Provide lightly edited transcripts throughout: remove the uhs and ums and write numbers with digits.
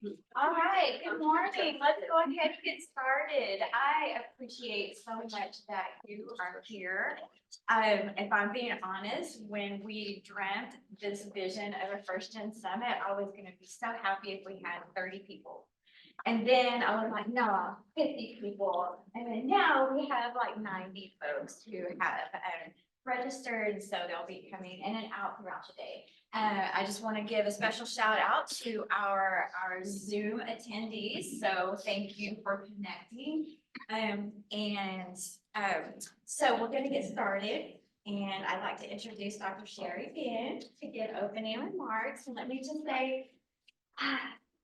All right, good morning. Let's go ahead and get started. I appreciate so much that you are here. If I'm being honest, when we dreamt this vision of a First Gen Summit, I was gonna be so happy if we had 30 people. And then I was like, no, 50 people. And then now we have like 90 folks who have registered, so they'll be coming in and out throughout the day. I just want to give a special shout out to our Zoom attendees. So thank you for connecting. So we're going to get started. And I'd like to introduce Dr. Sherry Finn to give opening remarks. And let me just say,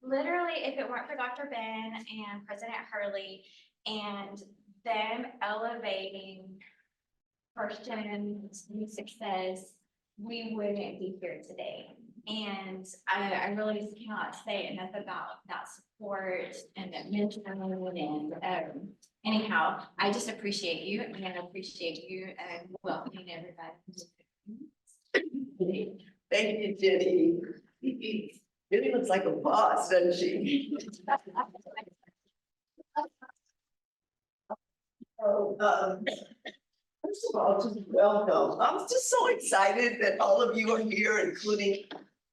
literally, if it weren't for Dr. Ben and President Hurley and them elevating First Gen success, we wouldn't be here today. And I really just cannot say enough about that support and that mentoring. And anyhow, I just appreciate you and appreciate you and welcoming everybody. Thank you, Jenny. Jenny looks like a boss, doesn't she? First of all, just welcome. I'm just so excited that all of you are here, including,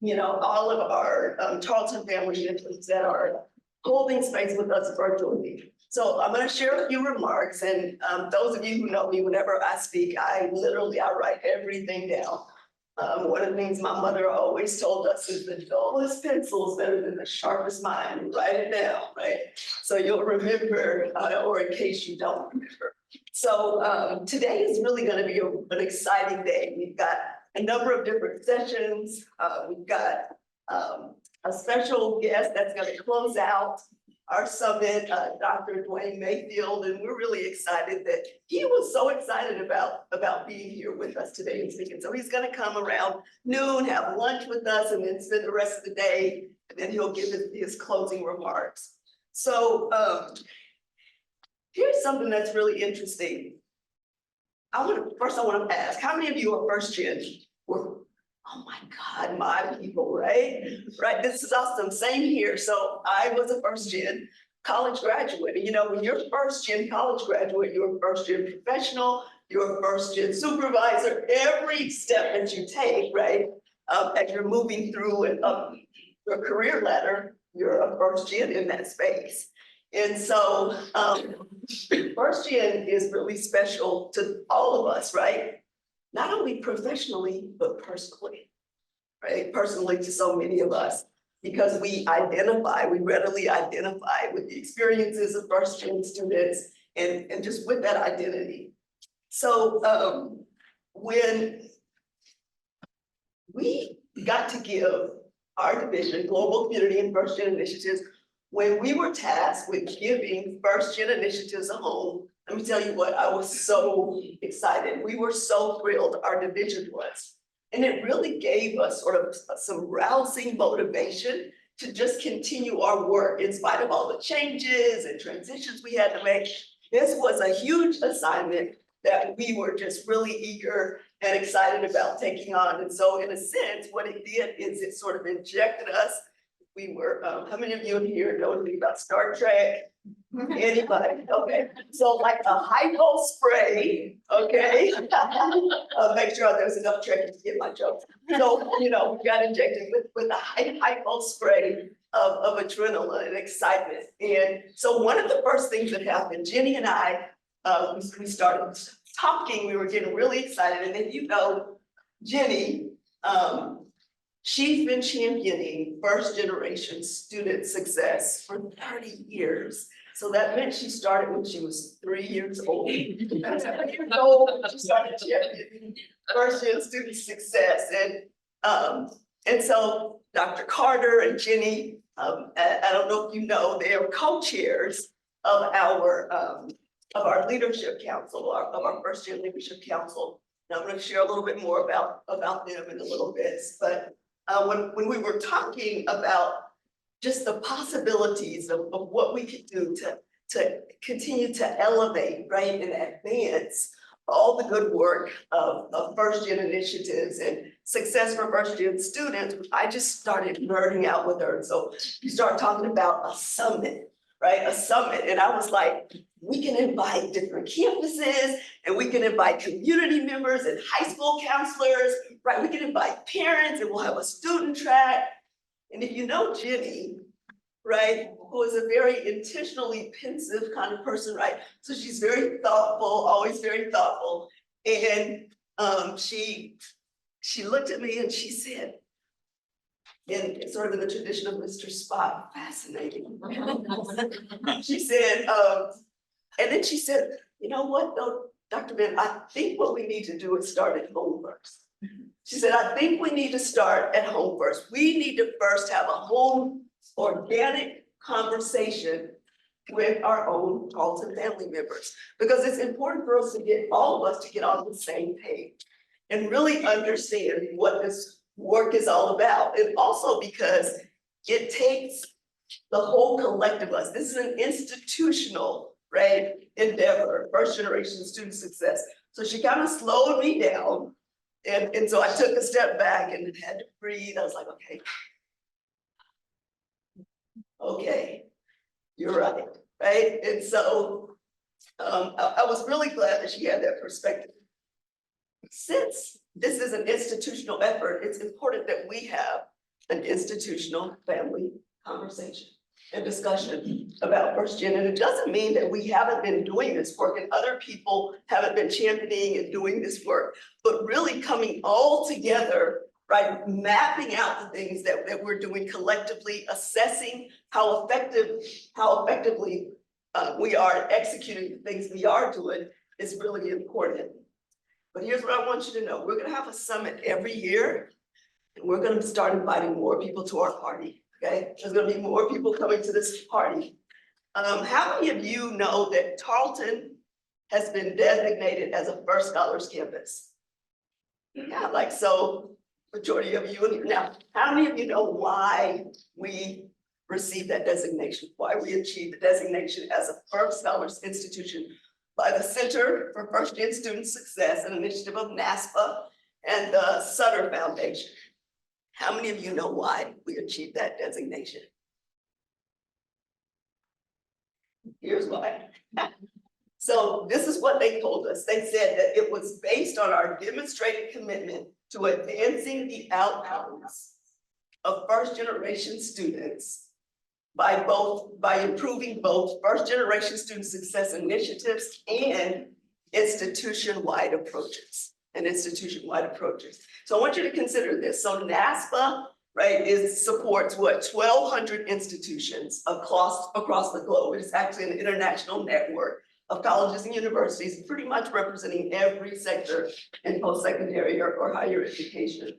all of our Tarleton family members that are holding space with us virtually. So I'm going to share a few remarks, and those of you who know me, whenever I speak, I write everything down. One of the things my mother always told us is the dullest pencil is better than the sharpest mind. Write it down, right? So you'll remember, or in case you don't remember. So today is really going to be an exciting day. We've got a number of different sessions. We've got a special guest that's going to close out our summit, Dr. Dwayne Mayfield, and we're really excited that he was so excited about being here with us today and speaking. So he's going to come around noon, have lunch with us, and then spend the rest of the day, and then he'll give his closing remarks. So here's something that's really interesting. First I want to ask, how many of you are first gen? Oh my God, my people, right? Right, this is awesome, same here. So I was a first gen college graduate. When you're first gen college graduate, you're a first gen professional, you're a first gen supervisor, every step that you take, right? As you're moving through and up your career ladder, you're a first gen in that space. And so first gen is really special to all of us, right? Not only professionally, but personally, right? Personally to so many of us, because we readily identify with the experiences of first gen students and just with that identity. So when we got to give our division, Global Community and First Gen Initiatives, when we were tasked with giving First Gen Initiatives a home, let me tell you what, I was so excited. We were so thrilled, our division was. And it really gave us sort of some rousing motivation to just continue our work in spite of all the changes and transitions we had to make. This was a huge assignment that we were just really eager and excited about taking on. And so in a sense, what it did is it sort of injected us. We were, how many of you here know anything about Star Trek? Anybody? Okay, so like a hypo spray, okay? Make sure there's enough Trekkies to get my jokes. So, we got injected with a hypo spray of adrenaline and excitement. And so one of the first things that happened, Jenny and I, we started talking, we were getting really excited. And then, Jenny, she's been championing first generation student success for 30 years. So that meant she started when she was 3 years old. She started championing first gen student success. And so Dr. Carter and Jenny, I don't know if you know, they are co-chairs of our leadership council, of our first gen leadership council. And I'm going to share a little bit more about them in a little bit. But when we were talking about just the possibilities of what we could do to continue to elevate, right, and advance all the good work of first gen initiatives success for first gen students, I just started nerding out with her. And so we started talking about a summit, right? A summit. And I was like, we can invite different campuses and we can invite community members and high school counselors, right? We can invite parents and we'll have a student track. And if you know Jenny, right, who is a very intentionally pensive kind of person, right? So she's very thoughtful, always very thoughtful. And she looked at me and she said, in sort of in the tradition of Mr. Spot, fascinating. She said, and then she said, you know what, though, Dr. Ben, I think what we need to do is start at home first. She said, I think we need to start at home first. We need to first have a home organic conversation with our own Tarleton family members, because it's important for us to get all of us to get on the same page and really understand what this work is all about. And also because it takes the whole collective of us. This is an institutional, right, endeavor, first generation student success. So she kind of slowed me down. And so I took a step back and had to breathe. I was like, okay, you're right, right? And so I was really glad that she had that perspective. Since this is an institutional effort, it's important that we have an institutional family conversation and discussion about first gen. And it doesn't mean that we haven't been doing this work and other people haven't been championing and doing this work, but really coming all together, right? Mapping out the things that we're doing collectively, assessing how effectively we are executing the things we are doing is really important. But here's what I want you to know. We're gonna have a summit every year, and we're gonna start inviting more people to our party, okay? There's gonna be more people coming to this party. How many of you know that Tarleton has been designated as a First Scholars campus? Yeah, like so, majority of you. Now, how many of you know why we received that designation? Why we achieved the designation as a First Scholars institution by the Center for First Gen Student Success, an initiative of NASPA and the Sutter Foundation? How many of you know why we achieved that designation? Here's why. So this is what they told us. They said that it was based on our demonstrated commitment to advancing the outcomes of first generation students by improving both first generation student success initiatives and institution-wide approaches. So I want you to consider this. So NASPA, right, supports what, 1,200 institutions across the globe. It's actually an international network of colleges and universities, pretty much representing every sector in post-secondary or higher education.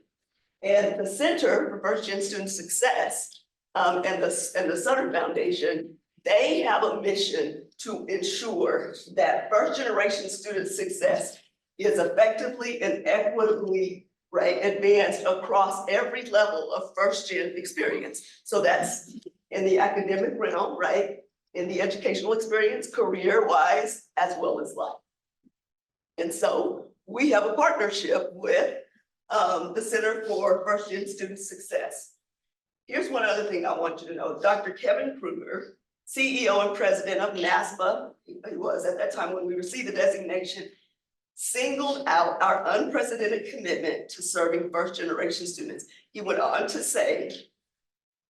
And the Center for First Gen Student Success and the Sutter Foundation, they have a mission to ensure that first generation student success is effectively and equitably, right, advanced across every level of first gen experience. So that's in the academic realm, right, in the educational experience, career-wise, as well as life. And so we have a partnership with the Center for First Gen Student Success. Here's one other thing I want you to know. Dr. Kevin Kruger, CEO and president of NASPA, he was at that time when we received the designation, singled out our unprecedented commitment to serving first generation students. He went on to say,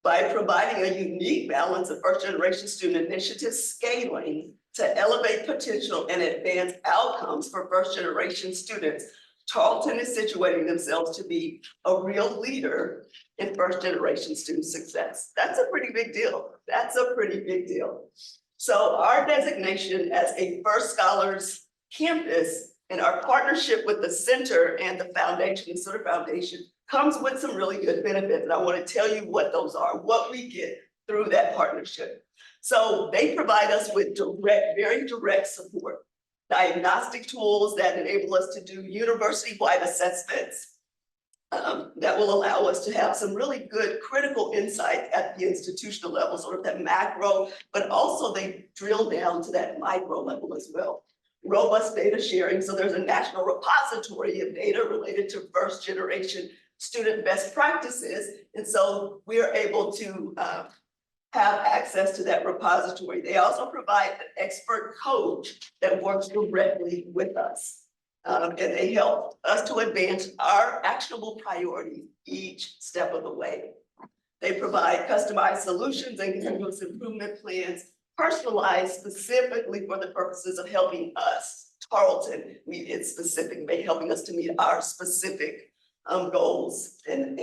by providing a unique balance of first generation student initiatives scaling to elevate potential and advance outcomes for first generation students, Tarleton is situating themselves to be a real leader in first generation student success. That's a pretty big deal. So our designation as a First Scholars campus and our partnership with the center and the foundation, the Sutter Foundation, comes with some really good benefits. And I want to tell you what those are, what we get through that partnership. So they provide us with very direct support, diagnostic tools that enable us to do university-wide assessments that will allow us to have some really good critical insight at the institutional level, sort of that macro, but also they drill down to that micro level as well. Robust data sharing, so there's a national repository of data related to first generation student best practices. And so we're able to have access to that repository. They also provide an expert coach that works directly with us. And they help us to advance our actionable priorities each step of the way. They provide customized solutions and continuous improvement plans, personalized specifically for the purposes of helping us, Tarleton, meet its specific, helping us to meet our specific goals and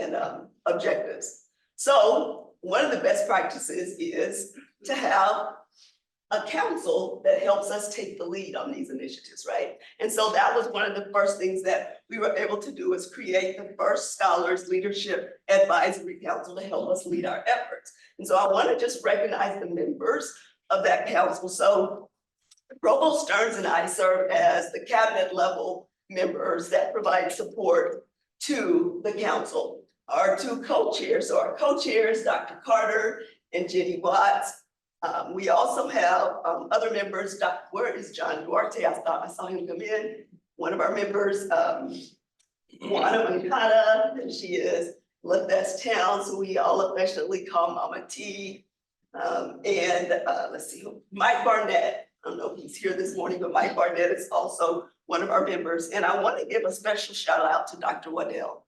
objectives. So one of the best practices is to have a council that helps us take the lead on these initiatives, right? And so that was one of the first things that we were able to do, is create the first Scholars Leadership Advisory Council to help us lead our efforts. And so I want to just recognize the members of that council. So Provost Stearns and I serve as the cabinet level members that provide support to the council. Our two co-chairs, so our co-chairs, Dr. Carter and Jenny Watts. We also have other members. Where is John Duarte? I thought I saw him come in. One of our members, Juana Mancata, and she is LaFest Town, so we all affectionately call Mama T. Let's see, Mike Barnett. I don't know if he's here this morning, but Mike Barnett is also one of our members. And I want to give a special shout out to Dr. Waddell.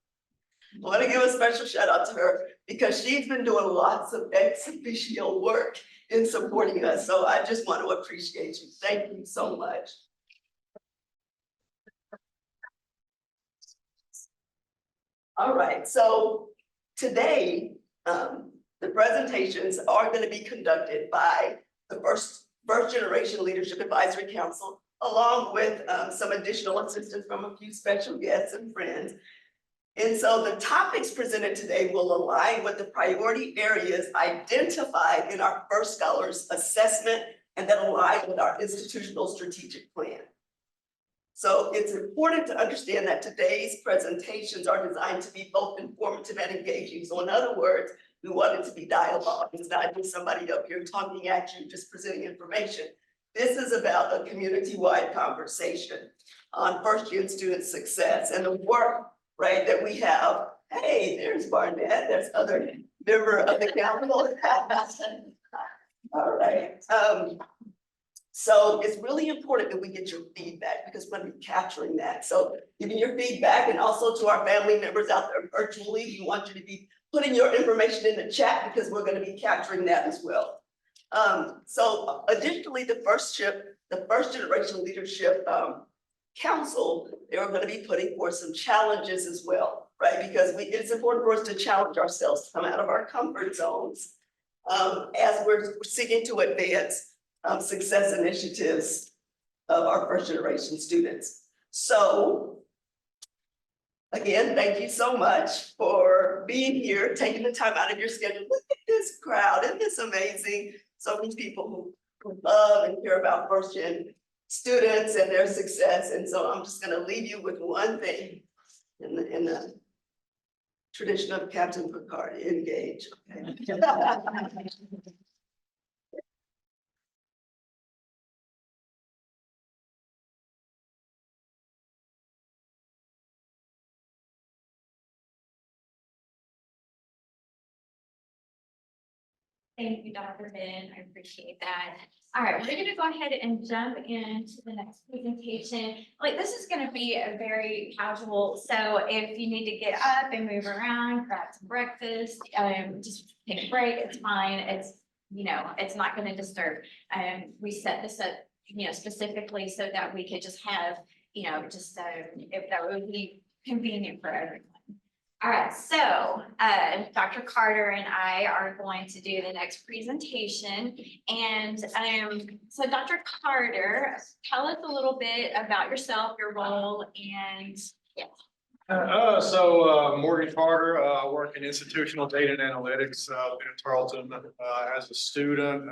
I want to give a special shout out to her because she's been doing lots of ex officio work in supporting us. So I just want to appreciate you. Thank you so much. All right, so today, the presentations are going to be conducted by the first generation Leadership Advisory Council, along with some additional assistance from a few special guests and friends. And so the topics presented today will align with the priority areas identified in our First Scholars Assessment and that align with our institutional strategic plan. So it's important to understand that today's presentations are designed to be both informative and engaging. So in other words, we want it to be dialogue. It's not just somebody up here talking at you, just presenting information. This is about a community-wide conversation on first-gen student success and the work, right, that we have. Hey, there's Barnett, there's other member of the council. All right. So it's really important that we get your feedback because we're going to be capturing that. So giving your feedback, and also to our family members out there virtually, we want you to be putting your information in the chat because we're going to be capturing that as well. So additionally, the first generation leadership council, they are going to be putting forth some challenges as well, right? Because it's important for us to challenge ourselves, to come out of our comfort zones as we're seeking to advance success initiatives of our first generation students. So again, thank you so much for being here, taking the time out of your schedule. Look at this crowd, isn't this amazing? So many people who love and care about first gen students and their success. And so I'm just gonna leave you with one thing in the tradition of Captain Picard, engage. Okay? Thank you, Dr. Ben. I appreciate that. All right, we're gonna go ahead and jump into the next presentation. Like, this is gonna be a very casual, so if you need to get up and move around, grab some breakfast, just take a break, it's fine. It's, it's not gonna disturb. We set this up, specifically so that we could just have, if that would be convenient for everyone. All right, so Dr. Carter and I are going to do the next presentation. And so Dr. Carter, tell us a little bit about yourself, your role, and Morgan Carter, I work in institutional data and analytics in Tarleton as a student,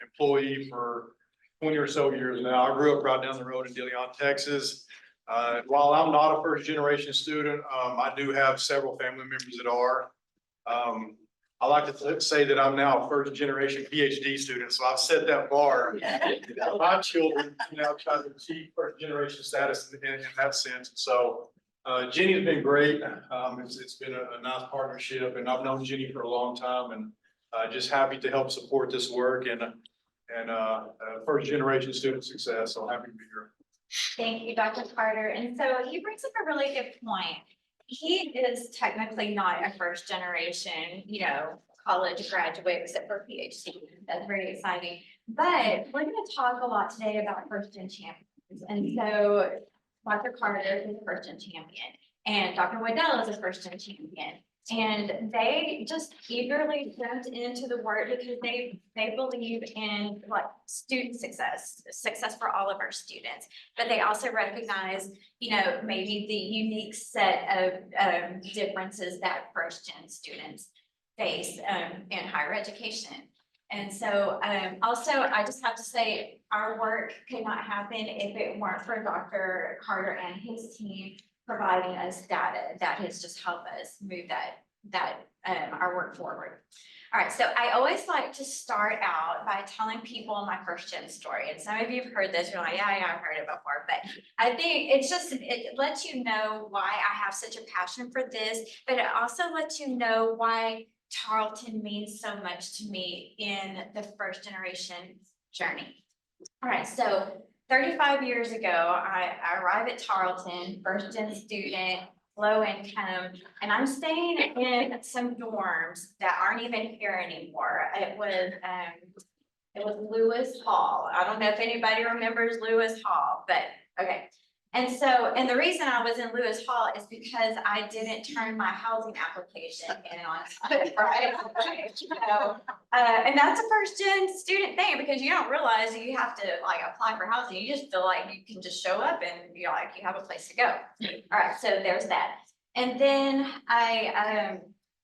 employee for 20 or so years now. I grew up right down the road in De Leon, Texas. While I'm not a first generation student, I do have several family members that are. I like to say that I'm now a first generation PhD student, so I've set that bar. My children now try to achieve first generation status in that sense. So Jenny's been great. It's been a nice partnership, and I've known Jenny for a long time, and just happy to help support this work and first generation student success. So happy to be here. Thank you, Dr. Carter. And so he brings up a really good point. He is technically not a first generation, college graduate except for PhD. That's very exciting. But we're going to talk a lot today about first gen champions. And so Dr. Carter is a first gen champion and Dr. Waddell is a first gen champion. And they just eagerly jumped into the work because they believe in like student success for all of our students. But they also recognize, maybe the unique set of differences that first gen students face in higher education. And so also, I just have to say, our work could not happen if it weren't for Dr. Carter and his team providing us data that has just helped us move our work forward. All right, so I always like to start out by telling people my first gen story. And some of you have heard this, you're like, yeah, I've heard it before. But I think it lets you know why I have such a passion for this, but it also lets you know why Tarleton means so much to me in the first generation journey. All right, so 35 years ago, I arrived at Tarleton, first gen student, low income, and I'm staying in some dorms that aren't even here anymore. It was Lewis Hall. I don't know if anybody remembers Lewis Hall, but okay. And the reason I was in Lewis Hall is because I didn't turn my housing application in on time, right? And that's a first gen student thing because you don't realize that you have to like apply for housing. You just feel like you can just show up and you're like, you have a place to go. All right, so there's that. And then I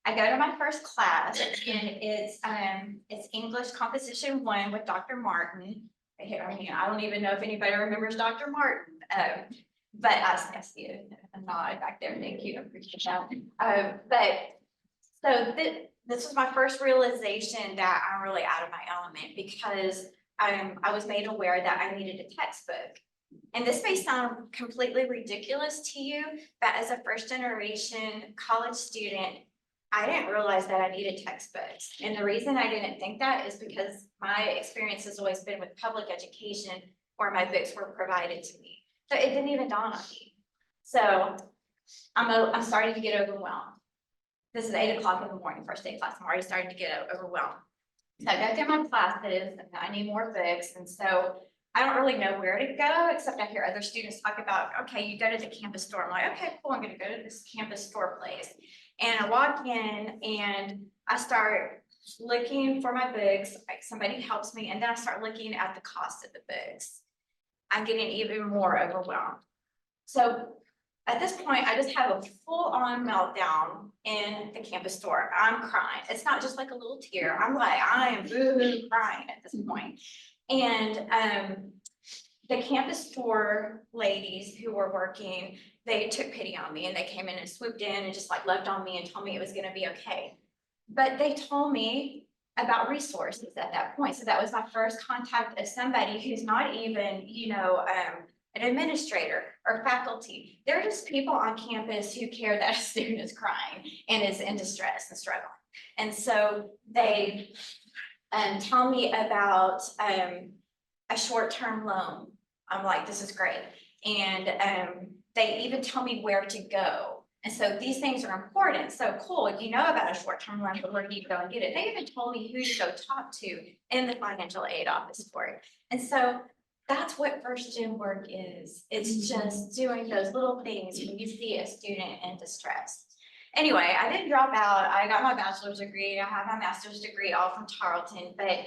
go to my first class and it's English Composition 1 with Dr. Martin. I don't even know if anybody remembers Dr. Martin. But I see a nod back there. Thank you. I appreciate that. This was my first realization that I'm really out of my element because I was made aware that I needed a textbook. And this may sound completely ridiculous to you, but as a first generation college student, I didn't realize that I needed textbooks. And the reason I didn't think that is because my experience has always been with public education where my books were provided to me. So it didn't even dawn on me. So I'm starting to get overwhelmed. This is 8 o'clock in the morning, first day of class. I'm already starting to get overwhelmed. So I go through my classes and I need more books. And so I don't really know where to go, except I hear other students talk about, okay, you go to the campus store. I'm like, okay, cool, I'm gonna go to this campus store place. And I walk in and I start looking for my books, like somebody helps me, and then I start looking at the cost of the books. I'm getting even more overwhelmed. So at this point, I just have a full-on meltdown in the campus store. I'm crying. It's not just like a little tear. I'm like, I am boo-hoo crying at this point. And the campus store ladies who were working, they took pity on me and they came in and swooped in and just like loved on me and told me it was gonna be okay. But they told me about resources at that point. So that was my first contact of somebody who's not even, an administrator or faculty. They're just people on campus who care that a student is crying and is in distress and struggling. And so they tell me about a short-term loan. I'm like, this is great. And they even tell me where to go. And so these things are important. So cool, you know about a short-term loan, but where do you go and get it? They even told me who to go talk to in the financial aid office for it. And so that's what first gen work is. It's just doing those little things when you see a student in distress. Anyway, I didn't drop out. I got my bachelor's degree. I have my master's degree all from Tarleton, but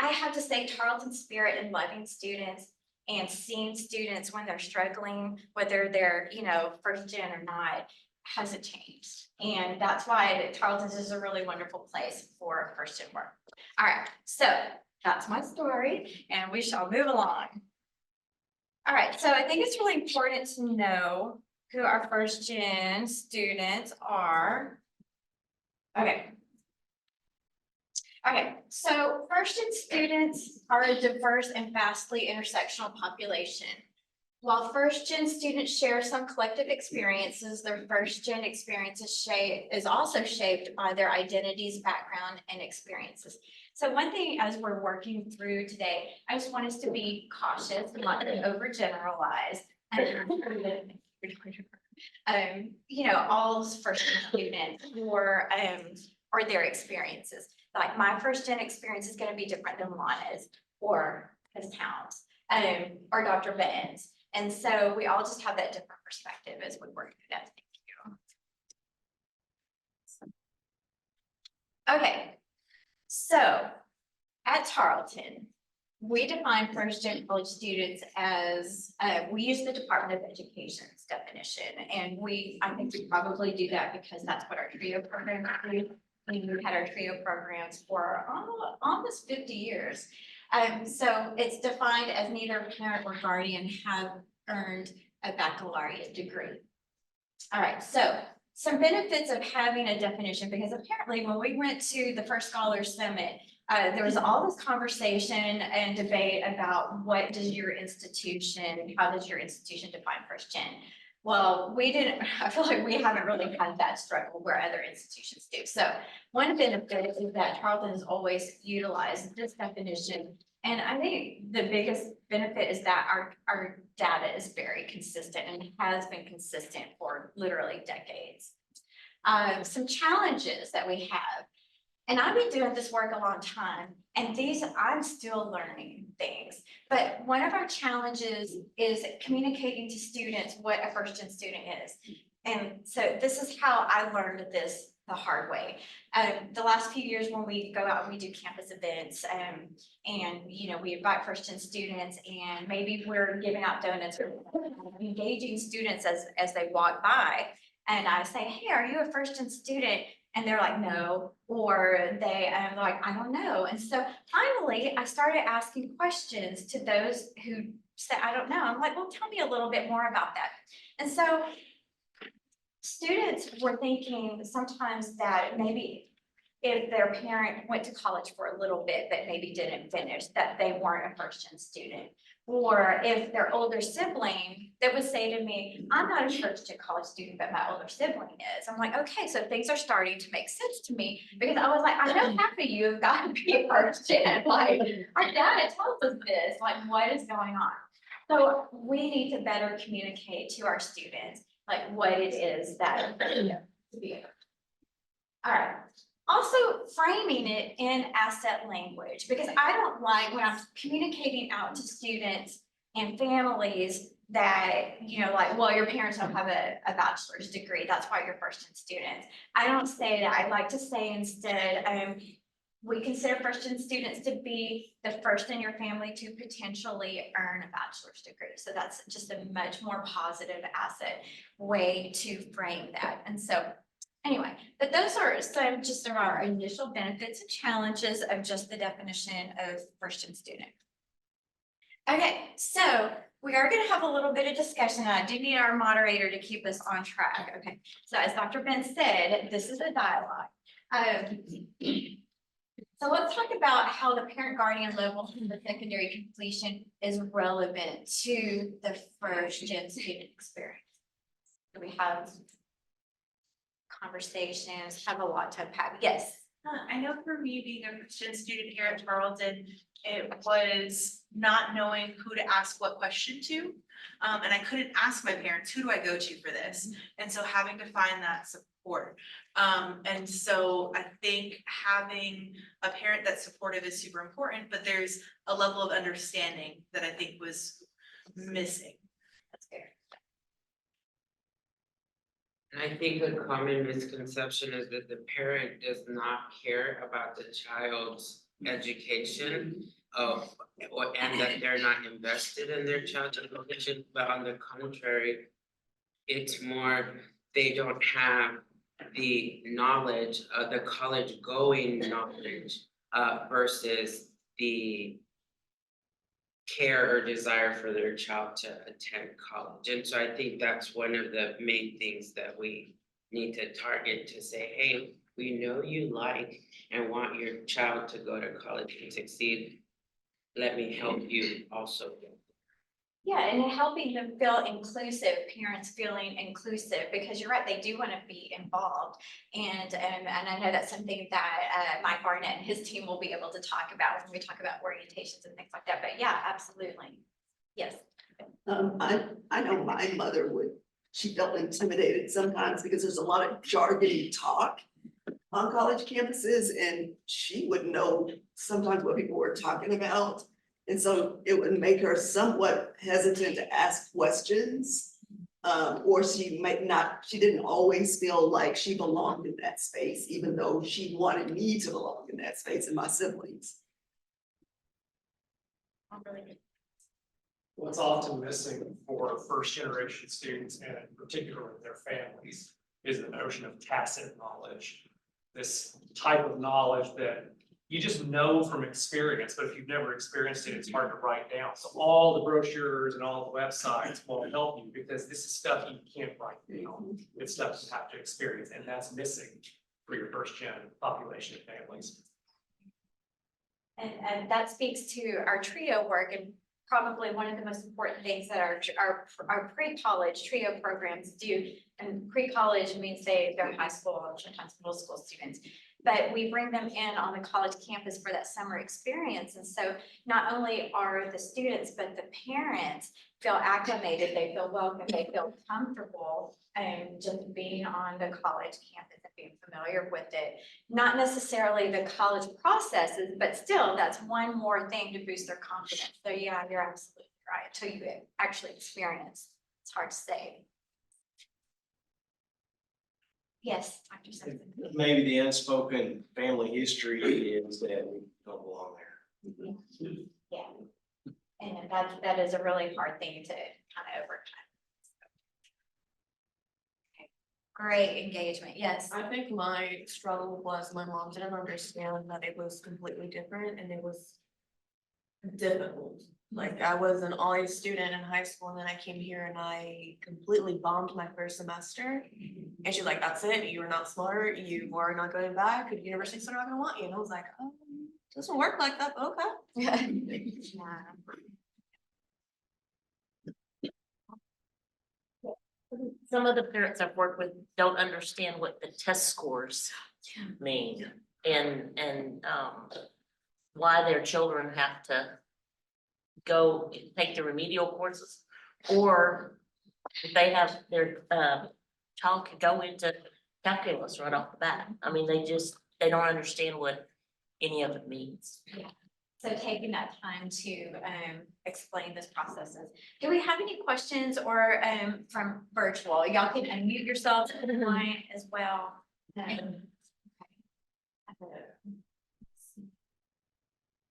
I have to say Tarleton's spirit in loving students and seeing students when they're struggling, whether they're, first gen or not, hasn't changed. And that's why Tarleton is a really wonderful place for first gen work. All right, so that's my story and we shall move along. All right, so I think it's really important to know who our first gen students are. Okay, so first gen students are a diverse and vastly intersectional population. While first gen students share some collective experiences, their first gen experiences is also shaped by their identities, background, and experiences. So one thing as we're working through today, I just want us to be cautious and not to overgeneralize. All first gen students or their experiences. Like my first gen experience is gonna be different than Lana's or Ms. Towns, or Dr. Ben's. And so we all just have that different perspective as we work through that. Thank you. Okay, so at Tarleton, we define first gen college students as, we use the Department of Education's definition. And I think we probably do that because that's what our TRIO program do. We've had our TRIO programs for almost 50 years. So it's defined as neither parent or guardian have earned a baccalaureate degree. All right, so some benefits of having a definition, because apparently when we went to the First Scholar Summit, there was all this conversation and debate about how does your institution define first gen? Well, I feel like we haven't really had that struggle where other institutions do. So one benefit is that Tarleton has always utilized this definition. And I think the biggest benefit is that our data is very consistent and has been consistent for literally decades. Some challenges that we have, and I've been doing this work a long time, and I'm still learning things. But one of our challenges is communicating to students what a first gen student is. And so this is how I learned this the hard way. The last few years when we go out and we do campus events, and we invite first gen students, and maybe we're giving out donuts or engaging students as they walk by. And I say, hey, are you a first gen student? And they're like, no, or they're like, I don't know. And so finally, I started asking questions to those who said, I don't know. I'm like, well, tell me a little bit more about that. And so students were thinking sometimes that maybe if their parent went to college for a little bit, but maybe didn't finish, that they weren't a first gen student. Or if their older sibling that would say to me, I'm not a first gen college student, but my older sibling is. I'm like, okay, so things are starting to make sense to me, because I was like, I know half of you have got to be first gen. Like, our data tells us this, like, what is going on? So we need to better communicate to our students, like, what it is that to be. All right. Also framing it in asset language, because I don't like when I'm communicating out to students and families that, like, well, your parents don't have a bachelor's degree, that's why you're first gen students. I don't say that. I like to say instead, we consider first gen students to be the first in your family to potentially earn a bachelor's degree. So that's just a much more positive asset way to frame that. And so anyway, but those are some just of our initial benefits and challenges of just the definition of first gen student. Okay, so we are going to have a little bit of discussion. I do need our moderator to keep us on track. Okay, so as Dr. Ben said, this is a dialogue. So let's talk about how the parent guardian level from the secondary completion is relevant to the first gen student experience. So we have conversations, have a lot to unpack. Yes. I know for me being a Christian student here at Tarleton, it was not knowing who to ask what question to. And I couldn't ask my parents, who do I go to for this? And so having to find that support. And so I think having a parent that's supportive is super important, but there's a level of understanding that I think was missing. That's fair. And I think a common misconception is that the parent does not care about the child's education and that they're not invested in their child's education, but on the contrary, it's more they don't have the knowledge, the college going knowledge versus the care or desire for their child to attend college. And so I think that's one of the main things that we need to target, to say, hey, we know you like and want your child to go to college and succeed. Let me help you also. Yeah, and helping them feel inclusive, parents feeling inclusive, because you're right, they do want to be involved. And I know that's something that Mike Barnett and his team will be able to talk about when we talk about orientations and things like that. But yeah, absolutely. Yes. I know my mother she felt intimidated sometimes because there's a lot of jargony talk on college campuses, and she wouldn't know sometimes what people were talking about. And so it would make her somewhat hesitant to ask questions. Or she didn't always feel like she belonged in that space, even though she wanted me to belong in that space and my siblings. What's often missing for first generation students and particularly their families is the notion of tacit knowledge. This type of knowledge that you just know from experience, but if you've never experienced it, it's hard to write down. So all the brochures and all the websites will help you because this is stuff you can't write down. It's stuff you have to experience, and that's missing for your first gen population of families. And that speaks to our TRIO work, and probably one of the most important things that our pre-college TRIO programs do. And pre-college means they're high school, sometimes middle school students. But we bring them in on the college campus for that summer experience. And so not only are the students, but the parents feel acclimated, they feel welcome, they feel comfortable, just being on the college campus and being familiar with it. Not necessarily the college processes, but still, that's one more thing to boost their confidence. So yeah, you're absolutely right. Until you actually experience, it's hard to say. Yes, Dr. Simpson. Maybe the unspoken family history is that we don't belong there. Yeah. And that is a really hard thing to kind of overcome. Okay. Great engagement, yes. I think my struggle was my mom didn't understand that it was completely different and it was difficult. Like I was an all-A student in high school and then I came here and I completely bombed my first semester. And she's like, that's it, you are not smart, you are not going back, the university's not gonna want you. And I was like, oh, it doesn't work like that, but okay. Yeah. Some of the parents I've worked with don't understand what the test scores mean and why their children have to go take the remedial courses, or if they have their child can go into calculus right off the bat. I mean, they don't understand what any of it means. Yeah. So taking that time to explain those processes. Do we have any questions or from virtual? Y'all can unmute yourselves at the line as well.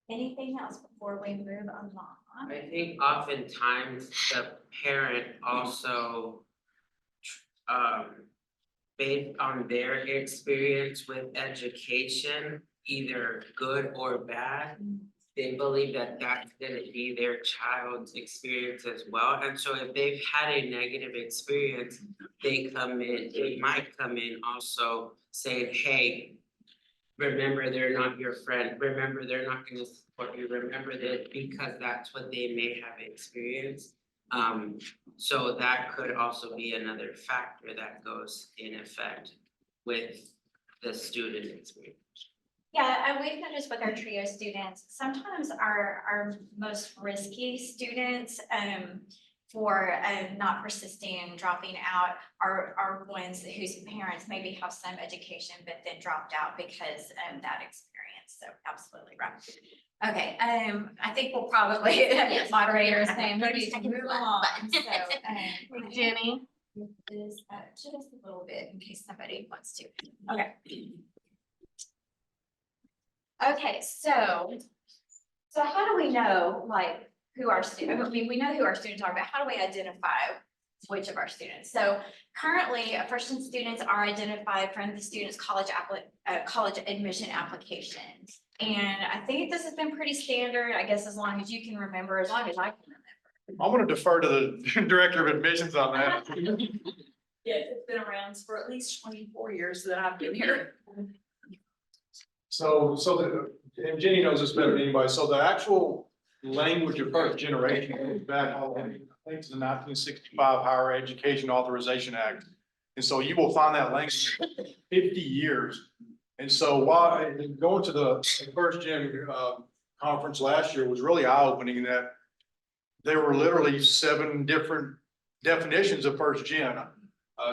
Anything else before we move along? I think oftentimes the parent also, based on their experience with education, either good or bad, they believe that that's gonna be their child's experience as well. And so if they've had a negative experience, they might come in also saying, hey, remember, they're not your friend. Remember, they're not gonna support you. Remember that, because that's what they may have experienced. So that could also be another factor that goes in effect with the student experience. Yeah, and we've noticed with our TRIO students, sometimes our most risky students for not persisting and dropping out are ones whose parents maybe have some education but then dropped out because of that experience. So absolutely right. Okay, I think we'll probably moderator is saying we need to move along. So Jenny. is just a little bit in case somebody wants to. Okay. Okay, so how do we know like who our students, I mean, we know who our students are, but how do we identify which of our students? So currently, freshman students are identified from the students' college admission applications. And I think this has been pretty standard, I guess, as long as you can remember, as long as I can remember. I'm gonna defer to the director of admissions on that. Yeah, it's been around for at least 24 years that I've been here. And Jenny knows this better than anybody, so the language of first generation goes back all the way, I think, to the 1965 Higher Education Authorization Act. And so you will find that language 50 years. And so while going to the first gen conference last year was really eye-opening, that there were literally 7 different definitions of first gen.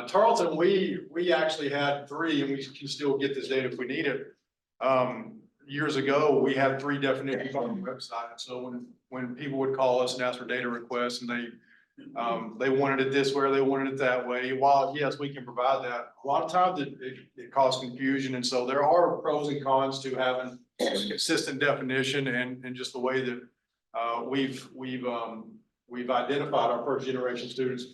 Tarleton, we actually had 3, and we can still get this data if we need it. Years ago, we had 3 definitions on the website. So when people would call us and ask for data requests, and they wanted it this way or they wanted it that way, while yes, we can provide that, a lot of times it caused confusion. And so there are pros and cons to having a consistent definition and just the way that we've identified our first generation students.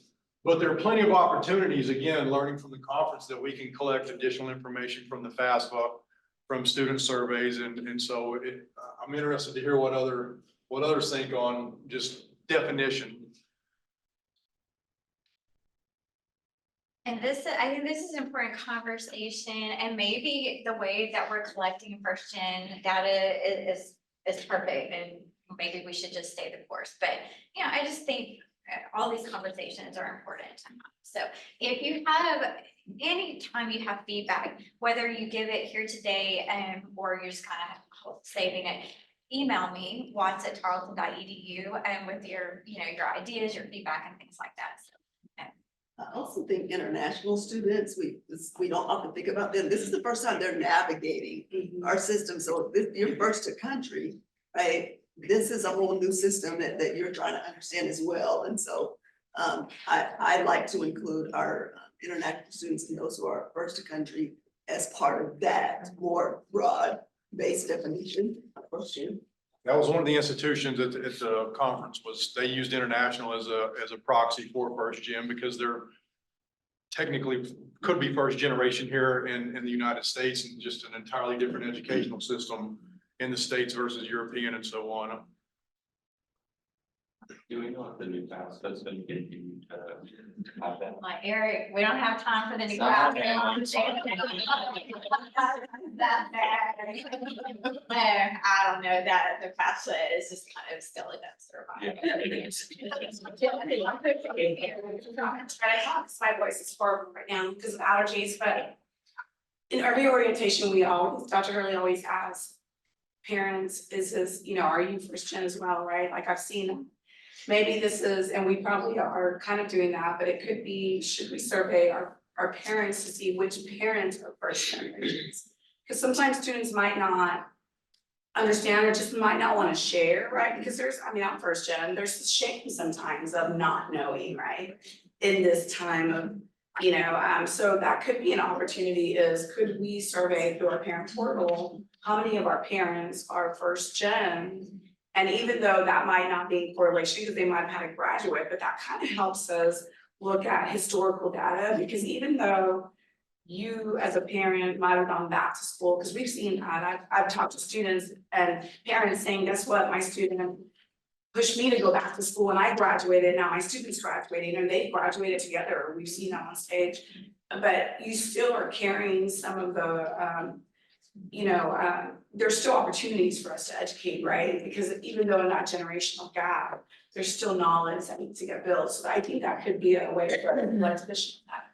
But there are plenty of opportunities, again, learning from the conference, that we can collect additional information from the FAFSA, from student surveys. And so I'm interested to hear what others think on just definition. And I think this is an important conversation, and maybe the way that we're collecting first gen data is perfect, and maybe we should just stay the course. But, you know, I just think all these conversations are important. So if you have, anytime you have feedback, whether you give it here today, or you're just kind of saving it, email me, watts@tarleton.edu, and with your, you know, your ideas, your feedback and things like that. So, I also think international students, we don't often think about them. This is the first time they're navigating our system. So if you're first to country, right? This is a whole new system that you're trying to understand as well. And so I like to include our international students and those who are first to country as part of that more broad-based definition. That was one of the institutions at the conference, was they used international as a proxy for first gen, because they're technically could be first generation here in the United States, and just an entirely different educational system in the States versus European and so on. Do we know if the new FAFSA has been continued to have that? like Eric, we don't have time for the new Sorry. class. That bad. I don't know, that the FAFSA is just kind of still a My voice is horrible right now because of allergies, but in every orientation, Dr. Hurley always asks parents, is this, you know, are you first gen as well, right? Like I've seen, maybe this is, and we probably are kind of doing that, but it could be, should we survey our parents to see which parents are first generations? Because sometimes students might not understand or just might not want to share, right? Because I'm first gen, there's shame sometimes of not knowing, right? In this time of, you know, so that could be an opportunity, is could we survey through our parent portal, how many of our parents are first gen? And even though that might not be in correlation because they might have had a graduate, but that kind of helps us look at historical data, because even though you as a parent might have gone back to school, because we've seen that, I've talked to students and parents saying, guess what, my student pushed me to go back to school and I graduated, now my students graduating, and they graduated together, we've seen that on stage. But you still are carrying some of the, there's still opportunities for us to educate, right? Because even though in that generational gap, there's still knowledge that needs to get built. So I think that could be a way for us to push that.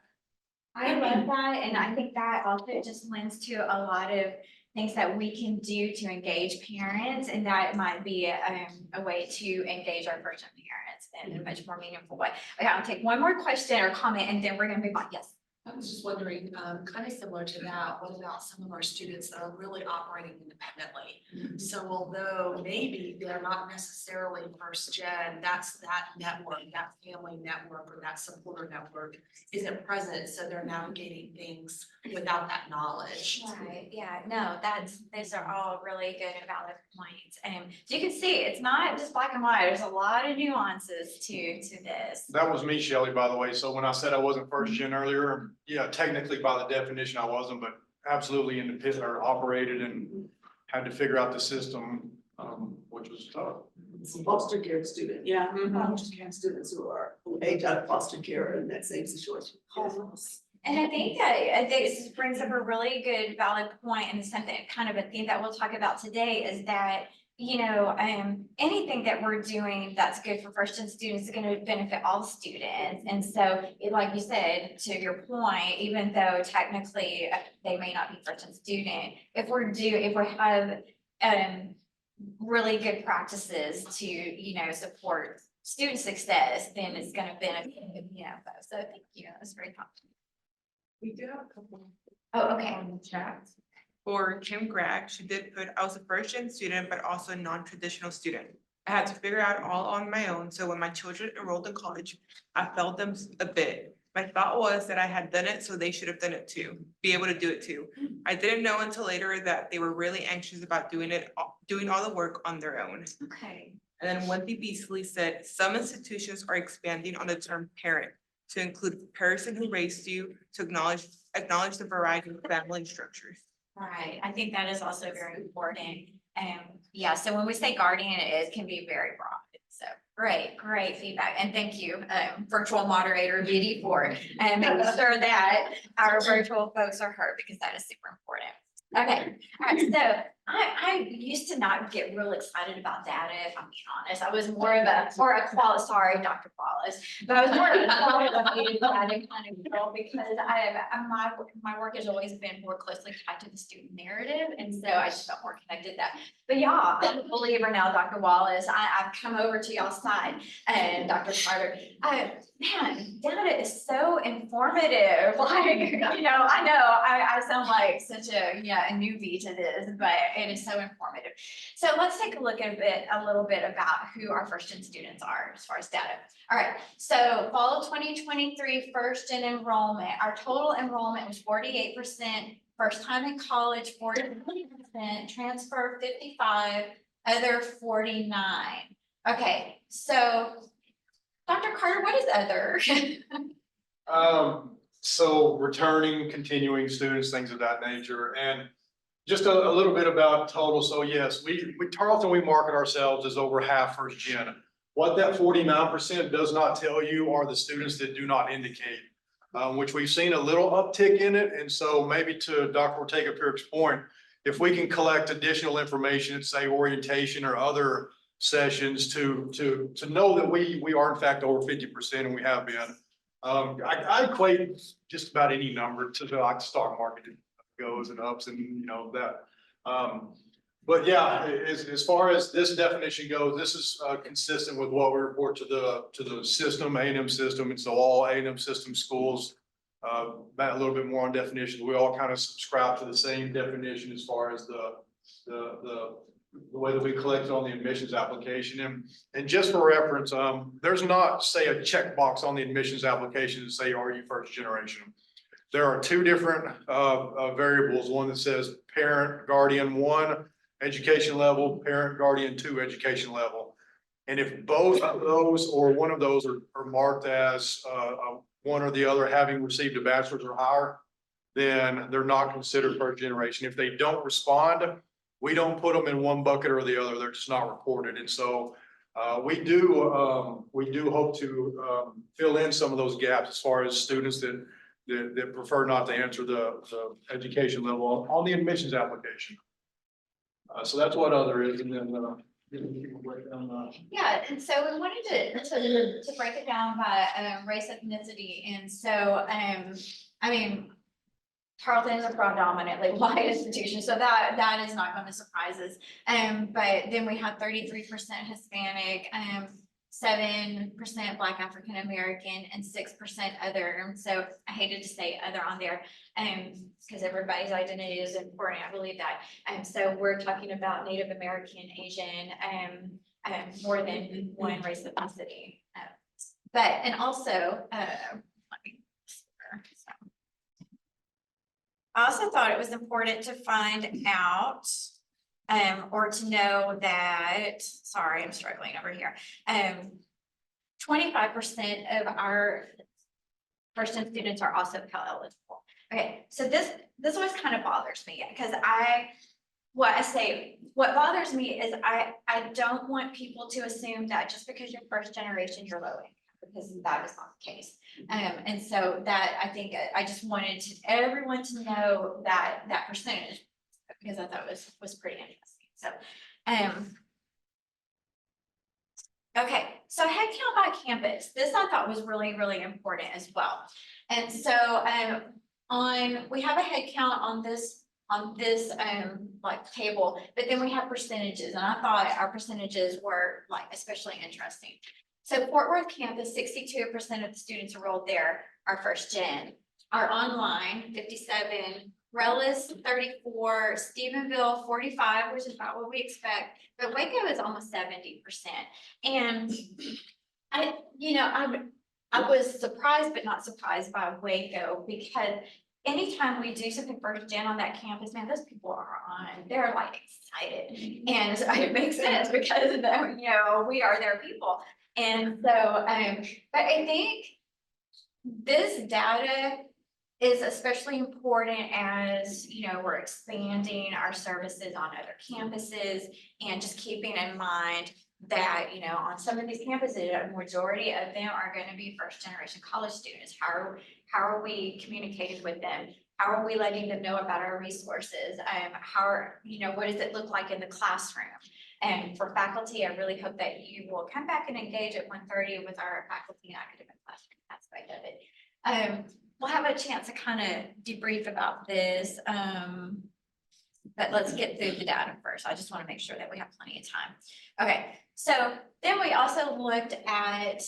I love that, and I think that also just lends to a lot of things that we can do to engage parents, and that might be a way to engage our first-time parents in a much more meaningful way. Okay, I'll take one more question or comment, and then we're gonna move on. Yes. I was just wondering, kind of similar to that, what about some of our students that are really operating independently? So although maybe they're not necessarily first gen, that's that network, that family network or that supporter network isn't present, so they're navigating things without that knowledge. Right, yeah, no, those are all really good and valid points. And you can see, it's not just black and white, there's a lot of nuances to this. That was me, Shelley, by the way. So when I said I wasn't first gen earlier, yeah, technically by the definition I wasn't, but absolutely independent or operated and had to figure out the system, which was tough. Some foster care student, foster care students who age out of foster care in that same situation. Homeless. And I think that this brings up a really good valid point, and something kind of a theme that we'll talk about today is that anything that we're doing that's good for first-gen students is gonna benefit all students. And so, like you said, to your point, even though technically they may not be first-gen student, if we have, really good practices to, support student success, then it's gonna benefit, both. So thank you, that's very helpful. We do have a couple Oh, okay. on the chat. For Kim Grag, she did put, I was a first-gen student, but also a non-traditional student. I had to figure out all on my own, so when my children enrolled in college, I felt them a bit. My thought was that I had done it, so they should have done it too, be able to do it too. I didn't know until later that they were really anxious about doing all the work on their own. Okay. And then Wendy Beasley said, some institutions are expanding on the term parent to include the person who raised you, to acknowledge the variety of family structures. Right, I think that is also very important. Yeah, so when we say guardian, it can be very broad. So great feedback. And thank you, virtual moderator Didi, for making sure that our virtual folks are heard, because that is super important. Okay, all right, so I used to not get real excited about data, if I'm being honest. I was more of sorry, Dr. Wallace, but I was more of a qualitative data kind of girl, because my work has always been more closely tied to the student narrative, and so I just felt more connected to that. But yeah, I'm a believer now, Dr. Wallace. I've come over to y'all's side, and Dr. Carter. Man, data is so informative. Like, I know I sound like such a newbie to this, but it is so informative. So let's take a look a little bit about who our first-gen students are as far as data. All right, so fall of 2023 first-gen enrollment, our total enrollment was 48%, first time in college 40%, transfer 55, other 49. Okay, so Dr. Carter, what is other? So returning, continuing students, things of that nature, and just a little bit about total. So yes, we Tarleton, we market ourselves as over half first gen. What that 49% does not tell you are the students that do not indicate, which we've seen a little uptick in it. And so maybe to Dr. Ortega-Pierce's point, if we can collect additional information, say orientation or other sessions to know that we are in fact over 50%, and we have been. I equate just about any number to the stock market. It goes and ups and that. But yeah, as far as this definition goes, this is consistent with what we report to the system, A&M system. And so all A&M system schools, a little bit more on definitions. We all kind of subscribe to the same definition as far as the way that we collect on the admissions application. And just for reference, there's not, say, a checkbox on the admissions application to say, are you first generation? There are two different variables, one that says parent, guardian 1 education level, parent, guardian 2 education level. And if both of those or one of those are marked as one or the other having received a bachelor's or higher, then they're not considered first generation. If they don't respond, we don't put them in one bucket or the other. They're just not reported. And so we do hope to fill in some of those gaps as far as students that prefer not to answer the education level on the admissions application. So that's what other is. And then yeah, and so we wanted to break it down by race, ethnicity. And so I mean, Tarleton is a predominantly white institution, so that is not going to surprise us. But then we have 33% Hispanic, 7% Black African American, and 6% other. So I hated to say other on there, because everybody's identity is important. I believe that. So we're talking about Native American, Asian, more than one race ethnicity. And also, I also thought it was important to find out, or to know that, sorry, I'm struggling over here. 25% of our first-gen students are also Pell eligible. Okay, so this always kind of bothers me, because what bothers me is I don't want people to assume that just because you're first generation, you're low income, because that is not the case. And so that, I think, I just wanted everyone to know that percentage, because I thought it was pretty interesting. So, Okay, so headcount by campus, this I thought was really, really important as well. And so, we have a headcount on this, like table, but then we have percentages, and I thought our percentages were like especially interesting. So Fort Worth campus, 62% of the students enrolled there are first gen. Our online, 57, Relish, 34, Stephenville, 45, which is about what we expect, but Waco is almost 70%. And I was surprised, but not surprised by Waco, because anytime we do something first gen on that campus, man, those people are they're like excited. And so it makes sense because we are their people. And so, but I think this data is especially important as, we're expanding our services on other campuses, and just keeping in mind that, on some of these campuses, a majority of them are going to be first generation college students. How are we communicating with them? How are we letting them know about our resources? What does it look like in the classroom? And for faculty, I really hope that you will come back and engage at 1:30 with our faculty and academic classroom aspect of it. We'll have a chance to kind of debrief about this. But let's get through the data first. I just want to make sure that we have plenty of time. Okay, so then we also looked at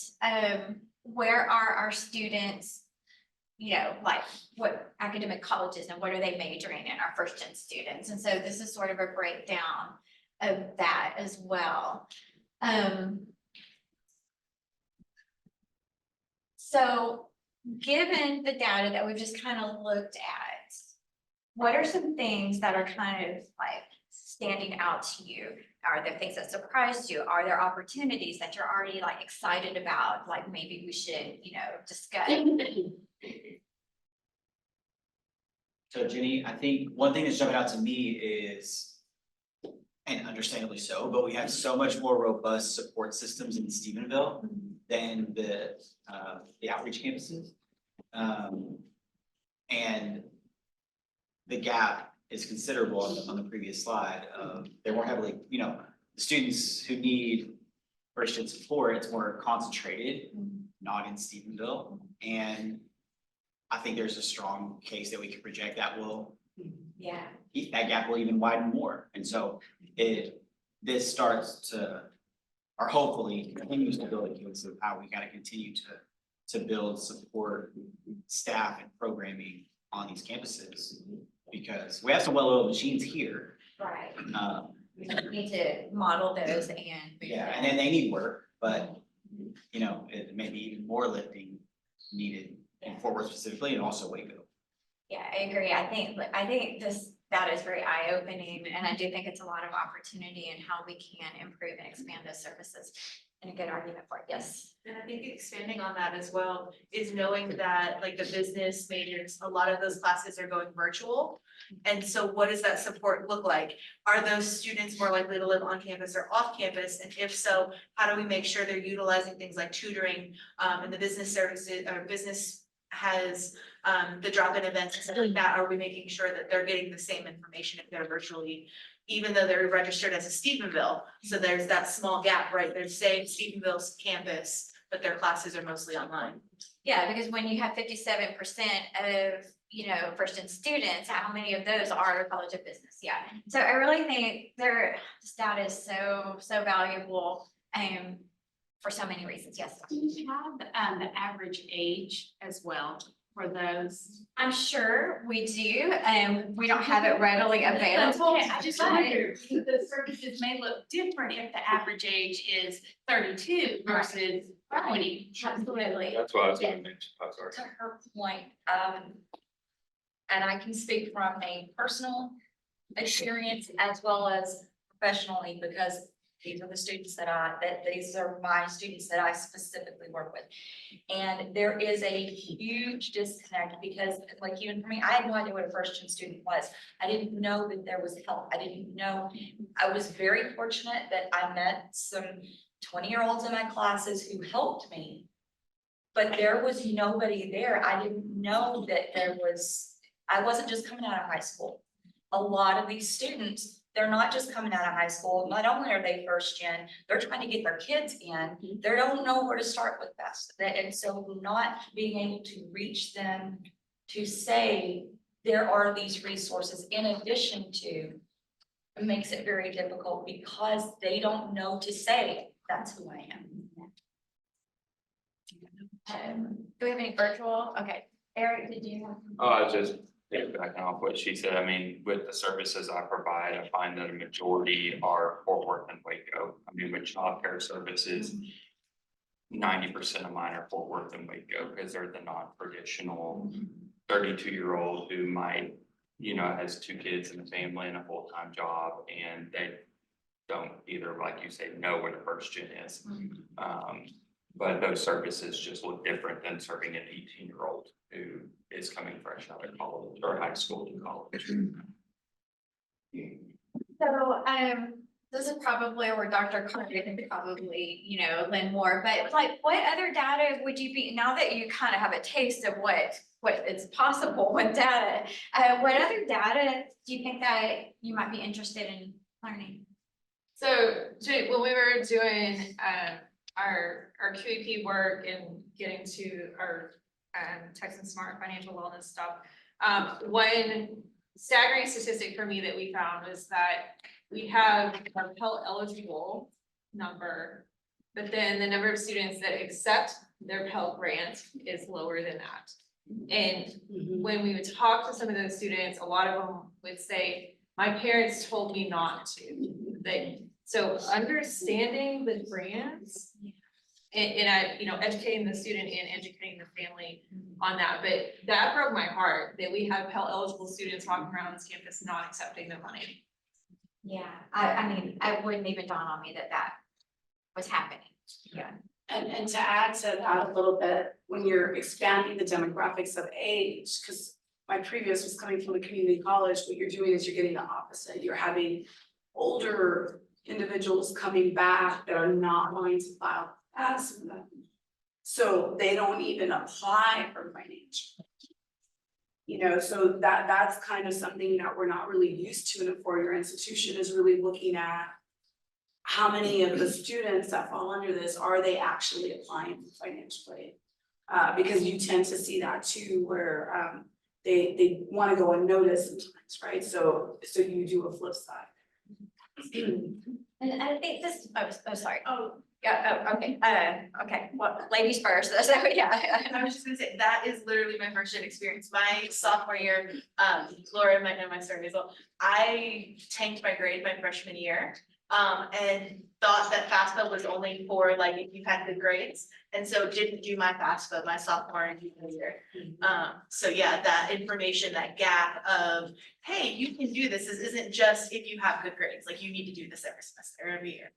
where are our students, like what academic colleges and what are they majoring in, our first gen students. And so this is sort of a breakdown of that as well. So given the data that we've just kind of looked at, what are some things that are kind of like standing out to you? Are there things that surprised you? Are there opportunities that you're already like excited about? Like maybe we should, discuss. So Jenny, I think one thing that's jumping out to me is, and understandably so, but we have so much more robust support systems in Stephenville than the outreach campuses. And the gap is considerable on the previous slide. They're more heavily, the students who need first gen support, it's more concentrated, not in Stephenville. And I think there's a strong case that we can project that will, that gap will even widen more. And so this starts to, or hopefully continues to build a case of how we gotta continue to build support staff and programming on these campuses. Because we have some well-oiled machines here. Right. We need to model those and. And then they need work, but it may be even more lifting needed in Fort Worth specifically, and also Waco. Yeah, I agree. I think this data is very eye-opening, and I do think it's a lot of opportunity in how we can improve and expand those services. And a good argument for it, yes. And I think expanding on that as well is knowing that like the business majors, a lot of those classes are going virtual. And so what does that support look like? Are those students more likely to live on campus or off campus? And if so, how do we make sure they're utilizing things like tutoring and the business services or business has the drop-in events and stuff like that? Are we making sure that they're getting the same information if they're virtually, even though they're registered as a Stephenville? So there's that small gap, right? They're saying Stephenville's campus, but their classes are mostly online. Yeah, because when you have 57% of, first gen students, how many of those are College of Business? Yeah. So I really think this data is so valuable for so many reasons. Yes. Do you have the average age as well for those? I'm sure we do. We don't have it readily available. I just wonder, the services may look different if the average age is 32 versus 20. Absolutely. That's why I was gonna mention, I'm sorry. To her point, and I can speak from a personal experience as well as professionally, because these are the students these are my students that I specifically work with. And there is a huge disconnect because like even for me, I had no idea what a first gen student was. I didn't know that there was help. I didn't know. I was very fortunate that I met some 20-year-olds in my classes who helped me. But there was nobody there. I didn't know that I wasn't just coming out of high school. A lot of these students, they're not just coming out of high school, not only are they first gen, they're trying to get their kids in. They don't know where to start with best, and so not being able to reach them to say, there are these resources in addition to, it makes it very difficult because they don't know to say, that's who I am. Do we have any virtual? Okay, Eric, did you have? Oh, I was just piggybacking off what she said. I mean, with the services I provide, I find that a majority are Fort Worth and Waco. I mean, with childcare services, 90% of mine are Fort Worth and Waco because they're the non-traditional 32-year-old who might, you know, has 2 kids and a family and a full-time job, and they don't either, like you say, know where the first gen is. But those services just look different than serving an 18-year-old who is coming fresh out of college or high school to college. So, this is probably where Dr. Carter can probably, you know, lend more, but like, what other data would you be, now that you kind of have a taste of what is possible with data, what other data do you think that you might be interested in learning? So, when we were doing, our QEP work and getting to our, Texan Smart Financial Wellness stuff, one staggering statistic for me that we found was that we have our Pell eligible number, but then the number of students that accept their Pell grant is lower than that. And when we would talk to some of those students, a lot of them would say, my parents told me not to. So understanding the grants and I, you know, educating the student and educating the family on that, but that broke my heart that we have Pell eligible students walking around this campus not accepting the money. Yeah, I mean, it wouldn't even dawn on me that was happening. Yeah. And to add to that a little bit, when you're expanding the demographics of age, because my previous was coming from a community college, what you're doing is you're getting the opposite. You're having older individuals coming back that are not going to file FAFSA. So they don't even apply for financial. You know, so that's kind of something that we're not really used to in a four-year institution, is really looking at how many of the students that fall under this, are they actually applying for financial aid? Because you tend to see that too, where they want to go unnoticed sometimes, right? So you do a flip side. And I think this, oh, sorry. Oh, yeah, oh, okay, okay, well, ladies first, so, yeah. I was just gonna say, that is literally my first gen experience. My sophomore year, Laura might know my story as well. I tanked my grade my freshman year, and thought that FAFSA was only for like if you had good grades. And so didn't do my FAFSA my sophomore and junior year. So yeah, that information, that gap of, hey, you can do this. This isn't just if you have good grades, like you need to do this every semester, every year.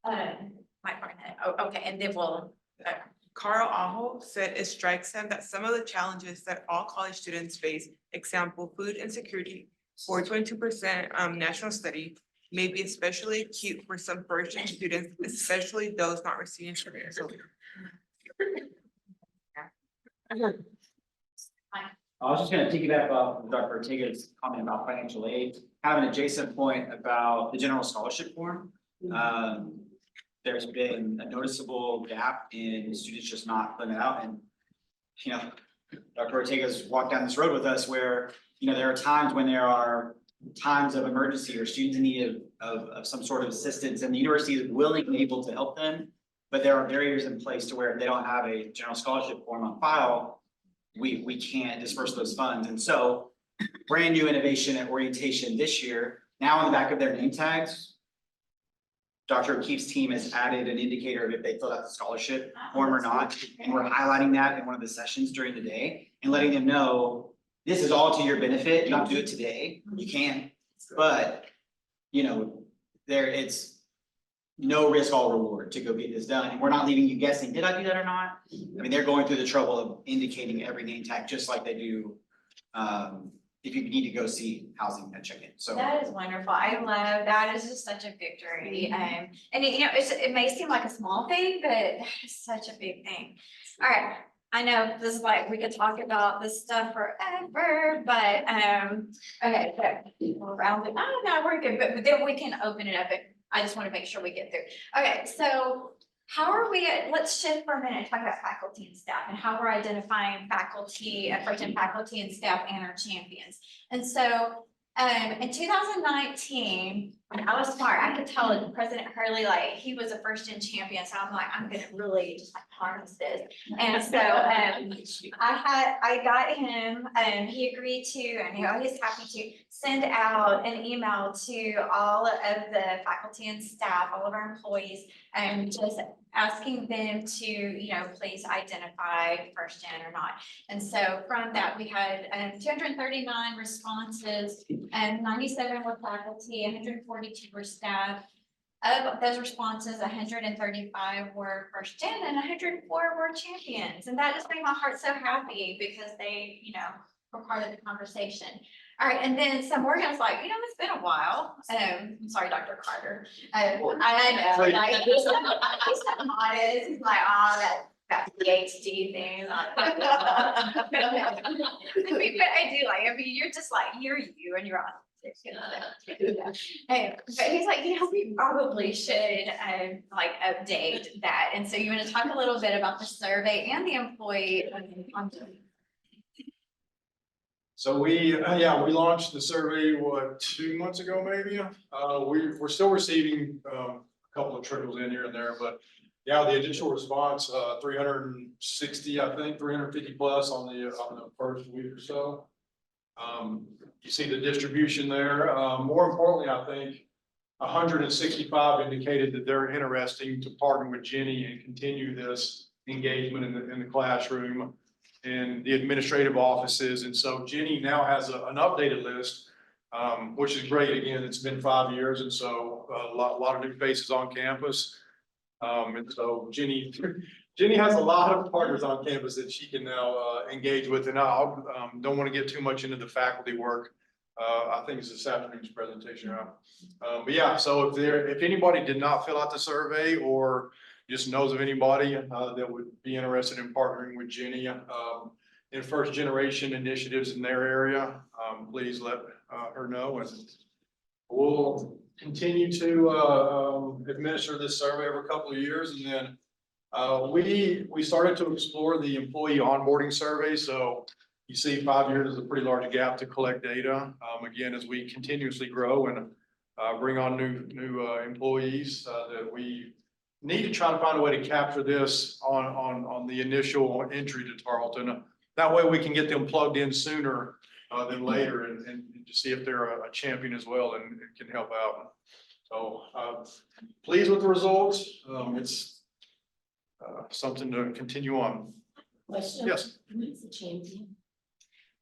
My partner, oh, okay, and then we'll. Carl Aho said it strikes him that some of the challenges that all college students face, example, food insecurity, 4.2% national study, may be especially acute for some first-gen students, especially those not receiving financial. I was just gonna piggyback off of Dr. Ortega's comment about financial aid, have an adjacent point about the general scholarship form. There's been a noticeable gap in students just not filling it out, and, you know, Dr. Ortega's walked down this road with us where, you know, there are times when there are times of emergency or students in need of some sort of assistance, and the university is willing and able to help them. But there are barriers in place to where if they don't have a general scholarship form on file, we can't disperse those funds. And so brand new innovation and orientation this year, now on the back of their name tags, Dr. O'Keefe's team has added an indicator of if they filled out the scholarship form or not. And we're highlighting that in one of the sessions during the day and letting them know, this is all to your benefit. You don't have to do it today. You can, but you know, it's no risk, all reward to go get this done. And we're not leaving you guessing, did I do that or not? I mean, they're going through the trouble of indicating every name tag, just like they do if you need to go see housing at check-in. So That is wonderful. I love that. Is just such a victory. And you know, it may seem like a small thing, but that is such a big thing. All right, I know this is like, we could talk about this stuff forever, but, okay, so we'll round it, oh, no, we're good, but then we can open it up, and I just wanna make sure we get through. Okay, so how are we, let's shift for a minute and talk about faculty and staff and how we're identifying faculty, first-time faculty and staff and our champions. And so, in 2019, when I was smart, I could tell President Hurley, like, he was a first-gen champion, so I'm like, I'm gonna really just like harness this. And so, I got him, he agreed to, and he always happy to send out an email to all of the faculty and staff, all of our employees, and just asking them to, you know, please identify first gen or not. And so from that, we had 239 responses, and 97 were faculty, 142 were staff. Of those responses, 135 were first gen and 104 were champions. And that just made my heart so happy because they, you know, were part of the conversation. All right, and then some Morgan's like, you know, it's been a while. I'm sorry, Dr. Carter. I know, like, he's so honest. He's like, oh, that PhD thing. I mean, but I do like, I mean, you're just like, you're you and you're on. Hey, but he's like, you know, we probably should like update that. And so you want to talk a little bit about the survey and the employee. So we launched the survey, what, 2 months ago, maybe? We're still receiving a couple of trickles in here and there, but yeah, the initial response, 360, I think, 350 plus on the first week or so. You see the distribution there. More importantly, I think 165 indicated that they're interested to partner with Jenny and continue this engagement in the classroom and the administrative offices. And so Jenny now has an updated list, which is great. Again, it's been 5 years. And so a lot of new faces on campus. And so Jenny has a lot of partners on campus that she can now engage with. And I don't want to get too much into the faculty work. I think it's this afternoon's presentation. But yeah, so if anybody did not fill out the survey or just knows of anybody that would be interested in partnering with Jenny in first generation initiatives in their area, please let her know. And we'll continue to administer this survey over a couple of years. And then we started to explore the employee onboarding survey. So you see 5 years is a pretty large gap to collect data. Again, as we continuously grow and bring on new employees, that we need to try to find a way to capture this on the initial entry to Tarleton. That way we can get them plugged in sooner than later and to see if they're a champion as well and can help out. So pleased with the results. It's something to continue on. Question? Yes. Who's the champion?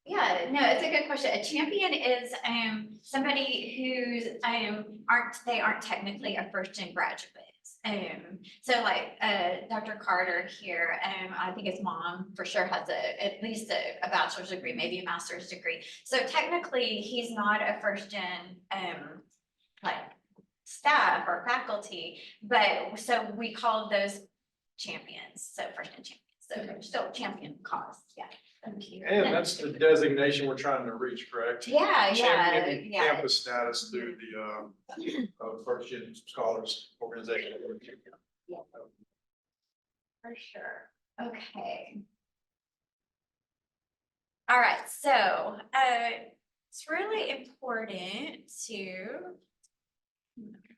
Yeah, no, it's a good question. A champion is somebody who's aren't technically a first gen graduate. So like Dr. Carter here, I think his mom for sure has at least a bachelor's degree, maybe a master's degree. So technically he's not a first gen like staff or faculty, but so we call those champions, so first gen champions, so champion cause, yeah. Thank you. And that's the designation we're trying to reach, correct? Yeah, Champion yeah. campus status through the first gen scholars organization. Yeah. For sure. Okay. All right, so it's really important to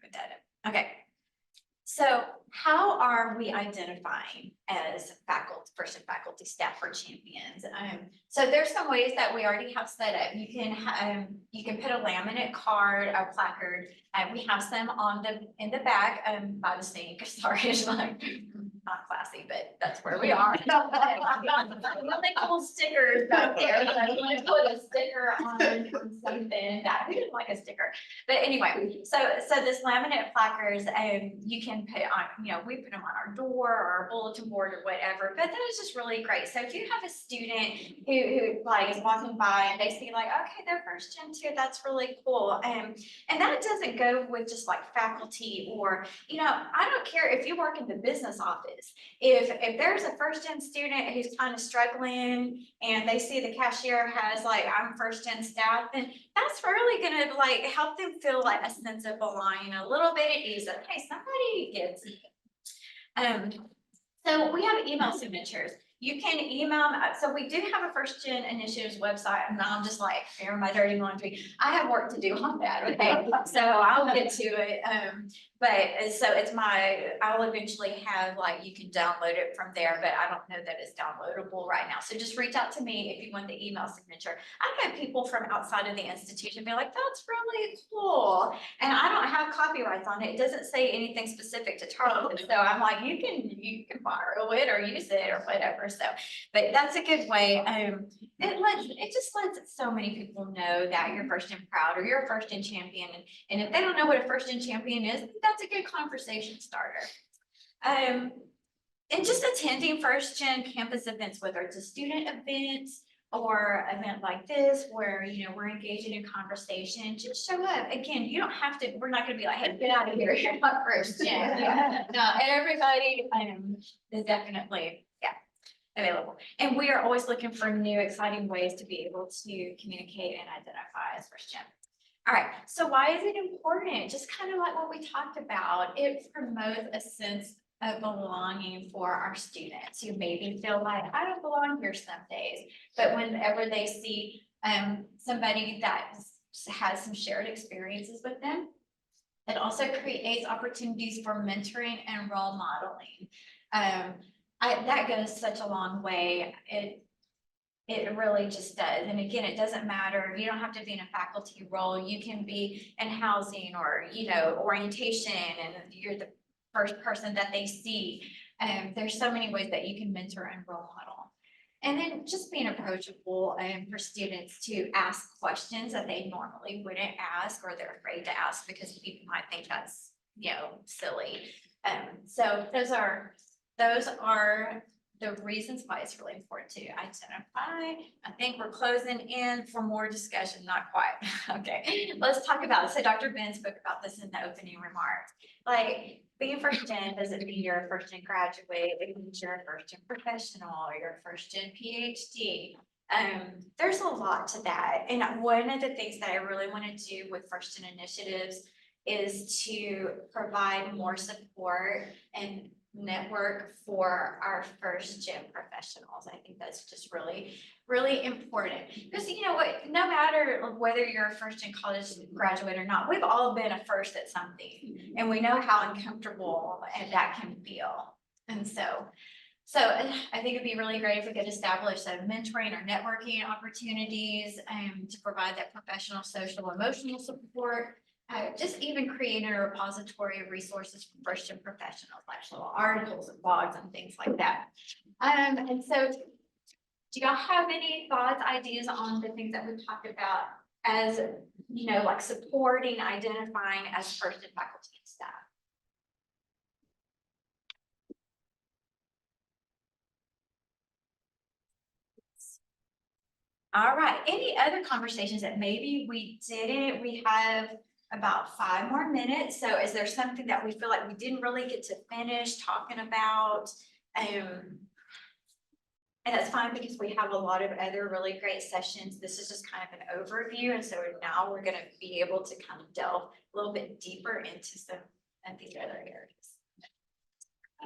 put that in. Okay. So how are we identifying as faculty, first and faculty staff for champions? So there's some ways that we already have set up. You can put a laminate card, a placard, and we have some in the back by the sink. Sorry, it's like not classy, but that's where we are. Really cool stickers back there. So I'm gonna put a sticker on something that we didn't like a sticker. But anyway, so this laminate placards, you can put on, you know, we put them on our door or our bulletin board or whatever, but that is just really great. So if you have a student who like is walking by and they see like, okay, they're first gen too, that's really cool. And that doesn't go with just like faculty or, you know, I don't care if you work in the business office. office. If there's a first gen student who's kind of struggling and they see the cashier has like, I'm first gen staff, then that's really gonna like help them feel like a sense of belonging, a little bit at ease, that, hey, somebody gets it. So we have email signatures. You can email, so we do have a First Gen Initiatives website, and now I'm just like airing my dirty laundry. I have work to do on that, okay? So I'll get to it. But so it's I'll eventually have, like, you can download it from there, but I don't know that it's downloadable right now. So just reach out to me if you want the email signature. I've had people from outside of the institution be like, that's really cool. And I don't have copyrights on it. It doesn't say anything specific to Tarleton. So I'm like, you can borrow it or use it or whatever. So, but that's a good way. It just lets so many people know that you're first and proud or you're a first and champion. And if they don't know what a first and champion is, that's a good conversation starter. And just attending first gen campus events, whether it's a student event or event like this, where, you know, we're engaging in conversation, just show up. Again, you don't have to, we're not gonna be like, hey, get out of here, you're not first gen. No, and everybody is definitely, available. And we are always looking for new, exciting ways to be able to communicate and identify as first gen. All right, so why is it important? Just kind of like what we talked about, it promotes a sense of belonging for our students who maybe feel like, I don't belong here some days, but whenever they see somebody that has some shared experiences with them, it also creates opportunities for mentoring and role modeling. That goes such a long way. It really just does. And again, it doesn't matter. You don't have to be in a faculty role. You can be in housing or, you know, orientation, and you're the first person that they see. There's so many ways that you can mentor and role model. And then just being approachable for students to ask questions that they normally wouldn't ask, or they're afraid to ask because people might think that's, you know, silly. So those are the reasons why it's really important to identify. I think we're closing in for more discussion, not quite. Okay, let's talk about it. So Dr. Ben spoke about this in the opening remarks. Like, being first gen doesn't mean you're a first gen graduate. It means you're a first gen professional or you're a first gen PhD. There's a lot to that. And one of the things that I really want to do with first gen initiatives is to provide more support and network for our first gen professionals. I think that's just really, really important. Because, you know what, no matter whether you're a first gen college graduate or not, we've all been a first at something, and we know how uncomfortable and that can feel. And so I think it'd be really great if we could establish some mentoring or networking opportunities to provide that professional, social, emotional support. Just even creating a repository of resources for first gen professionals, like little articles and blogs and things like that. And so do y'all have any thoughts, ideas on the things that we've talked about as, you know, like supporting, identifying as first gen faculty and staff? All right, any other conversations that maybe we didn't? We have about 5 more minutes. So is there something that we feel like we didn't really get to finish talking about? And that's fine, because we have a lot of other really great sessions. This is just kind of an overview. And so now we're going to be able to kind of delve a little bit deeper into some of these other areas.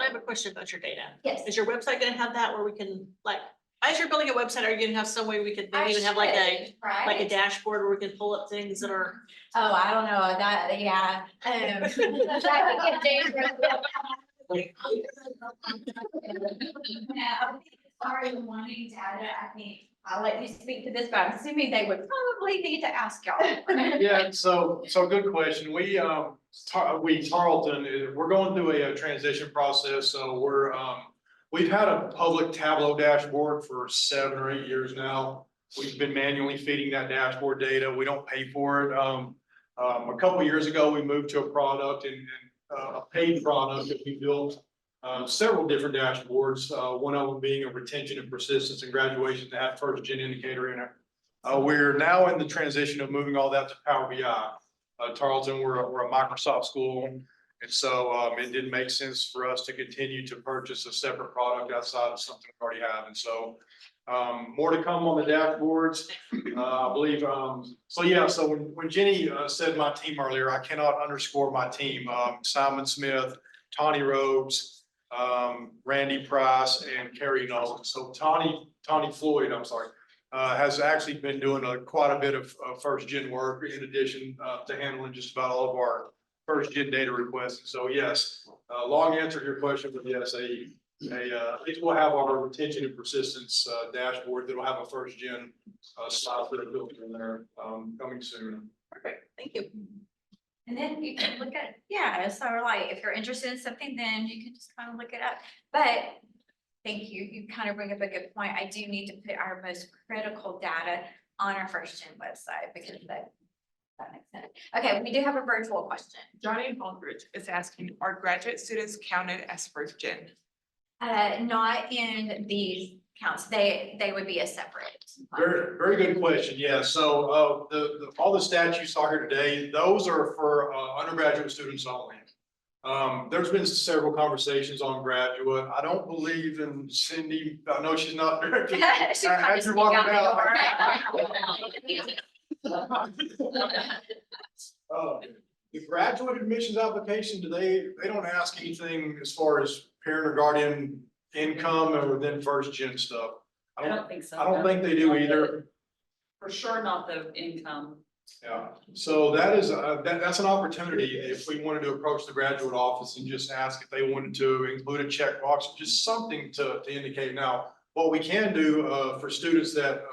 I have a question about your data. Yes. Is your website gonna have that where we can, like, as you're building a website, are you gonna have some way we could maybe even have like a right? dashboard where we can pull up things that are? Oh, I don't know that. Yeah. That could get dangerous. Sorry, wanting data. I think I'll let you speak to this, but I'm assuming they would probably need to ask y'all. Yeah, so good question. We Tarleton, we're going through a transition process, so we've had a public Tableau dashboard for 7 or 8 years now. We've been manually feeding that dashboard data. We don't pay for it. A couple of years ago, we moved to a product and a paid product that we built several different dashboards, one of them being a retention and persistence and graduation to have first gen indicator in it. We're now in the transition of moving all that to Power BI. Tarleton, we're a Microsoft school, And so it didn't make sense for us to continue to purchase a separate product outside of something we already have. And so more to come on the dashboards, I believe. So when Jenny said my team earlier, I cannot underscore my team. Simon Smith, Tawny Rhodes, Randy Price, and Carrie Nolan. So Tawny Floyd, I'm sorry, has actually been doing quite a bit of first gen work in addition to handling just about all of our first gen data requests. So yes, long answer to your question, but yes, at least we'll have our retention and persistence dashboard that'll have a first gen slide that are built in there coming soon. Perfect, thank you. And then you can look at, yeah, so like, if you're interested in something, then you can just kind of look it up. But thank you, you kind of bring up a good point. I do need to put our most critical data on our first gen website because that makes sense. Okay, we do have a virtual question. Johnny Baldridge is asking, are graduate students counted as first gen? Not in these counts, they would be a separate. Very, very good question. Yeah, so all the stats you saw here today, those are for undergraduate students only. There's been several conversations on graduate. I don't believe in Cindy. I know she's not director. As you're walking out. The graduate admissions application, they don't ask anything as far as parent or guardian income or then first gen stuff. I don't think so. I don't think they do either. For sure not the income. Yeah, so that is, that's an opportunity if we wanted to approach the graduate office and just ask if they wanted to include a checkbox, just something to indicate. Now, what we can do for students that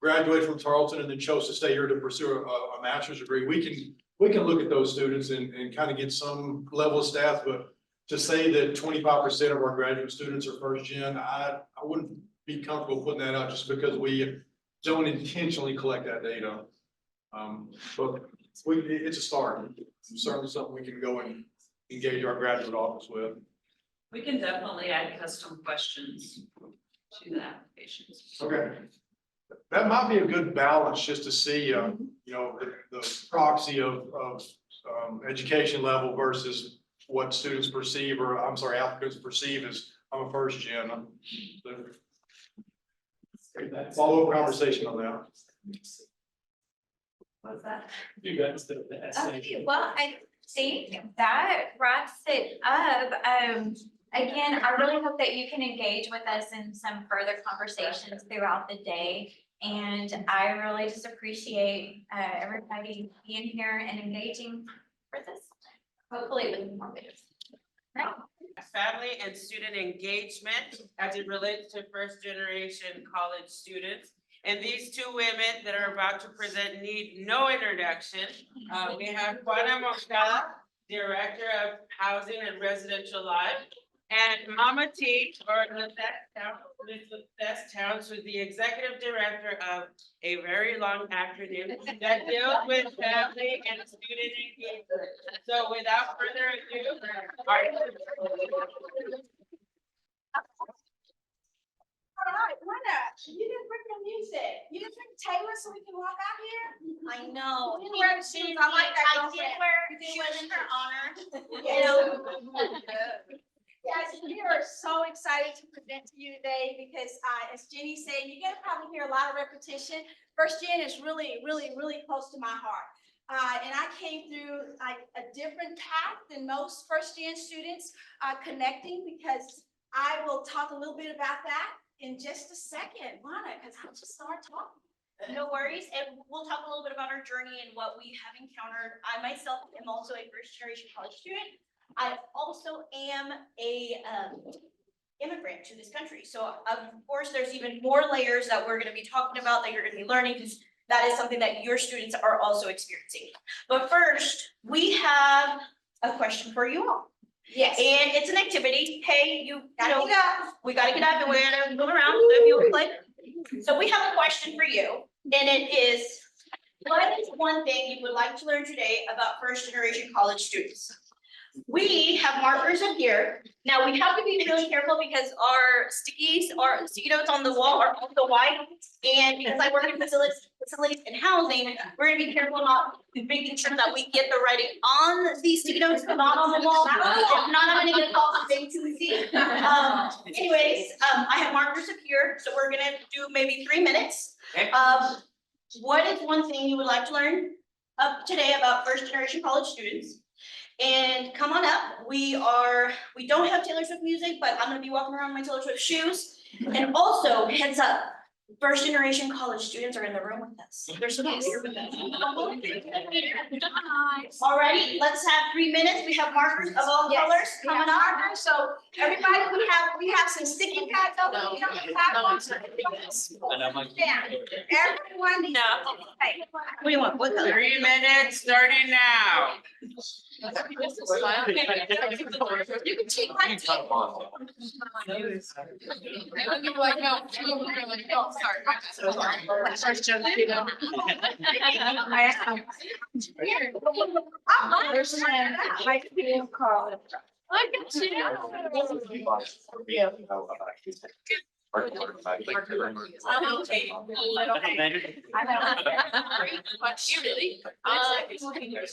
graduate from Tarleton and then chose to stay here to pursue a master's degree, we can look at those students and kind of get some level of stats, but to say that 25% of our graduate students are first gen, I wouldn't be comfortable putting that out just because we don't intentionally collect that data. But it's a start. It's certainly something we can go and engage our graduate office with. We can definitely add custom questions to the applications. Okay. That might be a good balance just to see, you know, the proxy of education level versus what students perceive, or I'm sorry, applicants perceive as I'm a first gen. Follow-up conversation on that. What's that? Do that instead of the essay. Okay, well, I think that wraps it up. Again, I really hope that you can engage with us in some further conversations throughout the day. And I really just appreciate everybody being here and engaging for this. Hopefully it was informative. Right. Family and student engagement as it relates to first generation college students. And these two women that are about to present need no introduction. We have Juana Moscada, Director of Housing and Residential Life, and Mama T, or Lizette Towns, who's the Executive Director of a very long acronym that deals with family and student engagement. So without further ado, All right, Wanda, you didn't bring the music. You didn't bring Taylor so we can walk out here? I know. You wear the shoes. I like that. I did wear shoes in her honor. Guys, we are so excited to present to you today because as Jenny said, you're gonna probably hear a lot of repetition. First gen is really, really, really close to my heart. And I came through like a different path than most first gen students connecting, because I will talk a little bit about that in just a second, Lana, because I'll just start talking. No worries, and we'll talk a little bit about our journey and what we have encountered. I myself am also a first generation college student. I also am a immigrant to this country. So of course, there's even more layers that we're gonna be talking about that you're gonna be learning, because that is something that your students are also experiencing. But first, we have a question for you all. Yes. And it's an activity. Hey, you know, we gotta get up and we're gonna move around, so if you'll play. So we have a question for you, and it is, what is one thing you would like to learn today about first generation college students? we have markers up here. Now, we have to be really careful because our sticky notes on the wall are also white. And because I work in facilities and housing, we're gonna be careful not making sure that we get the writing on these sticky notes, not on the wall. If not, I'm gonna get a call from being too easy. Anyways, I have markers up here, so we're gonna do maybe 3 minutes. What is one thing you would like to learn today about first generation college students? And come on up. We don't have Taylor Swift music, but I'm gonna be walking around in my Taylor Swift shoes. And also, heads up, first generation college students are in the room with us. They're supposed to be here with us. Alrighty, let's have 3 minutes. We have markers of all colors coming up. So everybody, we have some sticky pads up. Everyone, what do you want? What color? 3 minutes starting now. You can take my team. It's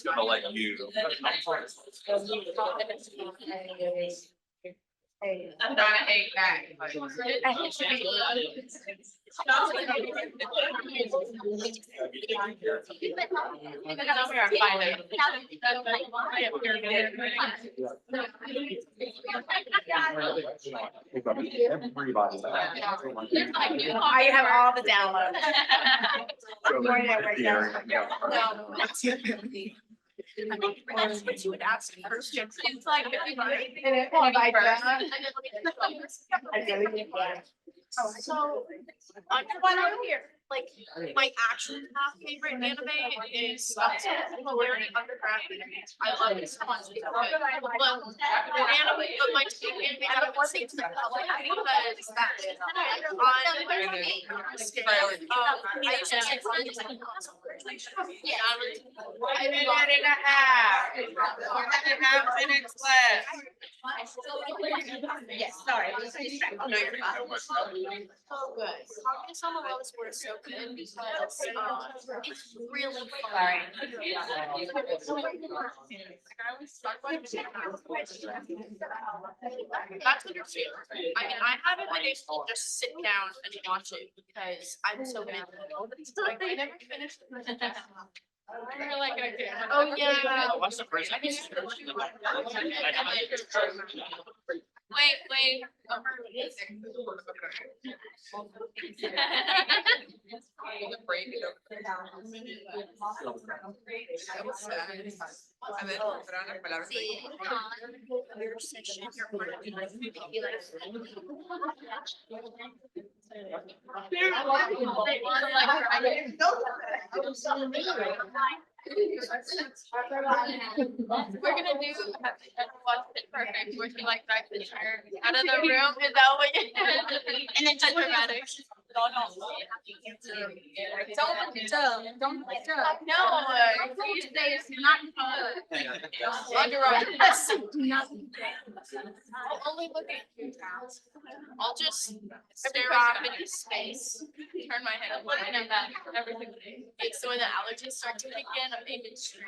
gonna let you. I'm not a hate back. I have all the downloads. That's what you would ask first. It's like. So, one over here, like, my actual top favorite anime is Polarity Underground. I love it so much. But the anime, but my favorite anime that I want to say to the public, because that is on I used to say yeah. 1.5 minutes left. Yes, sorry. I was distracted. No, you're fine. So good. Talking some of those were so good because it's really fun. That's understandable. I mean, I haven't been able to just sit down and watch it because I'm so busy. Like, I never finished. You're like, okay. Oh, yeah. What's the first? Wait. Your session, your part of We're gonna do what's it perfect, where she like drags the chair out of the room, is that what you? And then just dramatic. Don't. No, Tuesday is not fun. I'll only look at you. I'll just stare off into space, turn my head, I'm looking at that every single day. So when the allergies start to kick in, I'm aiming straight.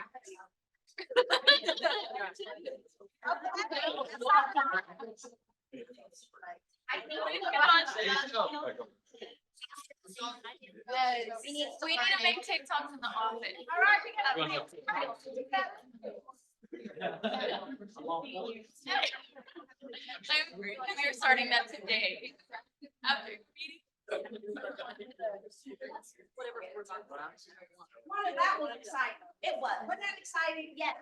We need to make TikToks in the office. All right, we're starting that today. After meeting. That was exciting. It was. Wasn't that exciting? Yes.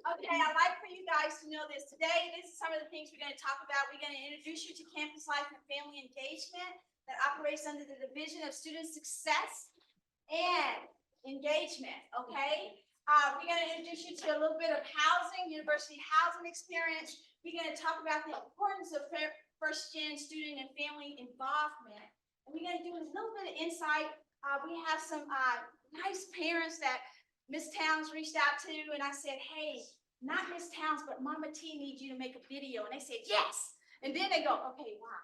Okay, I'd like for you guys to know this. Today, this is some of the things we're going to talk about. We're going to introduce you to campus life and family engagement that operates under the Division of Student Success and Engagement, okay? We're going to introduce you to a little bit of housing, university housing experience. We're going to talk about the importance of first-gen student and family involvement. And we're going to do a little bit of insight. We have some nice parents that Ms. Towns reached out to, and I said, hey, not Miss Towns, but Mama T needs you to make a video. And they said, yes. And then they go, okay, why?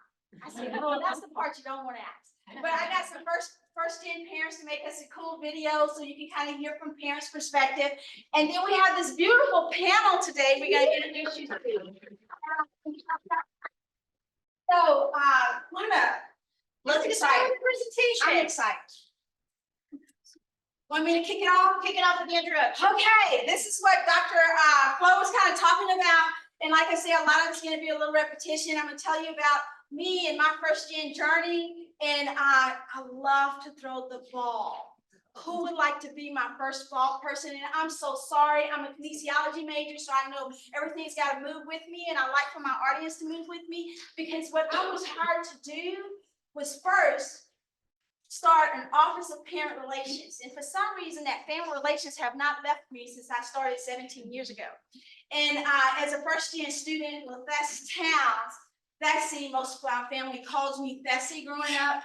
I said, oh, that's the part you don't want to ask. But I got some first-gen parents to make us a cool video so you can kind of hear from parents' perspective. And then we have this beautiful panel today we're going to introduce you to. So, let's get started with the presentation. I'm excited. Want me to kick it off? Kick it off with the introduction. Okay, this is what Dr. Flo was kind of talking about. And like I said, a lot of it's going to be a little repetition. I'm going to tell you about me and my first-gen journey. And I love to throw the ball. Who would like to be my first ball person? And I'm so sorry. I'm a kinesiology major, so I know everything's got to move with me. And I like for my audience to move with me, because what I was hired to do was first start an office of parent relations. And for some reason, that family relations have not left me since I started 17 years ago. And as a first-gen student with Towns, Thessie, most of our family calls me Thessie growing up.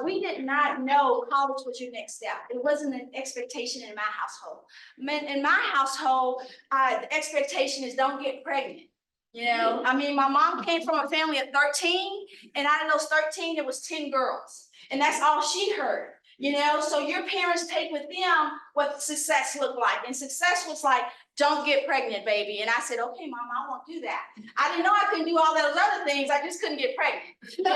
We did not know college was your next step. It wasn't an expectation in my household. In my household, the expectation is don't get pregnant. You know, I mean, my mom came from a family of 13, and out of those 13, there was 10 girls. And that's all she heard, you know? So your parents take with them what success looked like. And success was like, don't get pregnant, baby. And I said, okay, Mom, I won't do that. I didn't know I couldn't do all those other things. I just couldn't get pregnant. You know,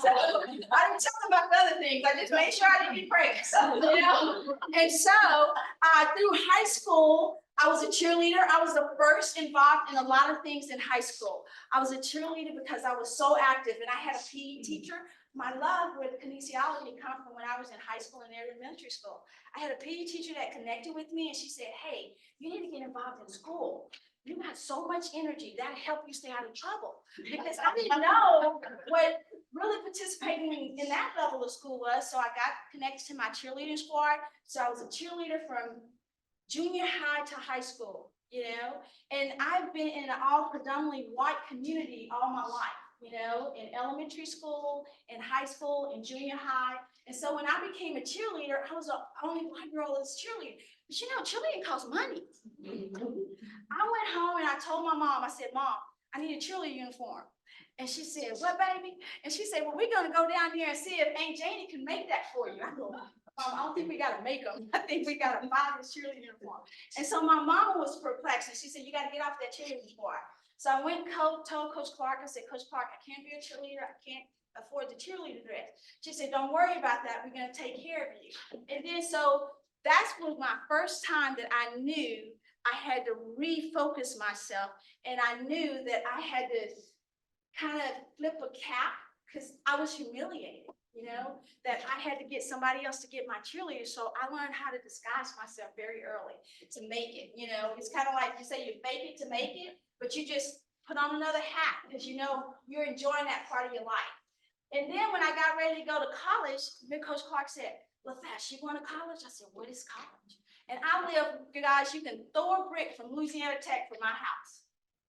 so I didn't tell them about the other things. I just made sure I didn't get pregnant. So, you know? And so through high school, I was a cheerleader. I was the first involved in a lot of things in high school. I was a cheerleader because I was so active, and I had a PE teacher. My love with kinesiology came from when I was in high school and elementary school. I had a PE teacher that connected with me, and she said, hey, you need to get involved in school. You got so much energy, that'll help you stay out of trouble. Because I didn't know what really participating in that level of school was. So I got connected to my cheerleading squad. So I was a cheerleader from junior high to high school, you know, and I've been in an all predominantly white community all my life. You know, in elementary school, in high school, in junior high. And so when I became a cheerleader, I was the only white girl as cheerleader. But you know, cheerleading costs money. I went home and I told my mom, I said, Mom, I need a cheerleader uniform. And she said, what, baby? And she said, well, we're going to go down there and see if Aunt Janie can make that for you. I go, I don't think we got to make them. I think we got to buy this cheerleader uniform. And so my mama was perplexed, and she said, you got to get off that cheerleading squad. So I went and told Coach Clark, I said, Coach Clark, I can't be a cheerleader. I can't afford the cheerleader dress. She said, don't worry about that. We're going to take care of you. And then so that was my first time that I knew I had to refocus myself. And I knew that I had to kind of flip a cap because I was humiliated, you know, that I had to get somebody else to get my cheerleader. So I learned how to disguise myself very early to make it, you know. It's kind of like you say you fake it to make it, but you just put on another hat because you know you're enjoying that part of your life. And then when I got ready to go to college, Coach Clark said, LaFash, you going to college? I said, what is college? And I live, you guys, you can throw a brick from Louisiana Tech from my house.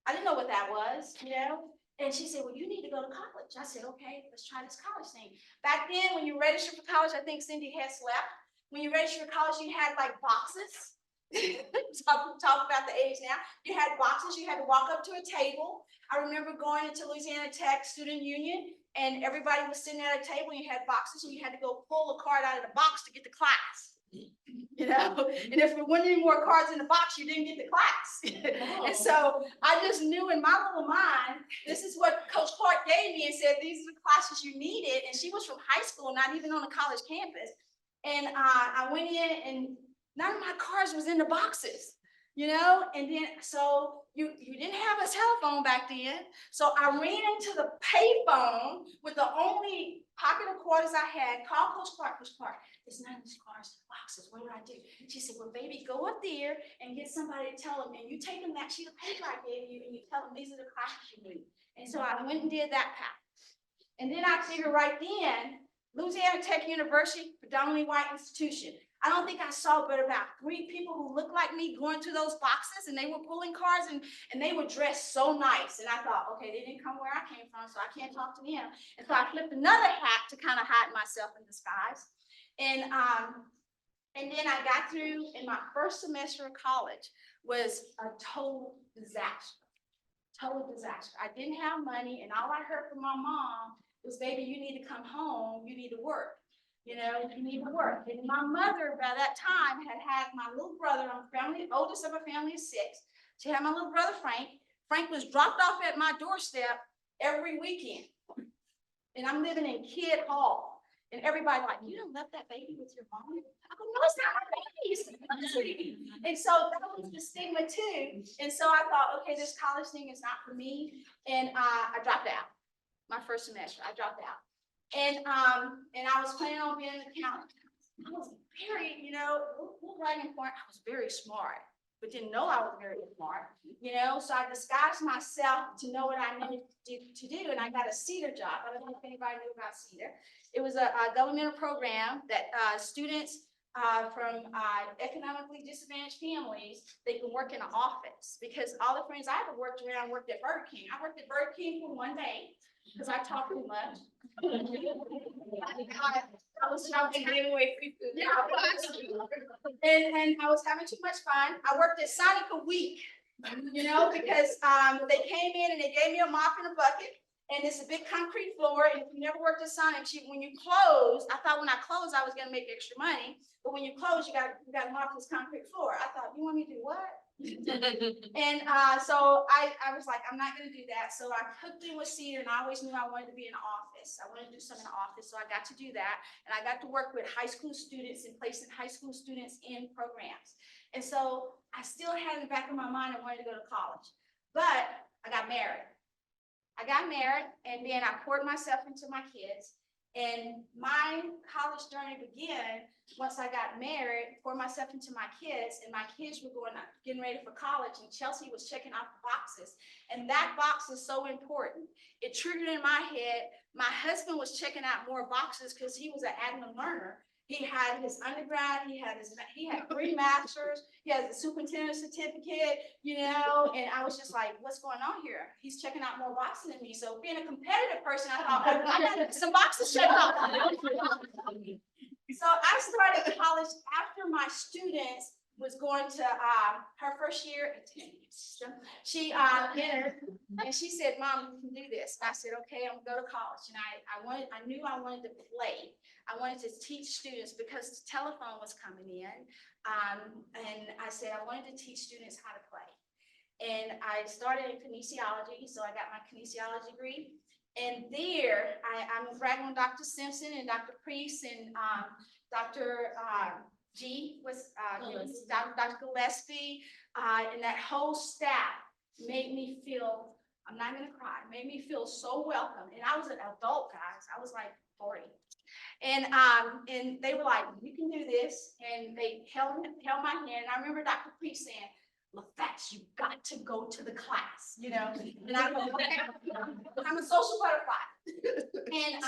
I didn't know what that was, you know? And she said, well, you need to go to college. I said, okay, let's try this college thing. Back then, when you registered for college, I think Cindy has left. When you registered for college, you had like boxes. Talk about the age now. You had boxes, you had to walk up to a table. I remember going into Louisiana Tech Student Union, and everybody was sitting at a table, and you had boxes, and you had to go pull a card out of the box to get to class. You know, and if there weren't any more cards in the box, you didn't get to class. And so I just knew in my little mind, this is what Coach Clark gave me and said, these are the classes you needed. And she was from high school, not even on a college campus. And I went in, and none of my cards was in the boxes, you know? And then, so you didn't have a telephone back then. So I ran into the payphone with the only pocket of quarters I had, called Coach Clark. Coach Clark, there's none of these cards in the boxes. What do I do? She said, well, baby, go up there and get somebody to tell them. And you take them that sheet of paper I gave you, and you tell them these are the classes you need. And so I went and did that path. And then I figured right then, Louisiana Tech University, predominantly white institution. I don't think I saw but about 3 people who looked like me going to those boxes, and they were pulling cards, and they were dressed so nice. And I thought, okay, they didn't come where I came from, so I can't talk to them. And so I flipped another hat to kind of hide myself in disguise. And then I got through in my first semester of college. was a total disaster. Total disaster. I didn't have money and all I heard from my mom was, baby, you need to come home, you need to work. You know, you need to work. And my mother by that time had my little brother, I'm family, oldest of a family of 6. She had my little brother Frank. Frank was dropped off at my doorstep every weekend. And I'm living in Kid Hall. And everybody like, you done left that baby with your mom? I go, no, it's not my baby, it's my baby. And so that was the stigma too. And so I thought, okay, this college thing is not for me. And I dropped out. My first semester, I dropped out. And I was planning on being an accountant. I was very, you know, little bragging point, I was very smart, but didn't know I was very smart, you know, so I disguised myself to know what I needed to do, and I got a CEDAR job. I don't know if anybody knew about CEDAR. It was a governmental program that students from economically disadvantaged families, they can work in an office, because all the friends I ever worked around worked at Burger King. I worked at Burger King for one day, because I talk too much. I was giving away free food. Yeah, and I was having too much fun. I worked at Sonic a week, you know, because they came in and they gave me a mop and a bucket, and it's a big concrete floor. And if you never worked at Sonic, when you close, I thought when I closed I was gonna make extra money, but when you close, you got to mop this concrete floor. I thought, you want me to do what? And so I was like, I'm not gonna do that. So I hooked in with CEDAR, and I always knew I wanted to be in the office. I wanted to do something in the office, so I got to do that. And I got to work with high school students and placing high school students in programs. And so I still had in the back of my mind I wanted to go to college, but I got married. And then I poured myself into my kids. And my college journey began once I got married, poured myself into my kids, and my kids were getting ready for college, and Chelsea was checking off the boxes. And that box is so important. It triggered in my head. My husband was checking out more boxes because he was an admin learner. He had his undergrad, he had 3 masters, he has a superintendent certificate, you know, and I was just like, what's going on here? He's checking out more boxes than me. So being a competitive person, I thought, oh, I gotta get some boxes checked off. So I started college after my students was going to her first year. She entered and she said, Mom, you can do this. And I said, okay, I'm gonna go to college. And I knew I wanted to play. I wanted to teach students because the telephone was coming in. And I said, I wanted to teach students how to play. And I started in kinesiology. So I got my kinesiology degree. And there, I'm bragging on Dr. Simpson and Dr. Priest and Dr. G was Dr. Gillespie, and that whole staff made me feel, I'm not gonna cry, made me feel so welcome. And I was an adult, guys. I was like 40. And they were like, you can do this. And they held my hand. And I remember Dr. Priest saying, LaFetch, you got to go to the class, you know? And I go, okay, I'm a social butterfly. And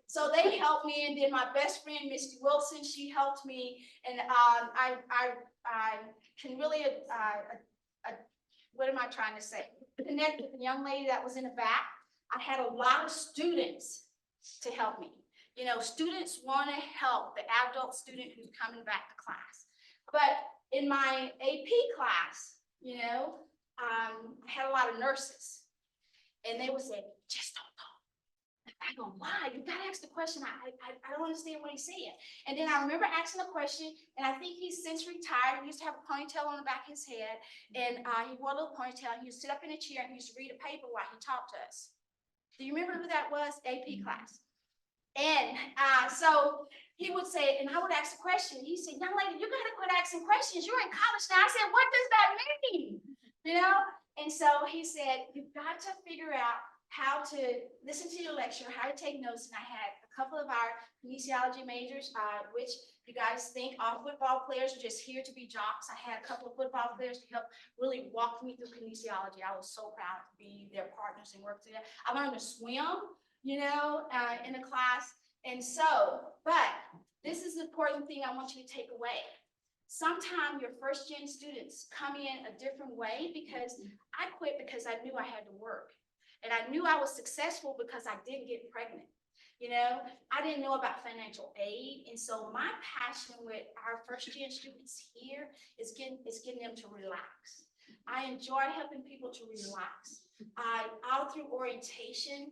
so they helped me, and then my best friend, Misty Wilson, she helped me. And I can really, what am I trying to say? Connect with the young lady that was in the back. I had a lot of students to help me. You know, students want to help the adult student who's coming back to class. But in my AP class, you know, I had a lot of nurses, and they would say, just don't talk. I go, why? You gotta ask the question. I don't understand what he's saying. And then I remember asking a question, and I think he's since retired. He used to have a ponytail on the back of his head, and he wore a little ponytail. He used to sit up in a chair, and he used to read a paper while he talked to us. Do you remember who that was? AP class. And so he would say, and I would ask the question. He said, young lady, you gotta quit asking questions. You're in college now. I said, what does that mean? You know? And so he said, you've got to figure out how to listen to your lecture, how to take notes. And I had a couple of our kinesiology majors, which you guys think all football players are just here to be jocks. I had a couple of football players to help really walk me through kinesiology. I was so proud to be their partners and work together. I learned to swim, you know, in a class. And so, but this is the important thing I want you to take away. Sometimes your first gen students come in a different way, because I quit because I knew I had to work. And I knew I was successful because I didn't get pregnant. You know, I didn't know about financial aid, and so my passion with our first-gen students here is getting them to relax. I enjoy helping people to relax. All through orientation,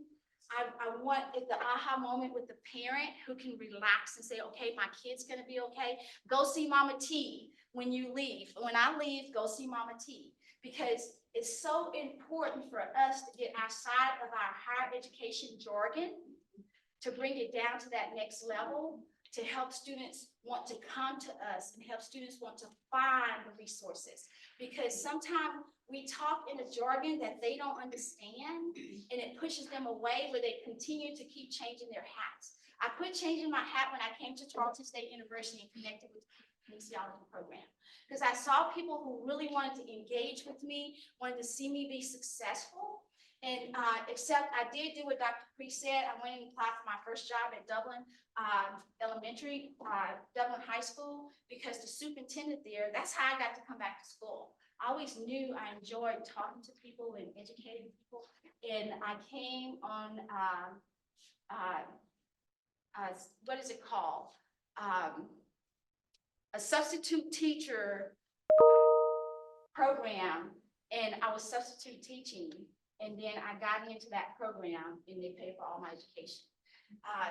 I want at the aha moment with the parent who can relax and say, okay, my kid's gonna be okay. Go see Mama T when you leave. When I leave, go see Mama T. Because it's so important for us to get outside of our higher education jargon, to bring it down to that next level, to help students want to come to us and help students want to find the resources. Because sometimes we talk in a jargon that they don't understand, and it pushes them away where they continue to keep changing their hats. I quit changing my hat when I came to Tarleton State University and connected with the kinesiology program. Because I saw people who really wanted to engage with me, wanted to see me be successful. And except I did do what Dr. Cree said. I went and applied for my first job at Dublin Elementary, Dublin High School, because the superintendent there, that's how I got to come back to school. I always knew I enjoyed talking to people and educating people. And I came on, what is it called? A substitute teacher program, and I was substitute teaching. And then I got into that program and they paid for all my education.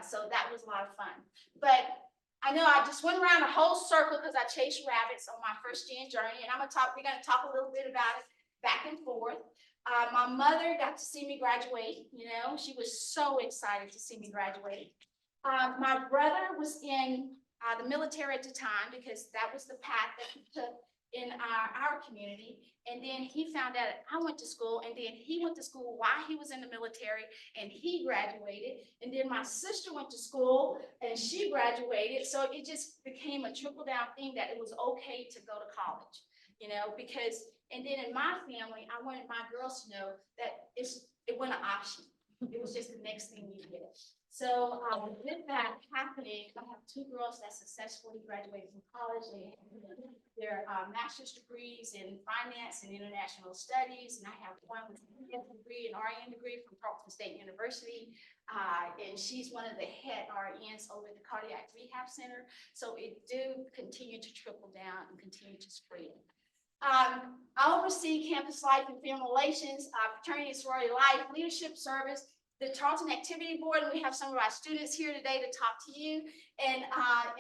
So that was a lot of fun. But I know I just went around a whole circle because I chased rabbits on my first gen journey, and we're gonna talk a little bit about it back and forth. My mother got to see me graduate, you know, she was so excited to see me graduate. My brother was in the military at the time because that was the path that he took in our community. And then he found out I went to school, and then he went to school while he was in the military, and he graduated. And then my sister went to school and she graduated. So it just became a trickle down thing that it was okay to go to college, you know, because, and then in my family, I wanted my girls to know that it wasn't an option. It was just the next thing you did. So with that happening, I have two girls that successfully graduated from college. They have their master's degrees in finance and international studies. And I have one with a degree, an RN degree from Tarleton State University. And she's one of the head RNs over at the Cardiac Rehab Center. So it do continue to trickle down and continue to spread. I oversee campus life and family relations, fraternity and sorority life, leadership service, the Tarleton Activity Board, and we have some of our students here today to talk to you. And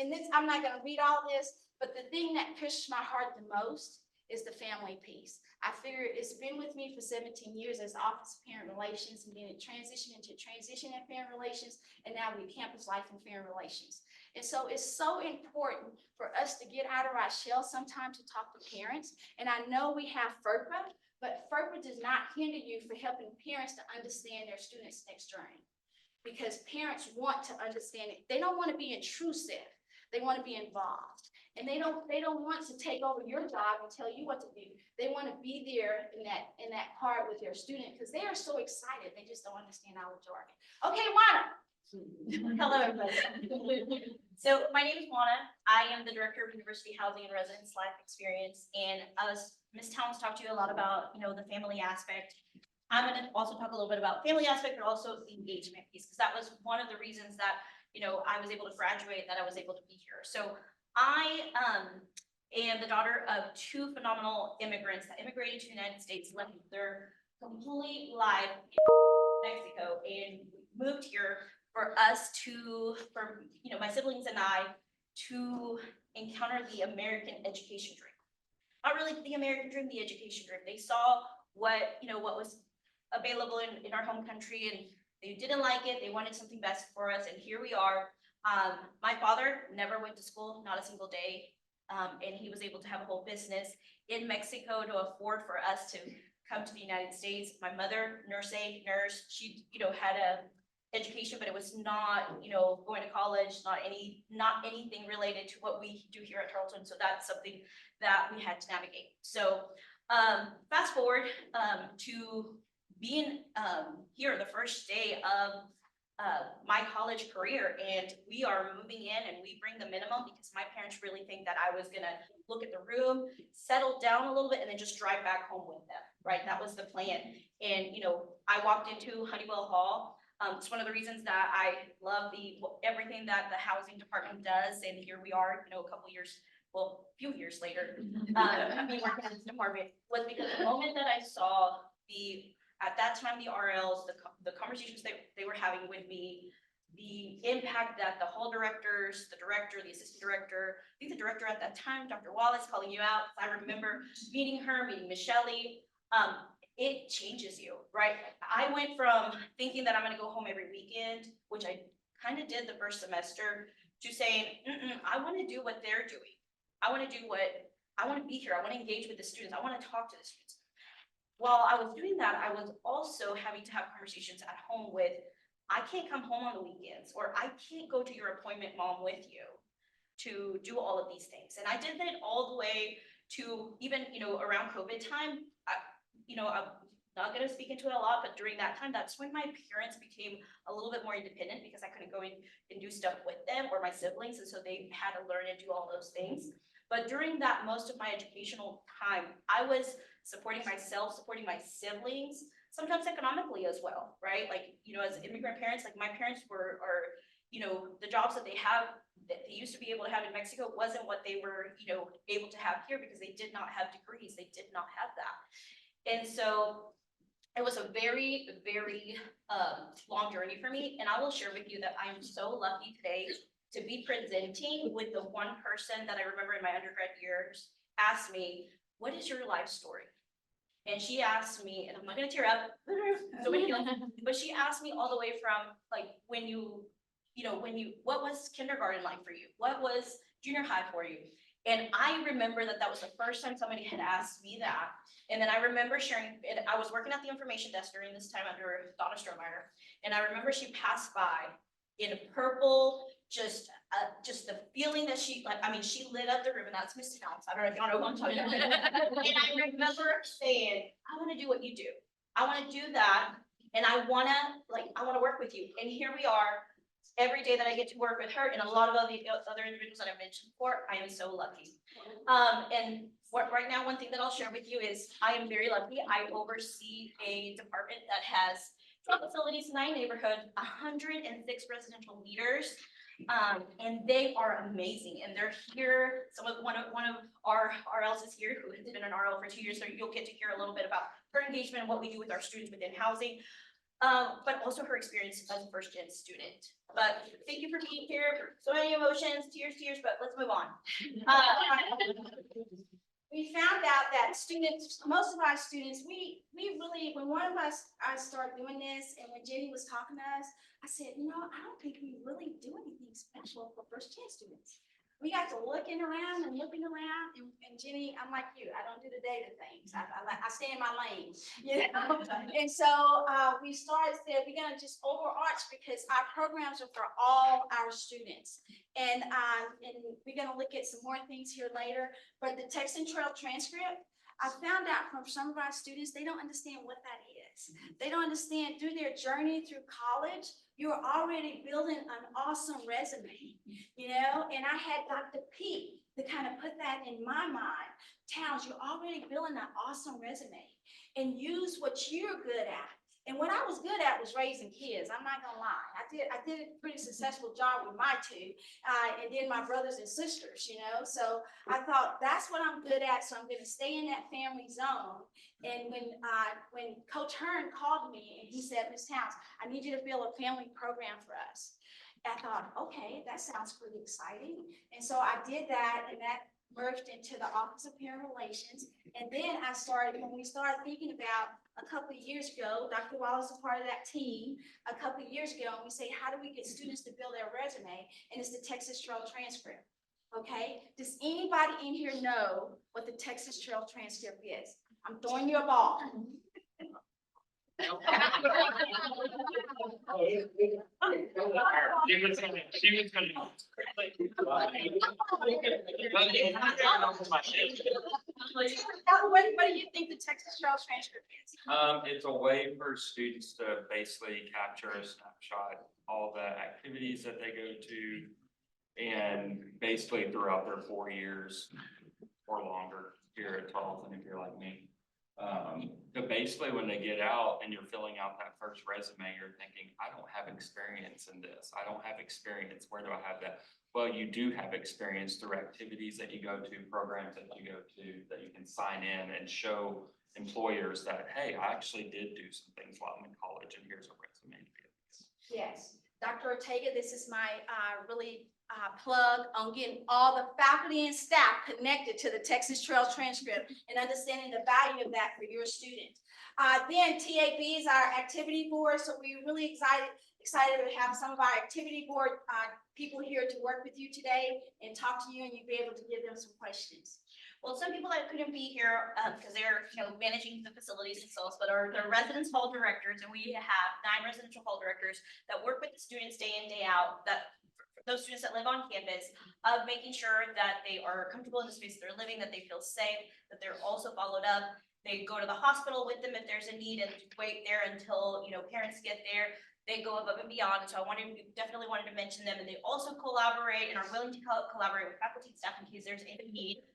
this, I'm not gonna read all this, but the thing that pushed my heart the most is the family piece. I figure it's been with me for 17 years as the Office of Parent Relations, and then it transitioned into transition and parent relations, and now we campus life and parent relations. And so it's so important for us to get out of our shell sometimes to talk to parents. And I know we have FERPA, but FERPA does not hinder you for helping parents to understand their students' next journey. Because parents want to understand it. They don't want to be intrusive. They want to be involved. And they don't want to take over your job and tell you what to do. They want to be there in that part with their student because they are so excited. They just don't understand our jargon. Okay, Juana. Hello, everybody. So my name is Juana. I am the Director of University Housing and Residence Life Experience. And Ms. Towns talked to you a lot about, you know, the family aspect. I'm going to also talk a little bit about family aspect, but also the engagement piece, because that was one of the reasons that, you know, I was able to graduate, that I was able to be here. So I am the daughter of two phenomenal immigrants that immigrated to the United States, left their complete life in Mexico, and moved here for us to, you know, my siblings and I, to encounter the American education dream. Not really the American dream, the education dream. They saw what, you know, what was available in our home country, and they didn't like it. They wanted something best for us, and here we are. My father never went to school, not a single day, and he was able to have a whole business in Mexico to afford for us to come to the United States. My mother, nurse, she, you know, had a education, but it was not, you know, going to college, not anything related to what we do here at Tarleton. So that's something that we had to navigate. So fast forward to being here the first day of my college career, and we are moving in and we bring the minimum because my parents really think that I was gonna look at the room, settle down a little bit, and then just drive back home with them, right? That was the plan. And, you know, I walked into Honeywell Hall. It's one of the reasons that I love everything that the housing department does, and here we are, you know, a few years later. Me working in this department, was because the moment that I saw at that time, the RLs, the conversations they were having with me, the impact that the hall directors, the director, the assistant director, I think the director at that time, Dr. Wallace, calling you out, I remember meeting her, meeting Michelle. It changes you, right? I went from thinking that I'm gonna go home every weekend, which I kind of did the first semester, to saying, I wanna do what they're doing. I wanna be here, I wanna engage with the students, I wanna talk to the students. While I was doing that, I was also having to have conversations at home with, I can't come home on the weekends, or I can't go to your appointment, mom, with you to do all of these things. And I did that all the way to even, you know, around COVID time. I'm not gonna speak into it a lot, but during that time, that's when my parents became a little bit more independent because I couldn't go in and do stuff with them or my siblings. And so they had to learn and do all those things. But during that, most of my educational time, I was supporting myself, supporting my siblings, sometimes economically as well, right? Like, you know, as immigrant parents, like my parents you know, the jobs that they used to be able to have in Mexico wasn't what they were, you know, able to have here because they did not have degrees. They did not have that. And so it was a very, very long journey for me. And I will share with you that I'm so lucky today to be presenting with the one person that I remember in my undergrad years asked me, what is your life story? And she asked me, and I'm not gonna tear up, but she asked me all the way from like what was kindergarten like for you? What was junior high for you? And I remember that was the first time somebody had asked me that. And then I remember sharing, and I was working at the information desk during this time under Donna Strohmeyer. And I remember she passed by in purple, just the feeling that she lit up the room, and that's Miss Towns. I don't know if y'all know who I'm talking about. And I remember saying, I want to do what you do. I want to do that. And I want to work with you. And here we are. Every day that I get to work with her and a lot of other individuals that I mentioned before, I am so lucky. Right now, one thing that I'll share with you is I am very lucky. I oversee a department that has 12 facilities in 9 neighborhoods, 106 residential leaders, and they are amazing. And they're here. One of our RLs is here who has been an RL for 2 years, so you'll get to hear a little bit about her engagement and what we do with our students within housing. But also her experience as a first-gen student. But thank you for being here. So many emotions, tears, but let's move on. We found out that most of our students, we really, when one of us, I started doing this, and when Jenny was talking to us, I said, you know, I don't think we really do anything special for first-gen students. We got to looking around, and Jenny, I'm like you, I don't do the data things. I stay in my lane, you know? And so we said we're gonna just overarch because our programs are for all our students. And we're gonna look at some more things here later, but the text and trail transcript, I found out from some of our students, they don't understand what that is. They don't understand through their journey through college, you're already building an awesome resume, you know? And I had Dr. P to kind of put that in my mind. Towns, you're already building an awesome resume and use what you're good at. And what I was good at was raising kids. I'm not gonna lie. I did a pretty successful job with my 2, and then my brothers and sisters, you know? So I thought that's what I'm good at. So I'm gonna stay in that family zone. And when Coach Hearn called me and he said, Ms. Towns, I need you to build a family program for us. I thought, okay, that sounds pretty exciting. And so I did that, and that merged into the Office of Parent Relations. And then when we started thinking about a couple of years ago, Dr. Wallace was part of that team a couple of years ago, and we say, how do we get students to build their resume? And it's the Texas Trail transcript, okay? Does anybody in here know what the Texas Trail transcript is? I'm throwing you a ball. What do you think the Texas Trail transcript is? It's a way for students to basically capture a snapshot, all the activities that they go to, and basically throughout their 4 years or longer here at Tarleton, if you're like me. But basically, when they get out and you're filling out that first resume, you're thinking, I don't have experience in this. I don't have experience. Where do I have that? Well, you do have experience through activities that you go to, programs that you go to, that you can sign in and show employers that, hey, I actually did do some things while I'm in college, and here's a resume. Yes, Dr. Ortega, this is my really plug on getting all the faculty and staff connected to the Texas Trail transcript and understanding the value of that for your students. Then TAB is our activity board, so we're really excited to have some of our activity board people here to work with you today and talk to you, and you'll be able to give them some questions. Well, some people that couldn't be here, because they're, managing the facilities themselves, but are the residence hall directors, and we have 9 residential hall directors that work with the students day in, day out, that those students that live on campus, of making sure that they are comfortable in the space they're living, that they feel safe, that they're also followed up. They go to the hospital with them if there's a need and wait there until, parents get there. They go above and beyond. So definitely wanted to mention them, and they also collaborate and are willing to collaborate with faculty and staff in case there's any need.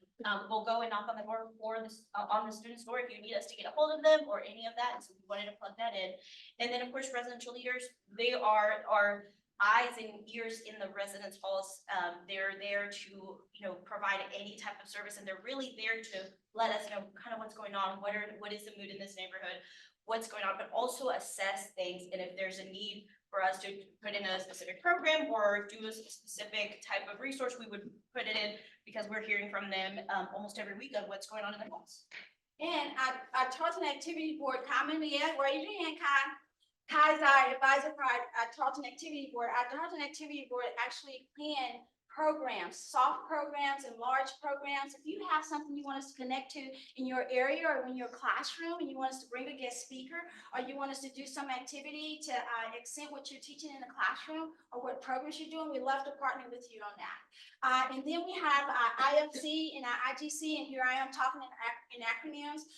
We'll go and knock on the door for this on the student's door if you need us to get a hold of them or any of that. So we wanted to plug that in. And then of course, residential leaders, they are our eyes and ears in the residence halls. They're there to, provide any type of service, and they're really there to let us know kind of what's going on, what is the mood in this neighborhood, what's going on, but also assess things. And if there's a need for us to put in a specific program or do a specific type of resource, we would put it in, because we're hearing from them almost every week of what's going on in the house. And our Tarleton Activity Board, comment, yeah, raise your hand, Kai. Kai is our advisor for our Tarleton Activity Board. Our Tarleton Activity Board actually plan programs, soft programs and large programs. If you have something you want us to connect to in your area or in your classroom, and you want us to bring a guest speaker, or you want us to do some activity to accent what you're teaching in the classroom or what programs you're doing, we'd love to partner with you on that. And then we have our IFC and our IGC, and here I am talking in acronyms.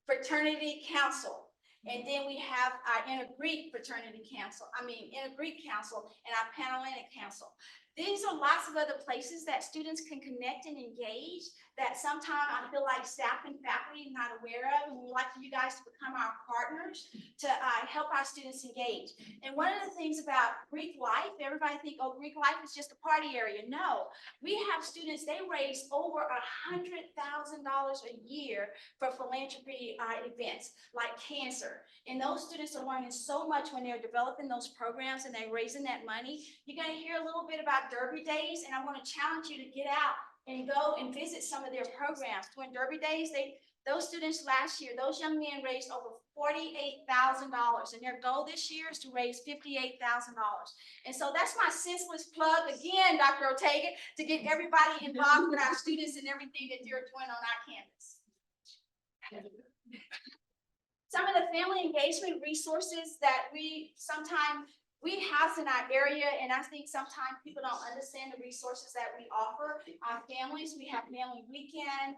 Fraternity Council. And then we have our Inter-Greek Fraternity Council, Inter-Greek Council, and our Panhellenic Council. These are lots of other places that students can connect and engage that sometimes I feel like staff and faculty are not aware of, and we'd like for you guys to become our partners to help our students engage. And one of the things about Greek life, everybody think, oh, Greek life is just a party area. No, we have students, they raise over $100,000 a year for philanthropy events like cancer. And those students are learning so much when they're developing those programs and they're raising that money. You're gonna hear a little bit about Derby Days, and I want to challenge you to get out and go and visit some of their programs. During Derby Days, those students last year, those young men raised over $48,000, and their goal this year is to raise $58,000. And so that's my senseless plug again, Dr. Ortega, to get everybody involved with our students and everything that they're doing on our campus. Some of the family engagement resources that we house in our area, and I think sometimes people don't understand the resources that we offer our families. We have Family Weekend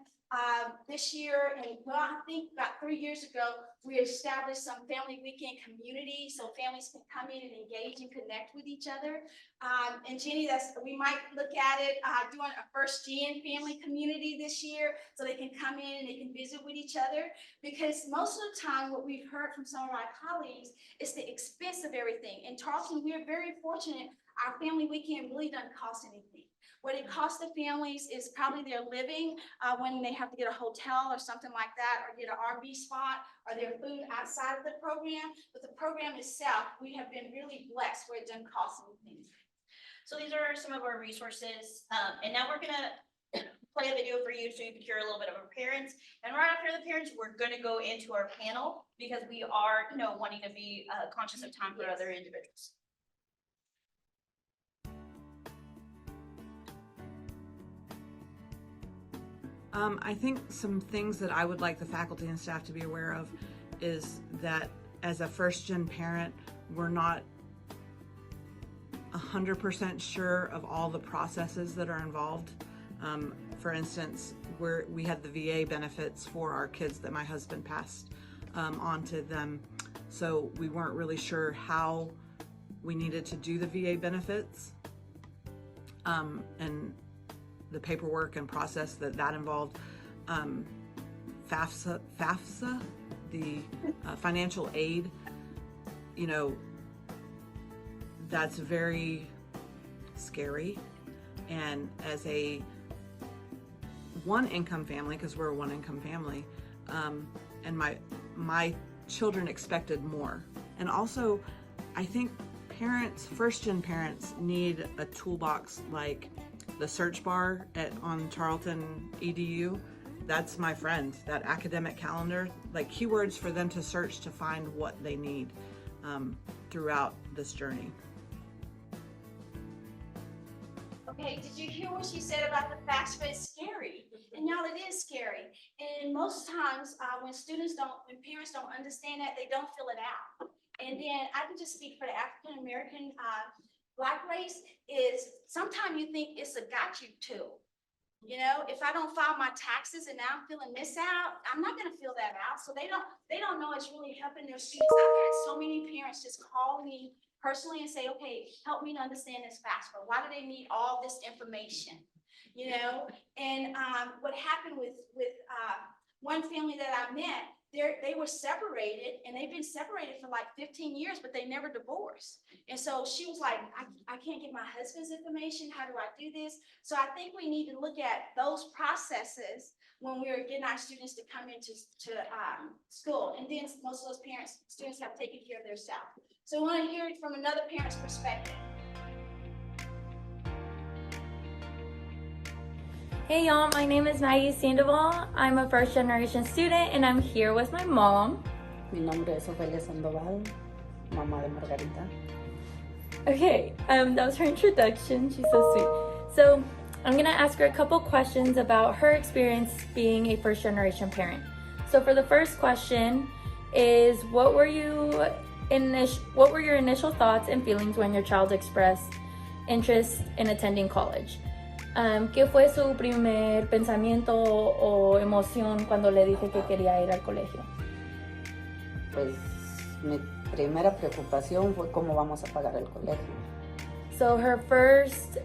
this year, and I think about 3 years ago, we established some Family Weekend community so families can come in and engage and connect with each other. And Jenny, we might look at it doing a first gen family community this year, so they can come in and they can visit with each other. Because most of the time, what we've heard from some of our colleagues is the expense of everything. In Tarleton, we're very fortunate. Our Family Weekend really doesn't cost anything. What it costs the families is probably their living when they have to get a hotel or something like that, or get an RV spot, or their food outside of the program. But the program itself, we have been really blessed where it doesn't cost anything. So these are some of our resources. And now we're gonna play a video for you so you can hear a little bit of our parents. And right after the parents, we're gonna go into our panel, because we are, wanting to be conscious of time for other individuals. I think some things that I would like the faculty and staff to be aware of is that as a first-gen parent, we're not 100% sure of all the processes that are involved. For instance, we had the VA benefits for our kids that my husband passed on to them. So we weren't really sure how we needed to do the VA benefits. And the paperwork and process that involved. FAFSA, the financial aid, you know, that's very scary. And as a one-income family, because we're a one-income family, and my children expected more. And also, I think parents, first-gen parents, need a toolbox like the search bar on Tarleton EDU. That's my friend, that academic calendar, like keywords for them to search to find what they need throughout this journey. Okay, did you hear what she said about the FAFSA? It's scary, and y'all, it is scary. And most times, when parents don't understand that, they don't fill it out. And then I can just speak for the African American Black race is sometimes you think it's a got you tool. You know, if I don't file my taxes and now I'm filling this out, I'm not gonna fill that out. So they don't know it's really helping their students. I've had so many parents just call me personally and say, okay, help me to understand this FAFSA. Why do they need all this information? You know, and what happened with one family that I met, they were separated and they've been separated for like 15 years, but they never divorced. And so she was like, I can't get my husband's information. How do I do this? So I think we need to look at those processes when we're getting our students to come into school. And then most of those students have taken care of themselves. So I want to hear it from another parent's perspective. Hey y'all, my name is Maggie Sandoval. I'm a first generation student and I'm here with my mom. Mi nombre es Ofelia Sandoval, mamá de Margarita. Okay, that was her introduction. She's so sweet. So I'm gonna ask her a couple questions about her experience being a first generation parent. So for the first question is, what were your initial thoughts and feelings when your child expressed interest in attending college? ¿Qué fue su primer pensamiento o emoción cuando le dije que quería ir al colegio? Pues mi primera preocupación fue cómo vamos a pagar el colegio. So her first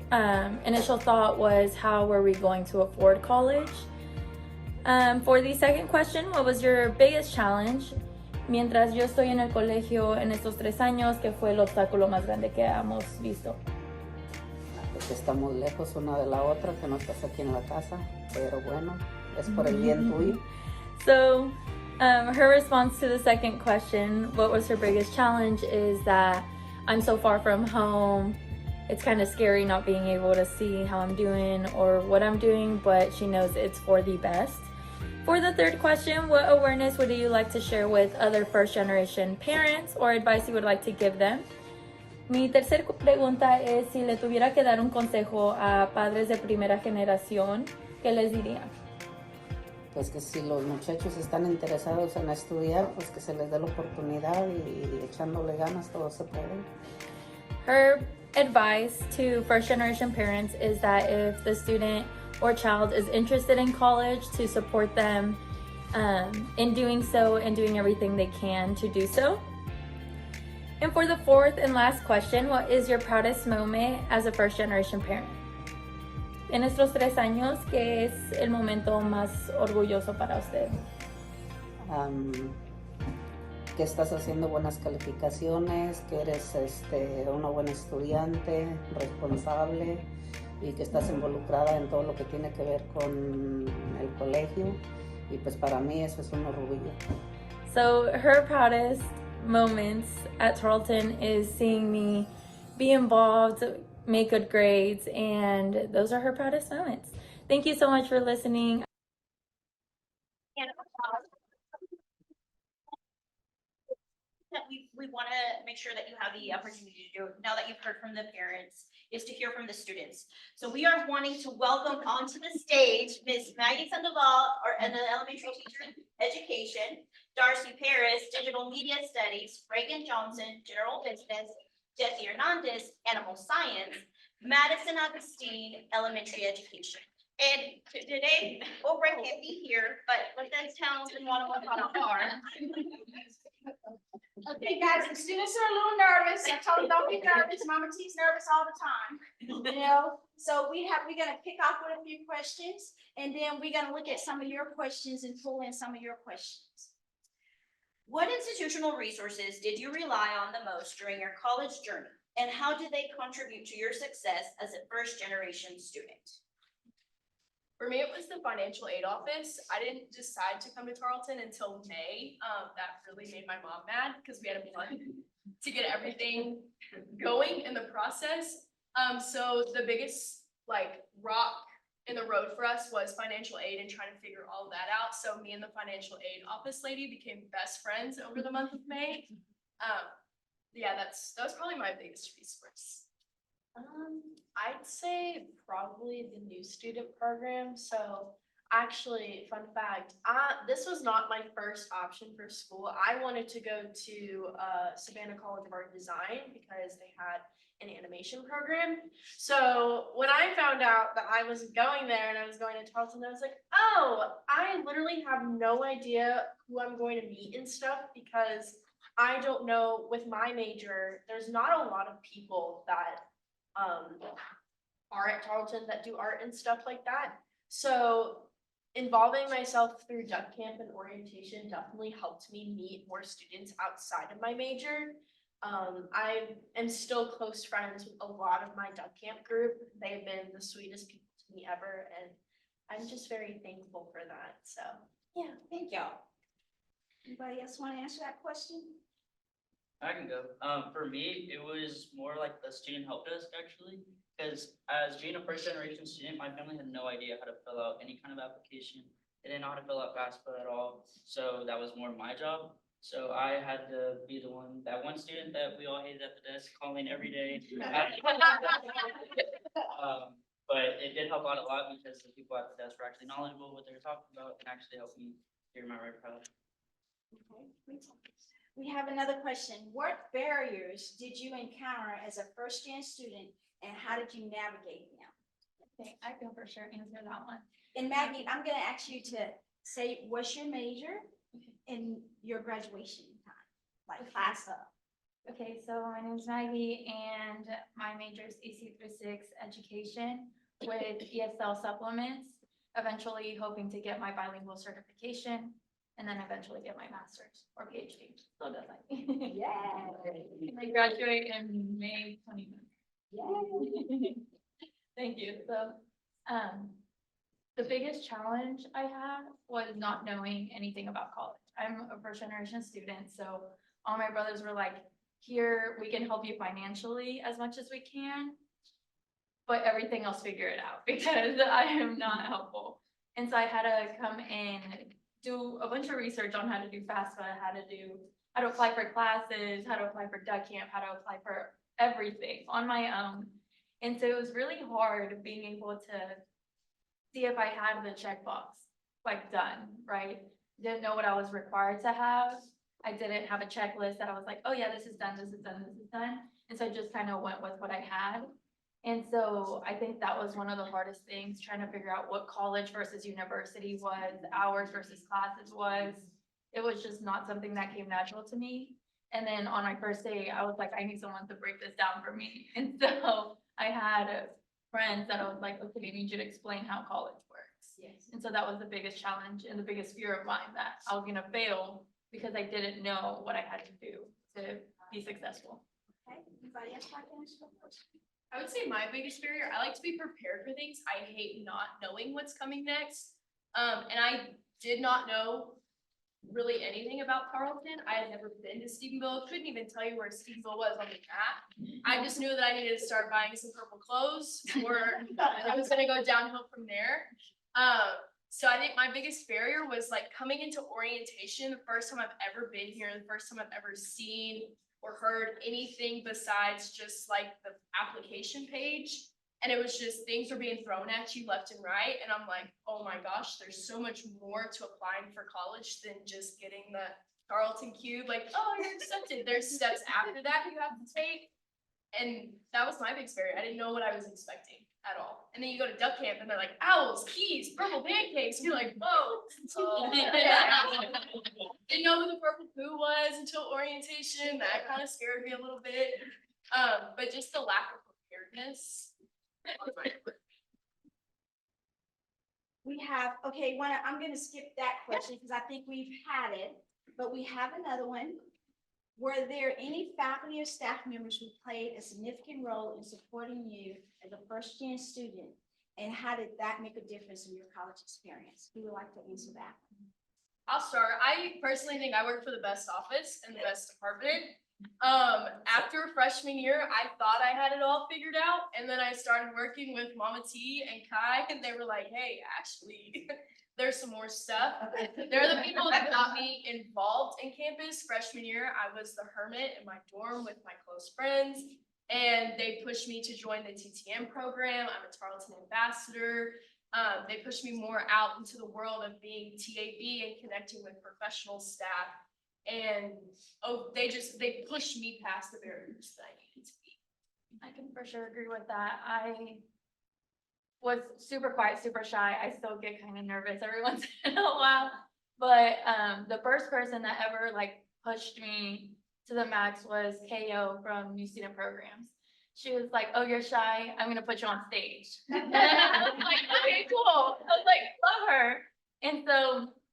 initial thought was, how were we going to afford college? For the second question, what was your biggest challenge? Mientras yo estoy en el colegio en estos 3 años, ¿qué fue el obstáculo más grande que hemos visto? Que estamos lejos una de la otra, que no estás aquí en la casa, pero bueno, es por el bien tuyo. So, her response to the second question, what was her biggest challenge, is that I'm so far from home. It's kind of scary not being able to see how I'm doing or what I'm doing, but she knows it's for the best. For the third question, what awareness would you like to share with other first generation parents or advice you would like to give them? Mi tercera pregunta es, si le tuviera que dar un consejo a padres de primera generación, ¿qué les diría? Pues que si los muchachos están interesados en estudiar, pues que se les dé la oportunidad y echándole ganas todo se puede. Her advice to first generation parents is that if the student or child is interested in college, to support them in doing so and doing everything they can to do so. And for the fourth and last question, what is your proudest moment as a first generation parent? En estos 3 años, ¿qué es el momento más orgulloso para usted? Que estás haciendo buenas calificaciones, que eres una buena estudiante, responsable y que estás involucrada en todo lo que tiene que ver con el colegio. Y pues para mí eso es un orgullo. So her proudest moments at Tarleton is seeing me be involved, make good grades, and those are her proudest moments. Thank you so much for listening. That we want to make sure that you have the opportunity to do, now that you've heard from the parents, is to hear from the students. So we are wanting to welcome onto the stage Ms. Maggie Sandoval, an elementary teacher in education, Darcy Paris, digital media studies, Reagan Johnson, general business, Jesse Hernandez, animal science, Madison Augustine, elementary education. And today, Oprah can't be here, but Lieutenant Towns and Wanawakana are. Okay, guys, the students are a little nervous. I told them don't be nervous. Mama T's nervous all the time, you know? So we're gonna kick off with a few questions, and then we're gonna look at some of your questions and pull in some of your questions. What institutional resources did you rely on the most during your college journey? And how did they contribute to your success as a first-generation student? For me, it was the financial aid office. I didn't decide to come to Tarleton until May. That really made my mom mad because we had a plan to get everything going in the process. So the biggest like rock in the road for us was financial aid and trying to figure all of that out. So me and the financial aid office lady became best friends over the month of May. Yeah, that was probably my biggest resource. I'd say probably the new student program. So actually, fun fact, this was not my first option for school. I wanted to go to Savannah College of Art and Design because they had an animation program. So when I found out that I was going there and I was going to Tarleton, I was like, oh, I literally have no idea who I'm going to meet and stuff because I don't know with my major, there's not a lot of people that are at Tarleton that do art and stuff like that. So involving myself through duck camp and orientation definitely helped me meet more students outside of my major. I am still close friends with a lot of my duck camp group. They've been the sweetest people to me ever, and I'm just very thankful for that. So Yeah, thank y'all. Anybody else want to answer that question? I can go. For me, it was more like the student help desk actually, because as being a first generation student, my family had no idea how to fill out any kind of application. They didn't know how to fill out FAFSA at all, so that was more my job. So I had to be the that one student that we all hated at the desk, calling every day. But it did help out a lot because the people at the desk were actually knowledgeable what they were talking about and actually helped me figure my right path. Okay. We have another question. What barriers did you encounter as a first-gen student, and how did you navigate them? Okay, I can for sure answer that one. And Maggie, I'm gonna ask you to say what's your major and your graduation time, like class up. Okay, so my name is Maggie and my major is AC36 education with ESL supplements, eventually hoping to get my bilingual certification and then eventually get my master's or PhD. So definitely. Yeah. I graduate in May 29th. Thank you. So, the biggest challenge I had was not knowing anything about college. I'm a first generation student, so all my brothers were like, here, we can help you financially as much as we can, but everything else figure it out because I am not helpful. And so I had to come in, do a bunch of research on how to do FAFSA, how to apply for classes, how to apply for duck camp, how to apply for everything on my own. And so it was really hard being able to see if I had the checkbox like done, right? Didn't know what I was required to have. I didn't have a checklist that I was like, oh yeah, this is done, this is done, this is done. And so I just kind of went with what I had. And so I think that was one of the hardest things, trying to figure out what college versus university was, hours versus classes was. It was just not something that came natural to me. And then on my first day, I was like, I need someone to break this down for me. And so I had friends that I was like, okay, I need you to explain how college works. Yes. And so that was the biggest challenge and the biggest fear of mine, that I was gonna fail because I didn't know what I had to do to be successful. Okay, anybody else like to answer that question? I would say my biggest barrier, I like to be prepared for things. I hate not knowing what's coming next. And I did not know really anything about Tarleton. I had never been to Stephenville, couldn't even tell you where Stephenville was on the map. I just knew that I needed to start buying some purple clothes or I was gonna go downhill from there. So I think my biggest barrier was like coming into orientation, the first time I've ever been here, the first time I've ever seen or heard anything besides just like the application page. And it was just things were being thrown at you left and right. And I'm like, oh my gosh, there's so much more to applying for college than just getting the Tarleton cube. Like, oh, you're accepted. There's steps after that you have to take. And that was my biggest barrier. I didn't know what I was expecting at all. And then you go to duck camp and they're like, owls, keys, purple pancakes. You're like, whoa. Didn't know who the purple poo was until orientation. That kind of scared me a little bit. But just the lack of preparedness We have, okay, I'm gonna skip that question because I think we've had it, but we have another one. Were there any faculty or staff members who played a significant role in supporting you as a first-gen student? And how did that make a difference in your college experience? Who would like to answer that? I'll start. I personally think I work for the best office and the best department. After freshman year, I thought I had it all figured out, and then I started working with Mama T and Kai, and they were like, hey, actually, there's some more stuff. They're the people that got me involved in campus. Freshman year, I was the hermit in my dorm with my close friends, and they pushed me to join the TTM program. I'm a Tarleton ambassador. They pushed me more out into the world of being TAB and connecting with professional staff. And they pushed me past the barriers that I needed to be. I can for sure agree with that. I was super quiet, super shy. I still get kind of nervous every once in a while. But the first person that ever like pushed me to the max was KO from New Student Programs. She was like, oh, you're shy, I'm gonna put you on stage. And I was like, okay, cool. I was like, love her.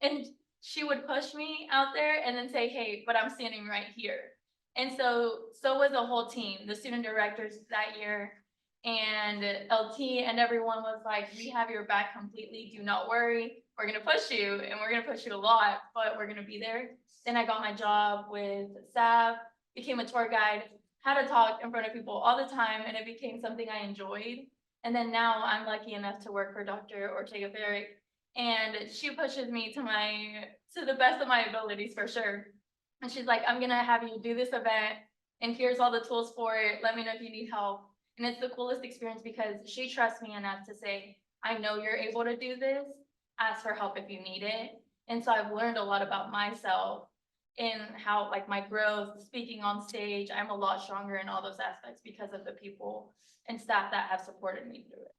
And she would push me out there and then say, hey, but I'm standing right here. And so was the whole team, the student directors that year, and LT, and everyone was like, we have your back completely, do not worry. We're gonna push you, and we're gonna push you a lot, but we're gonna be there. Then I got my job with Sav, became a tour guide, had to talk in front of people all the time, and it became something I enjoyed. And then now I'm lucky enough to work for Dr. Ortega-Ferrick, and she pushes me to the best of my abilities for sure. And she's like, I'm gonna have you do this event, and here's all the tools for it. Let me know if you need help. And it's the coolest experience because she trusts me enough to say, I know you're able to do this. Ask for help if you need it. And so I've learned a lot about myself in how like my growth, speaking on stage. I'm a lot stronger in all those aspects because of the people and staff that have supported me through it.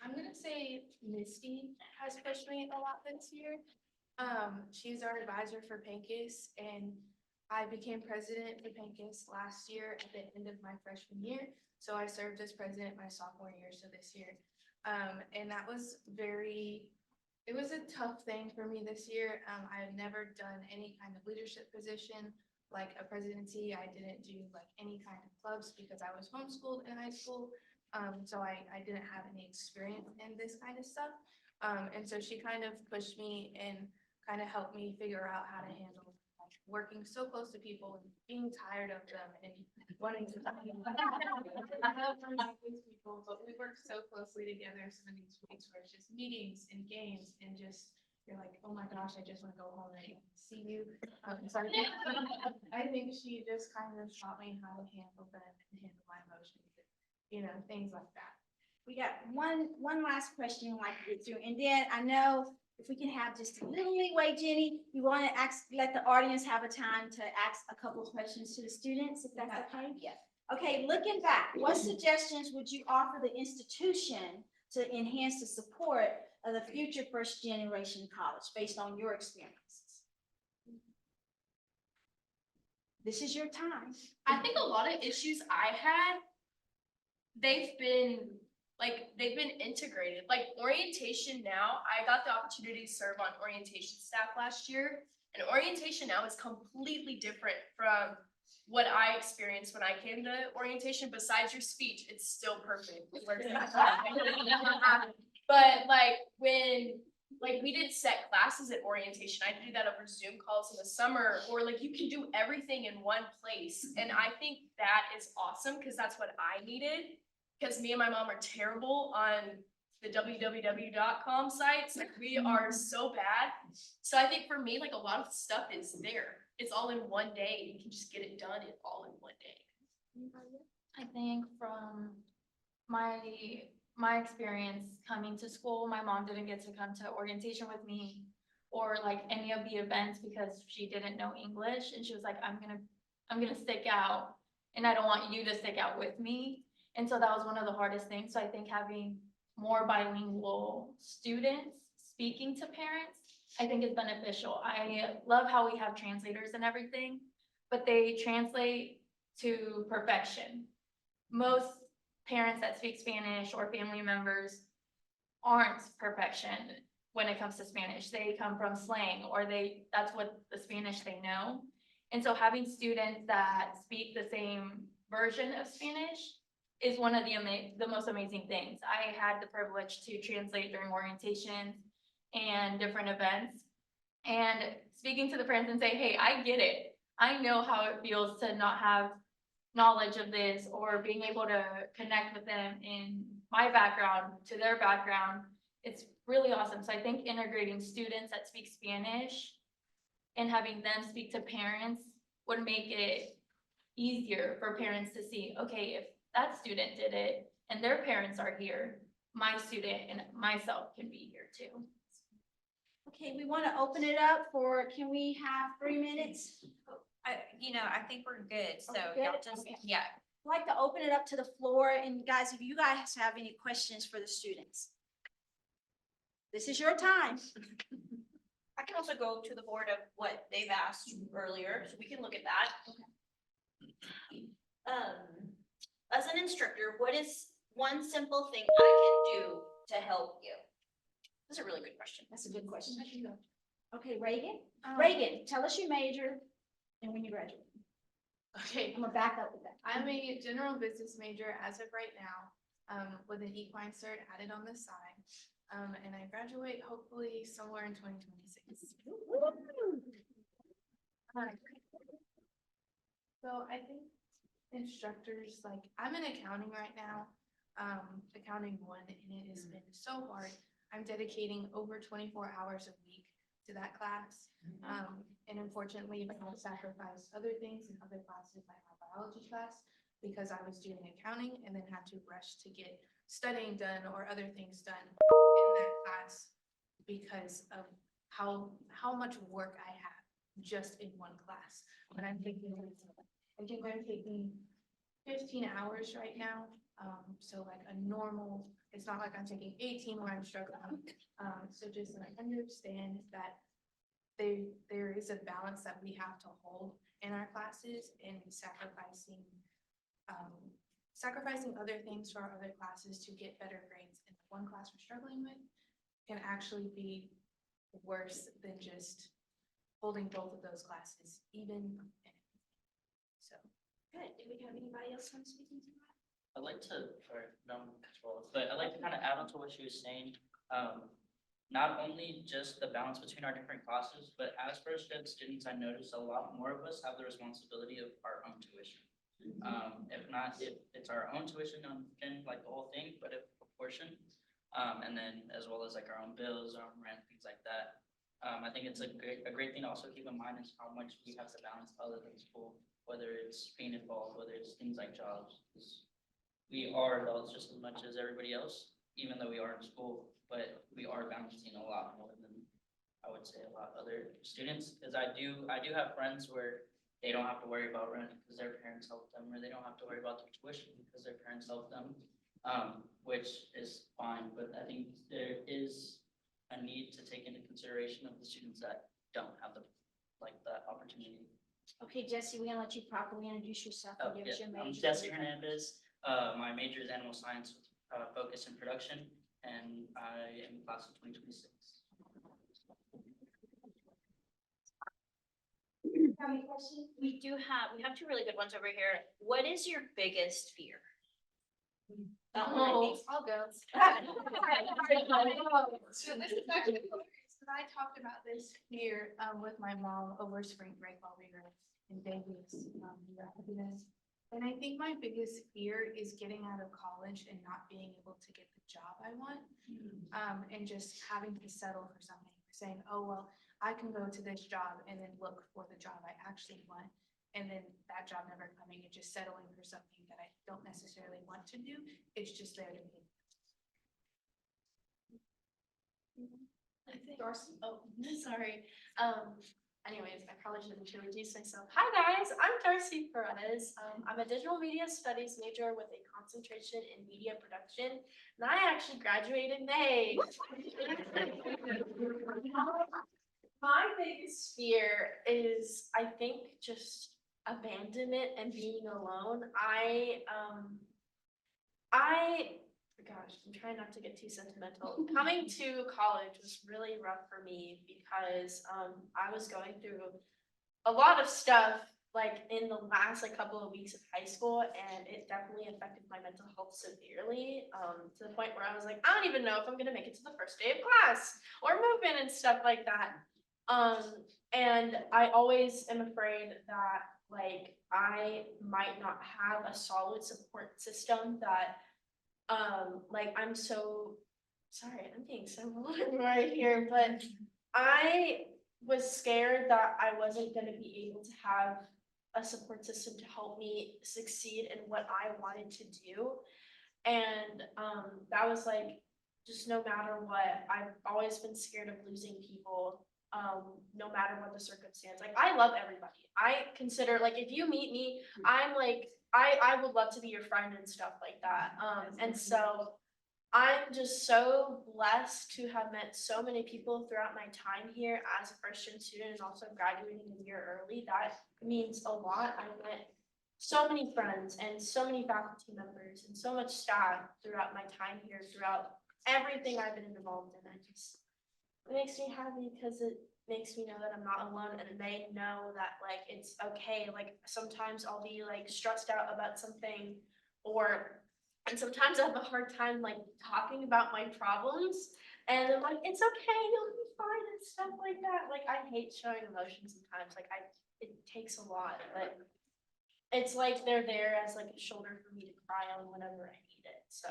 I'm gonna say Misty has pushed me a lot this year. She's our advisor for Pancas, and I became president for Pancas last year at the end of my freshman year. So I served as president my sophomore year, so this year. And that was it was a tough thing for me this year. I had never done any kind of leadership position, like a presidency. I didn't do like any kind of clubs because I was homeschooled in high school. So I didn't have any experience in this kind of stuff. And so she kind of pushed me and kind of helped me figure out how to handle like, working so close to people and being tired of them and wanting to I love working with people, but we work so closely together some of these weeks where it's just meetings and games and just you're like, oh my gosh, I just want to go home and see you. So I think she just kind of taught me how to handle them and handle my emotions, you know, things like that. We got one last question I'd like to get through, and then I know if we can have just a little leeway, Jenny, you want to let the audience have a time to ask a couple of questions to the students, if that's okay? Yeah. Okay, looking back, what suggestions would you offer the institution to enhance the support of the future first generation college based on your experiences? This is your time. I think a lot of issues I had, they've been integrated. Like orientation now, I got the opportunity to serve on orientation staff last year. And orientation now is completely different from what I experienced when I came to orientation. Besides your speech, it's still perfect. But when we did set classes at orientation, I do that over Zoom calls in the summer, or like you can do everything in one place. And I think that is awesome because that's what I needed. Because me and my mom are terrible on the www.com sites. Like we are so bad. So I think for me, like a lot of stuff is there. It's all in one day. You can just get it done all in one day. I think from my experience coming to school, my mom didn't get to come to orientation with me or like any of the events because she didn't know English, and she was like, I'm gonna stick out, and I don't want you to stick out with me. And so that was one of the hardest things. So I think having more bilingual students speaking to parents, I think is beneficial. I love how we have translators and everything, but they translate to perfection. Most parents that speak Spanish or family members aren't perfection when it comes to Spanish. They come from slang or that's what the Spanish they know. And so having students that speak the same version of Spanish is one of the most amazing things. I had the privilege to translate during orientation and different events. And speaking to the parents and say, hey, I get it. I know how it feels to not have knowledge of this or being able to connect with them in my background to their background. It's really awesome. So I think integrating students that speak Spanish and having them speak to parents would make it easier for parents to see, okay, if that student did it and their parents are here, my student and myself can be here too. Okay, we want to open it up for, can we have 3 minutes? I think we're good, so Okay, y'all good. just, Okay. yeah. I'd like to open it up to the floor, and guys, if you guys have any questions for the students, this is your time. I can also go to the board of what they've asked earlier, so we can look at that. As an instructor, what is one simple thing I can do to help you? That's a really good question. That's a good question. Okay, Reagan? Reagan, tell us your major and when you graduate. Okay, I'm gonna back up with that. I'm a general business major as of right now, with an equine cert added on the side. And I graduate hopefully somewhere in 2026. So I think instructors, like, I'm in accounting right now, accounting 1, and it has been so hard. I'm dedicating over 24 hours a week to that class. And unfortunately, I will sacrifice other things in other classes like my biology class because I was doing accounting and then had to rush to get studying done or other things done in that class because of how much work I have just in one class. But I think I'm taking 15 hours right now. So like a normal, it's not like I'm taking 18 where I'm struggling. So just like understand that there is a balance that we have to hold in our classes and sacrificing other things for our other classes to get better grades. And the one class we're struggling with can actually be worse than just holding both of those classes, even. So. Good. Do we have anybody else want to speak into that? I'd like to, sorry, but I'd like to kind of add on to what she was saying. Not only just the balance between our different classes, but as first gen students, I noticed a lot more of us have the responsibility of our own tuition. If not, if it's our own tuition on like the whole thing, but if proportion, and then as well as like our own bills, our own rent, things like that. I think it's a great thing to also keep in mind is how much we have to balance other than school, whether it's being involved, whether it's things like jobs. We are adults just as much as everybody else, even though we are in school, but we are balancing a lot more than I would say a lot of other students. Because I do have friends where they don't have to worry about rent because their parents help them, or they don't have to worry about their tuition because their parents help them, which is fine. But I think there is a need to take into consideration of the students that don't have that opportunity. Okay, Jesse, we're gonna let you properly introduce yourself and give us your major. I'm Jesse Hernandez. My major is animal science with focus in production, and I am class of 2026. We have two really good ones over here. What is your biggest fear? That one, I think. I'll go. So this is actually hilarious, because I talked about this here with my mom over spring break while we were in Vegas. And I think my biggest fear is getting out of college and not being able to get the job I want. And just having to settle for something, saying, oh, well, I can go to this job and then look for the job I actually want. And then that job never coming and just settling for something that I don't necessarily want to do. It's just there to be. I think, oh, sorry. Anyways, I probably should introduce myself. Hi guys, I'm Darcy Perez. I'm a digital media studies major with a concentration in media production, and I actually graduated in May. My biggest fear is, I think, just abandonment and being alone. Gosh, I'm trying not to get too sentimental. Coming to college was really rough for me because I was going through a lot of stuff like in the last couple of weeks of high school, and it definitely affected my mental health severely, to the point where I was like, I don't even know if I'm gonna make it to the first day of class or movement and stuff like that. And I always am afraid that like I might not have a solid support system that like I'm so sorry, I'm being so vulnerable right here, but I was scared that I wasn't gonna be able to have a support system to help me succeed in what I wanted to do. And that was like, just no matter what, I've always been scared of losing people, no matter what the circumstance. Like, I love everybody. I consider, like, if you meet me, I'm like, I would love to be your friend and stuff like that. And so I'm just so blessed to have met so many people throughout my time here as a first-gen student and also graduating a year early. That means a lot. I met so many friends and so many faculty members and so much staff throughout my time here, throughout everything I've been involved in. It makes me happy because it makes me know that I'm not alone, and they know that like it's okay. Like sometimes I'll be like stressed out about something, and sometimes I have a hard time like talking about my problems, and I'm like, it's okay, you'll be fine and stuff like that. Like I hate showing emotions sometimes. Like it takes a lot, but it's like they're there as like a shoulder for me to cry on whenever I need it. So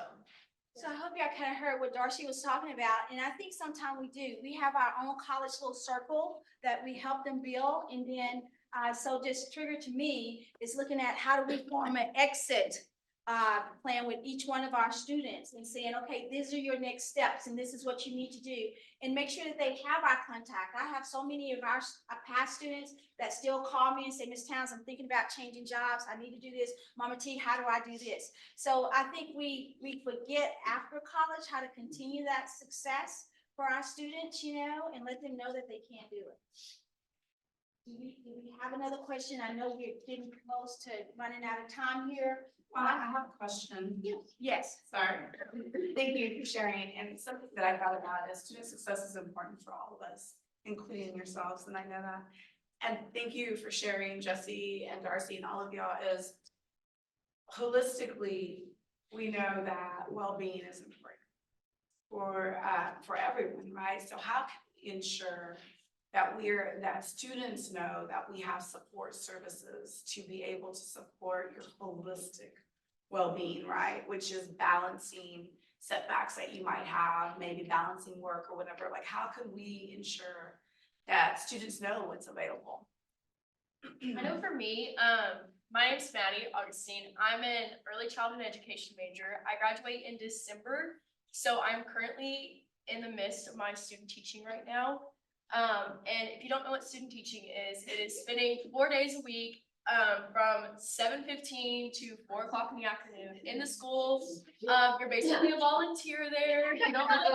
I hope y'all kind of heard what Darcy was talking about, and I think sometimes we do. We have our own college little circle that we help them build, and then, so just trigger to me is looking at how do we form an exit plan with each one of our students and saying, okay, these are your next steps and this is what you need to do, and make sure that they have our contact. I have so many of our past students that still call me and say, Ms. Towns, I'm thinking about changing jobs. I need to do this. Mama T, how do I do this? So I think we forget after college how to continue that success for our students, you know, and let them know that they can do it. Do we have another question? I know we're getting close to running out of time here. Well, I have a question. Yes. Sorry. Thank you for sharing. And something that I thought about is student success is important for all of us, including yourselves, and I know that. And thank you for sharing, Jesse and Darcy and all of y'all, is holistically, we know that well-being is important for everyone, right? So how can we ensure that students know that we have support services to be able to support your holistic well-being, right? Which is balancing setbacks that you might have, maybe balancing work or whatever. Like, how can we ensure that students know what's available? I know for me, my name's Maddie Augustine. I'm an early childhood education major. I graduate in December, so I'm currently in the midst of my student teaching right now. And if you don't know what student teaching is, it is spending 4 days a week, from 7:15 to 4 o'clock in the afternoon in the schools. You're basically a volunteer there. You don't really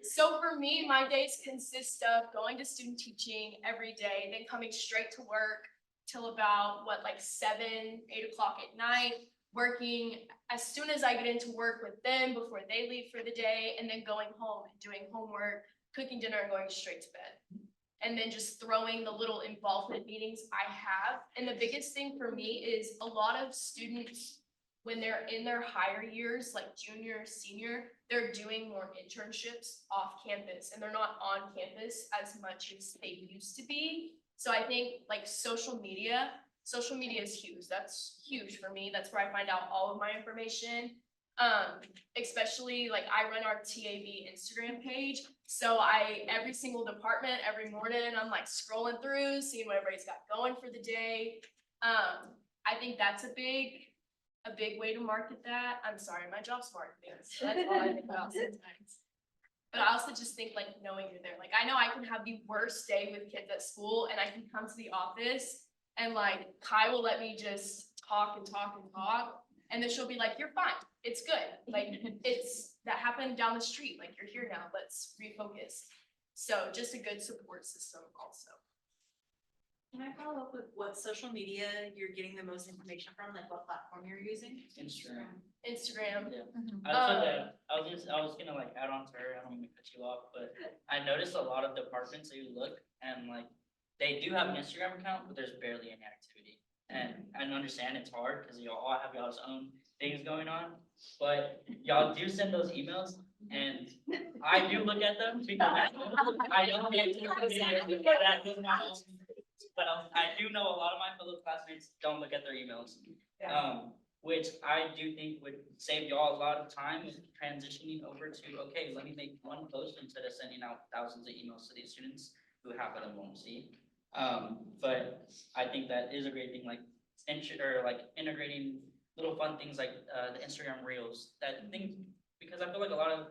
so for me, my days consist of going to student teaching every day, then coming straight to work till about like 7, 8 o'clock at night, working as soon as I get into work with them before they leave for the day, and then going home and doing homework, cooking dinner, and going straight to bed. And then just throwing the little involvement meetings I have. And the biggest thing for me is a lot of students, when they're in their higher years, like junior, senior, they're doing more internships off campus, and they're not on campus as much as they used to be. So I think like social media is huge. That's huge for me. That's where I find out all of my information. Especially like I run our TAB Instagram page. So every single department, every morning, I'm like scrolling through, seeing what everybody's got going for the day. I think that's a big way to market that. I'm sorry, my job's marketing, so that's all I think about sometimes. But I also just think like knowing you're there. Like I know I can have the worst day with kids at school, and I can come to the office and like Kai will let me just talk and talk and talk. And then she'll be like, you're fine. It's good. Like that happened down the street. Like you're here now. Let's refocus. So just a good support system also. Can I follow up with what social media you're getting the most information from, like what platform you're using? Instagram. Instagram. Yeah. Mhm. I was gonna like add on to her, I don't mean to cut you off, but I noticed a lot of departments that you look and like, they do have an Instagram account, but there's barely any activity. And I understand it's hard, cause you all have y'all's own things going on, but y'all do send those emails, and I do look at them, because I don't get to that does not help me. But I do know a lot of my fellow classmates don't look at their emails. Which I do think would save y'all a lot of time with transitioning over to, okay, let me make one post instead of sending out thousands of emails to these students who half of them won't see. But I think that is a great thing, like, integrating little fun things like, the Instagram Reels, that thing, because I feel like a lot of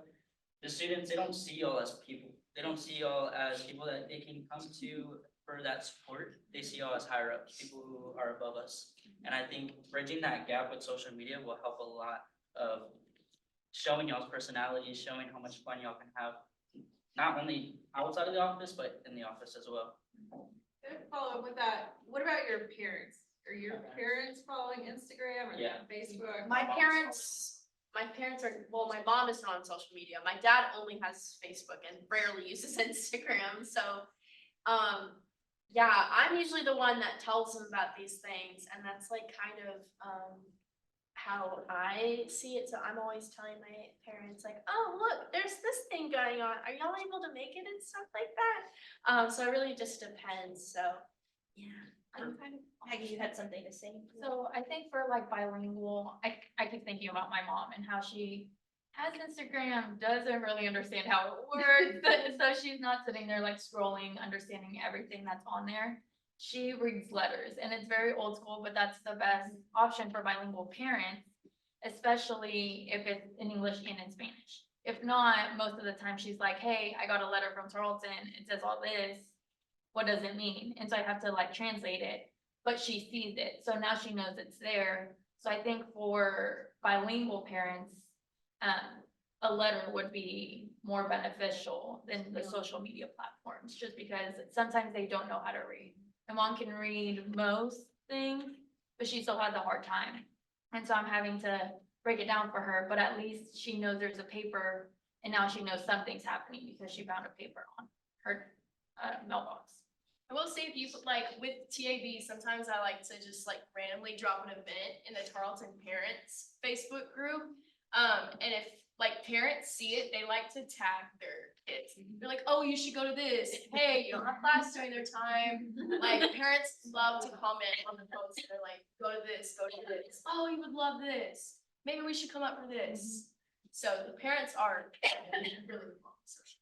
the students, they don't see y'all as people. They don't see y'all as people that they can come to for that support. They see y'all as higher ups, people who are above us. And I think bridging that gap with social media will help a lot of showing y'all's personalities, showing how much fun y'all can have, not only outside of the office, but in the office as well. Good follow up with that. What about your parents? Are your parents following Instagram or they on Facebook? My parents are, well, my mom is not on social media. My dad only has Facebook and rarely uses Instagram, so, yeah, I'm usually the one that tells them about these things, and that's like kind of, how I see it, so I'm always telling my parents like, oh, look, there's this thing going on. Are y'all able to make it and stuff like that? So it really just depends, so, yeah. I'm kind of, Maggie, you had something to say? So I think for like bilingual, I keep thinking about my mom and how she has Instagram, doesn't really understand how it works. So she's not sitting there like scrolling, understanding everything that's on there. She reads letters and it's very old school, but that's the best option for bilingual parents, especially if it's in English and in Spanish. If not, most of the time she's like, hey, I got a letter from Tarleton. It says all this. What does it mean? And so I have to like translate it, but she sees it. So now she knows it's there. So I think for bilingual parents, a letter would be more beneficial than the social media platforms, just because sometimes they don't know how to read. My mom can read most things, but she still has a hard time. And so I'm having to break it down for her, but at least she knows there's a paper and now she knows something's happening because she found a paper on her mailbox. I will say, if you like with TAB, sometimes I like to just like randomly drop an event in the Tarleton parents Facebook group. And if like parents see it, they like to tag their kids. They're like, oh, you should go to this. Hey, you don't have class during their time. Like parents love to comment on the posts. They're like, go to this, go to this. Oh, you would love this. Maybe we should come up for this. So the parents are really involved in social.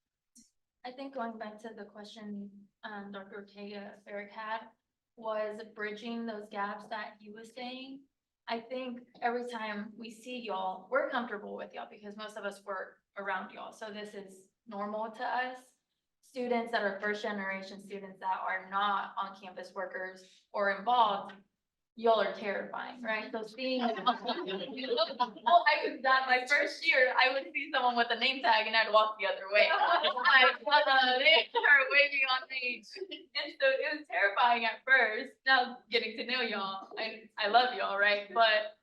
I think going back to the question Dr. Ortega-Ferrick had was bridging those gaps that he was saying. I think every time we see y'all, we're comfortable with y'all because most of us work around y'all. So this is normal to us. Students that are first generation students that are not on campus workers or involved, y'all are terrifying, right? So seeing, I was that my first year, I would see someone with a name tag and I'd walk the other way. Like, they are way beyond age. And so it was terrifying at first. Now getting to know y'all, I love y'all, right? But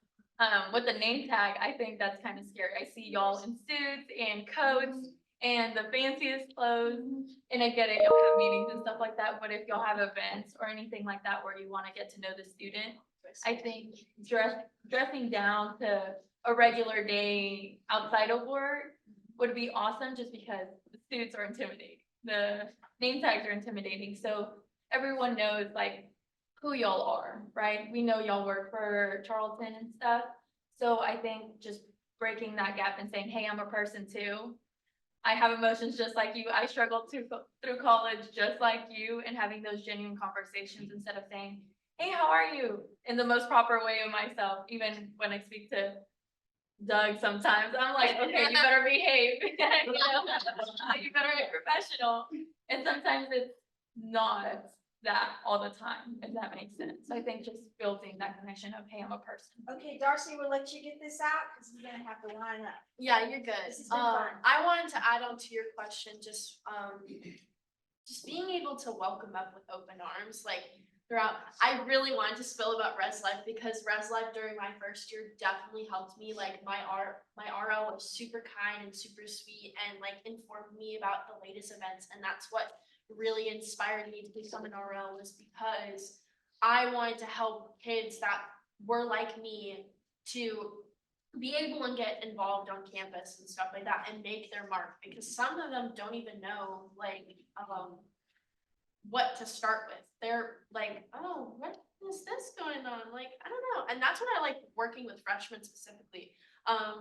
with the name tag, I think that's kind of scary. I see y'all in suits and coats and the fanciest clothes, and I get it, you'll have meetings and stuff like that, but if y'all have events or anything like that where you want to get to know the student, I think dressing down to a regular day outside of work would be awesome, just because the suits are intimidating, the name tags are intimidating, so everyone knows like who y'all are, right? We know y'all work for Tarleton and stuff, so I think just breaking that gap and saying, hey, I'm a person too. I have emotions just like you. I struggled through college just like you, and having those genuine conversations instead of saying, hey, how are you? In the most proper way of myself. Even when I speak to Doug sometimes, I'm like, okay, you better behave. You know? You better be professional. And sometimes it's not that all the time, if that makes sense. So I think just building that connection of, hey, I'm a person. Okay, Darcy, we'll let you get this out because we're gonna have to line up. Yeah, you're good. This has been fun. I wanted to add on to your question, just being able to welcome up with open arms. Like, throughout. I really wanted to spill about Res Life because Res Life during my first year definitely helped me. Like my RO was super kind and super sweet and like informed me about the latest events. And that's what really inspired me to become an RO, was because I wanted to help kids that were like me to be able and get involved on campus and stuff like that and make their mark, because some of them don't even know like what to start with. They're like, oh, what is this going on? Like, I don't know. And that's what I like working with freshmen specifically.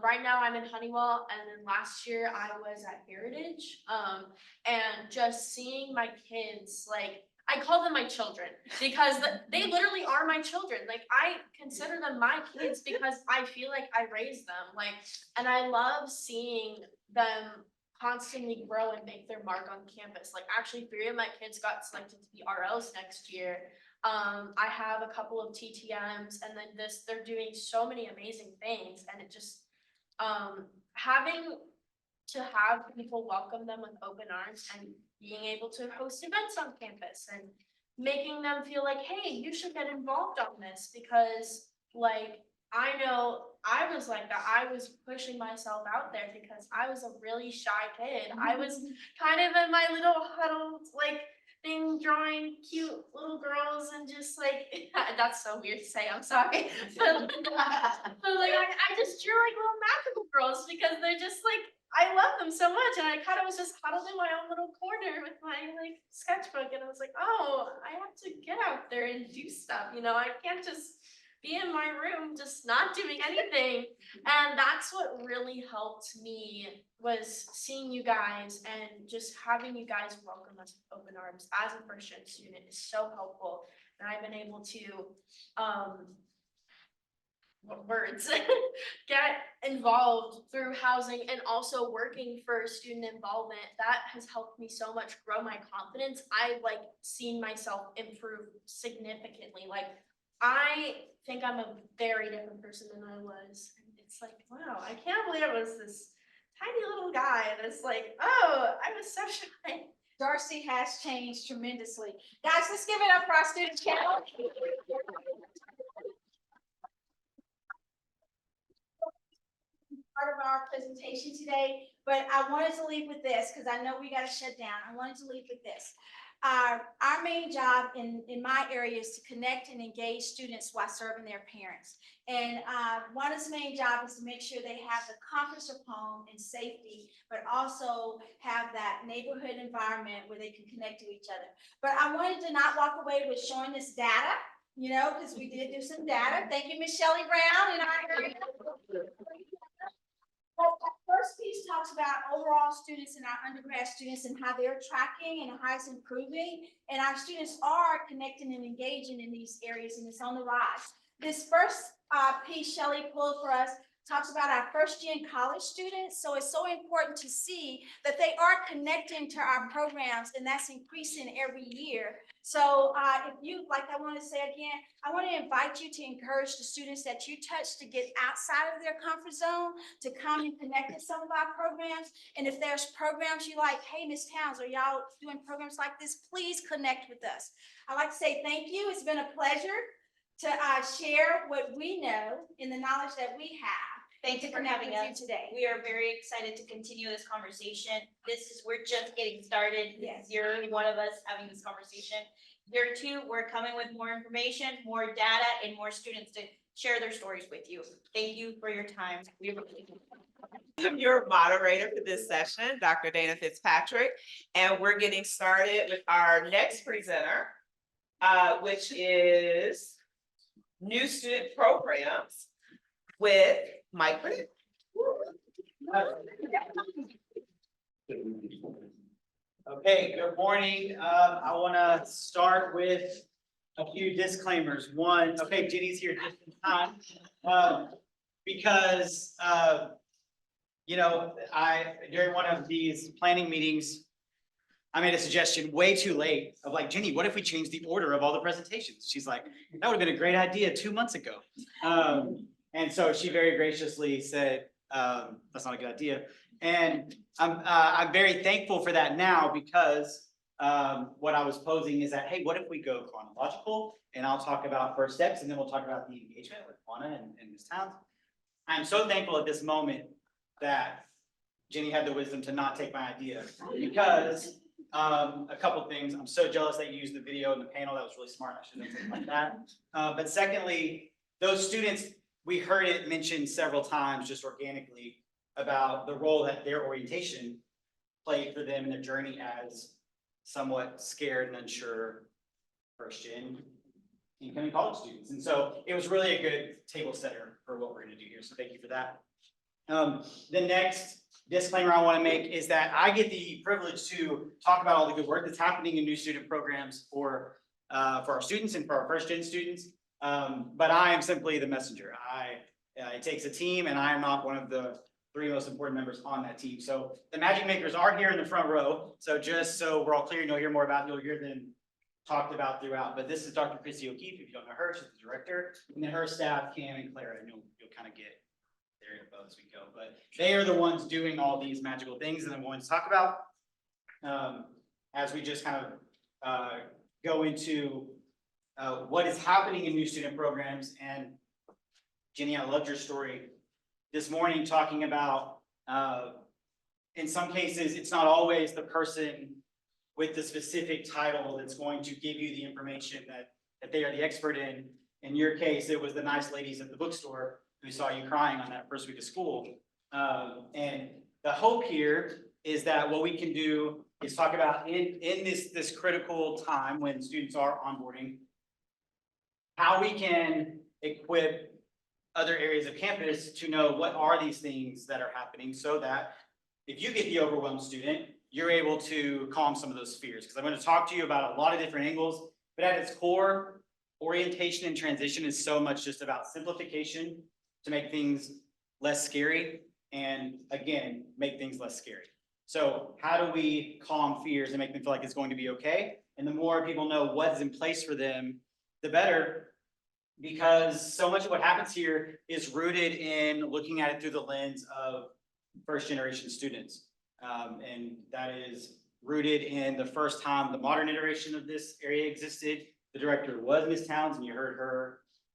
Right now I'm in Honeywell, and then last year I was at Heritage. And just seeing my kids, like, I call them my children because they literally are my children. Like, I consider them my kids because I feel like I raised them. Like, and I love seeing them constantly grow and make their mark on campus. Like, actually 3 of my kids got selected to be ROs next year. I have a couple of TTMs, and then they're doing so many amazing things, and it just having to have people welcome them with open arms and being able to host events on campus and making them feel like, hey, you should get involved on this, because like, I know I was like that. I was pushing myself out there because I was a really shy kid. I was kind of in my little huddled like thing, drawing cute little girls and just like, that's so weird to say, I'm sorry. But like, I just drew like little magical girls because they're just like, I love them so much. And I kind of was just huddled in my own little corner with my like sketchbook. And I was like, oh, I have to get out there and do stuff. You know, I can't just be in my room just not doing anything. And that's what really helped me, was seeing you guys and just having you guys welcome us with open arms as a first-gen student is so helpful. And I've been able to get involved through housing and also working for student involvement. That has helped me so much grow my confidence. I've like seen myself improve significantly. Like, I think I'm a very different person than I was. And it's like, wow, I can't believe I was this tiny little guy that's like, oh, I was so shy. Darcy has changed tremendously. Guys, let's give it up for our student channel. Part of our presentation today, but I wanted to leave with this because I know we got to shut down. I wanted to leave with this. Our main job in my area is to connect and engage students while serving their parents. And one of the main jobs is to make sure they have the comforts of home and safety, but also have that neighborhood environment where they can connect to each other. But I wanted to not walk away with showing this data, you know, because we did do some data. Thank you, Miss Shelley Brown in our area. But that first piece talks about overall students and our undergrad students and how they're tracking and how it's improving. And our students are connecting and engaging in these areas, and it's on the rise. This first piece Shelley pulled for us talks about our first-gen college students. So it's so important to see that they are connecting to our programs, and that's increasing every year. So if you, like I want to say again, I want to invite you to encourage the students that you touch to get outside of their comfort zone, to come and connect with some of our programs. And if there's programs you like, hey, Ms. Towns, are y'all doing programs like this? Please connect with us. I'd like to say thank you. It's been a pleasure to share what we know in the knowledge that we have. Thank you for having us today. We are very excited to continue this conversation. We're just getting started. This is year one of us having this conversation. Year two, we're coming with more information, more data, and more students to share their stories with you. Thank you for your time. I'm your moderator for this session, Dr. Dana Fitzpatrick, and we're getting started with our next presenter, which is new student programs with Mike Britton. Okay, good morning. I want to start with a few disclaimers. One, okay, Jenny's here just in time because you know, during one of these planning meetings, I made a suggestion way too late of like, Jenny, what if we change the order of all the presentations? She's like, that would have been a great idea 2 months ago. And so she very graciously said, that's not a good idea. And I'm very thankful for that now because what I was posing is that, hey, what if we go chronological? And I'll talk about first steps, and then we'll talk about the engagement with Juana and Ms. Towns. I'm so thankful at this moment that Jenny had the wisdom to not take my idea, because a couple things. I'm so jealous that you used the video and the panel. That was really smart. I should have done something like that. But secondly, those students, we heard it mentioned several times just organically about the role that their orientation played for them in their journey as somewhat scared and unsure first gen incoming college students. And so it was really a good table setter for what we're gonna do here. So thank you for that. The next disclaimer I want to make is that I get the privilege to talk about all the good work that's happening in new student programs for our students and for our first gen students. But I am simply the messenger. It takes a team, and I am not one of the 3 most important members on that team. So the magic makers are here in the front row. So just so we're all clear, you'll hear more about, you'll hear them talked about throughout. But this is Dr. Chrissy O'Keefe. If you don't know her, she's the director. And then her staff, Cam and Clara, and you'll kind of get their info as we go. But they are the ones doing all these magical things and the ones to talk about. As we just kind of go into what is happening in new student programs. And Jenny, I loved your story this morning talking about, in some cases, it's not always the person with the specific title that's going to give you the information that they are the expert in. In your case, it was the nice ladies at the bookstore who saw you crying on that first week of school. And the hope here is that what we can do is talk about in this critical time when students are onboarding, how we can equip other areas of campus to know what are these things that are happening, so that if you get the overwhelmed student, you're able to calm some of those fears. Because I'm going to talk to you about a lot of different angles, but at its core, orientation and transition is so much just about simplification to make things less scary, and again, make things less scary. So how do we calm fears and make them feel like it's going to be okay? And the more people know what's in place for them, the better. Because so much of what happens here is rooted in looking at it through the lens of first generation students. And that is rooted in the first time the modern iteration of this area existed. The director was Ms. Towns, and you heard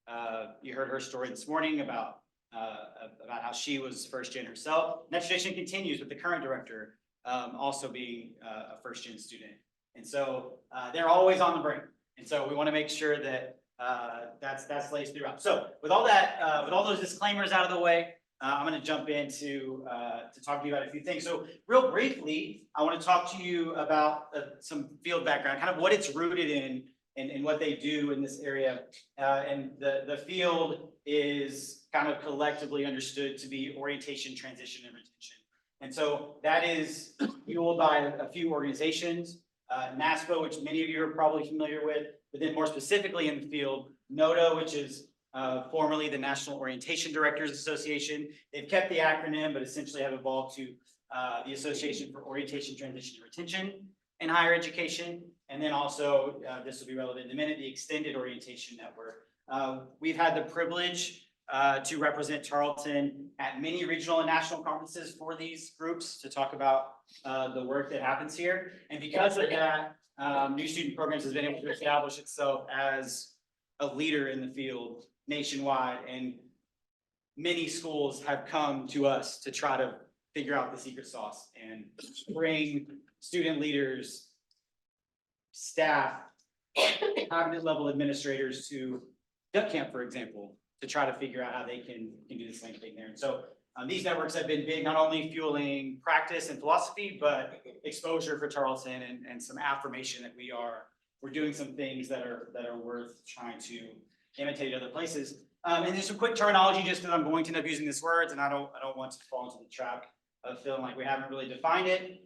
her story this morning about how she was first gen herself. And that tradition continues with the current director also being a first gen student. And so they're always on the brink. And so we want to make sure that that's laced throughout. So with all that, with all those disclaimers out of the way, I'm going to jump into to talk to you about a few things. So real briefly, I want to talk to you about some field background, kind of what it's rooted in and what they do in this area. And the field is kind of collectively understood to be orientation, transition, and retention. And so that is fueled by a few organizations, NASPO, which many of you are probably familiar with, but then more specifically in the field, NODA, which is formerly the National Orientation Directors Association. They've kept the acronym, but essentially have evolved to the Association for Orientation, Transition, and Retention in Higher Education. And then also, this will be relevant in a minute, the Extended Orientation Network. We've had the privilege to represent Tarleton at many regional and national conferences for these groups to talk about the work that happens here. And because of that, New Student Programs has been able to establish itself as a leader in the field nationwide. And many schools have come to us to try to figure out the secret sauce and bring student leaders, staff, cabinet level administrators to Duck Camp, for example, to try to figure out how they can do the same thing there. And so these networks have been big, not only fueling practice and philosophy, but exposure for Tarleton and some affirmation that we're doing some things that are worth trying to imitate other places. And there's some quick terminology just because I'm going to end up using these words, and I don't want to fall into the trap of feeling like we haven't really defined it.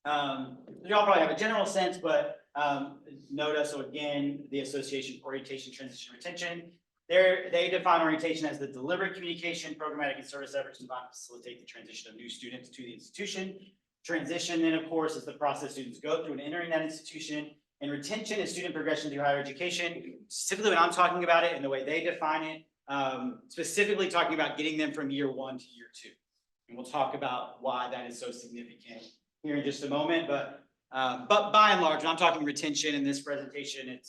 You all probably have a general sense, but NODA, so again, the Association for Orientation, Transition, and Retention, they define orientation as the deliberate communication, programmatic, and service efforts designed to facilitate the transition of new students to the institution. Transition, then, of course, is the process students go through in entering that institution. And retention is student progression through higher education. Specifically, when I'm talking about it and the way they define it, specifically talking about getting them from year 1 to year 2. And we'll talk about why that is so significant here in just a moment. But But by and large, when I'm talking retention in this presentation,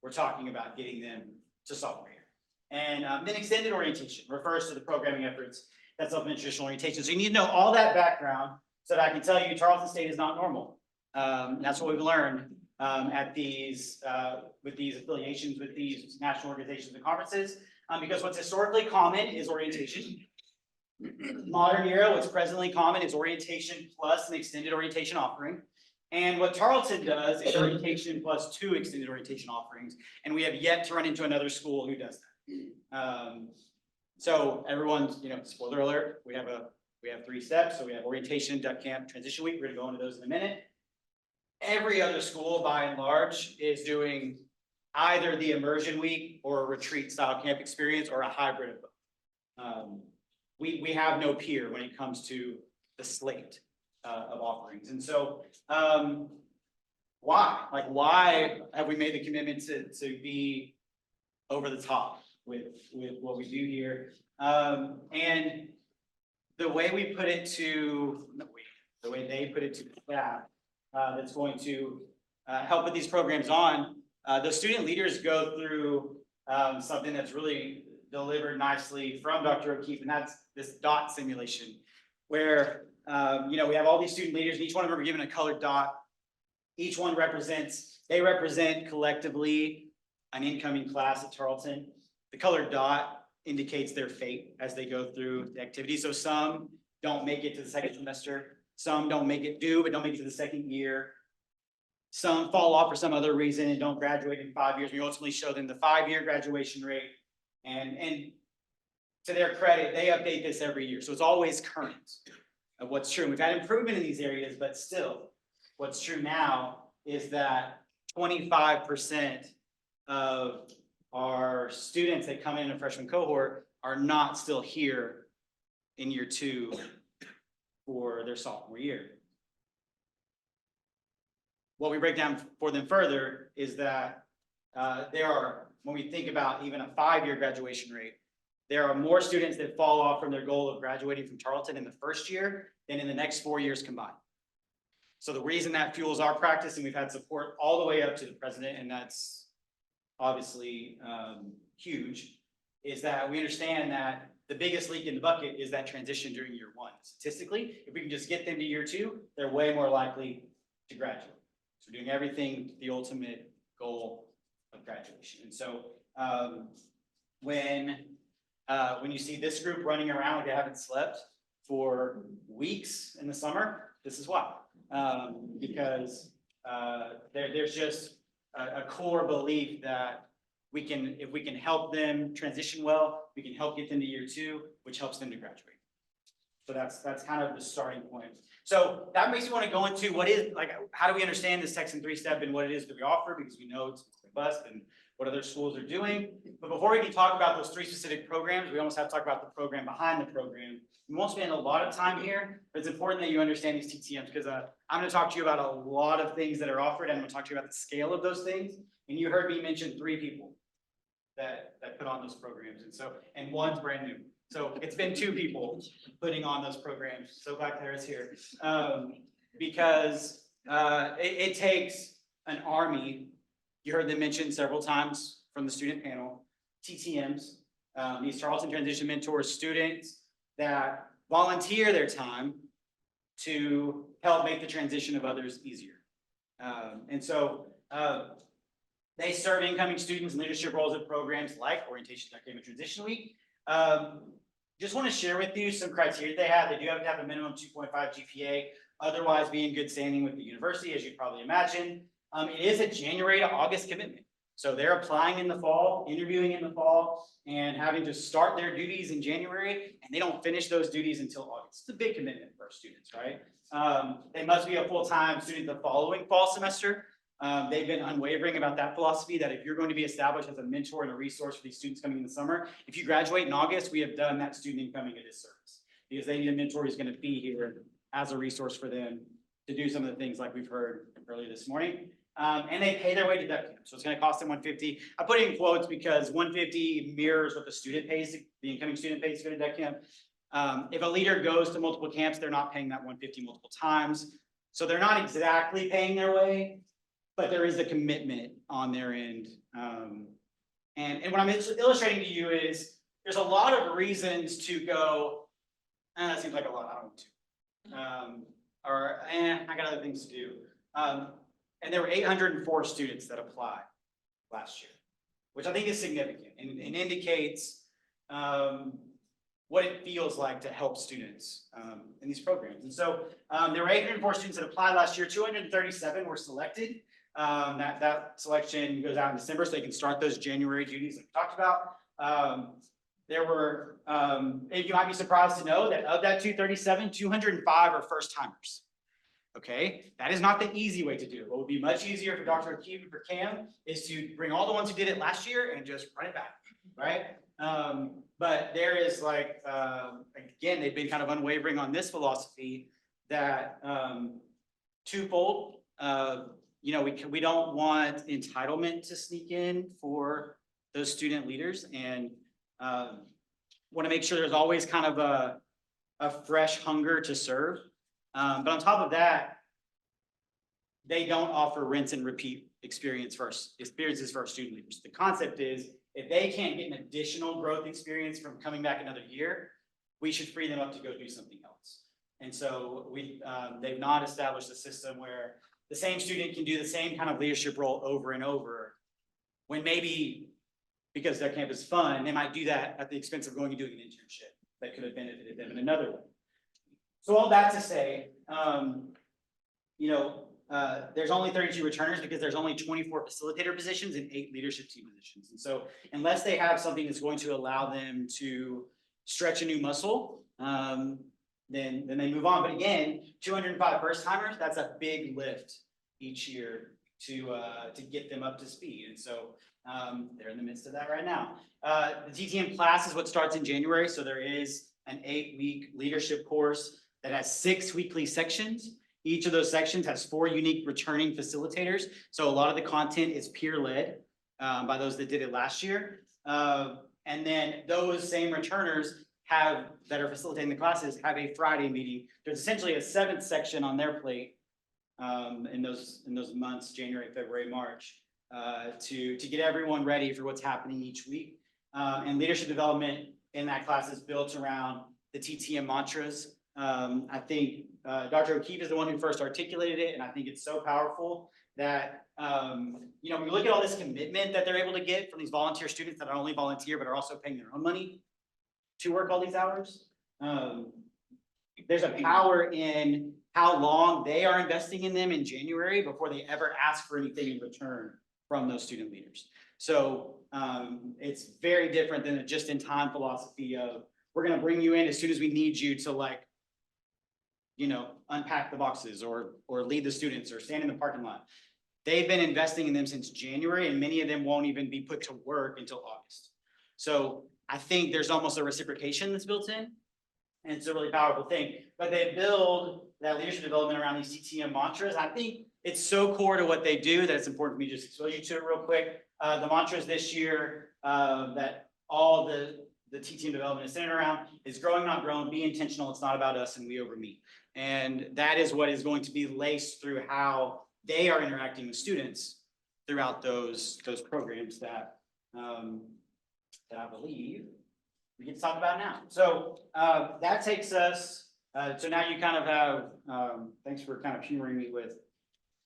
we're talking about getting them to sophomore year. And then extended orientation refers to the programming efforts that supplement traditional orientation. So you need to know all that background so that I can tell you Tarleton State is not normal. That's what we've learned at these, with these affiliations with these national organizations and conferences. Because what's historically common is orientation. Modern era, what's presently common is orientation plus an extended orientation offering. And what Tarleton does is orientation plus 2 extended orientation offerings. And we have yet to run into another school who does that. So everyone's, spoiler alert, we have 3 steps. So we have orientation, duck camp, transition week. We're gonna go into those in a minute. Every other school, by and large, is doing either the immersion week or a retreat style camp experience or a hybrid of both. We have no peer when it comes to the slate of offerings. And so why? Like, why have we made the commitment to be over the top with what we do here? And the way we put it to, the way they put it to the staff, that's going to help with these programs on, the student leaders go through something that's really delivered nicely from Dr. O'Keefe, and that's this dot simulation, where we have all these student leaders, and each one of them are given a colored dot. Each one they represent collectively an incoming class at Tarleton. The colored dot indicates their fate as they go through the activity. So some don't make it to the second semester, some don't make it but don't make it to the second year. Some fall off for some other reason and don't graduate in 5 years. We ultimately show them the 5-year graduation rate. And to their credit, they update this every year. So it's always current of what's true. We've had improvement in these areas, but still, what's true now is that 25% of our students that come in a freshman cohort are not still here in year 2 for their sophomore year. What we break down for them further is that when we think about even a 5-year graduation rate, there are more students that fall off from their goal of graduating from Tarleton in the first year than in the next 4 years combined. So the reason that fuels our practice, and we've had support all the way up to the president, and that's obviously huge, is that we understand that the biggest leak in the bucket is that transition during year 1. Statistically, if we can just get them to year 2, they're way more likely to graduate. So we're doing everything, the ultimate goal of graduation. And so when you see this group running around, they haven't slept for weeks in the summer, this is why. Because there's just a core belief that if we can help them transition well, we can help get them to year 2, which helps them to graduate. So that's kind of the starting point. So that makes me want to go into how do we understand this Texan 3-step and what it is that we offer, because we know it's robust and what other schools are doing. But before we can talk about those 3 specific programs, we almost have to talk about the program behind the program. We won't spend a lot of time here, but it's important that you understand these TTMs, because I'm going to talk to you about a lot of things that are offered. I'm going to talk to you about the scale of those things. And you heard me mention 3 people that put on those programs. And one's brand new. So it's been 2 people putting on those programs. So back there is here. Because it takes an army. You heard them mentioned several times from the student panel, TTMs, these Tarleton Transition Mentors, students that volunteer their time to help make the transition of others easier. They serve incoming students in leadership roles at programs like Orientation, Duck Camp, and Transition Week. Just want to share with you some criteria they have. They do have to have a minimum 2.5 GPA, otherwise be in good standing with the university, as you'd probably imagine. It is a January to August commitment. So they're applying in the fall, interviewing in the fall, and having to start their duties in January, and they don't finish those duties until August. It's a big commitment for our students, right? They must be a full-time student the following fall semester. They've been unwavering about that philosophy, that if you're going to be established as a mentor and a resource for these students coming in the summer, if you graduate in August, we have done that student incoming a disservice, because they need a mentor who's going to be here as a resource for them to do some of the things like we've heard earlier this morning. And they pay their way to Duck Camp, so it's going to cost them $150. I put it in quotes because $150 mirrors what the student pays, the incoming student pays to go to Duck Camp. If a leader goes to multiple camps, they're not paying that $150 multiple times. So they're not exactly paying their way, but there is a commitment on their end. And what I'm illustrating to you is, there's a lot of reasons to go, that seems like a lot, I don't want to. I got other things to do. And there were 804 students that applied last year, which I think is significant and indicates what it feels like to help students in these programs. And so there were 804 students that applied last year, 237 were selected. That selection goes out in December, so they can start those January duties like we talked about. There were, you might be surprised to know that of that 237, 205 are first timers. Okay, that is not the easy way to do it. What would be much easier for Dr. O'Keefe and for Cam is to bring all the ones who did it last year and just run it back, right? But there is like, again, they've been kind of unwavering on this philosophy that twofold, we don't want entitlement to sneak in for those student leaders, and want to make sure there's always kind of a fresh hunger to serve. But on top of that, they don't offer rinse and repeat experiences for our student leaders. The concept is, if they can't get an additional growth experience from coming back another year, we should free them up to go do something else. And so they've not established a system where the same student can do the same kind of leadership role over and over, when maybe because their camp is fun, they might do that at the expense of going and doing an internship that could have benefited them in another way. So all that to say, there's only 32 returners because there's only 24 facilitator positions and 8 leadership team positions. And so unless they have something that's going to allow them to stretch a new muscle, then they move on. But again, 205 first timers, that's a big lift each year to get them up to speed. And so they're in the midst of that right now. The TTM class is what starts in January. So there is an 8-week leadership course that has 6 weekly sections. Each of those sections has 4 unique returning facilitators. So a lot of the content is peer-led by those that did it last year. And then those same returners that are facilitating the classes have a Friday meeting. There's essentially a 7th section on their plate in those months, January, February, March, to get everyone ready for what's happening each week. And leadership development in that class is built around the TTM mantras. I think Dr. O'Keefe is the one who first articulated it, and I think it's so powerful that when we look at all this commitment that they're able to get from these volunteer students that not only volunteer but are also paying their own money to work all these hours. There's a power in how long they are investing in them in January before they ever ask for anything in return from those student leaders. So it's very different than a just-in-time philosophy of, we're going to bring you in as soon as we need you to unpack the boxes or lead the students or stand in the parking lot. They've been investing in them since January, and many of them won't even be put to work until August. So I think there's almost a reciprocation that's built in, and it's a really powerful thing. But they build that leadership development around these TTM mantras. I think it's so core to what they do that it's important for me to just expose you to it real quick. The mantras this year that all the TTM development is centered around is growing, not grown, be intentional, it's not about us, and we over me. And that is what is going to be laced through how they are interacting with students throughout those programs that I believe we can talk about now. So that takes us, so now you kind of have, thanks for kind of humoring me with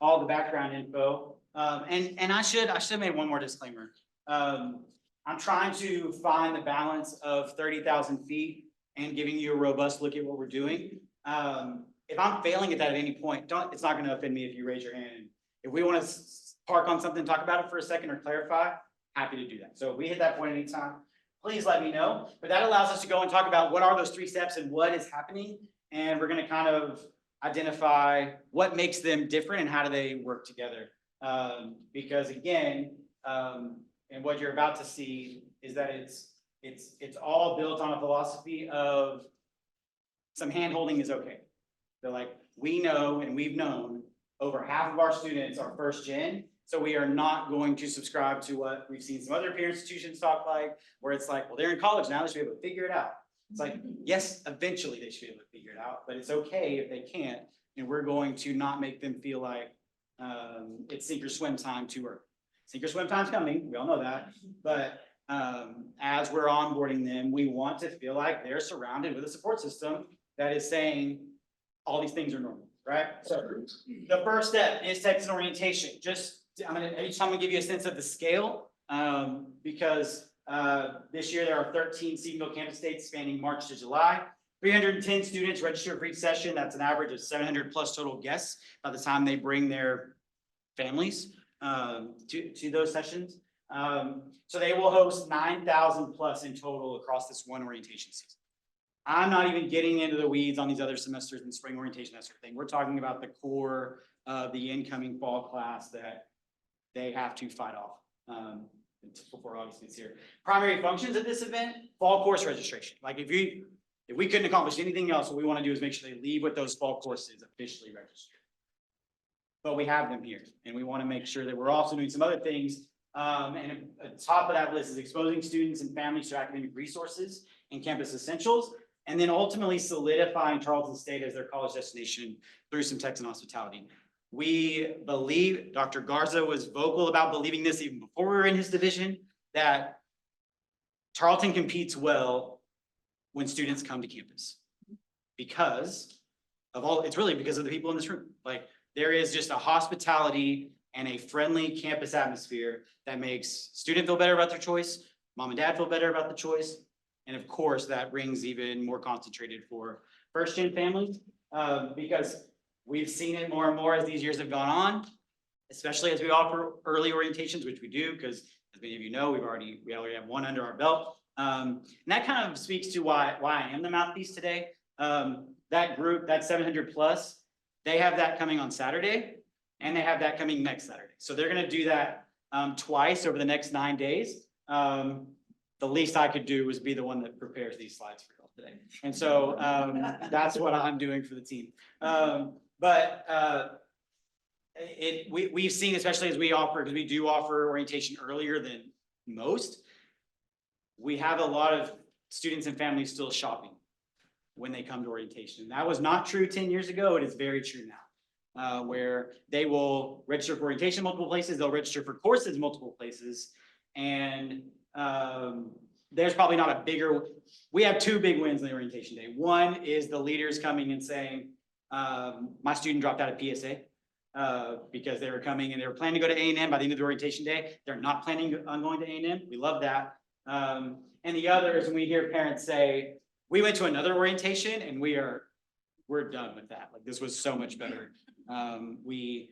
all the background info. And I should have made one more disclaimer. I'm trying to find the balance of 30,000 feet and giving you a robust look at what we're doing. If I'm failing at that at any point, it's not going to offend me if you raise your hand. If we want to park on something, talk about it for a second or clarify, happy to do that. So if we hit that point anytime, please let me know. But that allows us to go and talk about what are those 3 steps and what is happening. And we're going to kind of identify what makes them different and how do they work together. Because again, and what you're about to see is that it's all built on a philosophy of some hand-holding is okay. They're like, we know and we've known over half of our students are first gen, so we are not going to subscribe to what we've seen some other peer institutions talk like, where it's like, well, they're in college now, they should be able to figure it out. It's like, yes, eventually they should be able to figure it out, but it's okay if they can't. and we're going to not make them feel like it's sink or swim time too early. Sink or swim time's coming, we all know that, but as we're onboarding them, we want to feel like they're surrounded with a support system that is saying all these things are normal, right? So the first step is Texas orientation. Each time I'm gonna give you a sense of the scale, because this year there are 13 Seatonville campus dates spanning March to July. 310 students register for each session. That's an average of 700 plus total guests by the time they bring their families to those sessions. So they will host 9,000 plus in total across this one orientation season. I'm not even getting into the weeds on these other semesters and spring orientation, that sort of thing. We're talking about the core of the incoming fall class that they have to fight off before August gets here. Primary functions of this event, fall course registration. Like if we couldn't accomplish anything else, what we want to do is make sure they leave with those fall courses officially registered. But we have them here, and we want to make sure that we're also doing some other things. And at the top of that list is exposing students and families to academic resources and campus essentials, and then ultimately solidifying Tarleton State as their college destination through some Texan hospitality. We believe, Dr. Garza was vocal about believing this even before we were in his division, that Tarleton competes well when students come to campus. Because of all, it's really because of the people in this room. Like there is just a hospitality and a friendly campus atmosphere that makes student feel better about their choice, mom and dad feel better about the choice. And of course, that rings even more concentrated for first-gen families, because we've seen it more and more as these years have gone on, especially as we offer early orientations, which we do, because as many of you know, we already have one under our belt. And that kind of speaks to why I am the mouthpiece today. That group, that 700 plus, they have that coming on Saturday, and they have that coming next Saturday. So they're gonna do that twice over the next 9 days. The least I could do was be the one that prepares these slides for y'all today. And so that's what I'm doing for the team. We've seen, especially as we offer, because we do offer orientation earlier than most, we have a lot of students and families still shopping when they come to orientation. That was not true 10 years ago. It is very true now, where they will register for orientation multiple places. They'll register for courses multiple places. And there's probably not a bigger, we have two big wins on the orientation day. One is the leaders coming and saying, my student dropped out of PSA because they were coming and they were planning to go to A&M by the end of the orientation day. They're not planning on going to A&M. We love that. And the other is when we hear parents say, we went to another orientation and we're done with that. Like this was so much better. We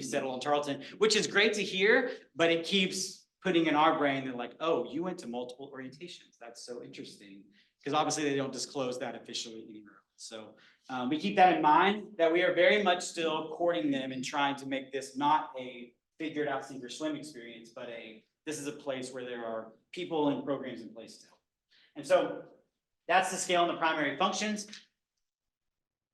settled on Tarleton, which is great to hear, but it keeps putting in our brain that like, oh, you went to multiple orientations. That's so interesting. Because obviously they don't disclose that officially anywhere. So we keep that in mind, that we are very much still courting them and trying to make this not a figured out sink or swim experience, but this is a place where there are people and programs in place still. And so that's the scale and the primary functions.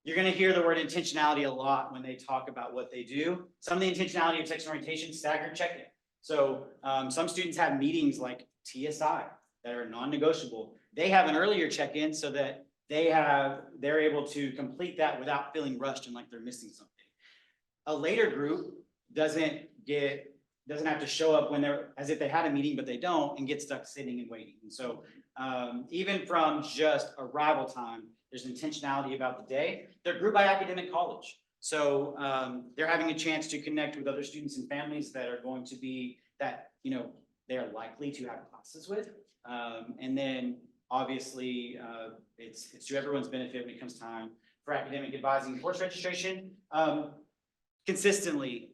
You're going to hear the word intentionality a lot when they talk about what they do. Some of the intentionality of Texan orientation, staggered check-in. So some students have meetings like TSI that are non-negotiable. They have an earlier check-in so that they're able to complete that without feeling rushed and like they're missing something. A later group doesn't have to show up when they're as if they had a meeting, but they don't, and get stuck sitting and waiting. And so even from just arrival time, there's intentionality about the day. They're grouped by academic college. So they're having a chance to connect with other students and families that are going to be that, they are likely to have classes with. And then obviously it's to everyone's benefit when it comes time for academic advising and course registration. Consistently,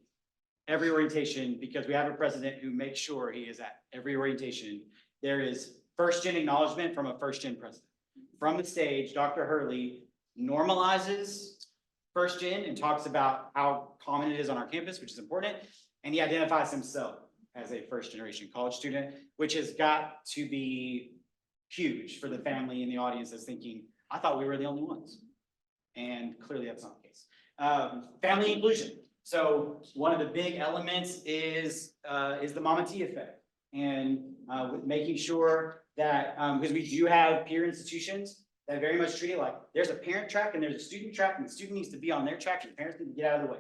every orientation, because we have a president who makes sure he is at every orientation, there is first-gen acknowledgement from a first-gen president. From the stage, Dr. Hurley normalizes first-gen and talks about how common it is on our campus, which is important. And he identifies himself as a first-generation college student, which has got to be huge for the family in the audience that's thinking, I thought we were the only ones. And clearly that's not the case. Family inclusion. So one of the big elements is the Mama T effect. And with making sure that, because we do have peer institutions, that very much treat it like there's a parent track and there's a student track, and the student needs to be on their track and the parents need to get out of the way.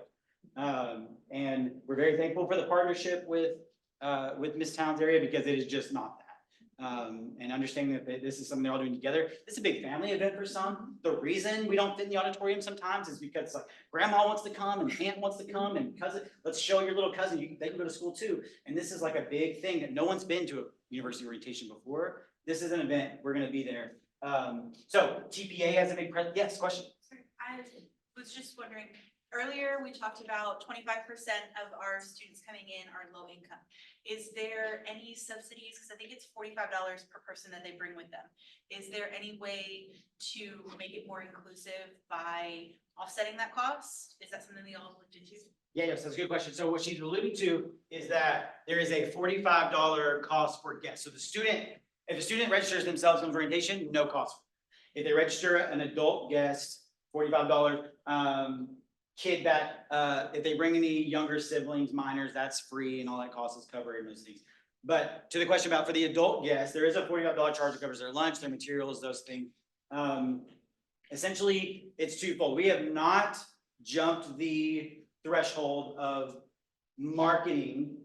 And we're very thankful for the partnership with Ms. Towns area, because it is just not that. And understanding that this is something they're all doing together. This is a big family event for some. The reason we don't fit in the auditorium sometimes is because like grandma wants to come and aunt wants to come and cousin, let's show your little cousin, they can go to school too. And this is like a big thing that no one's been to a university orientation before. This is an event, we're gonna be there. So TPA has a big yes, question. I was just wondering, earlier we talked about 25% of our students coming in are low income. Is there any subsidies? Because I think it's $45 per person that they bring with them. Is there any way to make it more inclusive by offsetting that cost? Is that something that y'all looked into? Yeah, yes, that's a good question. So what she's alluding to is that there is a $45 cost for guests. So if the student registers themselves in orientation, no cost. If they register an adult guest, $45. Kid that, if they bring any younger siblings, minors, that's free and all that cost is covered in those things. But to the question about for the adult guests, there is a $45 charge that covers their lunch, their materials, those things. Essentially, it's twofold. We have not jumped the threshold of marketing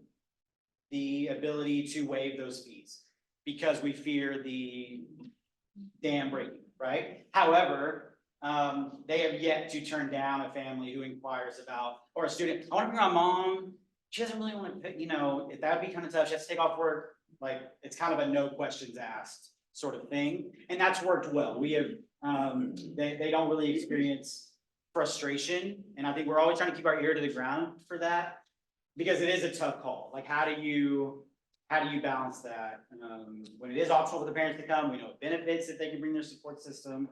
the ability to waive those fees because we fear the dam breaking, right? However, they have yet to turn down a family who inquires about, or a student, I want to bring my mom, she doesn't really want to pick, if that would be kind of tough, she has to take off work, like, it's kind of a no questions asked sort of thing, and that's worked well. We have, they don't really experience frustration, and I think we're always trying to keep our ear to the ground for that, because it is a tough call. Like, how do you balance that? When it is optional for the parents to come, we know it benefits if they can bring their support system.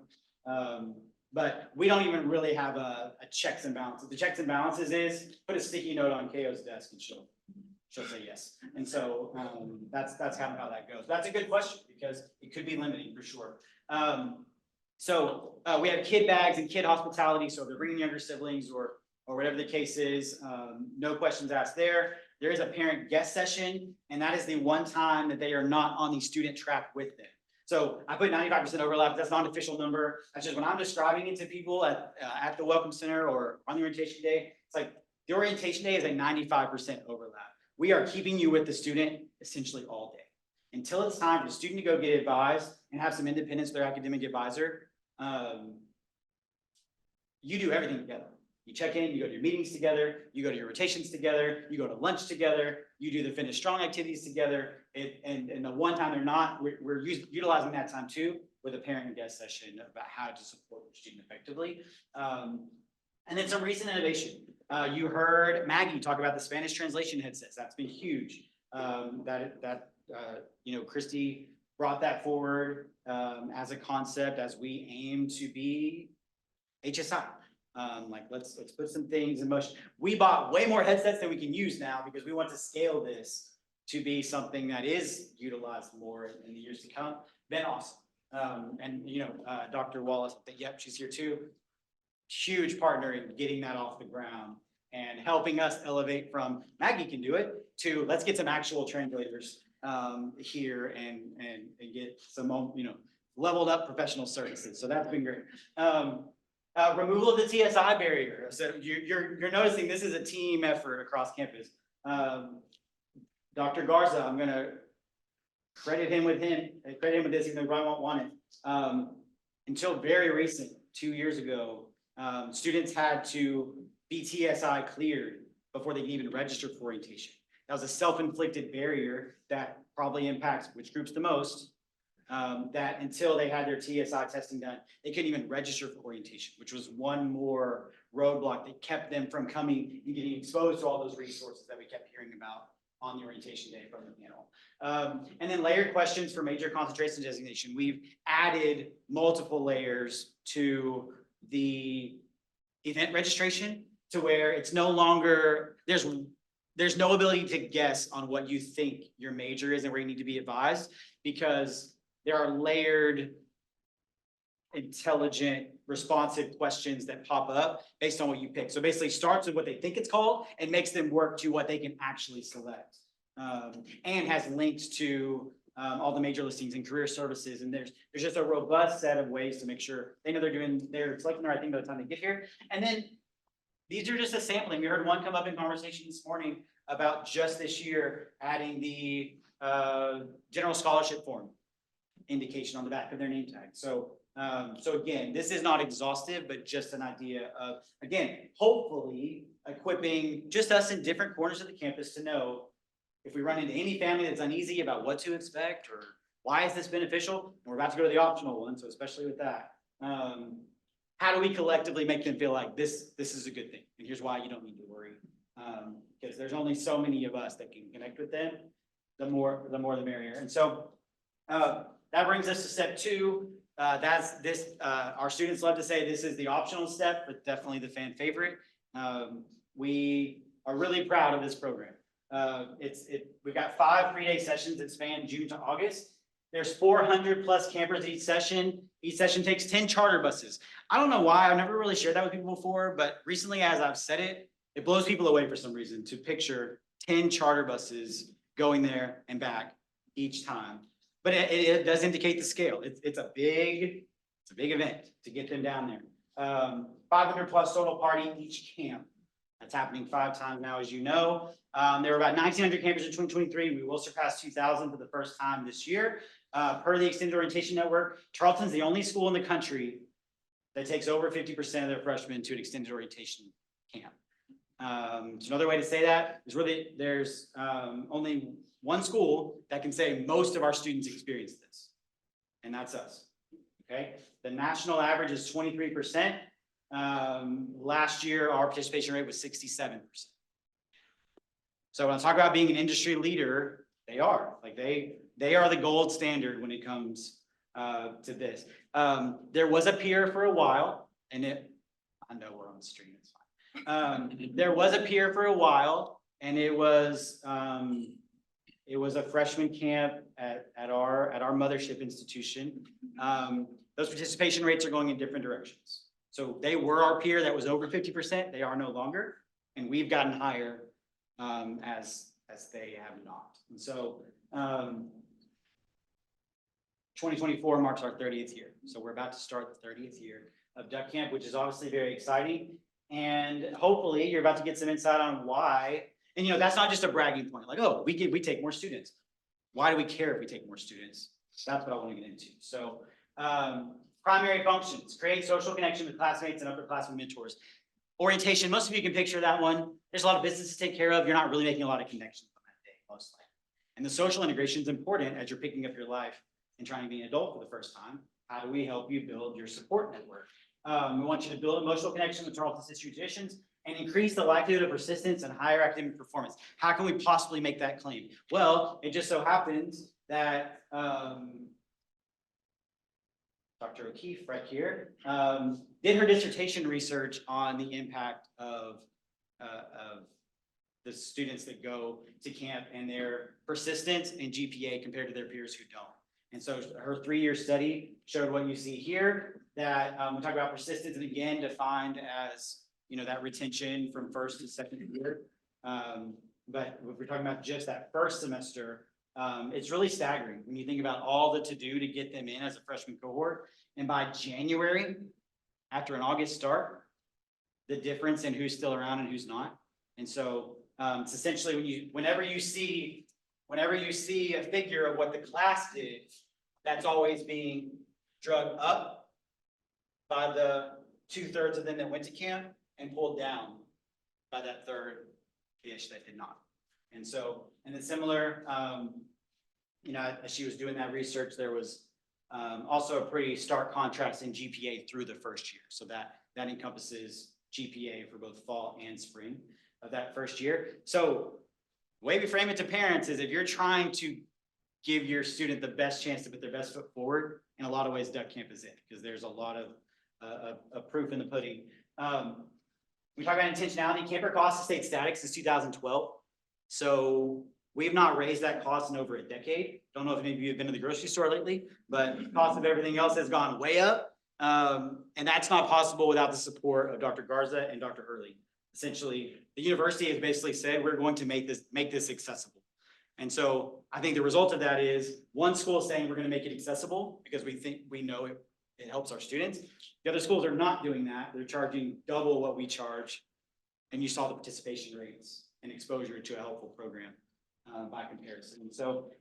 But we don't even really have a checks and balances. The checks and balances is put a sticky note on KO's desk and she'll say yes. And so that's kind of how that goes. That's a good question because it could be limiting for sure. So we have kid bags and kid hospitality. So if they're bringing younger siblings or whatever the case is, no questions asked there. There is a parent guest session, and that is the one time that they are not on the student track with them. So I put 95% overlap. That's not an official number. That's just when I'm describing it to people at the Welcome Center or on the orientation day. It's like the orientation day is a 95% overlap. We are keeping you with the student essentially all day until it's time for the student to go get advised and have some independence with their academic advisor. You do everything together. You check in, you go to your meetings together, you go to your rotations together, you go to lunch together, you do the finish strong activities together. And the one time they're not, we're utilizing that time too with a parent and guest session about how to support the student effectively. And then some recent innovation. You heard Maggie talk about the Spanish translation headsets. That's been huge. Christy brought that forward as a concept as we aim to be HSI. Let's put some things in motion. We bought way more headsets than we can use now because we want to scale this to be something that is utilized more in the years to come. Been awesome. Dr. Wallace, yep, she's here too. Huge partner in getting that off the ground and helping us elevate from Maggie can do it to let's get some actual translators here and get some leveled up professional services. So that's been great. Removal of the TSI barrier. So you're noticing this is a team effort across campus. Dr. Garza, I'm gonna credit him with this, even though he probably won't want it. Until very recent, 2 years ago, students had to be TSI cleared before they could even register for orientation. That was a self-inflicted barrier that probably impacts which groups the most. That until they had their TSI testing done, they couldn't even register for orientation, which was one more roadblock that kept them from coming and getting exposed to all those resources that we kept hearing about on the orientation day from the panel. And then layered questions for major concentration designation. We've added multiple layers to the event registration to where it's no longer, there's no ability to guess on what you think your major is and where you need to be advised because there are layered, intelligent, responsive questions that pop up based on what you pick. So basically starts with what they think it's called and makes them work to what they can actually select. And has links to all the major listings and career services. And there's just a robust set of ways to make sure they know they're selecting the right thing by the time they get here. And then these are just a sampling. We heard one come up in conversation this morning about just this year adding the general scholarship form indication on the back of their name tag. So again, this is not exhaustive, but just an idea of, again, hopefully equipping just us in different corners of the campus to know if we run into any family that's uneasy about what to expect or why is this beneficial, we're about to go to the optional one, so especially with that. How do we collectively make them feel like this is a good thing? And here's why you don't need to worry. Because there's only so many of us that can connect with them, the more the merrier. And so that brings us to step 2. That's this, our students love to say this is the optional step, but definitely the fan favorite. We are really proud of this program. We've got 5 3-day sessions that span June to August. There's 400 plus campers each session. Each session takes 10 charter buses. I don't know why, I've never really shared that with people before, but recently as I've said it, it blows people away for some reason to picture 10 charter buses going there and back each time. But it does indicate the scale. It's a big event to get them down there. 500 plus total party each camp. That's happening 5 times now, as you know. There were about 1,900 campers in 2023. We will surpass 2,000 for the first time this year. Per the Extended Orientation Network, Tarleton's the only school in the country that takes over 50% of their freshmen to an extended orientation camp. So another way to say that is really there's only one school that can say most of our students experience this, and that's us. Okay, the national average is 23%. Last year, our participation rate was 67%. So when I talk about being an industry leader, they are like they are the gold standard when it comes to this. There was a peer for a while, and I know we're on the stream, it's fine. There was a peer for a while, and it was a freshman camp at our mothership institution. Those participation rates are going in different directions. So they were our peer that was over 50%. They are no longer, and we've gotten higher as they have not. And so 2024 marks our 30th year. So we're about to start the 30th year of Duck Camp, which is obviously very exciting. And hopefully you're about to get some insight on why. And that's not just a bragging point. Like, oh, we take more students. Why do we care if we take more students? That's what I want to get into. So primary functions: create social connection with classmates and upperclassmen mentors. Orientation, most of you can picture that one. There's a lot of business to take care of. You're not really making a lot of connections on that day, most likely. And the social integration is important as you're picking up your life and trying to be an adult for the first time. How do we help you build your support network? We want you to build emotional connection with Tarleton's history traditions and increase the likelihood of persistence and higher academic performance. How can we possibly make that claim? Well, it just so happens that Dr. O'Keefe right here did her dissertation research on the impact of the students that go to camp and their persistence and GPA compared to their peers who don't. And so her 3-year study showed what you see here, that we talk about persistence, and again, defined as, that retention from first to second year. But if we're talking about just that first semester, it's really staggering when you think about all the to-do to get them in as a freshman cohort. And by January, after an August start, the difference in who's still around and who's not. And so it's essentially whenever you see a figure of what the class did, that's always being drugged up by the 2/3 of them that went to camp and pulled down by that third-ish that did not. And so, and then similar, as she was doing that research, there was also a pretty stark contrast in GPA through the first year. So that encompasses GPA for both fall and spring of that first year. So the way we frame it to parents is if you're trying to give your student the best chance to put their best foot forward, in a lot of ways, Duck Camp is it, because there's a lot of proof in the pudding. We talk about intentionality. Camper costs have stayed static since 2012. So we've not raised that cost in over a decade. Don't know if any of you have been to the grocery store lately, but the cost of everything else has gone way up. And that's not possible without the support of Dr. Garza and Dr. Hurley. Essentially, the university has basically said, we're going to make this accessible. And so I think the result of that is one school is saying we're gonna make it accessible because we know it helps our students. The other schools are not doing that. They're charging double what we charge. And you saw the participation rates and exposure to a helpful program by comparison. So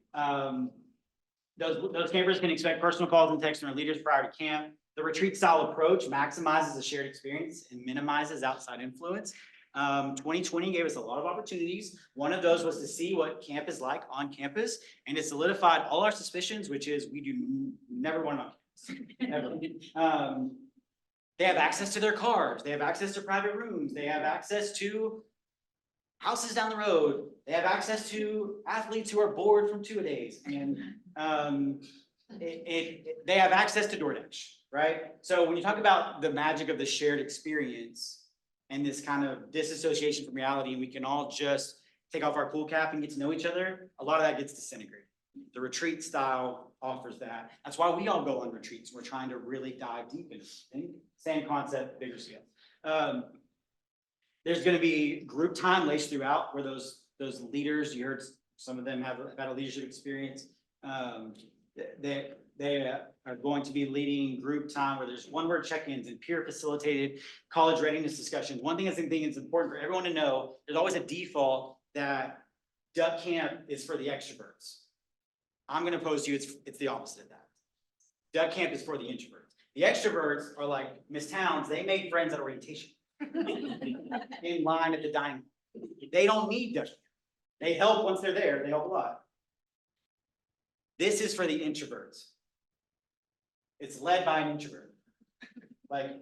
those campers can expect personal calls and texts from their leaders prior to camp. The retreat style approach maximizes the shared experience and minimizes outside influence. 2020 gave us a lot of opportunities. One of those was to see what camp is like on campus, and it solidified all our suspicions, which is we do never want to ever. They have access to their cars, they have access to private rooms, they have access to houses down the road, they have access to athletes who are bored from two-a-days, and they have access to DoorDash, right? So when you talk about the magic of the shared experience and this kind of disassociation from reality, and we can all just take off our cool cap and get to know each other, a lot of that gets disintegrated. The retreat style offers that. That's why we all go on retreats. We're trying to really dive deep into it. Same concept, bigger scale. There's going to be group time laced throughout where those leaders, you heard some of them have had a leadership experience. They are going to be leading group time where there's one-word check-ins and peer facilitated college readiness discussions. One thing I think is important for everyone to know, there's always a default that duck camp is for the extroverts. I'm going to pose to you, it's the opposite of that. Duck camp is for the introverts. The extroverts are like Miss Towns, they made friends at orientation. In line at the dining room. They don't need duck camp. They help once they're there, they help a lot. This is for the introverts. It's led by an introvert. Like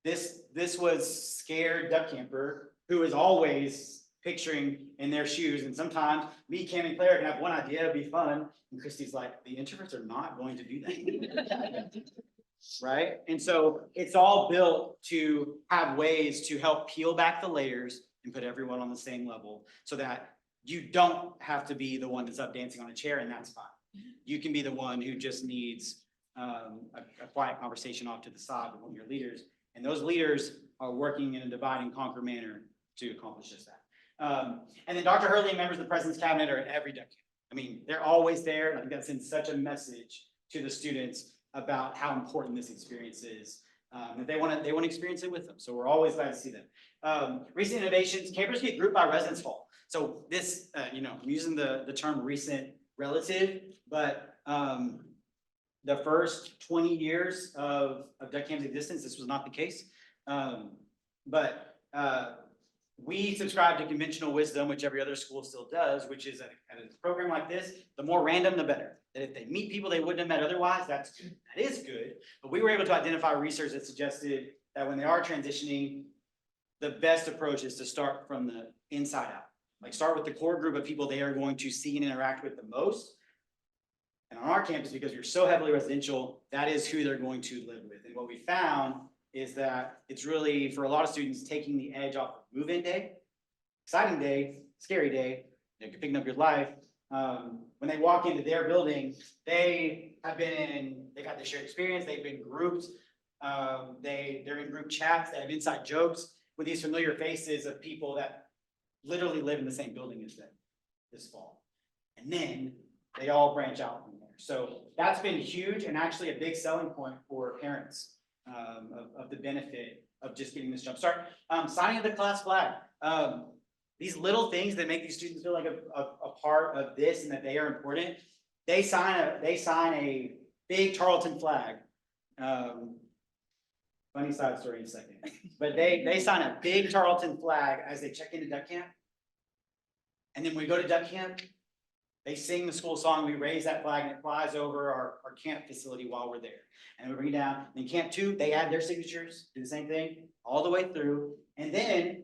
this was scared duck camper who is always picturing in their shoes. And sometimes me, Cam, and Claire can have one idea, it'd be fun. And Christy's like, the introverts are not going to do that. Right? And so it's all built to have ways to help peel back the layers and put everyone on the same level so that you don't have to be the one that's up dancing on a chair, and that's fine. You can be the one who just needs a quiet conversation off to the side with one of your leaders. And those leaders are working in a divide and conquer manner to accomplish just that. And then Dr. Hurley and members of the President's Cabinet are at every duck camp. I mean, they're always there. And I think that sends such a message to the students about how important this experience is. That they want to experience it with them. So we're always glad to see them. Recent innovations, campers get grouped by residence hall. So this, I'm using the term recent relative, but the first 20 years of duck camp's existence, this was not the case. But we subscribe to conventional wisdom, which every other school still does, which is at a program like this, the more random, the better. That if they meet people they wouldn't have met otherwise, that's good. That is good. But we were able to identify research that suggested that when they are transitioning, the best approach is to start from the inside out. Like start with the core group of people they are going to see and interact with the most. And on our campus, because you're so heavily residential, that is who they're going to live with. And what we found is that it's really, for a lot of students, taking the edge off of move-in day, exciting day, scary day, you're picking up your life. When they walk into their building, they've had the shared experience, they've been grouped, they're in group chats, they have inside jokes with these familiar faces of people that literally live in the same building as them this fall. And then they all branch out from there. So that's been huge and actually a big selling point for parents of the benefit of just getting this jump start. Signing of the class flag. These little things that make these students feel like a part of this and that they are important. They sign a big Tarleton flag. Funny side story in a second. But they sign a big Tarleton flag as they check into duck camp. And then when we go to duck camp, they sing the school song, we raise that flag and it flies over our camp facility while we're there. And we bring it down. In camp 2, they add their signatures, do the same thing all the way through. And then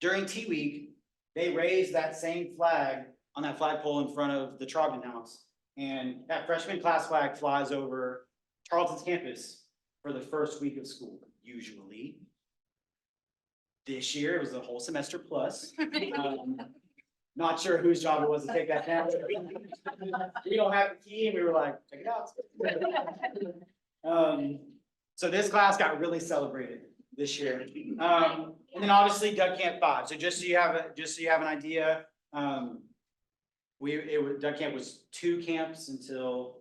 during Tea Week, they raise that same flag on that flagpole in front of the Trogdon House. And that freshman class flag flies over Tarleton's campus for the first week of school, usually. This year, it was the whole semester plus. Not sure whose job it was to take that down. We don't have the key, and we were like, check it out. So this class got really celebrated this year. And then obviously Duck Camp 5. So just so you have an idea, Duck Camp was 2 camps until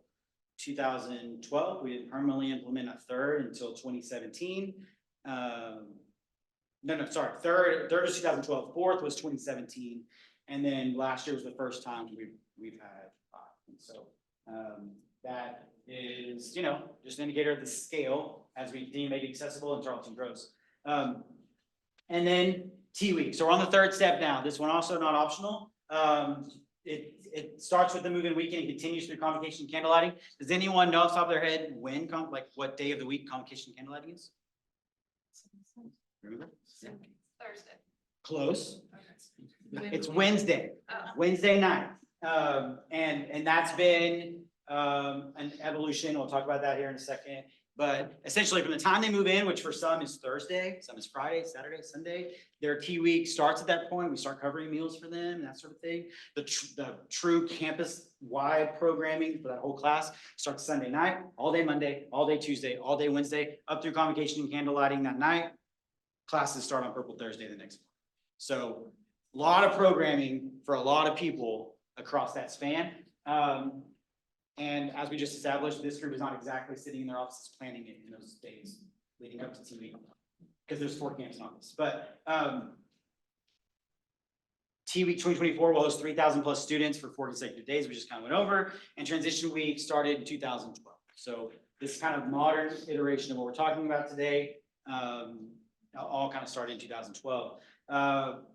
2012. We didn't permanently implement a third until 2017. Sorry, third was 2012, fourth was 2017. And then last year was the first time we've had 5. And so, that is, just an indicator of the scale as we deem it accessible and Tarleton grows. And then T week. So we're on the 3rd step now. This one also not optional. It starts with the move-in weekend and continues through convocation and candlelighting. Does anyone know off the top of their head when, what day of the week convocation and candlelighting is? Remember? Thursday. Close. It's Wednesday, Wednesday night. And that's been an evolution. We'll talk about that here in a second. But essentially from the time they move in, which for some is Thursday, some is Friday, Saturday, Sunday, their T week starts at that point. We start covering meals for them, that sort of thing. The true campus-wide programming for that whole class starts Sunday night, all day Monday, all day Tuesday, all day Wednesday, up through convocation and candlelighting that night. Classes start on Purple Thursday the next morning. So a lot of programming for a lot of people across that span. And as we just established, this group is not exactly sitting in their offices planning it in those days leading up to TV, because there's 4 camps in office. But T week 2024 will host 3,000 plus students for 4 consecutive days, we just kind of went over, and transition week started in 2012. So this kind of modern iteration of what we're talking about today, all kind of started in 2012.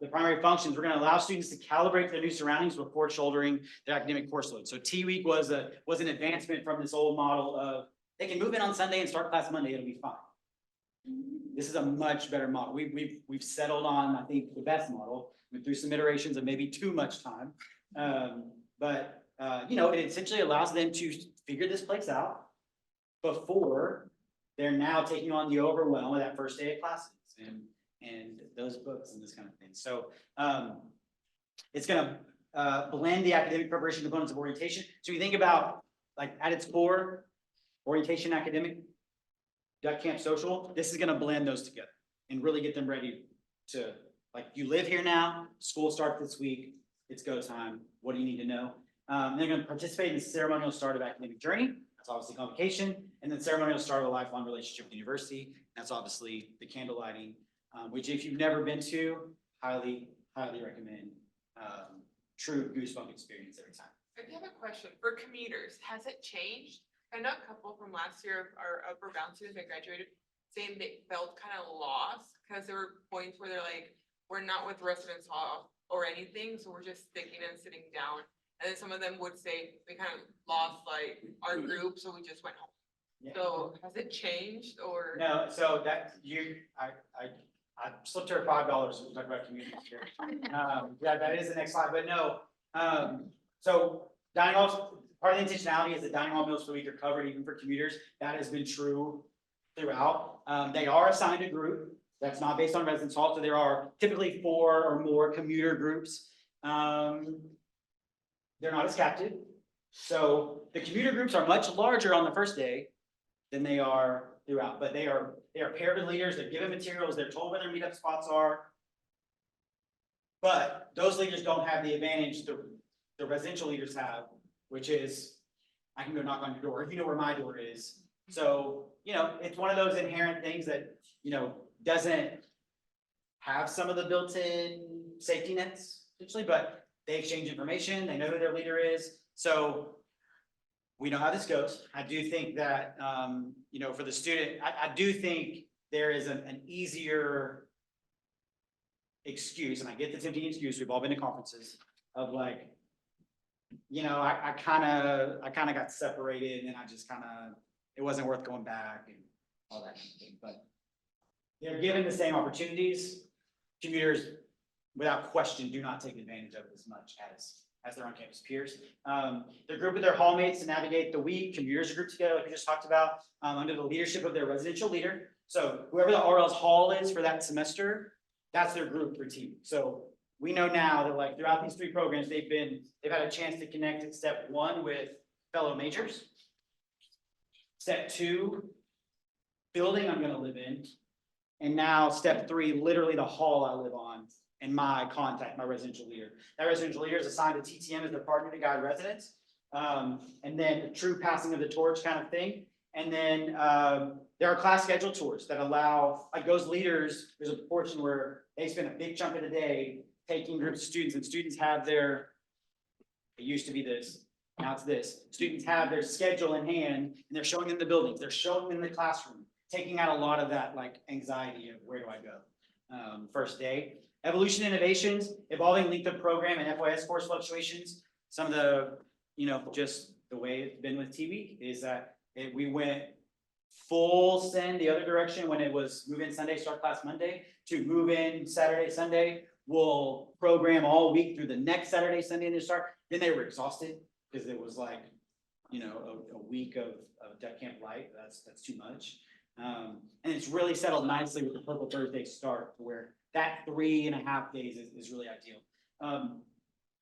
The primary functions, we're going to allow students to calibrate their new surroundings before shouldering their academic course load. So T week was an advancement from this old model of they can move in on Sunday and start class Monday, it'll be fine. This is a much better model. We've settled on, I think, the best model. Went through some iterations of maybe too much time. But it essentially allows them to figure this place out before they're now taking on the overwhelm of that first day of classes and those books and this kind of thing. So it's gonna blend the academic preparation components of orientation. So you think about, like, at its core, orientation, academic, Duck Camp, social, this is gonna blend those together and really get them ready to, like, you live here now, school starts this week, it's go time, what do you need to know? They're gonna participate in the ceremonial start of academic journey, that's obviously convocation, and then ceremonial start of a lifelong relationship with the university, that's obviously the candle lighting, which if you've never been to, highly recommend. True goosebump experience every time. I do have a question. For commuters, has it changed? I know a couple from last year, our upper bound students that graduated, saying they felt kind of lost because there were points where they're like, we're not with residence hall or anything, so we're just sticking and sitting down. And then some of them would say, we kind of lost like our group, so we just went home. Yeah. So has it changed or? No, so that I slipped her $5 when we talk about community here. Yeah, that is the next slide, but no. So dining halls, part of the intentionality is that dining hall meals per week are covered even for commuters. That has been true throughout. They are assigned a group. That's not based on residence hall, so there are typically 4 or more commuter groups. They're not as captive. So the commuter groups are much larger on the first day than they are throughout, but they are paired with leaders, they're given materials, they're told where their meetup spots are. But those leaders don't have the advantage the residential leaders have, which is, I can go knock on your door, if you know where my door is. So, it's one of those inherent things that, doesn't have some of the built-in safety nets, essentially, but they exchange information, they know who their leader is. So we know how this goes. I do think that, for the student, I do think there is an easier excuse, and I get the tempting excuse, we've all been to conferences, of like, I kind of got separated and I just it wasn't worth going back and all that kind of thing. But they're given the same opportunities. Commuters, without question, do not take advantage of it as much as their on-campus peers. They're grouped with their hallmates to navigate the week. Commuters are grouped together, like we just talked about, under the leadership of their residential leader. So whoever the RL's hall is for that semester, that's their group for team. So we know now that, like, throughout these 3 programs, they've had a chance to connect at step 1 with fellow majors. Step 2, building I'm gonna live in. And now step 3, literally the hall I live on and my contact, my residential leader. That residential leader is assigned a TTM as their partner to guide residents. And then a true passing of the torch kind of thing. And then, there are class schedule tours that allow, like those leaders, there's a portion where they spend a big chunk of the day taking groups of students, and students have their, it used to be this, now it's this. Students have their schedule in hand, and they're showing them the buildings, they're showing them the classroom, taking out a lot of that like anxiety of where do I go? First day. Evolution innovations, evolving length of program and FYS course fluctuations. Some of the, just the way it's been with TV is that we went full send the other direction when it was move in Sunday, start class Monday, to move in Saturday, Sunday. We'll program all week through the next Saturday, Sunday, and then start. Then they were exhausted because it was like, a week of deck camp light. That's too much. And it's really settled nicely with the Purple Thursday start, where that 3.5 days is really ideal.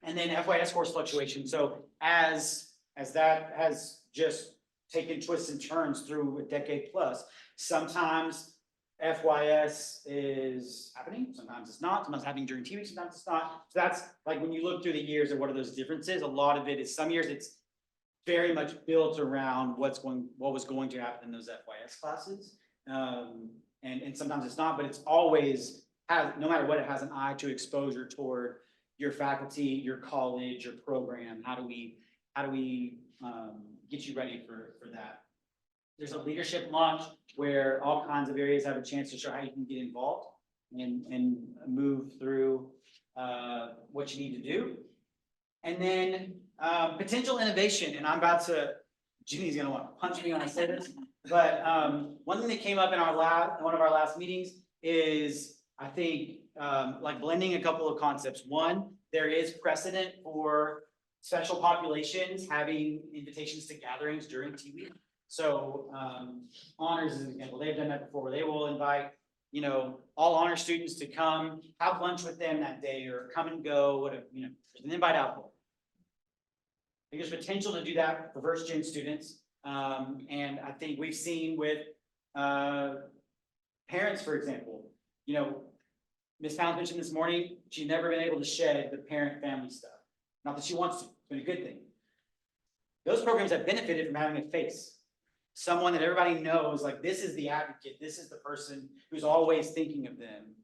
And then FYS course fluctuation. So as that has just taken twists and turns through a decade plus, sometimes FYS is happening, sometimes it's not, sometimes it's happening during TV, sometimes it's not. So that's like when you look through the years and what are those differences, a lot of it is some years it's very much built around what was going to happen in those FYS classes. And sometimes it's not, but it's always no matter what, it has an eye to exposure toward your faculty, your college, your program. How do we get you ready for that? There's a leadership launch where all kinds of areas have a chance to show how you can get involved and move through what you need to do. And then potential innovation, and I'm about to, Ginny's gonna want to punch me when I say this, but one thing that came up in one of our last meetings is, I think, like blending a couple of concepts. One, there is precedent for special populations having invitations to gatherings during TV. So honors is an example. They've done that before, where they will invite, all honor students to come have lunch with them that day, or come and go, whatever, there's an invite out there. I think there's potential to do that for first gen students. And I think we've seen with parents, for example, Ms. Pounds mentioned this morning, she's never been able to shed the parent-family stuff. Not that she wants to, it's been a good thing. Those programs have benefited from having a face. Someone that everybody knows, like, this is the advocate, this is the person who's always thinking of them.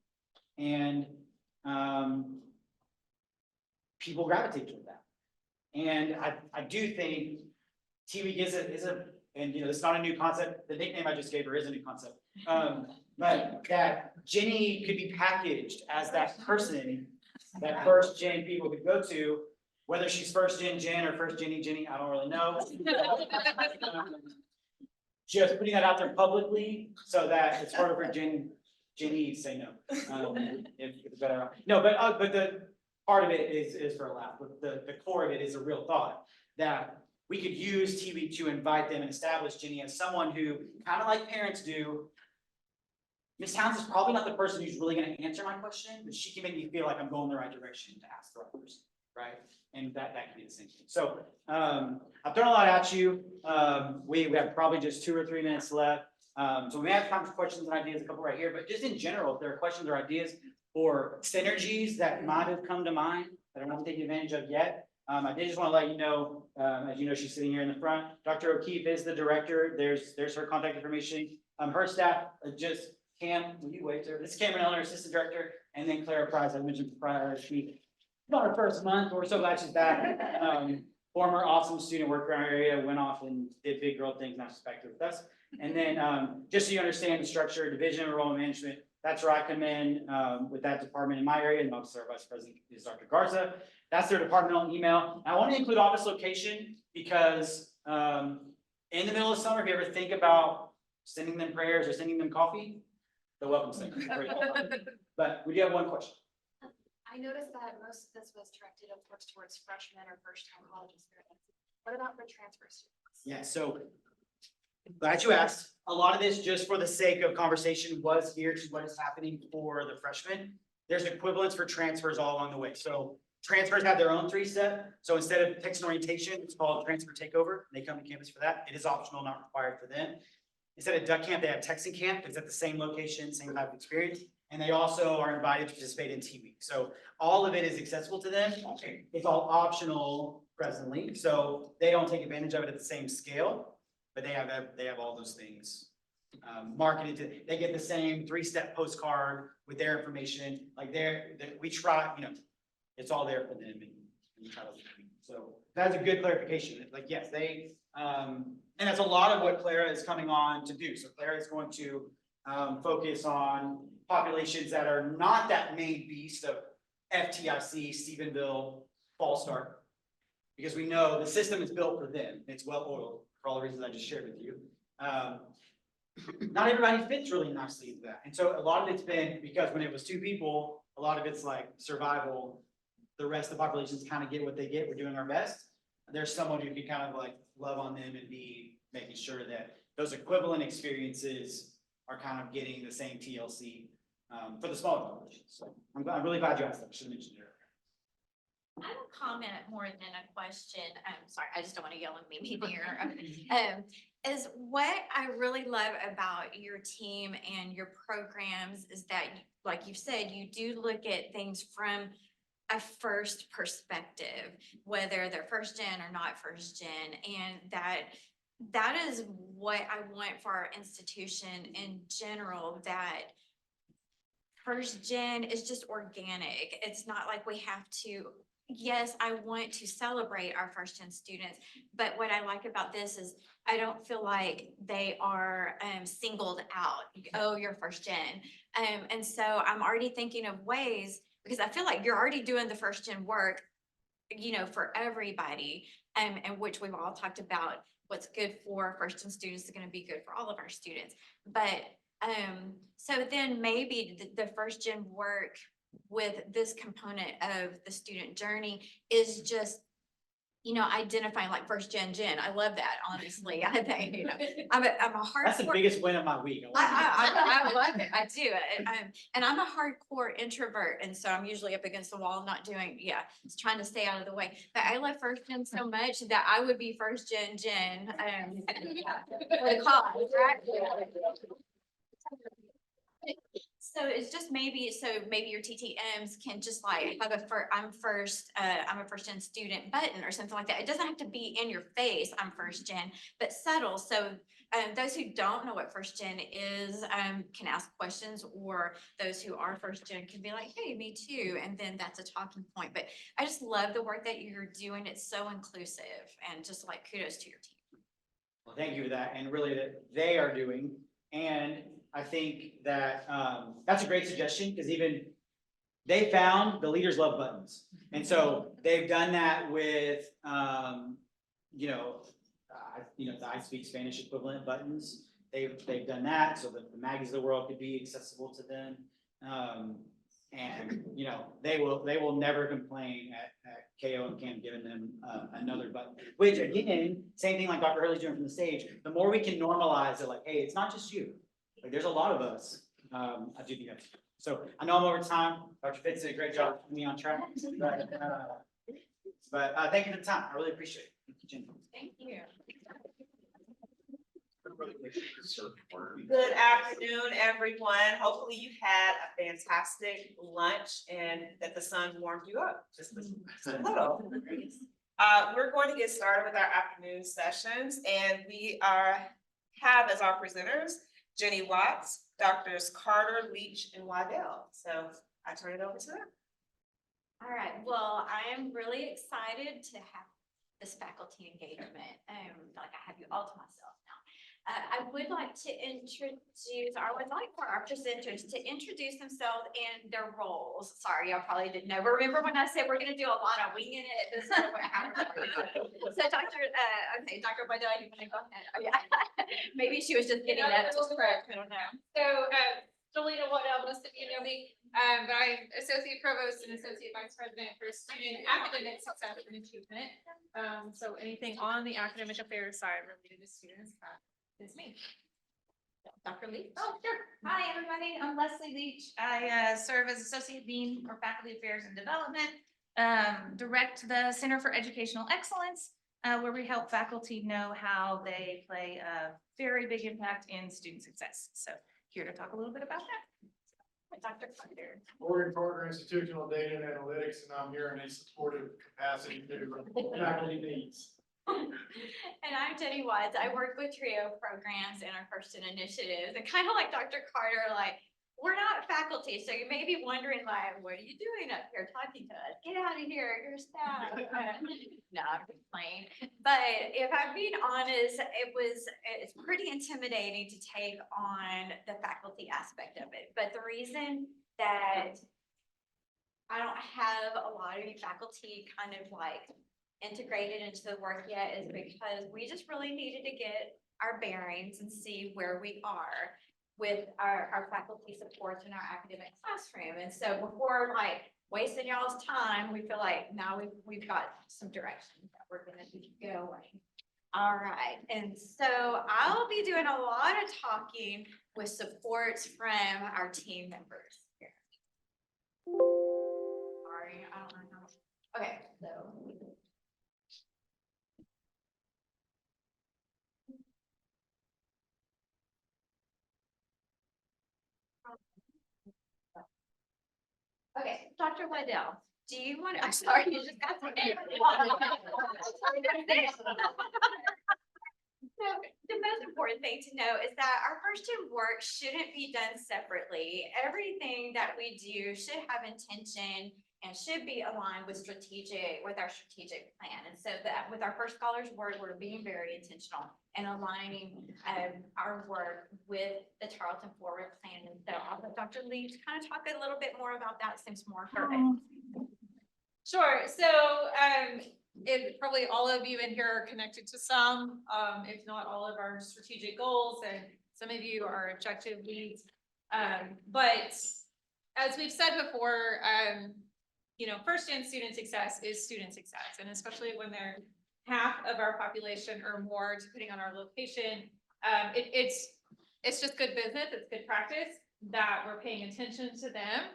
And people gravitate toward that. And I do think TV is and it's not a new concept. The nickname I just gave her is a new concept. But that Jenny could be packaged as that person that first gen people could go to, whether she's first gen Jen or first Jenny, I don't really know. Just putting that out there publicly so that it's harder for Jenny to say no. If it's better. No, but the part of it is for a laugh. But the core of it is a real thought that we could use TV to invite them and establish Jenny as someone who, kind of like parents do, Ms. Towns is probably not the person who's really going to answer my question, but she can make me feel like I'm going the right direction to ask the right person, right? And that can be the same thing. So I've thrown a lot at you. We have probably just 2 or 3 minutes left. So we may have time for questions and ideas, a couple right here, but just in general, if there are questions or ideas or synergies that might have come to mind that I'm not taking advantage of yet, I did just want to let you know, as you know, she's sitting here in the front. Dr. O'Keefe is the director. There's her contact information. Her staff just Cam, will you wait, sir? This is Cameron Eller, assistant director, and then Clara Price, I mentioned prior, she, not her first month, we're so glad she's back. Former awesome student, worked around our area, went off and did big girl things, not suspected with us. And then just so you understand the structure, division of enrollment management, that's where I come in with that department in my area, and obviously our vice president is Dr. Garza. That's their departmental email. I want to include office location because in the middle of summer, if you ever think about sending them prayers or sending them coffee, they're welcome to. But we do have one question. I noticed that most of this was directed, of course, towards freshmen or first-time college experience. What about for transfer students? Yeah, so glad you asked. A lot of this, just for the sake of conversation, was geared to what is happening for the freshmen. There's equivalents for transfers all along the way. So transfers have their own 3-step. So instead of text and orientation, it's called transfer takeover. They come to campus for that. It is optional, not required for them. Instead of duck camp, they have texting camp. It's at the same location, same type of experience. And they also are invited to participate in Tea Week. So all of it is accessible to them. It's all optional presently, so they don't take advantage of it at the same scale, but they have all those things marketed to, they get the same 3-step postcard with their information, like we try, it's all there for them and we try to. So that's a good clarification. Like, yes, and that's a lot of what Clara is coming on to do. So Clara is going to focus on populations that are not that main beast of FTIC, Stephenville, Fall Start. Because we know the system is built for them. It's well oiled for all the reasons I just shared with you. Not everybody fits really nicely into that. And so a lot of it's been because when it was 2 people, a lot of it's like survival. The rest of the populations kind of get what they get. We're doing our best. There's someone who can kind of like love on them and be making sure that those equivalent experiences are kind of getting the same TLC for the smaller populations. So I'm really glad you asked that. I should have mentioned it earlier. I have a comment more than a question. Sorry, I just don't want to yell at me here. Is what I really love about your team and your programs is that, like you've said, you do look at things from a first perspective, whether they're first gen or not first gen, and that is what I want for our institution in general, that first gen is just organic. It's not like we have to, yes, I want to celebrate our first gen students, but what I like about this is I don't feel like they are singled out. Oh, you're first gen. And so I'm already thinking of ways, because I feel like you're already doing the first gen work, for everybody, and which we've all talked about what's good for first gen students is going to be good for all of our students. But so then maybe the first gen work with this component of the student journey is just, identifying like first gen. I love that, honestly. I think, I'm a hardcore. That's the biggest win of my week. I love it. I do. And I'm a hardcore introvert. And so I'm usually up against the wall, not doing, just trying to stay out of the way. But I love first gen so much that I would be first gen for the cause, right? So it's just maybe your TTMs can just like have I'm a first gen student button or something like that. It doesn't have to be in your face, I'm first gen, but subtle. So those who don't know what first gen is can ask questions, or those who are first gen can be like, hey, me too. And then that's a talking point. But I just love the work that you're doing. It's so inclusive, and just like kudos to your team. Well, thank you for that. And really that they are doing. And I think that that's a great suggestion, because even they found the leaders love buttons. And so they've done that with, the I Speak Spanish equivalent buttons. They've done that so that the Maggies of the world could be accessible to them. And they will never complain at KO and Cam giving them another button, which again, same thing like Dr. Hurley's doing from the stage. The more we can normalize it, like, hey, it's not just you. Like, there's a lot of us. I do think that's, so I know I'm over time. Dr. Fitz did a great job keeping me on track. But thank you for the time. I really appreciate it. Thank you, Jenny. Thank you. Good afternoon, everyone. Hopefully you had a fantastic lunch and that the sun warmed you up just a little. We're going to get started with our afternoon sessions, and we have as our presenters Jenny Watts, Drs. Carter, Leach, and Waddell. So I turn it over to them. All right. Well, I am really excited to have this faculty engagement. I have you all to myself now. I would like to I would like for our presenters to introduce themselves and their roles. Sorry, y'all probably didn't know. Remember when I said we're going to do a lot of winging it? This is what happened. So Dr. Waddell, you want to go ahead? Oh, yeah. Maybe she was just getting that to scratch. I don't know. So, Jolita Waddell, most of you know me, but I'm Associate Provost and Associate Vice President for Student Academic Success and Achievement. So anything on the academic affairs side related to students, is me. Dr. Leach. Oh, sure. Hi, everybody. I'm Leslie Leach. I serve as Associate Dean for Faculty Affairs and Development, direct the Center for Educational Excellence, where we help faculty know how they play a very big impact in student success. So here to talk a little bit about that. Dr. Carter. Morgan Carter, Institutional Data and Analytics, and I'm here in a supportive capacity to faculty needs. And I'm Jenny Watts. I work with TRIO programs and our First In initiatives, and kind of like Dr. Carter, like, we're not faculty, so you may be wondering, like, what are you doing up here talking to us? Get out of here, you're staff. No, I'm just playing. But if I'm being honest, it's pretty intimidating to take on the faculty aspect of it. But the reason that I don't have a lot of faculty kind of like integrated into the work yet is because we just really needed to get our bearings and see where we are with our faculty supports in our academic classroom. And so before like wasting y'all's time, we feel like now we've got some direction that we're gonna be going. All right, and so I'll be doing a lot of talking with supports from our team members here. Sorry, I don't know how. Okay, so. Okay, Dr. Waddell, do you want, I'm sorry, you just got some. So the most important thing to know is that our first in work shouldn't be done separately. Everything that we do should have intention and should be aligned with our strategic plan. And so that with our First Scholars Word, we're being very intentional and aligning our work with the Tarleton Forward Plan. And so I'll let Dr. Lee to kind of talk a little bit more about that, seems more her. Sure, so, probably all of you in here are connected to some, if not all of our strategic goals, and some of you are objective leads. But as we've said before, first in student success is student success, and especially when they're half of our population or more, depending on our location, it's just good business, it's good practice that we're paying attention to them.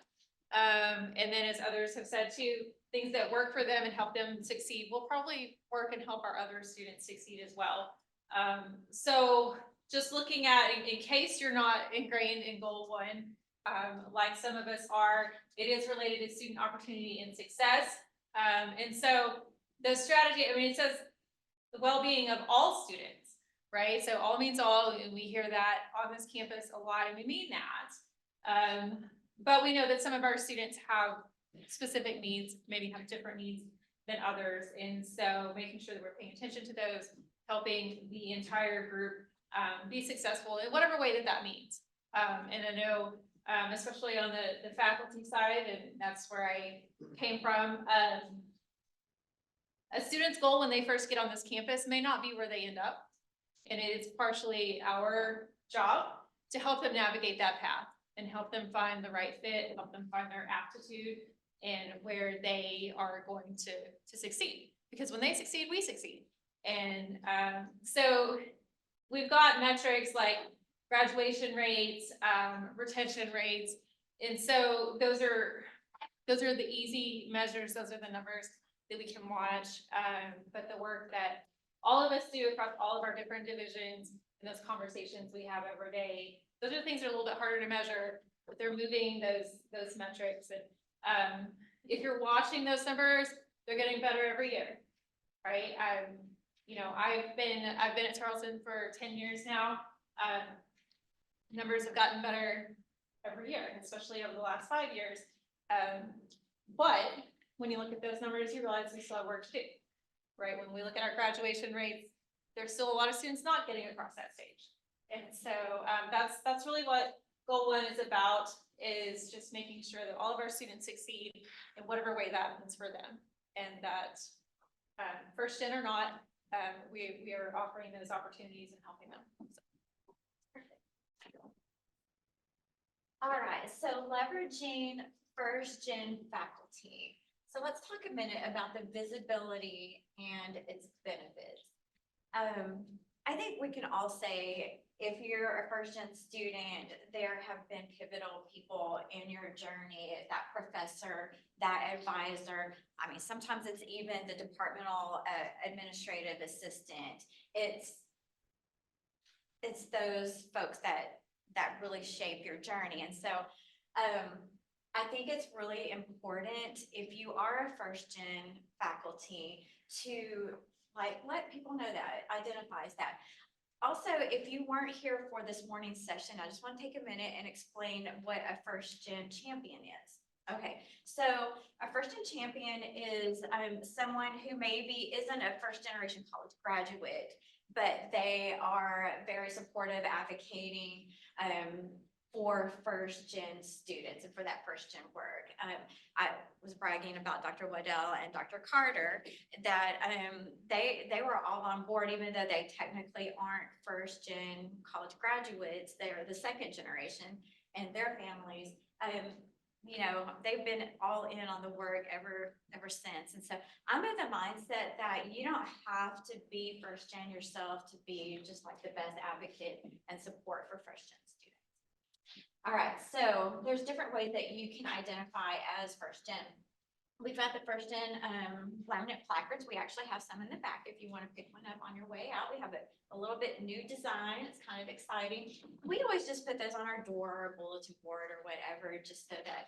And then as others have said too, things that work for them and help them succeed will probably work and help our other students succeed as well. So just looking at, in case you're not ingrained in goal 1, like some of us are, it is related to student opportunity and success. And so the strategy, it says the well-being of all students, right? So all means all, and we hear that on this campus a lot, and we mean that. But we know that some of our students have specific needs, maybe have different needs than others. And so making sure that we're paying attention to those, helping the entire group be successful in whatever way that means. And I know, especially on the faculty side, and that's where I came from, a student's goal when they first get on this campus may not be where they end up. And it is partially our job to help them navigate that path and help them find the right fit, help them find their aptitude and where they are going to succeed. Because when they succeed, we succeed. And so we've got metrics like graduation rates, retention rates. And so those are the easy measures. Those are the numbers that we can watch. But the work that all of us do across all of our different divisions and those conversations we have every day, those are the things that are a little bit harder to measure, but they're moving those metrics. And if you're watching those numbers, they're getting better every year, right? I've been at Tarleton for 10 years now. Numbers have gotten better every year, especially over the last 5 years. But when you look at those numbers, you realize we still have work to do, right? When we look at our graduation rates, there's still a lot of students not getting across that stage. And so that's really what goal 1 is about, is just making sure that all of our students succeed in whatever way that means for them. And that first in or not, we are offering those opportunities and helping them. All right, so leveraging first gen faculty. So let's talk a minute about the visibility and its benefits. I think we can all say, if you're a first gen student, there have been pivotal people in your journey, that professor, that advisor. Sometimes it's even the departmental administrative assistant. It's those folks that really shape your journey. And so I think it's really important if you are a first gen faculty to like let people know that, identifies that. Also, if you weren't here for this morning's session, I just want to take a minute and explain what a first gen champion is. Okay, so a first gen champion is someone who maybe isn't a first generation college graduate, but they are very supportive, advocating for first gen students and for that first gen work. I was bragging about Dr. Waddell and Dr. Carter that they were all on board, even though they technically aren't first gen college graduates. They're the second generation, and their families, you know, they've been all in on the work ever since. And so I'm in the mindset that you don't have to be first gen yourself to be just like the best advocate and support for first gen students. All right, so there's different ways that you can identify as first gen. We've got the first gen laminate placards. We actually have some in the back if you want to pick one up on your way out. We have a little bit new design. It's kind of exciting. We always just put those on our door or bulletin board or whatever, just so that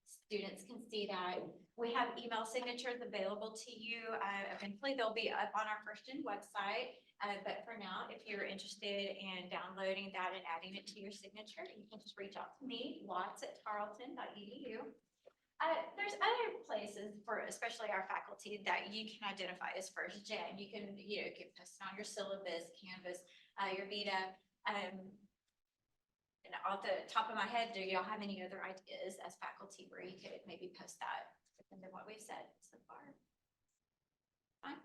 students can see that. We have email signatures available to you. Eventually they'll be up on our first gen website. But for now, if you're interested in downloading that and adding it to your signature, you can just reach out to me, watts@tarleton.edu. There's other places for, especially our faculty, that you can identify as first gen. You can, you know, post it on your syllabus, Canvas, your Vita. And off the top of my head, do y'all have any other ideas as faculty where you could maybe post that depending on what we've said so far?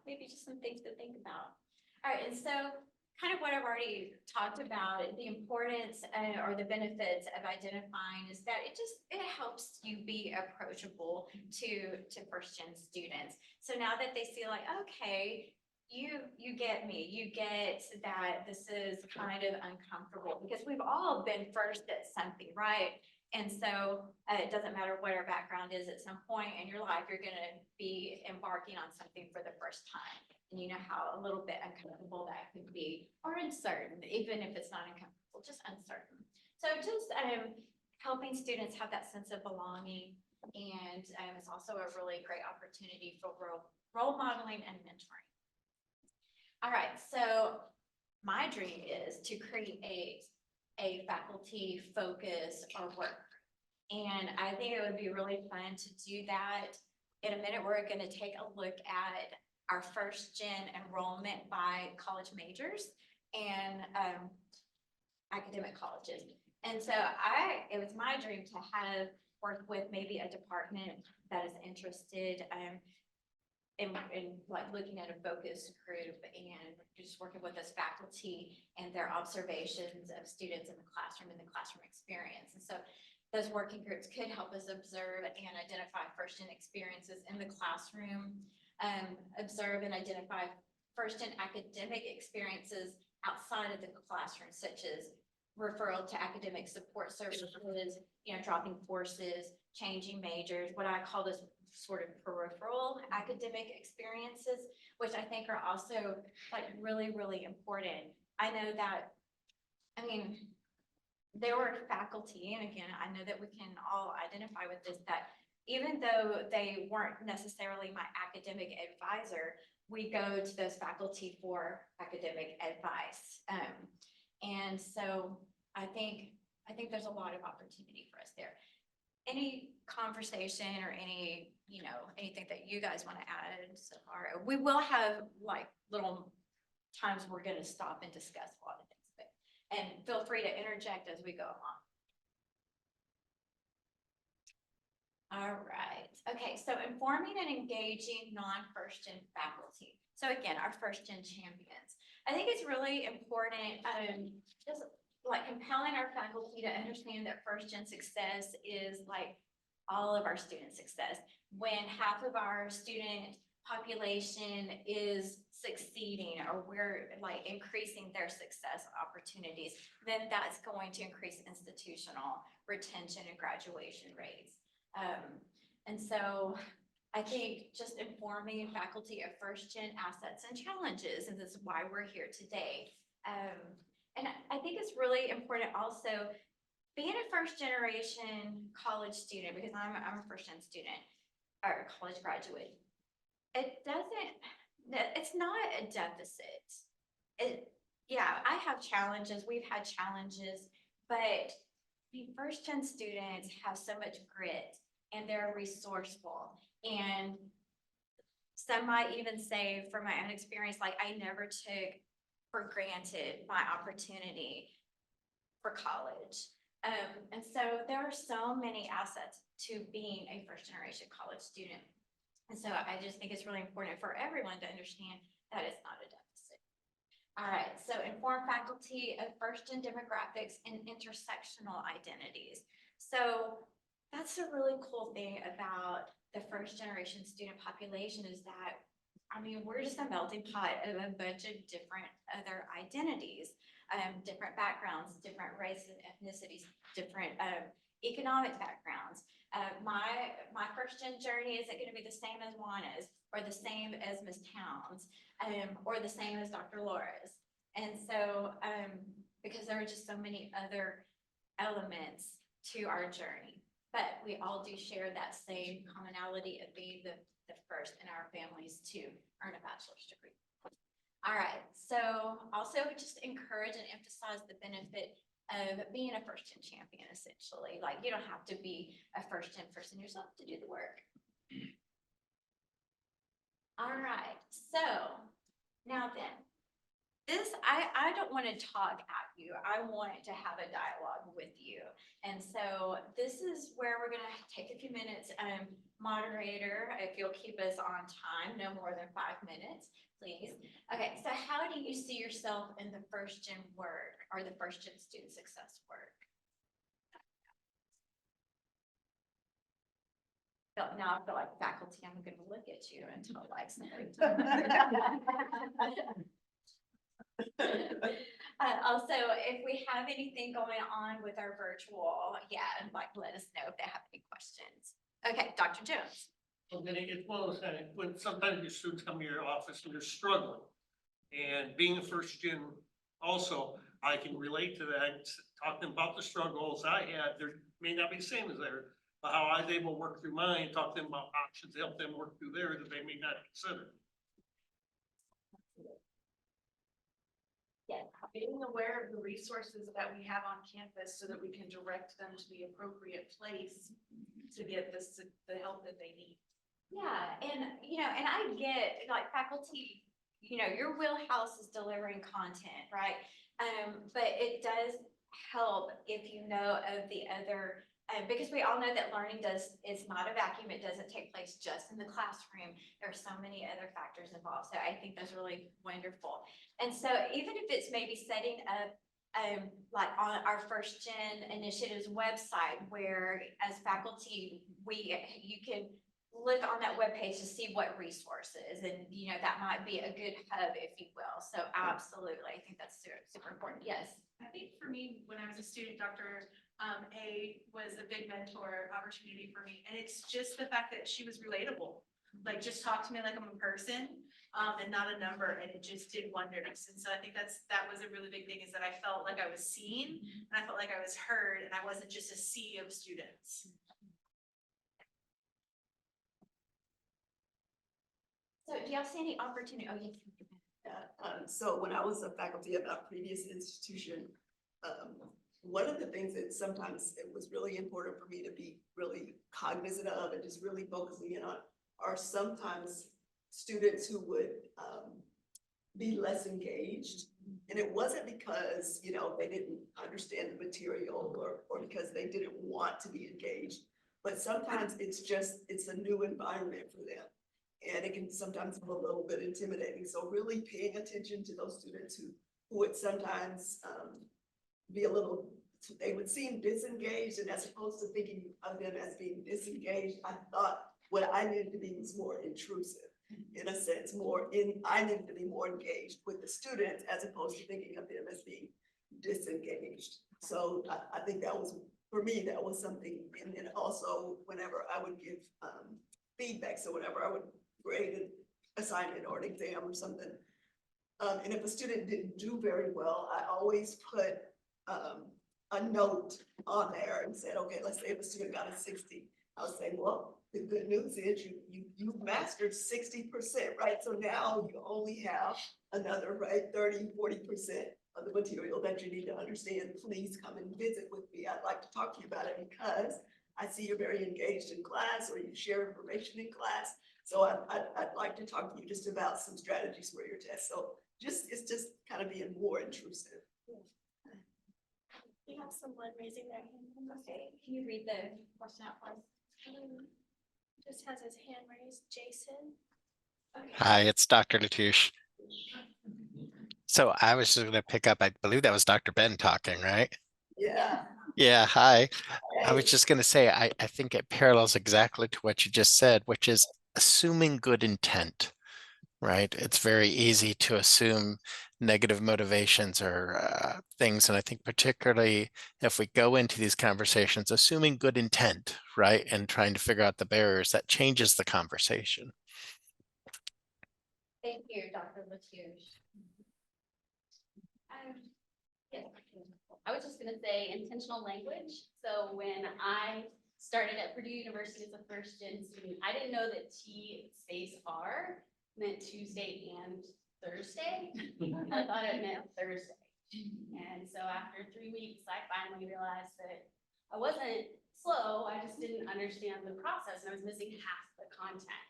Maybe just some things to think about. All right, and so kind of what I've already talked about, the importance or the benefits of identifying is that it helps you be approachable to first gen students. So now that they see like, okay, you get me, you get that this is kind of uncomfortable because we've all been first at something, right? And so it doesn't matter what our background is, at some point in your life, you're gonna be embarking on something for the first time. And you know how a little bit uncomfortable that could be, or uncertain, even if it's not uncomfortable, just uncertain. So just helping students have that sense of belonging, and it's also a really great opportunity for role modeling and mentoring. All right, so my dream is to create a faculty focus or work. And I think it would be really fun to do that. In a minute, we're going to take a look at our first gen enrollment by college majors and academic colleges. And so it was my dream to have worked with maybe a department that is interested in like looking at a focus group and just working with us faculty and their observations of students in the classroom and the classroom experience. And so those working groups could help us observe and identify first gen experiences in the classroom, observe and identify first gen academic experiences outside of the classroom, such as referral to academic support services, you know, dropping courses, changing majors, what I call this sort of peripheral academic experiences, which I think are also like really, really important. I know that, I mean, there were faculty, and again, I know that we can all identify with this, that even though they weren't necessarily my academic advisor, we go to those faculty for academic advice. And so I think there's a lot of opportunity for us there. Any conversation or any, you know, anything that you guys want to add so far? We will have like little times we're going to stop and discuss a lot of things, but, and feel free to interject as we go along. All right. Okay. So informing and engaging non-first gen faculty. So again, our first gen champions. I think it's really important, just like compelling our faculty to understand that first gen success is like all of our student success. When half of our student population is succeeding or we're like increasing their success opportunities, then that's going to increase institutional retention and graduation rates. And so I think just informing faculty of first gen assets and challenges, and this is why we're here today. And I think it's really important also being a first generation college student, because I'm a first gen student or college graduate, it's not a deficit. Yeah, I have challenges, we've had challenges, but I mean, first gen students have so much grit and they're resourceful. And some might even say from my own experience, like I never took for granted my opportunity for college. And so there are so many assets to being a first generation college student. And so I just think it's really important for everyone to understand that it's not a deficit. All right, so inform faculty of first gen demographics and intersectional identities. So that's a really cool thing about the first generation student population is that, I mean, we're just a melting pot of a bunch of different other identities, different backgrounds, different races and ethnicities, different economic backgrounds. My first gen journey isn't going to be the same as Juana's or the same as Ms. Towns or the same as Dr. Laura's. And so, because there are just so many other elements to our journey, but we all do share that same commonality of being the first in our families to earn a bachelor's degree. All right, so also just encourage and emphasize the benefit of being a first gen champion, essentially. Like you don't have to be a first gen person yourself to do the work. All right, so now then, I don't want to talk at you. I want to have a dialogue with you. And so this is where we're going to take a few minutes. Moderator, if you'll keep us on time, no more than 5 minutes, please. Okay, so how do you see yourself in the first gen work or the first gen student success work? Now I feel like faculty, I'm going to look at you until like something. Also, if we have anything going on with our virtual, like let us know if they have any questions. Okay, Dr. Jones. Well, then it's one of those things, when sometimes your students come to your office and they're struggling. And being a first gen also, I can relate to that, talking about the struggles I had, there may not be the same as theirs. But how I was able to work through mine, talk to them about options, help them work through theirs that they may not consider. Yes. Being aware of the resources that we have on campus so that we can direct them to the appropriate place to get the help that they need. Yeah, and and I get like faculty, your wheelhouse is delivering content, right? But it does help if you know of the other, because we all know that learning is not a vacuum. It doesn't take place just in the classroom. There are so many other factors involved. So I think that's really wonderful. And so even if it's maybe setting up like on our first gen initiatives website, where as faculty, you can look on that webpage to see what resources, and that might be a good hub, if you will. So absolutely, I think that's super important. Yes. I think for me, when I was a student, Dr. A was a big mentor opportunity for me. And it's just the fact that she was relatable. Like just talk to me like I'm a person and not a number. And it just did wonders. And so I think that was a really big thing, is that I felt like I was seen and I felt like I was heard and I wasn't just a sea of students. So do y'all see any opportunity? Oh, yes. So when I was a faculty at a previous institution, one of the things that sometimes it was really important for me to be really cognizant of and just really focusing in on are sometimes students who would be less engaged. And it wasn't because, they didn't understand the material or because they didn't want to be engaged, but sometimes it's a new environment for them. And it can sometimes be a little bit intimidating. So really paying attention to those students who would sometimes be they would seem disengaged, and as opposed to thinking of them as being disengaged, I thought what I needed to be was more intrusive, in a sense, I needed to be more engaged with the students as opposed to thinking of them as being disengaged. So I think that was, for me, that was something. And then also whenever I would give feedback, so whenever I would grade an assignment or an exam or something, and if a student didn't do very well, I always put a note on there and said, okay, let's say if a student got a 60, I would say, well, the good news is you've mastered 60%, right? So now you only have another, right, 30-40% of the material that you need to understand. Please come and visit with me. I'd like to talk to you about it because I see you're very engaged in class or you share information in class. So I'd like to talk to you just about some strategies for your test. So it's just kind of being more intrusive. You have someone raising their hand. Okay, can you read the question out for us? Just has his hand raised, Jason. Okay. Hi, it's Dr. Latouche. So I was just going to pick up, I believe that was Dr. Ben talking, right? Yeah. Yeah, hi. I was just going to say, I think it parallels exactly to what you just said, which is assuming good intent, right? It's very easy to assume negative motivations or things. And I think particularly if we go into these conversations, assuming good intent, right? And trying to figure out the barriers, that changes the conversation. Thank you, Dr. Latouche. Yes, I was just gonna say intentional language. So when I started at Purdue University as a first-gen student, I didn't know that T space R meant Tuesday and Thursday. I thought it meant Thursday. And so after 3 weeks, I finally realized that I wasn't slow, I just didn't understand the process and I was missing half the content.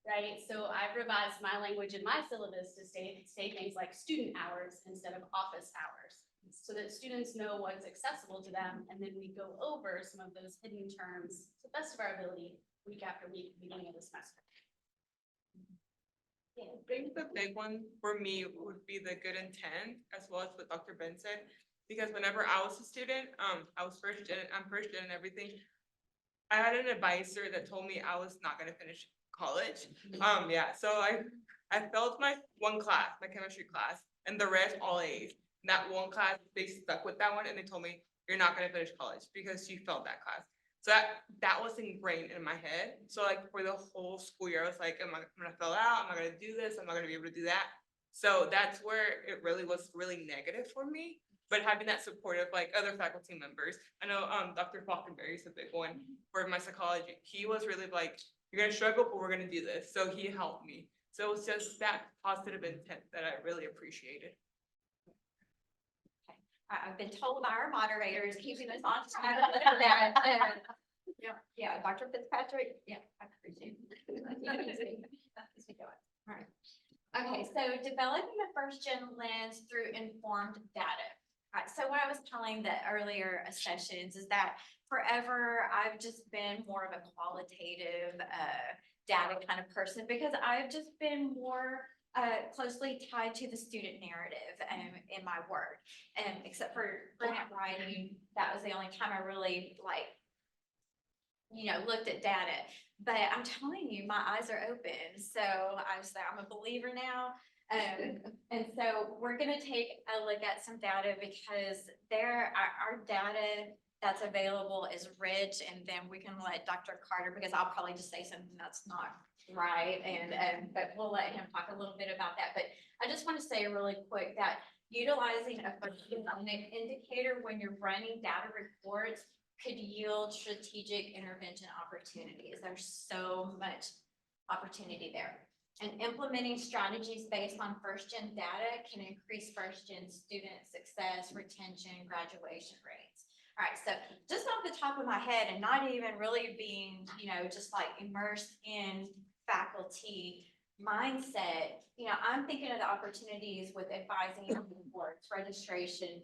Right, so I've revised my language in my syllabus to say things like student hours instead of office hours, so that students know what's accessible to them, and then we go over some of those hidden terms to the best of our ability, week after week, beginning of the semester. I think the big one for me would be the good intent, as well as what Dr. Ben said, because whenever I was a student, I was I'm first gen and everything. I had an advisor that told me I was not gonna finish college. Yeah, so I failed my one class, my chemistry class, and the rest all A's. And that one class, they stuck with that one and they told me, you're not gonna finish college because you failed that class. So that was ingrained in my head. So like for the whole school year, I was like, am I gonna fail out? Am I gonna do this? I'm not gonna be able to do that. So that's where it really was really negative for me. But having that support of like other faculty members, I know Dr. Falkenberry is a big one for my psychology. He was really like, you're gonna struggle, but we're gonna do this. So he helped me. So it's just that positive intent that I really appreciated. I've been told by our moderators keeping us on track. Yeah, Dr. Fitzpatrick, yeah, I appreciate it. All right. Okay, so developing the first gen lens through informed data. All right, so what I was telling the earlier sessions is that forever I've just been more of a qualitative data kind of person because I've just been more closely tied to the student narrative in my work. Except for grant writing, that was the only time I really looked at data. But I'm telling you, my eyes are open. So I'm a believer now. And so we're gonna take a look at some data because our data that's available is rich, and then we can let Dr. Carter, because I'll probably just say something that's not right, but we'll let him talk a little bit about that. But I just want to say really quick that utilizing a indicator when you're running data reports could yield strategic intervention opportunities. There's so much opportunity there. And implementing strategies based on first-gen data can increase first-gen student success, retention, graduation rates. All right, so just off the top of my head and not even really being, just like immersed in faculty mindset, I'm thinking of the opportunities with advising boards, registration,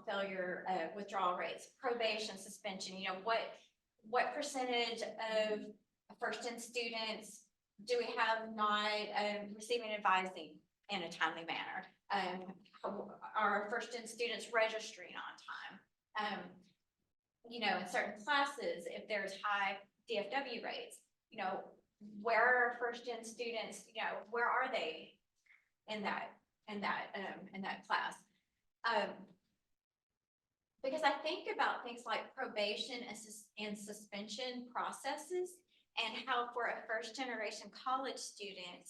failure, withdrawal rates, probation, suspension. What percentage of first-gen students do we have not receiving advising in a timely manner? Are first-gen students registering on time? In certain classes, if there's high DFW rates, where are first-gen students, where are they in that class? Because I think about things like probation and suspension processes, and how for a first-generation college student,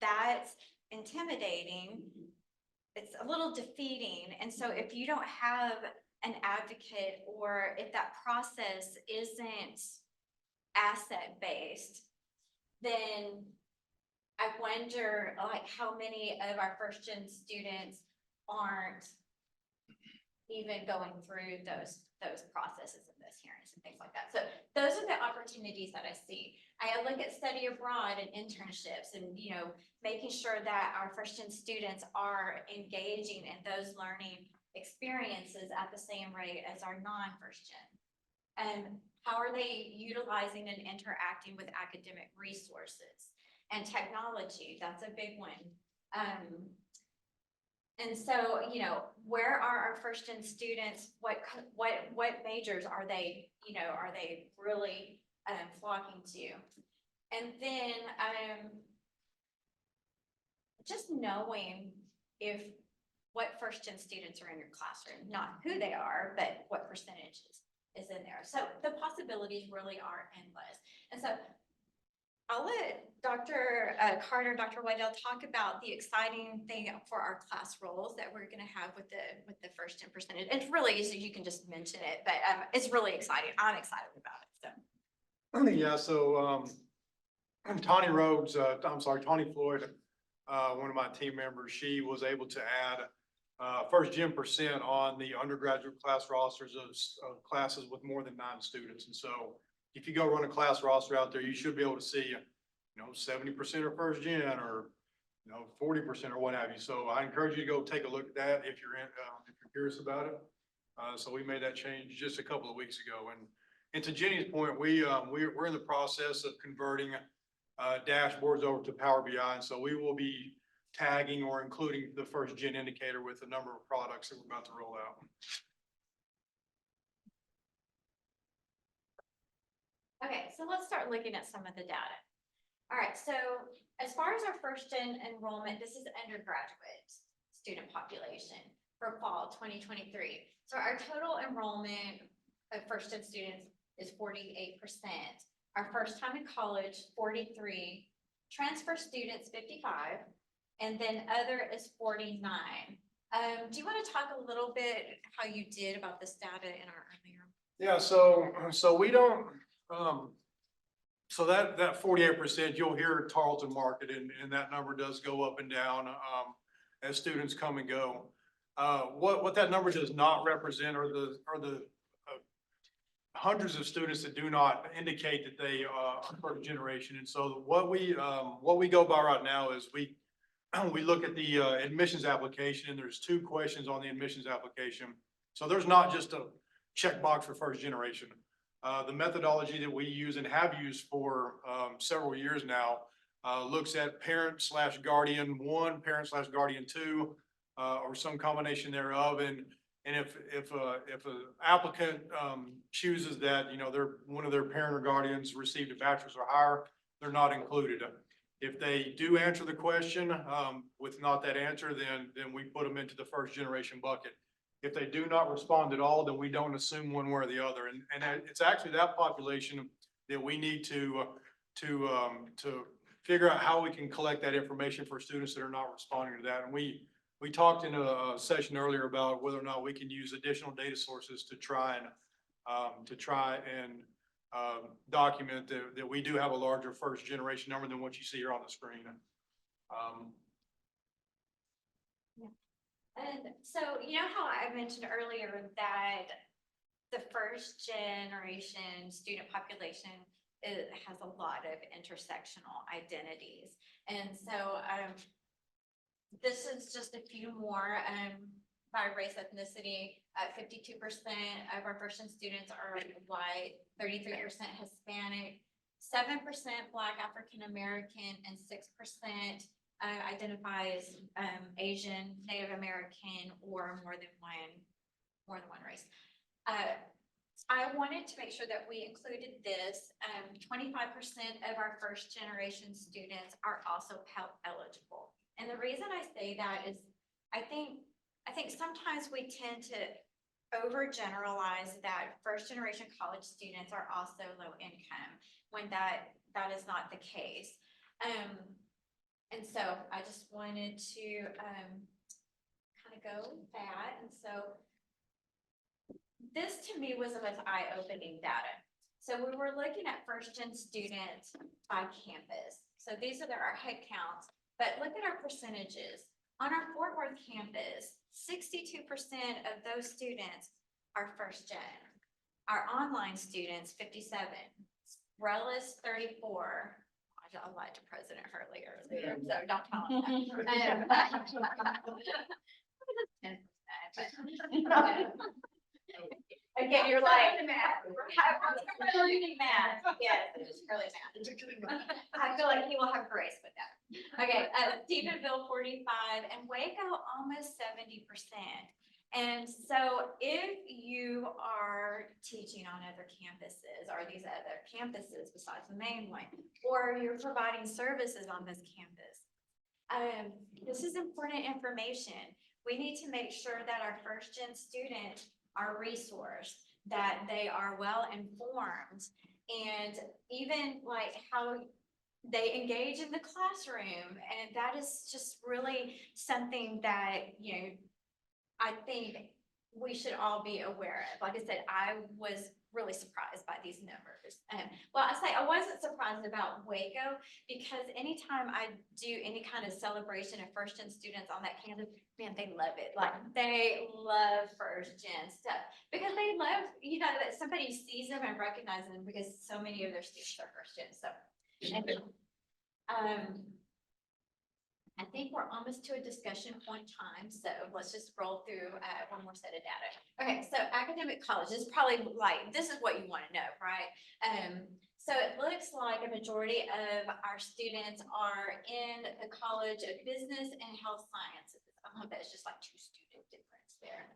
that's intimidating it's a little defeating. And so if you don't have an advocate, or if that process isn't asset-based, then I wonder like how many of our first gen students aren't even going through those processes and those hearings and things like that. So those are the opportunities that I see. I look at study abroad and internships and, you know, making sure that our first gen students are engaging in those learning experiences at the same rate as our non-first gen. And how are they utilizing and interacting with academic resources and technology? That's a big one. And so, you know, where are our first gen students? What majors are they, you know, are they really flocking to? And then just knowing what first gen students are in your classroom, not who they are, but what percentage is in there. So the possibilities really are endless. And so I'll let Dr. Carter, Dr. Whitedale talk about the exciting thing for our class roles that we're gonna have with the first gen percentage. It's really easy, you can just mention it, but it's really exciting. I'm excited about it, so. Yeah, so, Tawny Floyd, one of my team members, she was able to add first gen percent on the undergraduate class rosters of classes with more than 9 students. And so if you go run a class roster out there, you should be able to see, you know, 70% are first gen, or, you know, 40% or what have you. So I encourage you to go take a look at that if you're curious about it. So we made that change just a couple of weeks ago. And to Jenny's point, we're in the process of converting dashboards over to Power BI. And so we will be tagging or including the first gen indicator with a number of products that we're about to roll out. Okay, so let's start looking at some of the data. All right, so as far as our first gen enrollment, this is undergraduate student population for fall 2023. So our total enrollment of first gen students is 48%. Our first time in college, 43, transfer students, 55, and then other is 49. Do you want to talk a little bit how you did about this data in our earlier? Yeah, so we don't, so that 48%, you'll hear Tarleton market, and that number does go up and down as students come and go. What that number does not represent are the hundreds of students that do not indicate that they are first generation. And so what we go by right now is we look at the admissions application, and there's 2 questions on the admissions application. So there's not just a checkbox for first generation. The methodology that we use and have used for several years now looks at parent/guardian 1, parent/guardian 2, or some combination thereof. And if an applicant chooses that, you know, one of their parent or guardians received a bachelor's or higher, they're not included. If they do answer the question with not that answer, then we put them into the first generation bucket. If they do not respond at all, then we don't assume one way or the other. And it's actually that population that we need to figure out how we can collect that information for students that are not responding to that. And we talked in a session earlier about whether or not we can use additional data sources to try and document that we do have a larger first generation number than what you see here on the screen. And so, you know how I mentioned earlier that the first generation student population has a lot of intersectional identities. And so this is just a few more by race ethnicity. 52% of our first gen students are white, 33% Hispanic, 7% Black, African American, and 6% identifies Asian, Native American, or more than one race. I wanted to make sure that we included this. 25% of our first generation students are also Pell eligible. And the reason I say that is I think sometimes we tend to overgeneralize that first generation college students are also low income when that is not the case. And so I just wanted to kind of go with that. And so this to me was the most eye-opening data. So we were looking at first-gen students by campus. So these are our head counts, but look at our percentages. On our Fort Worth campus, 62% of those students are first-gen. Our online students, 57. Relis, 34. I lied to President Hurley earlier, so don't tell him that. Again, you're like, learning math. Yes, it is really math. I feel like he will have grace with that. Okay, Stephenville 45 and Waco almost 70%. And so if you are teaching on other campuses or these other campuses besides the main one, or you're providing services on this campus, this is important information. We need to make sure that our first-gen students are resourced, that they are well informed, and even like how they engage in the classroom. And that is just really something that, you know, I think we should all be aware of. Like I said, I was really surprised by these numbers. Well, I wasn't surprised about Waco because anytime I do any kind of celebration of first-gen students on that campus, man, they love it. Like they love first-gen stuff because they love, you know, that somebody sees them and recognizes them because so many of their students are first-gen. So, I think we're almost to a discussion point time, so let's just roll through one more set of data. Okay, so academic college is probably like, this is what you want to know, right? So it looks like a majority of our students are in the College of Business and Health Sciences. I bet it's just like 2 student difference there.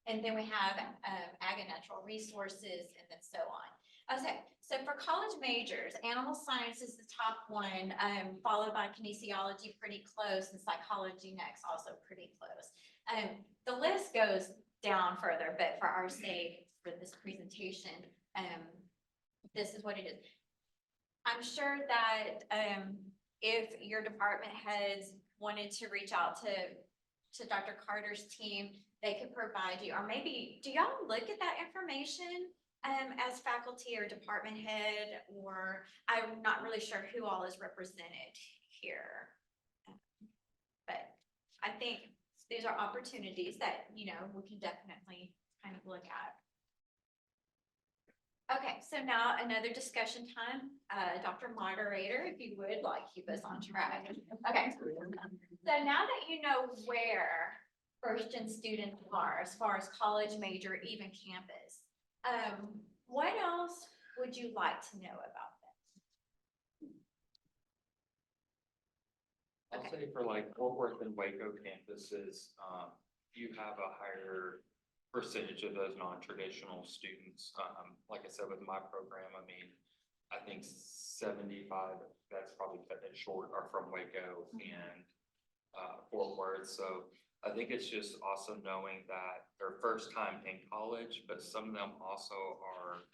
And then we have ag and natural resources and then so on. Okay, so for college majors, animal science is the top one, followed by kinesiology pretty close, and psychology next, also pretty close. The list goes down further, but for our sake, for this presentation, this is what it is. I'm sure that if your department heads wanted to reach out to Dr. Carter's team, they could provide you, or maybe, do y'all look at that information as faculty or department head, or I'm not really sure who all is represented here. But I think these are opportunities that, you know, we can definitely kind of look at. Okay, so now another discussion time. Dr. Moderator, if you would like, keep us on track. Okay, so now that you know where first-gen students are as far as college, major, even campus, what else would you like to know about them? I'll say for like Fort Worth and Waco campuses, you have a higher percentage of those non-traditional students. Like I said, with my program, I mean, I think 75, that's probably cutting it short, are from Waco and Fort Worth. So I think it's just also knowing that their first time in college, but some of them also are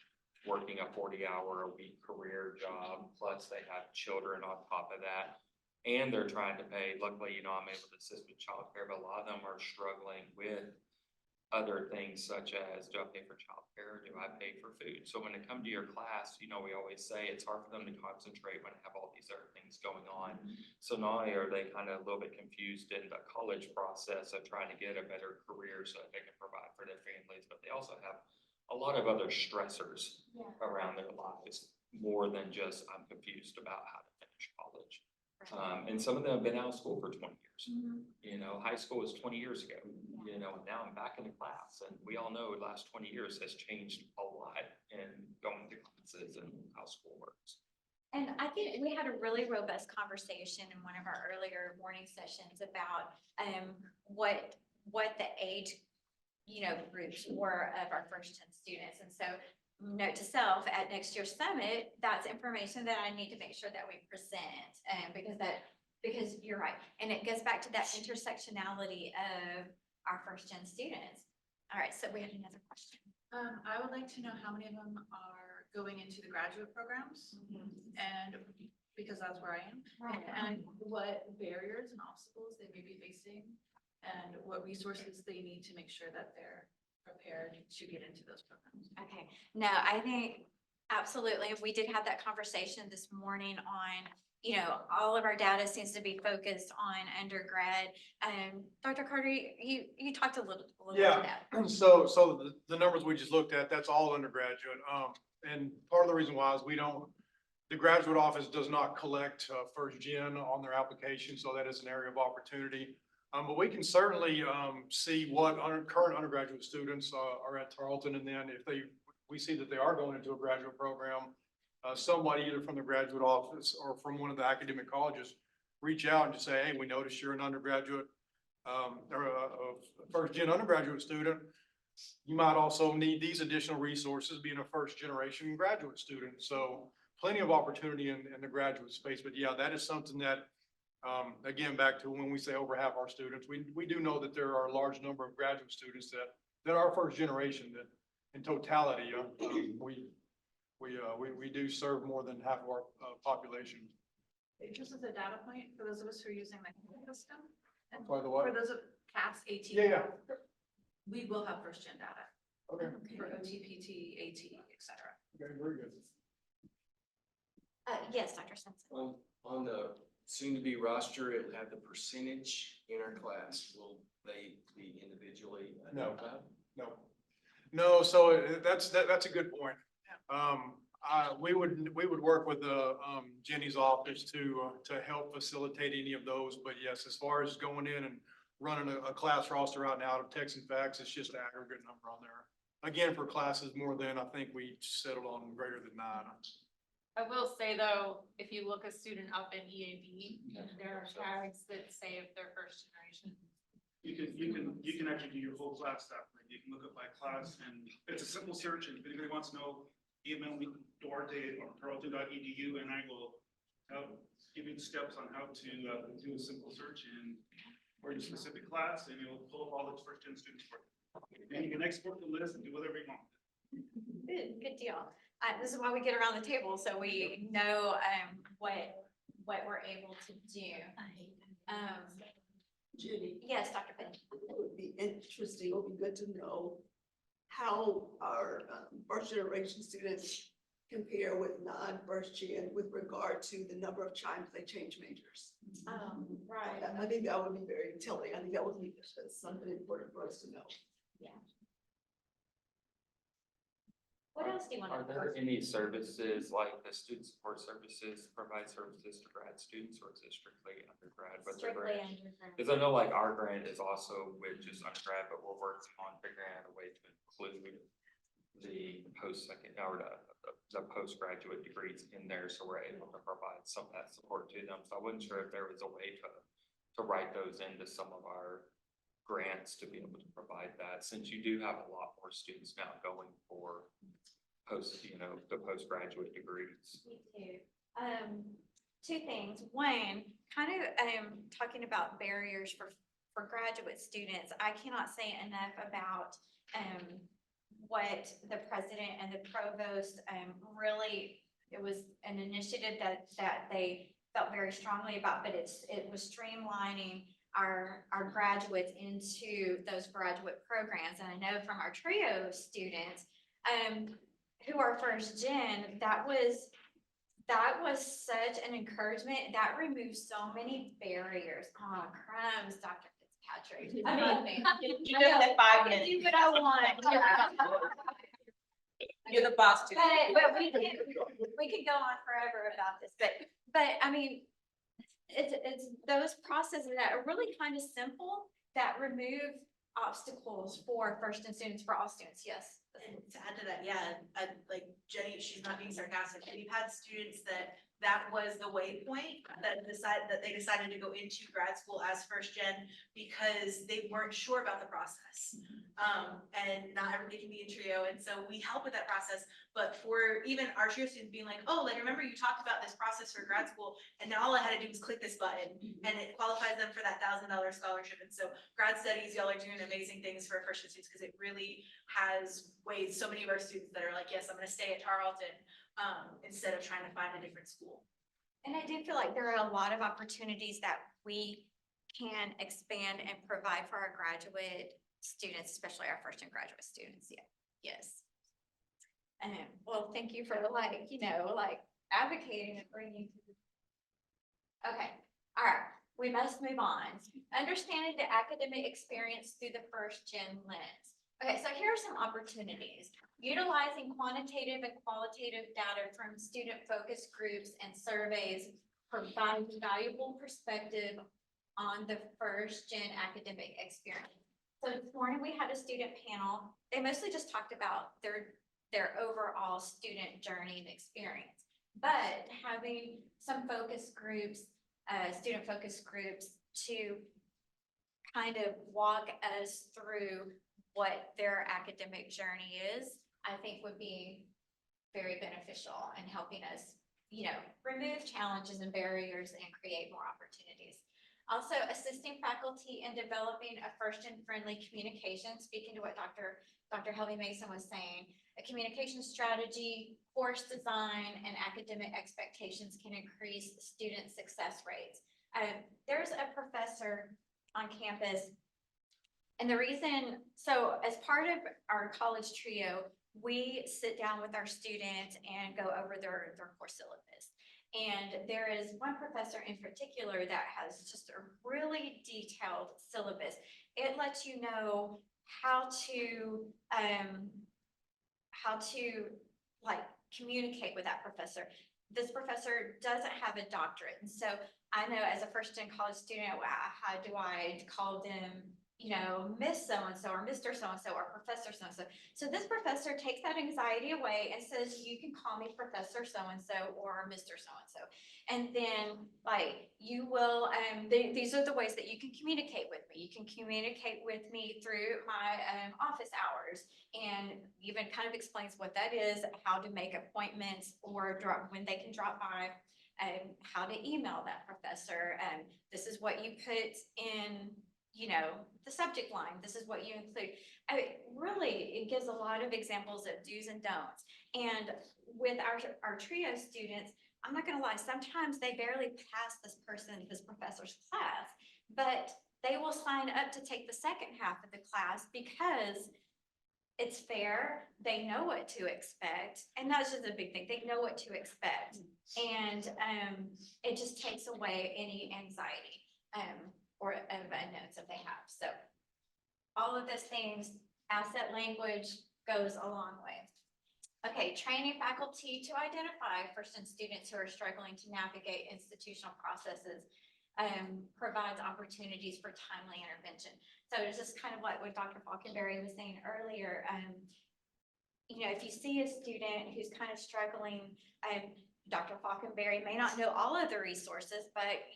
working a 40-hour-a-week career job, plus they have children on top of that. And they're trying to pay, luckily, you know, I'm able to assist with childcare, but a lot of them are struggling with other things such as, do I pay for childcare? Do I pay for food? So when they come to your class, you know, we always say it's hard for them to concentrate when they have all these other things going on. So not only are they kind of a little bit confused in the college process of trying to get a better career so that they can provide for their families, but they also have a lot of other stressors around their lives, more than just I'm confused about how to finish college. And some of them have been out of school for 20 years. You know, high school was 20 years ago, you know, and now I'm back in the class. And we all know the last 20 years has changed a lot in going to classes and how school works. And I think we had a really robust conversation in one of our earlier morning sessions about what the age, you know, groups were of our first-gen students. And so note to self, at next year's summit, that's information that I need to make sure that we present, because you're right. And it goes back to that intersectionality of our first-gen students. All right, so we had another question. I would like to know how many of them are going into the graduate programs, and because that's where I am, and what barriers and obstacles they may be facing and what resources they need to make sure that they're prepared to get into those programs. Okay, no, I think absolutely. We did have that conversation this morning on, you know, all of our data seems to be focused on undergrad. Dr. Carter, you talked a little Yeah, about that. so the numbers we just looked at, that's all undergraduate. And part of the reason why is the graduate office does not collect first gen on their application, so that is an area of opportunity. But we can certainly see what current undergraduate students are at Tarleton, and then if we see that they are going into a graduate program, somebody either from the graduate office or from one of the academic colleges reach out and just say, hey, we noticed you're an undergraduate or a first gen undergraduate student. You might also need these additional resources being a first generation graduate student. So plenty of opportunity in the graduate space. But yeah, that is something that, again, back to when we say over half our students, we do know that there are a large number of graduate students that are first generation, that in totality, we do serve more than half of our population. Just as a data point, for those of us who are using the CAS system, and By the way. for those of CAS, AT. Yeah. We will have first gen data. Okay. For OT, PT, AT, et cetera. Okay, very good. Yes, Dr. Simpson. On the soon-to-be roster, it'll have the percentage in our class. Will they be individually No. identified? No, so that's a good point. We would work with Jenny's office to help facilitate any of those, but yes, as far as going in and running a class roster right now out of text and facts, it's just an aggregate number on there. Again, for classes more than, I think we settled on greater than 9. I will say though, if you look a student up in EAB, there are tags that say if they're first generation. You can actually do your whole class that way. You can look up by class, and it's a simple search, and if anybody wants to know, email me Duarte or tarleton.edu, and I will give you the steps on how to do a simple search and for your specific class, and you'll pull up all the first gen students for you. And you can export the list and do whatever you want. Good deal. This is why we get around the table, so we know what we're able to do. Jenny. Yes, Dr. Finn. It would be interesting, it would be good to know how our first generation students compare with non-first gen with regard to the number of times they change majors. Right. I think that would be very telling. I think that would be something important for us to know. Yeah. What else do you want to? Are there any services like the student support services provide services to grad students, or is it strictly undergrad? But Strictly undergrad. because I know like our grant is also with just undergrad, but we're working on figuring out a way to include the post-second or the postgraduate degrees in there, so we're able to provide some of that support to them. So I wasn't sure if there was a way to write those into some of our grants to be able to provide that, since you do have a lot more students now going for the postgraduate degrees. Me too. Two things. One, kind of talking about barriers for graduate students. I cannot say enough about what the president and the provost really, it was an initiative that they felt very strongly about, but it was streamlining our graduates into those graduate programs. And I know from our trio students who are first gen, that was such an encouragement. That removed so many barriers. Oh, crumbs, Dr. Fitzpatrick. I mean, You just had 5 I can minutes. do what I want. You're the boss too. But we could go on forever about this, but I mean, it's those processes that are really kind of simple that remove obstacles for first gen students, for all students. Yes. And to add to that, yeah, like Jenny, she's not being sarcastic. We've had students that was the waypoint that they decided to go into grad school as first gen because they weren't sure about the process. And not everybody can be in trio. And so we help with that process. But for even our trio students being like, oh, like, remember you talked about this process for grad school, and now all I had to do was click this button and it qualifies them for that $1,000 scholarship. And so grad studies, y'all are doing amazing things for first gen students because it really has ways so many of our students that are like, yes, I'm going to stay at Tarleton instead of trying to find a different school. And I do feel like there are a lot of opportunities that we can expand and provide for our graduate students, especially our first and graduate students. Yeah, yes. Well, thank you for like, advocating and bringing. Okay, all right, we must move on. Understanding the academic experience through the first gen lens. Okay, so here are some opportunities. Utilizing quantitative and qualitative data from student focus groups and surveys provides valuable perspective on the first gen academic experience. So this morning we had a student panel. They mostly just talked about their overall student journey and experience, but having some focus groups, student focus groups to kind of walk us through what their academic journey is, I think would be very beneficial in helping us, remove challenges and barriers and create more opportunities. Also, assisting faculty in developing a first and friendly communication, speaking to what Dr. Helby Mason was saying, a communication strategy, course design, and academic expectations can increase student success rates. There's a professor on campus, and the reason, so as part of our college trio, we sit down with our students and go over their course syllabus. And there is one professor in particular that has just a really detailed syllabus. It lets you know how to like communicate with that professor. This professor doesn't have a doctorate. And so I know as a first gen college student, how do I call them, Miss so-and-so or Mr. so-and-so or Professor so-and-so. So this professor takes that anxiety away and says, you can call me Professor so-and-so or Mr. so-and-so. And then you will, these are the ways that you can communicate with me. You can communicate with me through my office hours, and even kind of explains what that is, how to make appointments or when they can drop by, how to email that professor. This is what you put in, the subject line, this is what you include. Really, it gives a lot of examples of do's and don'ts. And with our trio students, I'm not gonna lie, sometimes they barely pass this professor's class, but they will sign up to take the second half of the class because it's fair, they know what to expect, and that's just a big thing, they know what to expect. And it just takes away any anxiety or notes that they have. So all of those things, asset language goes a long way. Okay, training faculty to identify first gen students who are struggling to navigate institutional processes provides opportunities for timely intervention. So it's just kind of like what Dr. Falkenberry was saying earlier. If you see a student who's kind of struggling, Dr. Falkenberry may not know all of the resources, but,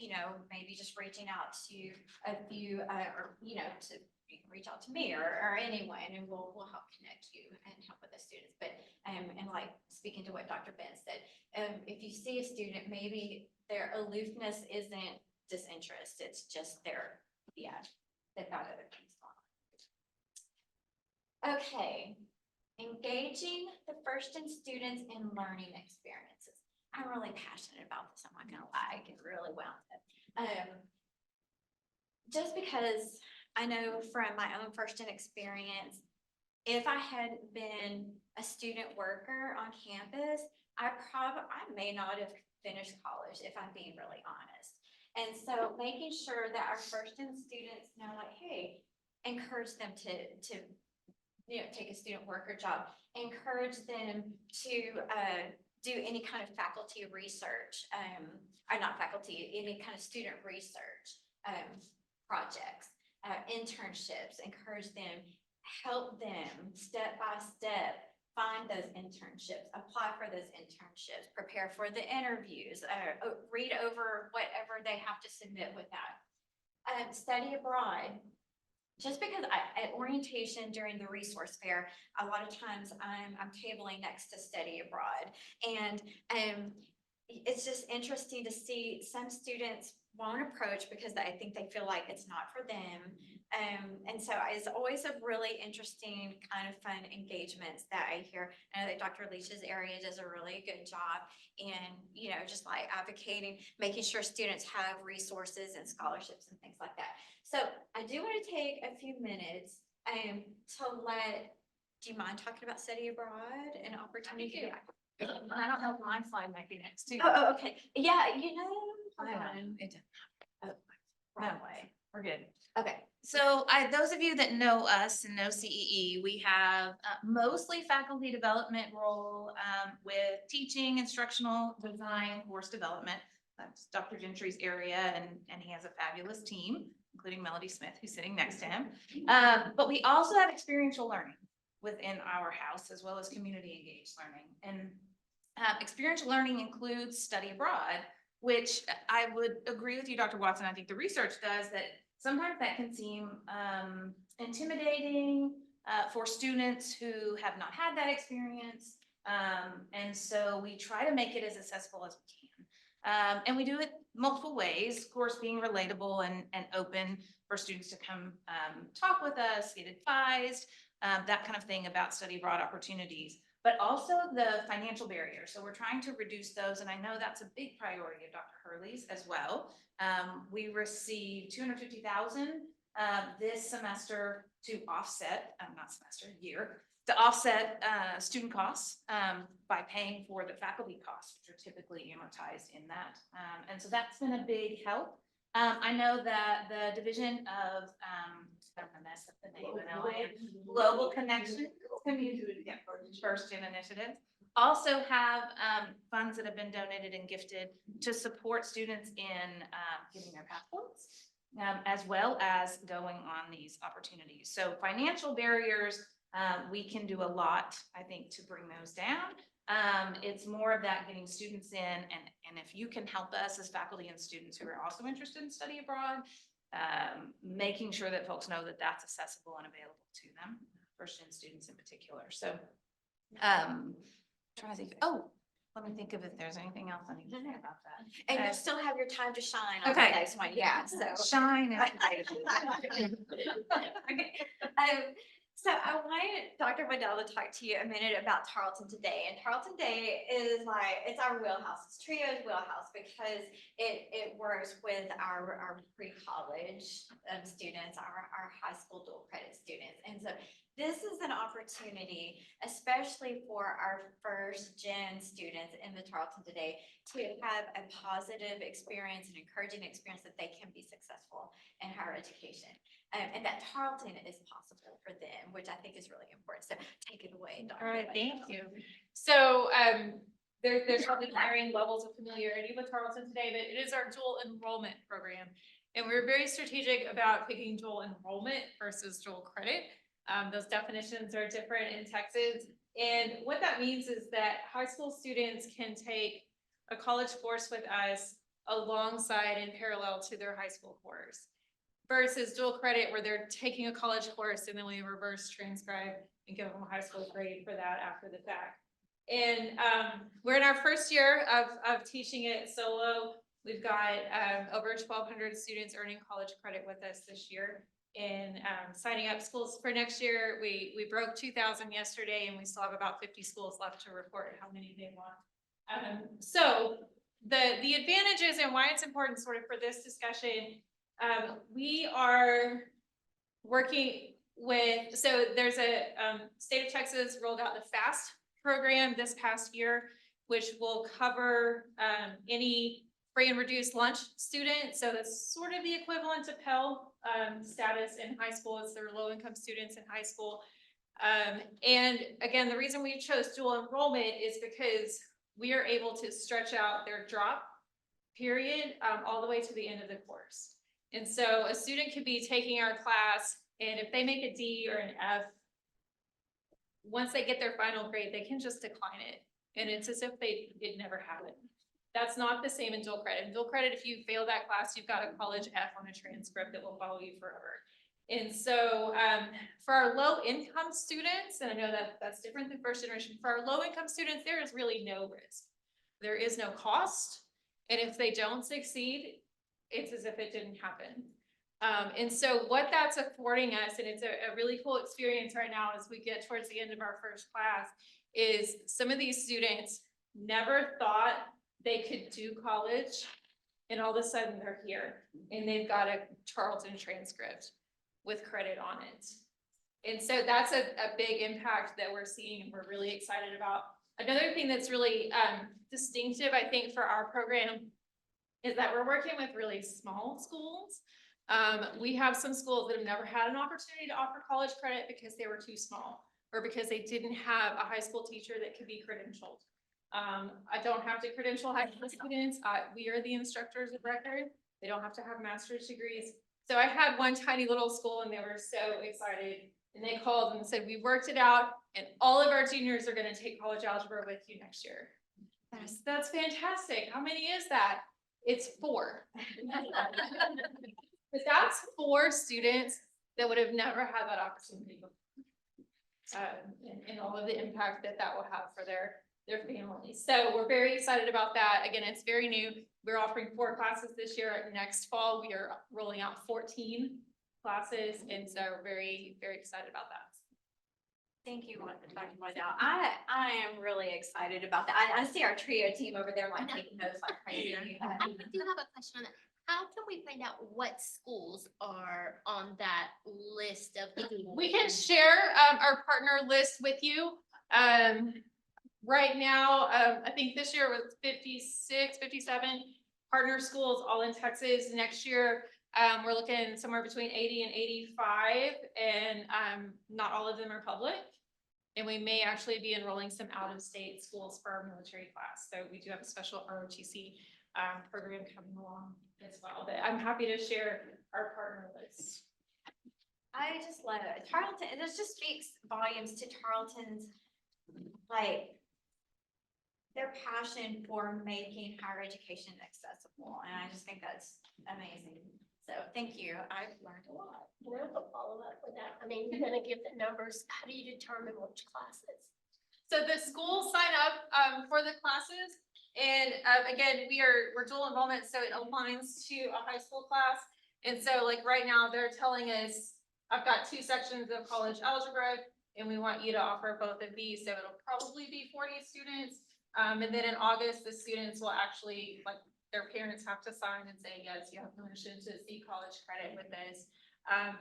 maybe just reaching out to a few, you can reach out to me or anyone, and we'll help connect you and help with the students. But, and like speaking to what Dr. Ben said, if you see a student, maybe their aloofness isn't disinterest, it's just they've got other things going on. Okay, engaging the first gen students in learning experiences. I'm really passionate about this, I'm not gonna lie, I get really wound up. Just because I know from my own first gen experience, if I had been a student worker on campus, I may not have finished college, if I'm being really honest. And so making sure that our first gen students know, hey, encourage them to take a student worker job, encourage them to do any kind of faculty research, or not faculty, any kind of student research projects, internships, encourage them, help them step by step find those internships, apply for those internships, prepare for the interviews, read over whatever they have to submit with that. Study abroad. Just because at orientation during the resource fair, a lot of times I'm tabling next to study abroad, and it's just interesting to see some students won't approach because I think they feel like it's not for them. And so it's always a really interesting kind of fun engagements that I hear. I know that Dr. Leach's area does a really good job in, you know, just like advocating, making sure students have resources and scholarships and things like that. So I do want to take a few minutes to do you mind talking about study abroad and opportunity? I don't know if my slide might be next too. Oh, okay. Yeah, you know, hold Hold on. on, it did. Oh, No wrong way. We're good. Okay. So those of you that know us and know CEE, we have mostly faculty development role with teaching, instructional design, course development. That's Dr. Gentry's area, and he has a fabulous team, including Melody Smith, who's sitting next to him. But we also have experiential learning within our house, as well as community engaged learning. And experiential learning includes study abroad, which I would agree with you, Dr. Watson. I think the research does that sometimes that can seem intimidating for students who have not had that experience. And so we try to make it as accessible as we can. And we do it multiple ways, of course, being relatable and open for students to come talk with us, get advised, that kind of thing about study abroad opportunities, but also the financial barrier. So we're trying to reduce those. And I know that's a big priority of Dr. Hurley's as well. We received $250,000 this semester to offset, not semester, year, to offset student costs by paying for the faculty costs, which are typically amortized in that. And so that's been a big help. I know that the Division of, I'm gonna mess up the name, I know I am, Global Connection Community First Gen Initiative, also have funds that have been donated and gifted to support students in getting their passports, as well as going on these opportunities. So financial barriers, we can do a lot, I think, to bring those down. It's more of that getting students in, and if you can help us as faculty and students who are also interested in study abroad, making sure that folks know that that's accessible and available to them, first-gen students in particular. So trying to think, let me think of if there's anything else I need to say about that. And you'll still have your time to shine on Okay. the next one, yeah, so. Shine. Okay. So I wanted Dr. Waddell to talk to you a minute about Tarleton Today. And Tarleton Day is like, it's our wheelhouse, it's Trio's wheelhouse, because it works with our pre-college students, our high school dual credit students. And so this is an opportunity, especially for our first gen students in the Tarleton Today, to have a positive experience, an encouraging experience that they can be successful in higher education. And that Tarleton is possible for them, which I think is really important. So take it away, Dr. All right, Waddell. thank you. So there's probably varying levels of familiarity with Tarleton Today, but it is our dual enrollment program. And we're very strategic about picking dual enrollment versus dual credit. Those definitions are different in Texas. And what that means is that high school students can take a college course with us alongside and parallel to their high school course, versus dual credit where they're taking a college course and then we reverse transcribe and give them a high school grade for that after the fact. And we're in our first year of teaching it solo. We've got over 1,200 students earning college credit with us this year. And signing up schools for next year, we broke 2,000 yesterday, and we still have about 50 schools left to report how many they want. So the advantages and why it's important sort of for this discussion, we are working with, so there's a state of Texas rolled out the FAST program this past year, which will cover any free and reduced lunch student. So that's sort of the equivalent to Pell status in high school. It's their low income students in high school. And again, the reason we chose dual enrollment is because we are able to stretch out their drop period all the way to the end of the course. And so a student could be taking our class, and if they make a D or an F, once they get their final grade, they can just decline it. And it's as if it never happened. That's not the same in dual credit. In dual credit, if you fail that class, you've got a college F on a transcript that will follow you forever. And so for our low income students, and I know that that's different than first generation, for our low income students, there is really no risk. There is no cost. And if they don't succeed, it's as if it didn't happen. And so what that's affording us, and it's a really cool experience right now as we get towards the end of our first class, is some of these students never thought they could do college, and all of a sudden they're here and they've got a Tarleton transcript with credit on it. And so that's a big impact that we're seeing and we're really excited about. Another thing that's really distinctive, I think, for our program is that we're working with really small schools. We have some schools that have never had an opportunity to offer college credit because they were too small or because they didn't have a high school teacher that could be credentialed. I don't have to credential high school students. We are the instructors of record. They don't have to have master's degrees. So I had one tiny little school and they were so excited. And they called and said, we worked it out and all of our juniors are going to take college algebra with you next year. That's fantastic. How many is that? It's 4. But that's 4 students that would have never had that opportunity before. And all of the impact that will have for their families. So we're very excited about that. Again, it's very new. We're offering 4 classes this year. Next fall, we are rolling out 14 classes. And so very, very excited about that. Thank you for talking about that. I am really excited about that. I see our trio team over there like taking notes like crazy. I do have a question on that. How can we find out what schools are on that list of? We can share our partner list with you. Right now, I think this year was 56, 57 partner schools all in Texas. Next year, we're looking somewhere between 80 and 85, and not all of them are public. And we may actually be enrolling some out-of-state schools for our military class. So we do have a special ROTC program coming along as well. But I'm happy to share our partner list. I just love it. Tarleton, this just speaks volumes to Tarleton's, like, their passion for making higher education accessible. And I just think that's amazing. So thank you. I've learned a lot. There's a follow-up with that. I mean, you're gonna give the numbers. How do you determine which classes? So the schools sign up for the classes. And again, we're dual enrollment, so it aligns to a high school class. And so like right now they're telling us, I've got 2 sections of college algebra and we want you to offer both of these. So it'll probably be 40 students. And then in August, the students will actually, like, their parents have to sign and say, yes, you have permission to see college credit with this.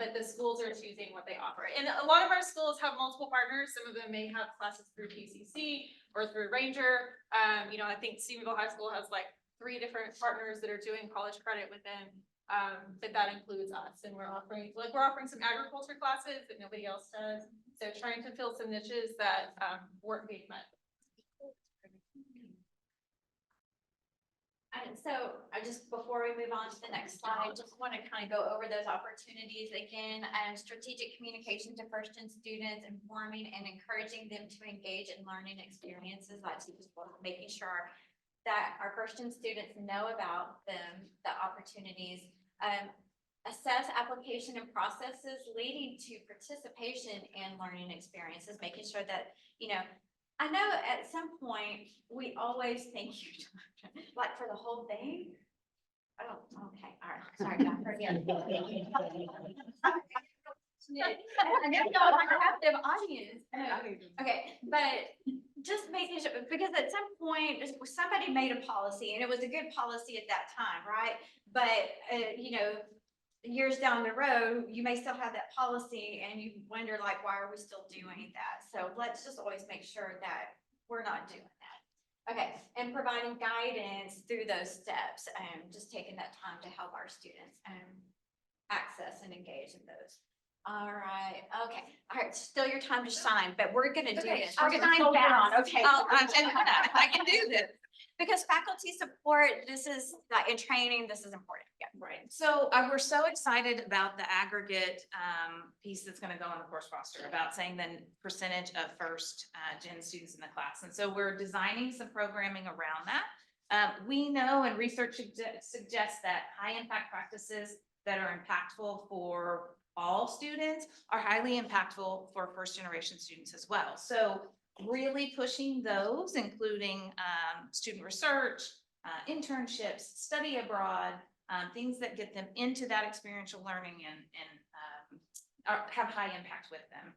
But the schools are choosing what they offer. And a lot of our schools have multiple partners. Some of them may have classes through PCC or through Ranger. You know, I think Stephenville High School has like 3 different partners that are doing college credit with them. But that includes us. And we're offering some agriculture classes that nobody else does. So trying to fill some niches that weren't being met. And so before we move on to the next slide, just want to kind of go over those opportunities again. Strategic communication to first-gen students, informing and encouraging them to engage in learning experiences. That's just making sure that our first-gen students know about them, the opportunities. Assess application and processes leading to participation in learning experiences, making sure that, you know, I know at some point we always think you like for the whole thing. Oh, okay, all right, sorry, God, forget. I never know if I have the audience. Okay, but just making sure, because at some point somebody made a policy and it was a good policy at that time, right? But you know, years down the road, you may still have that policy and you wonder like, why are we still doing that? So let's just always make sure that we're not doing that. Okay, and providing guidance through those steps and just taking that time to help our students access and engage in those. All right, okay. All right, still your time to shine, but we're gonna do this. We're gonna shine down, okay? I can do this. Because faculty support, this is like in training, this is important. Yeah. Right. So we're so excited about the aggregate piece that's going to go on the course roster about saying the percentage of first gen students in the class. And so we're designing some programming around that. We know and research suggests that high impact practices that are impactful for all students are highly impactful for first generation students as well. So really pushing those, including student research, internships, study abroad, things that get them into that experiential learning and have high impact with them.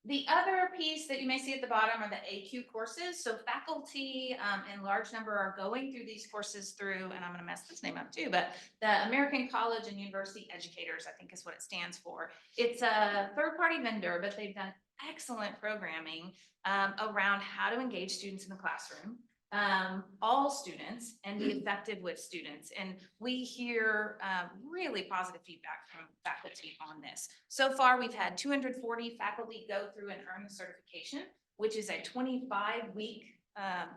The other piece that you may see at the bottom are the AQ courses. So faculty in large number are going through these courses through, and I'm going to mess this name up too, but the American College and University Educators, I think is what it stands for. It's a third-party vendor, but they've done excellent programming around how to engage students in the classroom, all students, and be effective with students. And we hear really positive feedback from faculty on this. So far, we've had 240 faculty go through and earn the certification, which is a 25-week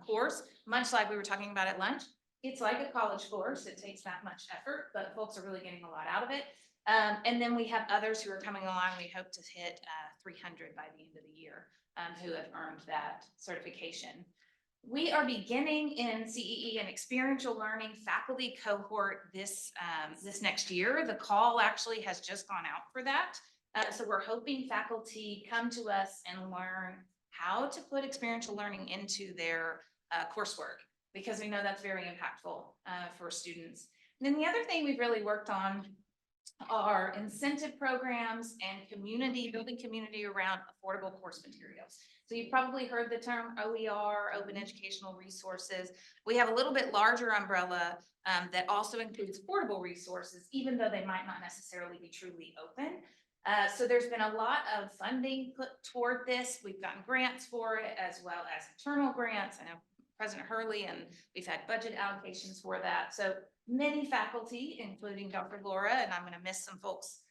course, much like we were talking about at lunch. It's like a college course. It takes that much effort, but folks are really getting a lot out of it. And then we have others who are coming along. We hope to hit 300 by the end of the year who have earned that certification. We are beginning in CEE an experiential learning faculty cohort this next year. The call actually has just gone out for that. So we're hoping faculty come to us and learn how to put experiential learning into their coursework, because we know that's very impactful for students. And then the other thing we've really worked on are incentive programs and building community around affordable course materials. So you've probably heard the term OER, Open Educational Resources. We have a little bit larger umbrella that also includes affordable resources, even though they might not necessarily be truly open. So there's been a lot of funding put toward this. We've gotten grants for it, as well as internal grants. I know President Hurley, and we've had budget allocations for that. So many faculty, including Dr. Laura, and I'm going to miss some folks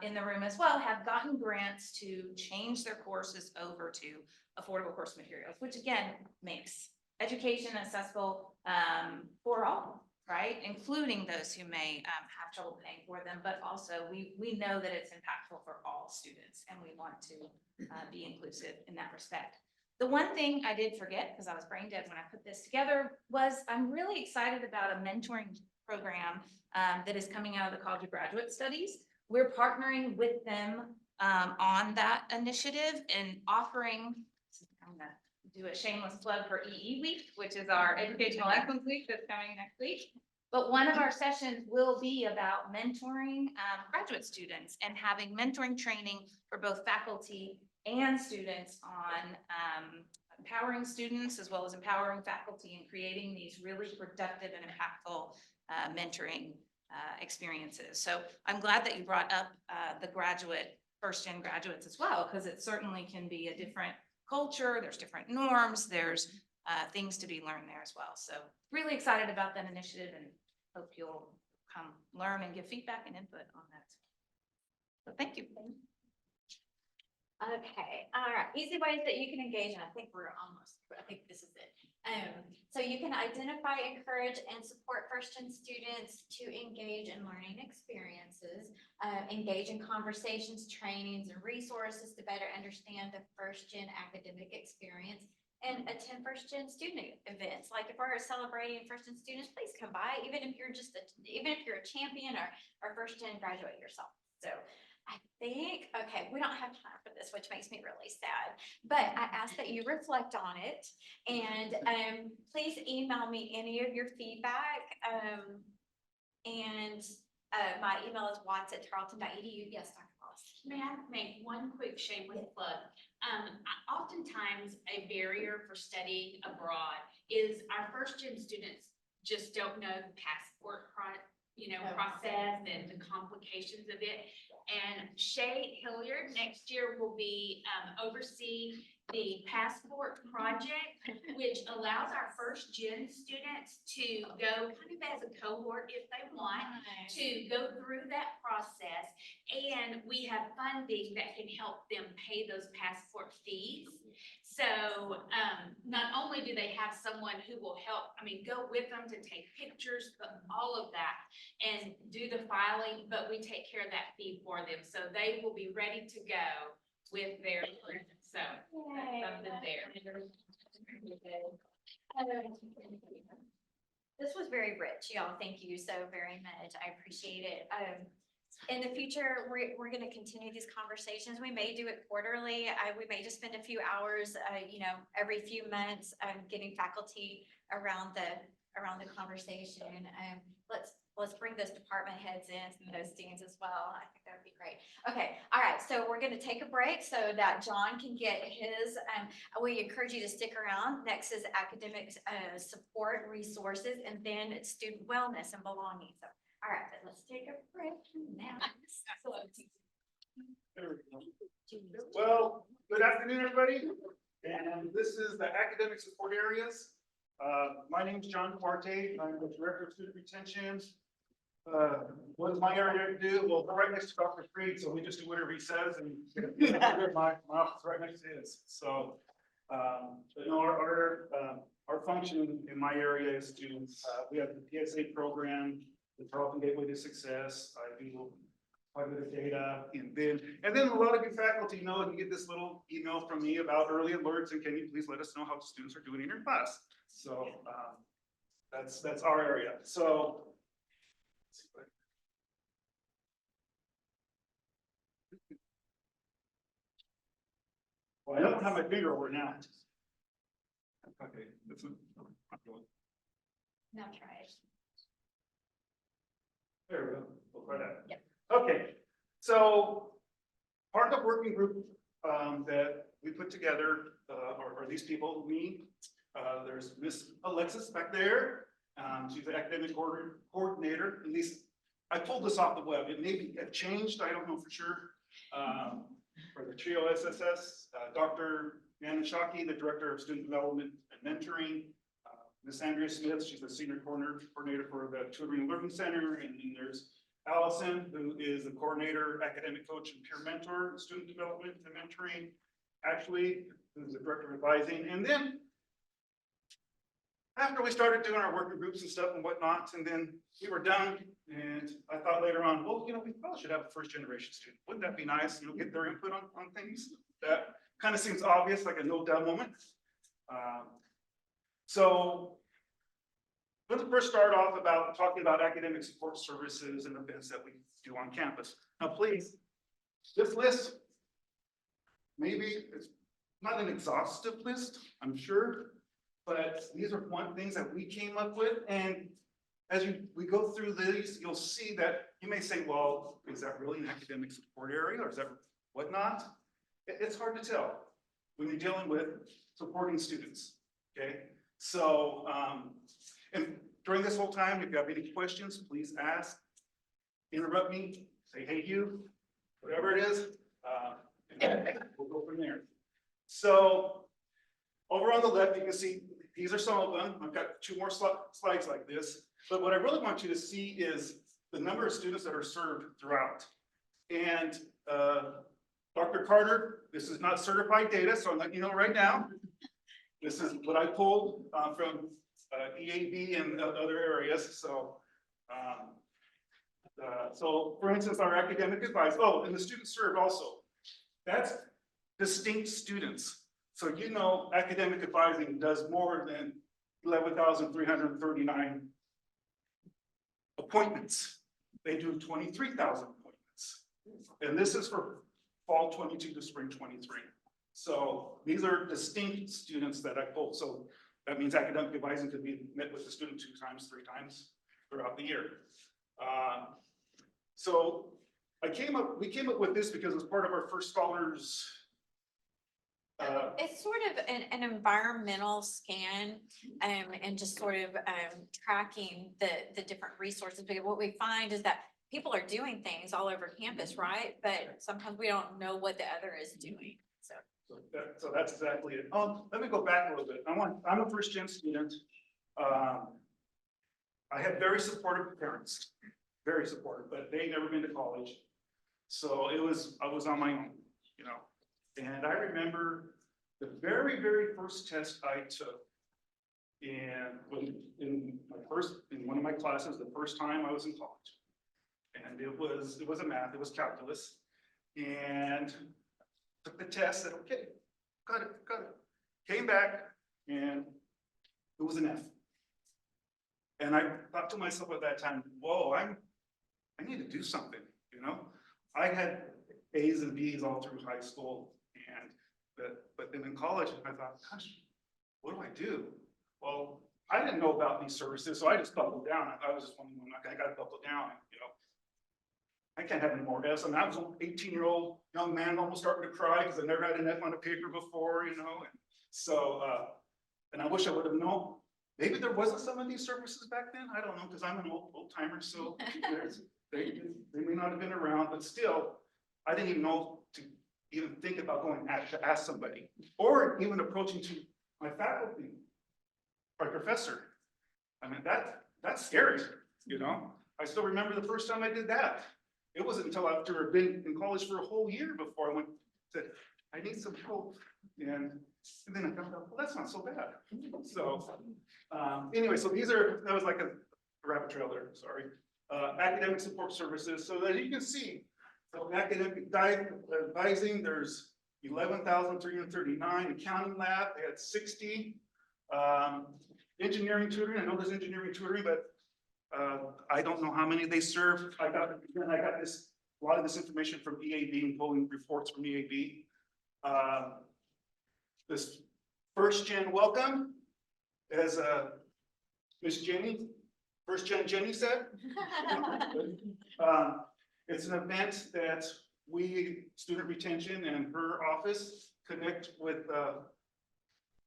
in the room as well, have gotten grants to change their courses over to affordable course materials, which again makes education accessible for all, right? Including those who may have trouble paying for them, but also we know that it's impactful for all students, and we want to be inclusive in that respect. The one thing I did forget, because I was brain dead when I put this together, was I'm really excited about a mentoring program that is coming out of the College of Graduate Studies. We're partnering with them on that initiative and offering, I'm gonna do a shameless plug for EE Week, which is our Educational Excellence Week that's coming next week. But one of our sessions will be about mentoring graduate students and having mentoring training for both faculty and students on empowering students as well as empowering faculty and creating these really productive and impactful mentoring experiences. So I'm glad that you brought up the first-gen graduates as well, because it certainly can be a different culture. There's different norms. There's things to be learned there as well. So really excited about that initiative, and hope you'll come learn and give feedback and input on that. So thank you. Okay, all right, easy ways that you can engage, and I think this is it. So you can identify, encourage, and support first-gen students to engage in learning experiences, engage in conversations, trainings, and resources to better understand the first-gen academic experience, and attend first-gen student events. Like if we're celebrating first-gen students, please come by, even if you're a champion or first-gen graduate yourself. So I think, okay, we don't have time for this, which makes me really sad, but I ask that you reflect on it, and please email me any of your feedback. My email is watts@tarleton.edu. Yes, Dr. Wallace. May I make one quick shameless plug? Oftentimes a barrier for studying abroad is our first-gen students just don't know the passport process and the complications of it. And Shay Hilliard next year will be oversee the passport project, which allows our first-gen students to go kind of as a cohort if they want to go through that process. And we have funding that can help them pay those passport fees. So not only do they have someone who will help, go with them to take pictures, but all of that, and do the filing, but we take care of that fee for them. So they will be ready to go with their, so that's something there. This was very rich, y'all. Thank you so very much. I appreciate it. In the future, we're going to continue these conversations. We may do it quarterly. We may just spend a few hours, every few months, getting faculty around around the conversation. Let's bring those department heads in and those deans as well. I think that would be great. Okay, all right, so we're gonna take a break so that John can get his, we encourage you to stick around. Next is academic support resources, and then it's student wellness and belonging. So, all right, but let's take a break now. There we go. Well, good afternoon, everybody. And this is the academic support areas. My name is John Duarte. I'm the Director of Student Retention. What does my area do? Well, we're right next to Dr. Freed, so we just do whatever he says, and my office right next to his. So, but no, our function in my area is to, we have the PSA program, the Tarleton Gateway to Success. I do quite a bit of data, and then a lot of you faculty know, you get this little email from me about early alerts, and can you please let us know how the students are doing in your class? So, that's our area. So, well, I don't have my finger over now. Okay, that's a, Now try it. there we go. We'll try that. Yep. Okay, so part of the working group that we put together are these people, me. There's Miss Alexis back there. She's the academic coordinator. At least I pulled this off the web. It may have changed. I don't know for sure. For the TRIO SSS, Dr. Anna Shockey, the Director of Student Development and Mentoring. Miss Andrea Smith, she's the Senior Coordinator for the Tutoring and Learning Center. And then there's Allison, who is the Coordinator, Academic Coach, and Peer Mentor, Student Development and Mentoring. Ashley, who's the Director of Advising. And then after we started doing our working groups and stuff and whatnot, and then we were done, and I thought later on, well, you know, we probably should have a first generation student. Wouldn't that be nice? You know, get their input on things. That kind of seems obvious, like a no doubt moment. So let's first start off about talking about academic support services and events that we do on campus. Now, please, this list, maybe it's not an exhaustive list, I'm sure, but these are one things that we came up with. And as we go through these, you'll see that you may say, well, is that really an academic support area, or is that whatnot? It's hard to tell when you're dealing with supporting students, okay? So, and during this whole time, if you have any questions, please ask, interrupt me, say, hey, you, whatever it is, and we'll go from there. So, over on the left, you can see, these are some of them. I've got two more slides like this, but what I really want you to see is the number of students that are served throughout. And Dr. Carter, this is not certified data, so I'm letting you know right now. This is what I pulled from EAB and other areas. So, so for instance, our academic advice, oh, and the students served also. That's distinct students. So you know, academic advising does more than 11,339 appointments. They do 23,000 appointments. And this is for fall 22 to spring 23. So these are distinct students that I pulled. So that means academic advising could be met with the student 2 times, 3 times throughout the year. So we came up with this because it was part of our first scholars. It's sort of an environmental scan and just sort of tracking the different resources. Because what we find is that people are doing things all over campus, right? But sometimes we don't know what the other is doing. So that's exactly it. Let me go back a little bit. I'm a first gen student. I had very supportive parents, very supportive, but they never been to college. So I was on my own, you know. And I remember the very, very first test I took in one of my classes, the first time I was in college. And it was a math, it was calculus. And took the test, said, okay, got it. Came back and it was an F. And I thought to myself at that time, whoa, I need to do something, you know? I had A's and B's all through high school, but then in college, I thought, gosh, what do I do? Well, I didn't know about these services, so I just buckled down. I was just wondering, okay, I gotta buckle down, you know. I can't have any more Fs. I mean, I was an 18-year-old young man almost starting to cry because I never had an F on a paper before, you know, and so, and I wish I would have known. Maybe there wasn't some of these services back then. I don't know, because I'm an old timer, so they may not have been around, but still, I didn't even know to even think about going to ask somebody, or even approaching to my faculty, my professor. I mean, that's scary, you know? I still remember the first time I did that. It wasn't until after I'd been in college for a whole year before I went to, I need some help. And then I thought, well, that's not so bad. So anyway, so that was like a rabbit trail there, sorry. Academic support services. So as you can see, so academic advising, there's 11,339. Accounting lab, they had 60. Engineering tutoring, I know there's engineering tutoring, but I don't know how many they serve. I got a lot of this information from EAB and pulling reports from EAB. This first gen welcome, as Miss Jenny, first gen Jenny said. It's an event that we, student retention and her office, connect with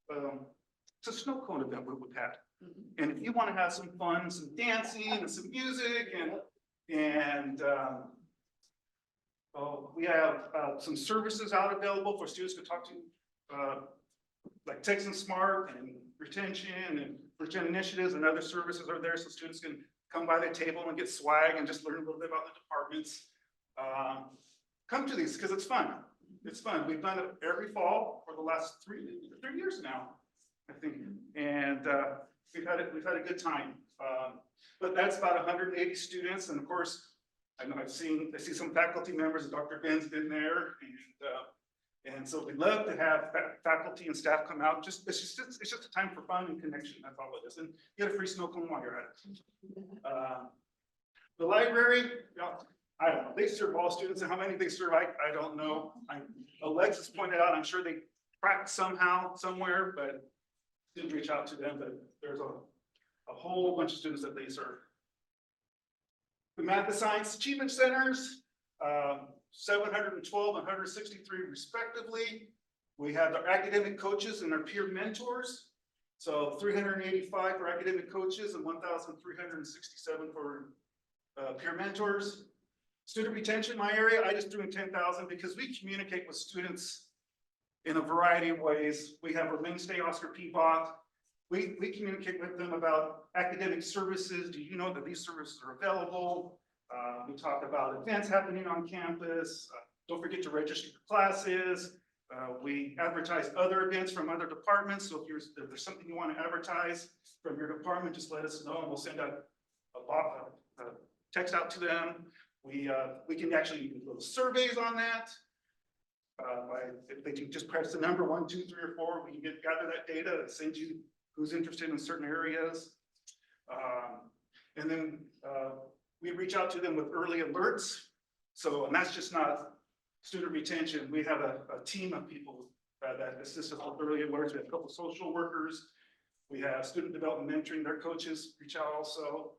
it's a snow cone event we've had. And if you want to have some fun, some dancing and some music and we have some services out available for students to talk to, like Texan Smart and retention and retention initiatives and other services are there, so students can come by the table and get swag and just learn a little bit about the departments. Come to these because it's fun. It's fun. We've done it every fall for the last three years now, I think, and we've had a good time. But that's about 180 students, and of course, I know I see some faculty members. Dr. Ben's been there, and so we'd love to have faculty and staff come out. It's just a time for fun and connection. That's all it is, and get a free snow cone while you're at it. The library, I don't know. They serve all students, and how many they serve, I don't know. Alexis pointed out, I'm sure they track somehow, somewhere, but didn't reach out to them. But there's a whole bunch of students that they serve. The Math and Science Achievement Centers, 712 and 163 respectively. We have our academic coaches and our peer mentors. So 385 for academic coaches and 1,367 for peer mentors. Student retention, my area, I just threw in 10,000 because we communicate with students in a variety of ways. We have our mainstay, Oscar Peabot. We communicate with them about academic services. Do you know that these services are available? We talk about events happening on campus. Don't forget to register for classes. We advertise other events from other departments. So if there's something you want to advertise from your department, just let us know and we'll send out a text out to them. We can actually do little surveys on that. If they can just press the number 1, 2, 3, or 4, we can gather that data and send you who's interested in certain areas. And then we reach out to them with early alerts. So, and that's just not student retention. We have a team of people that assist us with early alerts. We have a couple of social workers. We have student development mentoring, their coaches reach out also.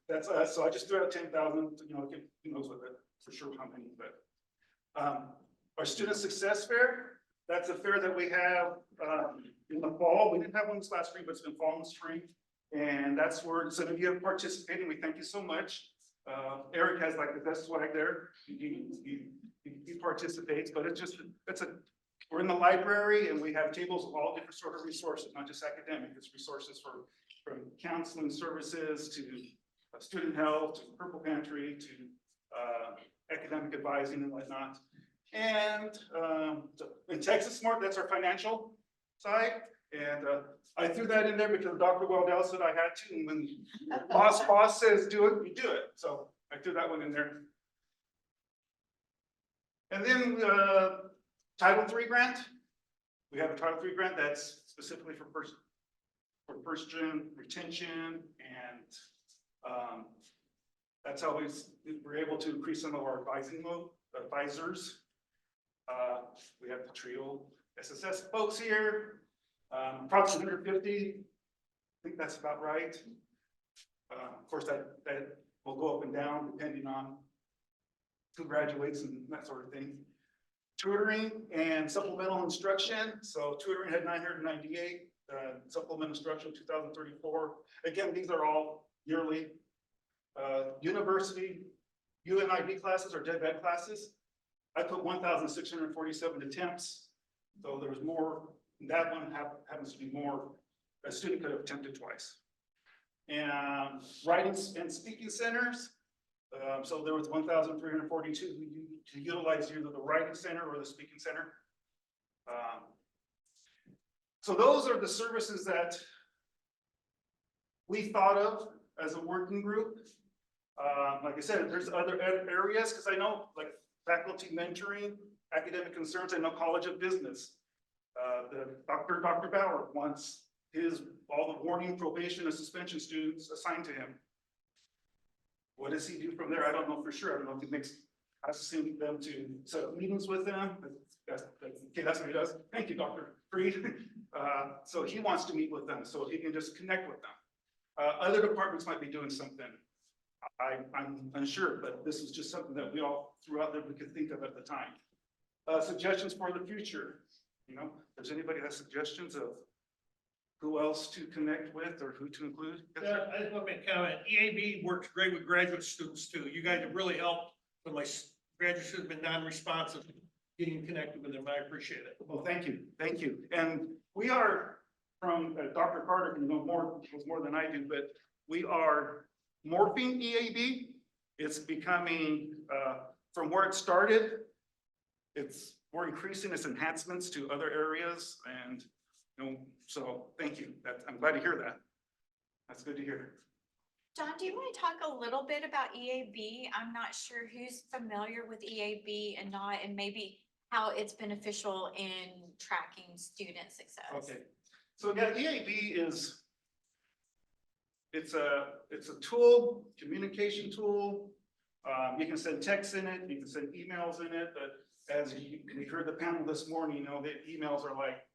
That's us. So I just threw out 10,000, you know, who knows what that, for sure how many, but our student success fair, that's a fair that we have in the fall. We didn't have one this last spring, but it's been fall and spring. And that's where some of you have participated. We thank you so much. Eric has like the best swag there. He participates, but we're in the library and we have tables of all different sort of resources, not just academic. It's resources from counseling services to student health, to Purple Pantry, to academic advising and whatnot. And in Texas Smart, that's our financial side. And I threw that in there because Dr. Weldell said I had to. And when boss says do it, we do it. So I threw that one in there. And then Title III grant. We have a Title III grant that's specifically for first gen retention, and that's how we're able to increase some of our advisors. We have the trio SSS folks here, approximately 150. I think that's about right. Of course, that will go up and down depending on who graduates and that sort of thing. Tutoring and supplemental instruction. So tutoring had 998, supplemental instruction 2034. Again, these are all yearly. University UNIV classes or dev ed classes. I put 1,647 attempts. So there was more. That one happens to be more. A student could have attempted twice. And writing and speaking centers. So there was 1,342 who utilized either the writing center or the speaking center. So those are the services that we thought of as a working group. Like I said, there's other areas, because I know like faculty mentoring, academic concerns, I know College of Business. Dr. Bauer wants all the warning, probation, and suspension students assigned to him. What does he do from there? I don't know for sure. I don't know if he asking them to set up meetings with them. Okay, that's what he does. Thank you, Dr. Freed. So he wants to meet with them, so he can just connect with them. Other departments might be doing something. I'm unsure, but this is just something that we all threw out there we could think of at the time. Suggestions for the future. You know, does anybody have suggestions of who else to connect with or who to include? Yeah, I just want to make a comment. EAB works great with graduate students too. You guys have really helped when my graduate students have been non-responsive, getting connected with them. I appreciate it. Well, thank you. Thank you. And we are from Dr. Carter, can know more than I do, but we are morphing EAB. It's becoming, from where it started, we're increasing its enhancements to other areas, and so thank you. I'm glad to hear that. That's good to hear. John, do you want to talk a little bit about EAB? I'm not sure who's familiar with EAB and not, and maybe how it's beneficial in tracking student success. Okay, so yeah, EAB it's a tool, communication tool. You can send texts in it, you can send emails in it, but as we heard the panel this morning, the emails are like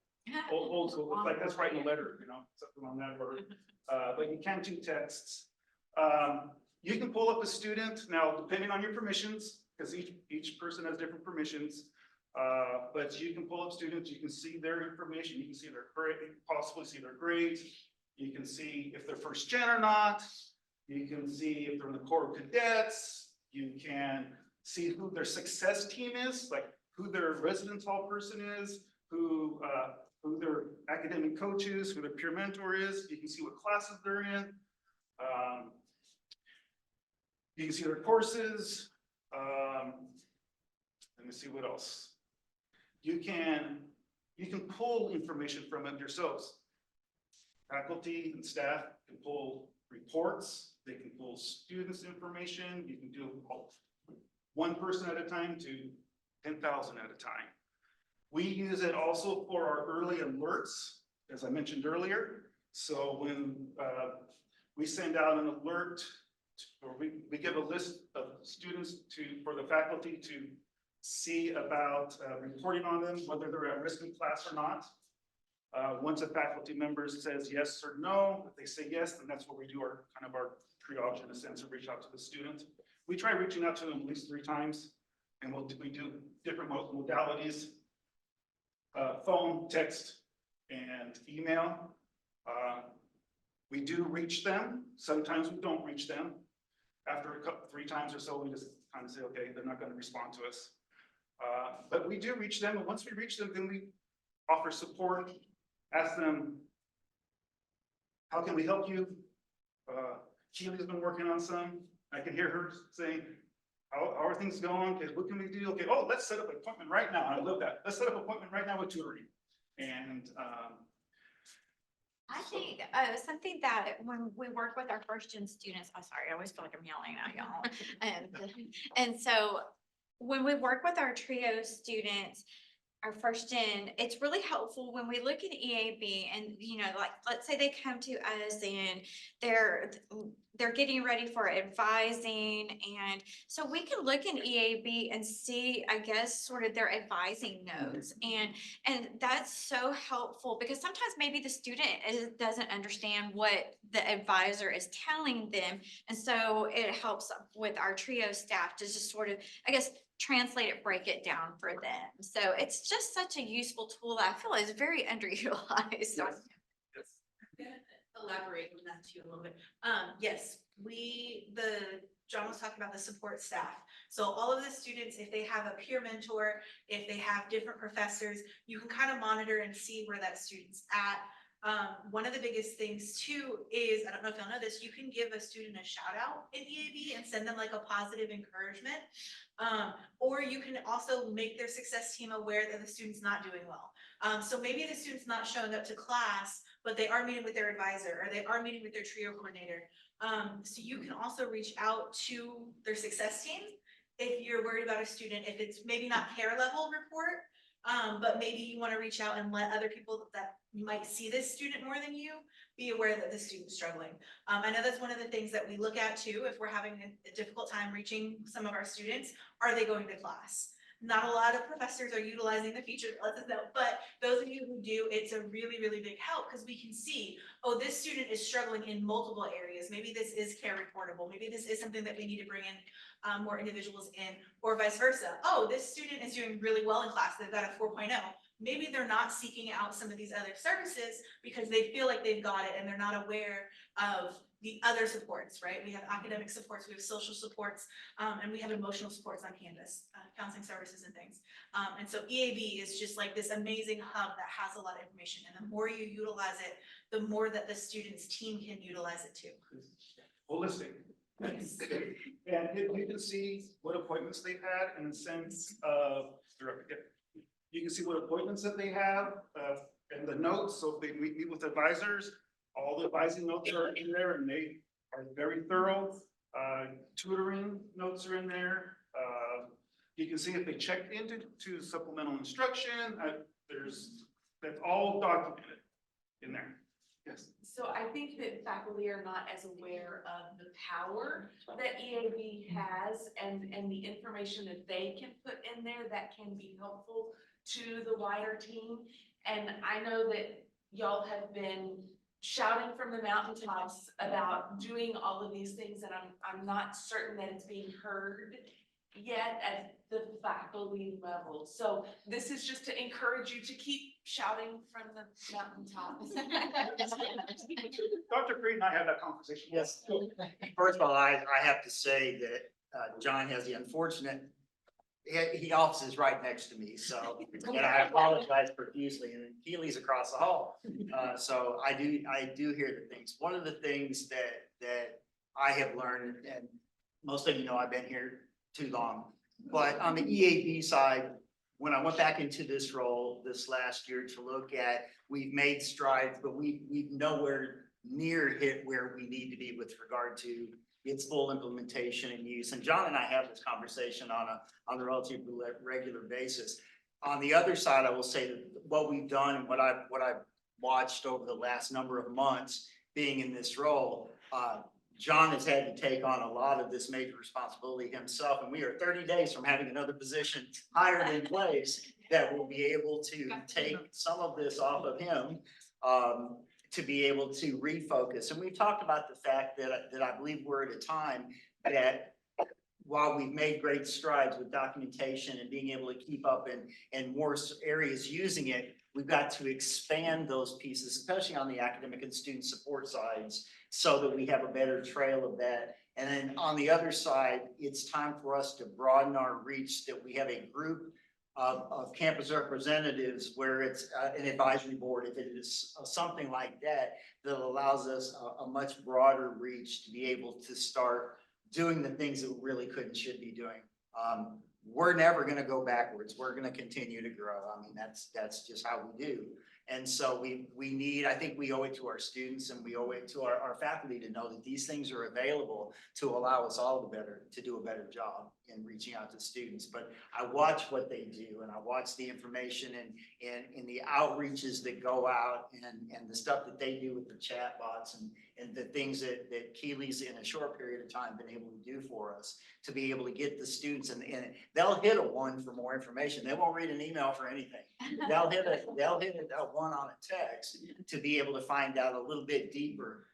old school. It's like that's writing a letter, something on that order. But you can do texts. You can pull up a student now, depending on your permissions, because each person has different permissions. But you can pull up students. You can see their information. You can see their grade, possibly see their grades. You can see if they're first gen or not. You can see if they're in the Corps of Cadets. You can see who their success team is, like who their residence hall person is, who their academic coach is, who their peer mentor is. You can see what classes they're in. You can see their courses. Let me see what else. You can pull information from it yourselves. Faculty and staff can pull reports. They can pull students' information. You can do one person at a time to 10,000 at a time. We use it also for our early alerts, as I mentioned earlier. So when we send out an alert, or we give a list of students for the faculty to see about reporting on them, whether they're at risk in class or not. Once a faculty member says yes or no, if they say yes, then that's what we do our triage in a sense of reach out to the student. We try reaching out to them at least 3 times, and we do different modalities, phone, text, and email. We do reach them. Sometimes we don't reach them. After 3 times or so, we just kind of say, okay, they're not going to respond to us. But we do reach them, and once we reach them, then we offer support, ask them, how can we help you? Keely's been working on some. I can hear her saying, how are things going? Okay, what can we do? Okay, let's set up an appointment right now. I love that. Let's set up an appointment right now with tutoring. And I think something that when we work with our first gen students, I'm sorry, I always feel like I'm yelling at y'all. And so when we work with our trio students, our first gen, it's really helpful when we look at EAB and, like, let's say they come to us and they're getting ready for advising. And so we can look in EAB and see, I guess, sort of their advising notes. And that's so helpful because sometimes maybe the student doesn't understand what the advisor is telling them. And so it helps with our trio staff to just sort of, I guess, translate it, break it down for them. So it's just such a useful tool that I feel is very underutilized. Elaborate on that too a little bit. Yes, John was talking about the support staff. So all of the students, if they have a peer mentor, if they have different professors, you can kind of monitor and see where that student's at. One of the biggest things too is, I don't know if y'all know this, you can give a student a shout out in EAB and send them like a positive encouragement. Or you can also make their success team aware that the student's not doing well. So maybe the student's not showing up to class, but they are meeting with their advisor or they are meeting with their trio coordinator. So you can also reach out to their success team if you're worried about a student, if it's maybe not care level report, but maybe you want to reach out and let other people that might see this student more than you be aware that the student's struggling. I know that's one of the things that we look at too, if we're having a difficult time reaching some of our students, are they going to class? Not a lot of professors are utilizing the feature that lets us know, but those of you who do, it's a really, really big help because we can see, oh, this student is struggling in multiple areas. Maybe this is care reportable. Maybe this is something that we need to bring in more individuals in, or vice versa. Oh, this student is doing really well in class. They've got a 4.0. Maybe they're not seeking out some of these other services because they feel like they've got it and they're not aware of the other supports, right? We have academic supports, we have social supports, and we have emotional supports on campus, counseling services and things. And so EAB is just like this amazing hub that has a lot of information. And the more you utilize it, the more that the student's team can utilize it too. Holistic. Yes. And you can see what appointments they've had in the sense of, you can see what appointments that they have, and the notes, so if they meet with advisors, all the advising notes are in there and they are very thorough. Tutoring notes are in there. You can see if they checked into supplemental instruction, that's all documented in there. Yes. So I think that faculty are not as aware of the power that EAB has and the information that they can put in there that can be helpful to the wider team. And I know that y'all have been shouting from the mountaintops about doing all of these things, and I'm not certain that it's being heard yet at the faculty level. So this is just to encourage you to keep shouting from the mountaintops. Dr. Creed and I had that conversation. Yes. First of all, I have to say that John has the unfortunate, he offices right next to me, so, and I apologize profusely, and Keely's across the hall. So I do hear the things. One of the things that I have learned, and most of you know I've been here too long, but on the EAB side, when I went back into this role this last year to look at, we've made strides, but we've nowhere near hit where we need to be with regard to its full implementation and use. And John and I have this conversation on a relatively regular basis. On the other side, I will say that what we've done and what I've watched over the last number of months being in this role, John has had to take on a lot of this major responsibility himself, and we are 30 days from having another position hired in place that will be able to take some of this off of him to be able to refocus. And we've talked about the fact that I believe we're at a time that while we've made great strides with documentation and being able to keep up in more areas using it, we've got to expand those pieces, especially on the academic and student support sides, so that we have a better trail of that. And then on the other side, it's time for us to broaden our reach, that we have a group of campus representatives where it's an advisory board, if it is something like that, that allows us a much broader reach to be able to start doing the things that we really could and should be doing. We're never going to go backwards. We're going to continue to grow. I mean, that's just how we do. And so we need, I think we owe it to our students and we owe it to our faculty to know that these things are available to allow us all to do a better job in reaching out to students. But I watch what they do, and I watch the information and the outreaches that go out and the stuff that they do with the chat bots and the things that Keely's in a short period of time been able to do for us, to be able to get the students and they'll hit a 1 for more information. They won't read an email for anything. They'll hit a 1 on a text to be able to find out a little bit deeper.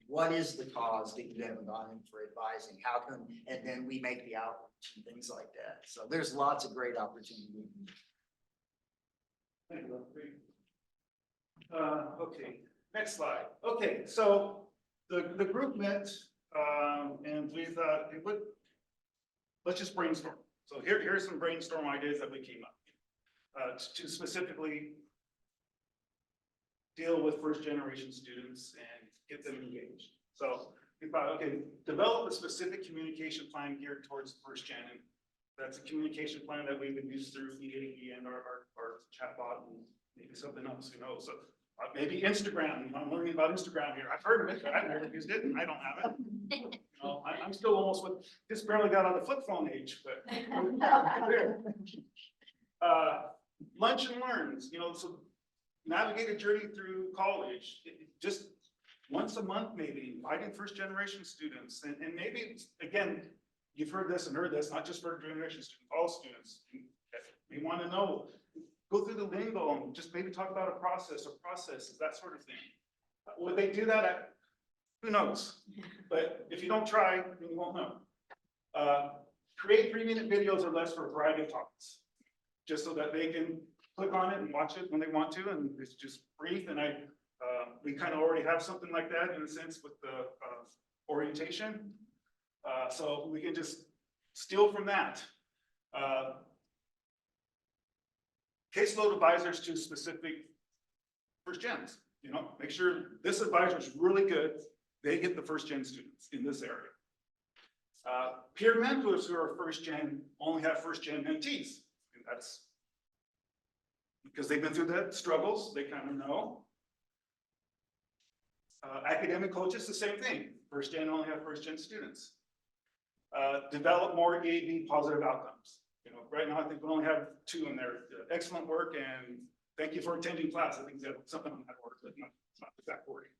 What is the cause that you haven't gone in for advising? How come, and then we make the outreach and things like that. So there's lots of great opportunity. Thank you. Okay, next slide. Okay, so the group met, and we thought it would, let's just brainstorm. So here's some brainstorm ideas that we came up to specifically deal with first generation students and get them engaged. So we thought, okay, develop a specific communication plan geared towards first gen. And that's a communication plan that we would use through EAE and our chatbot and maybe something else, who knows? So maybe Instagram. I'm learning about Instagram here. I've heard of it, but I've never used it and I don't have it. You know, I'm still almost with, just barely got on the flip phone age, but. Lunch and learns, you know, so navigate a journey through college, just once a month, maybe inviting first generation students. And maybe, it's, again, you've heard this and heard this, not just first generation students, all students. We want to know, go through the lingo and just maybe talk about a process or processes, that sort of thing. Would they do that at, who knows? But if you don't try, then you won't know. Create 3-minute videos or less for a variety of topics, just so that they can click on it and watch it when they want to, and it's just brief. And we kind of already have something like that in a sense with the orientation. So we can just steal from that. Caseload advisors to specific first gens, you know, make sure this advisor is really good. They get the first gen students in this area. Peer mentors who are first gen only have first gen mentees. And that's because they've been through the struggles, they kind of know. Academic coaches, the same thing. First gen only have first gen students. Develop more EAB positive outcomes. You know, right now I think we only have 2 in there. Excellent work and thank you for attending class. I think that's something on that order, but it's not the exact wording.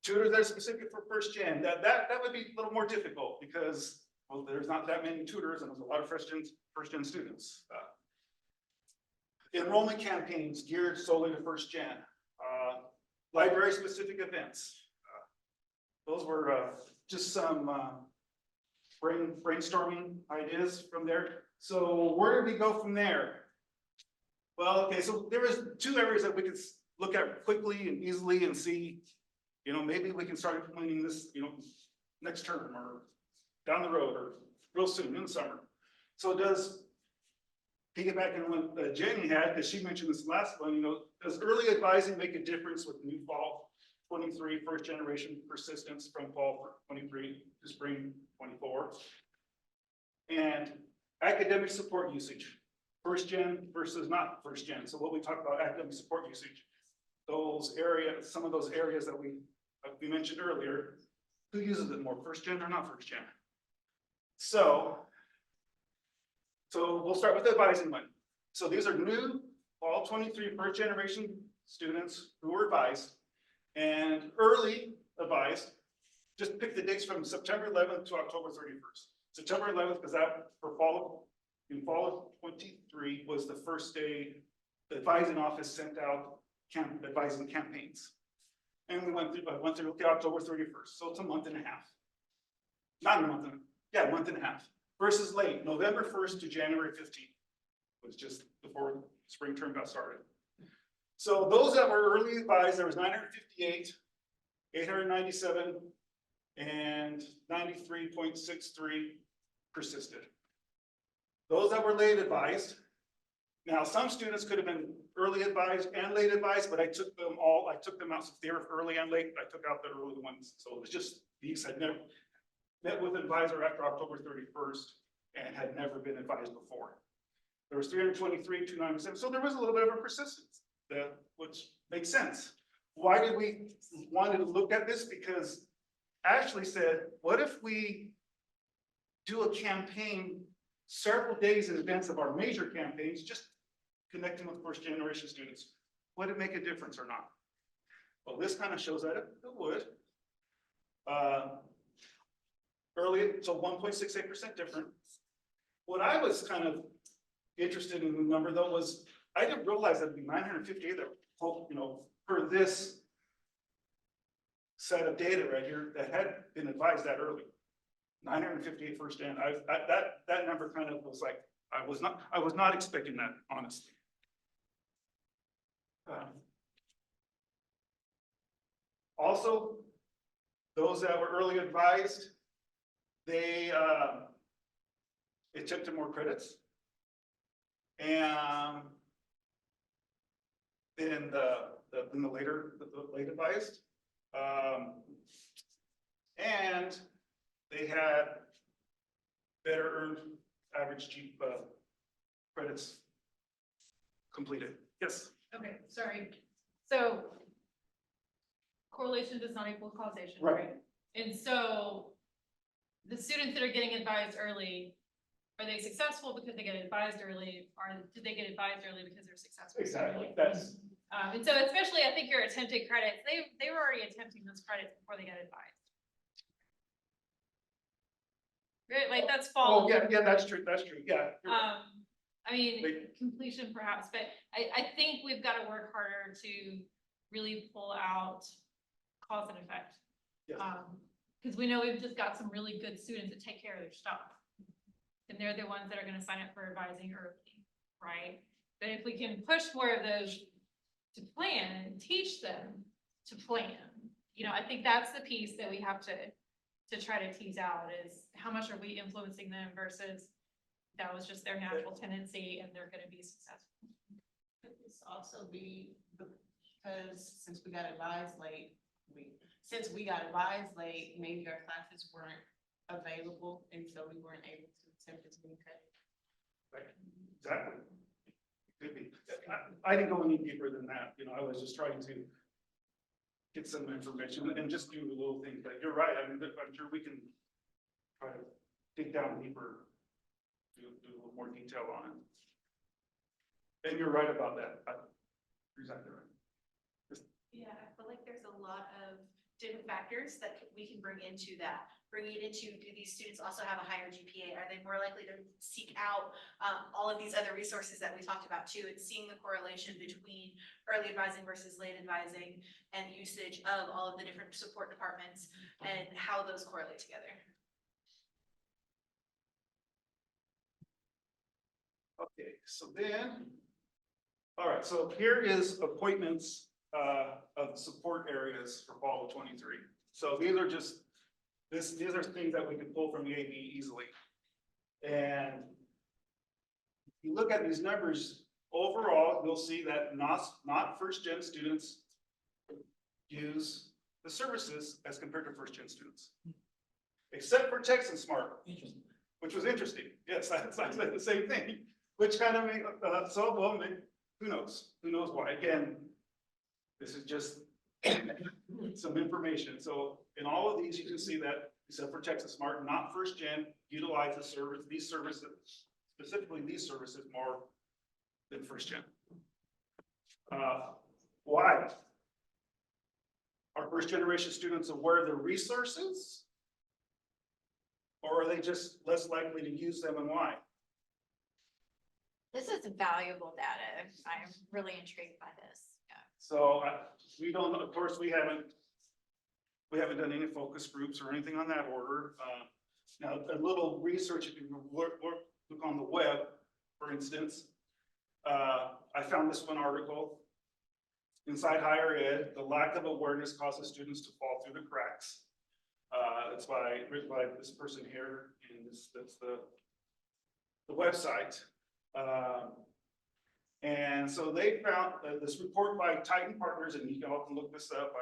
Tutors that are specific for first gen. That would be a little more difficult because, well, there's not that many tutors and there's a lot of first gen students. Enrollment campaigns geared solely to first gen. Library specific events. Those were just some brainstorming ideas from there. So where did we go from there? Well, okay, so there was 2 areas that we could look at quickly and easily and see, you know, maybe we can start implementing this, you know, next term or down the road or real soon in the summer. So does, piggybacking on what Jenny had, because she mentioned this last one, you know, does early advising make a difference with new fall 23 first generation persistence from fall 23 to spring 24? And academic support usage, first gen versus not first gen. So what we talked about academic support usage, those areas, some of those areas that we mentioned earlier, who uses it more, first gen or not first gen? So we'll start with the advising one. So these are new fall 23 first generation students who were advised and early advised. Just pick the dates from September 11th to October 31st. September 11th, because that for fall of 23 was the first day the advising office sent out advising campaigns. And we went through October 31st. So it's a month and a half. Not a month, a month and a half. Versus late, November 1st to January 15th was just before spring term got started. So those that were early advised, there was 958, 897, and 93.63 persisted. Those that were late advised, now some students could have been early advised and late advised, but I took them out, so they were early and late, I took out the early ones. So it was just, these had never met with an advisor after October 31st and had never been advised before. There was 323, 297, so there was a little bit of a persistence, which makes sense. Why did we want to look at this? Because Ashley said, what if we do a campaign several days in advance of our major campaigns, just connecting with first generation students? Would it make a difference or not? Well, this kind of shows that it would. Early, so 1.68% different. What I was kind of interested in the number though was, I didn't realize that'd be 958 that, you know, for this set of data right here that had been advised that early. 958 first in, that number kind of was like, I was not expecting that, honestly. Also, those that were early advised, they, it took to more credits. And then the late advised. And they had better earned average credits completed. Yes. Okay, sorry. So correlation does not equal causation, Right. right? And so the students that are getting advised early, are they successful because they get advised early, or did they get advised early because they're successful? Exactly. That's And so especially, I think your attempted credits, they were already attempting those credits before they got advised. Right, like that's fall. oh yeah, that's true. That's true. Yeah. you're right. I mean, Wait. completion perhaps, but I think we've got to work harder to really pull out cause and effect. Yes. Because we know we've just got some really good students that take care of their stuff. And they're the ones that are gonna sign up for advising early, right? But if we can push more of those to plan and teach them to plan, you know, I think that's the piece that we have to try to tease out is how much are we influencing them versus that was just their natural tendency and they're gonna be successful. Could this also be because since we got advised late, maybe our classes weren't available and so we weren't able to attempt as many credits? Right. Exactly. Could be. I didn't go any deeper than that. You know, I was just trying to get some information and just do little things. But you're right. I mean, I'm sure we can try to dig down deeper, do a little more detail on it. And you're right about that. You're exactly right. Yeah, I feel like there's a lot of different factors that we can bring into that. Bringing it into, do these students also have a higher GPA? Are they more likely to seek out all of these other resources that we talked about too? And seeing the correlation between early advising versus late advising and usage of all of the different support departments and how those correlate together. Okay, so then, all right, so here is appointments of support areas for fall of 23. So these are just, these are things that we can pull from the AB easily. And if you look at these numbers, overall, you'll see that not first gen students use the services as compared to first gen students. Except for Texan Smart, which was interesting. Yes, I said the same thing, which kind of made, who knows? Who knows why? Again, this is just some information. So in all of these, you can see that except for Texas Smart, not first gen, utilize the service, these services, specifically these services more than first gen. Why? Are first generation students aware of the resources? Or are they just less likely to use them, and why? This is valuable data. I'm really intrigued by this. Yeah. So we don't know, of course, we haven't done any focus groups or anything on that order. Now, a little research, if you look on the web, for instance, I found this one article. Inside higher ed, the lack of awareness causes students to fall through the cracks. It's written by this person here, and that's the website. And so they found this report by Titan Partners, and you can all look this up.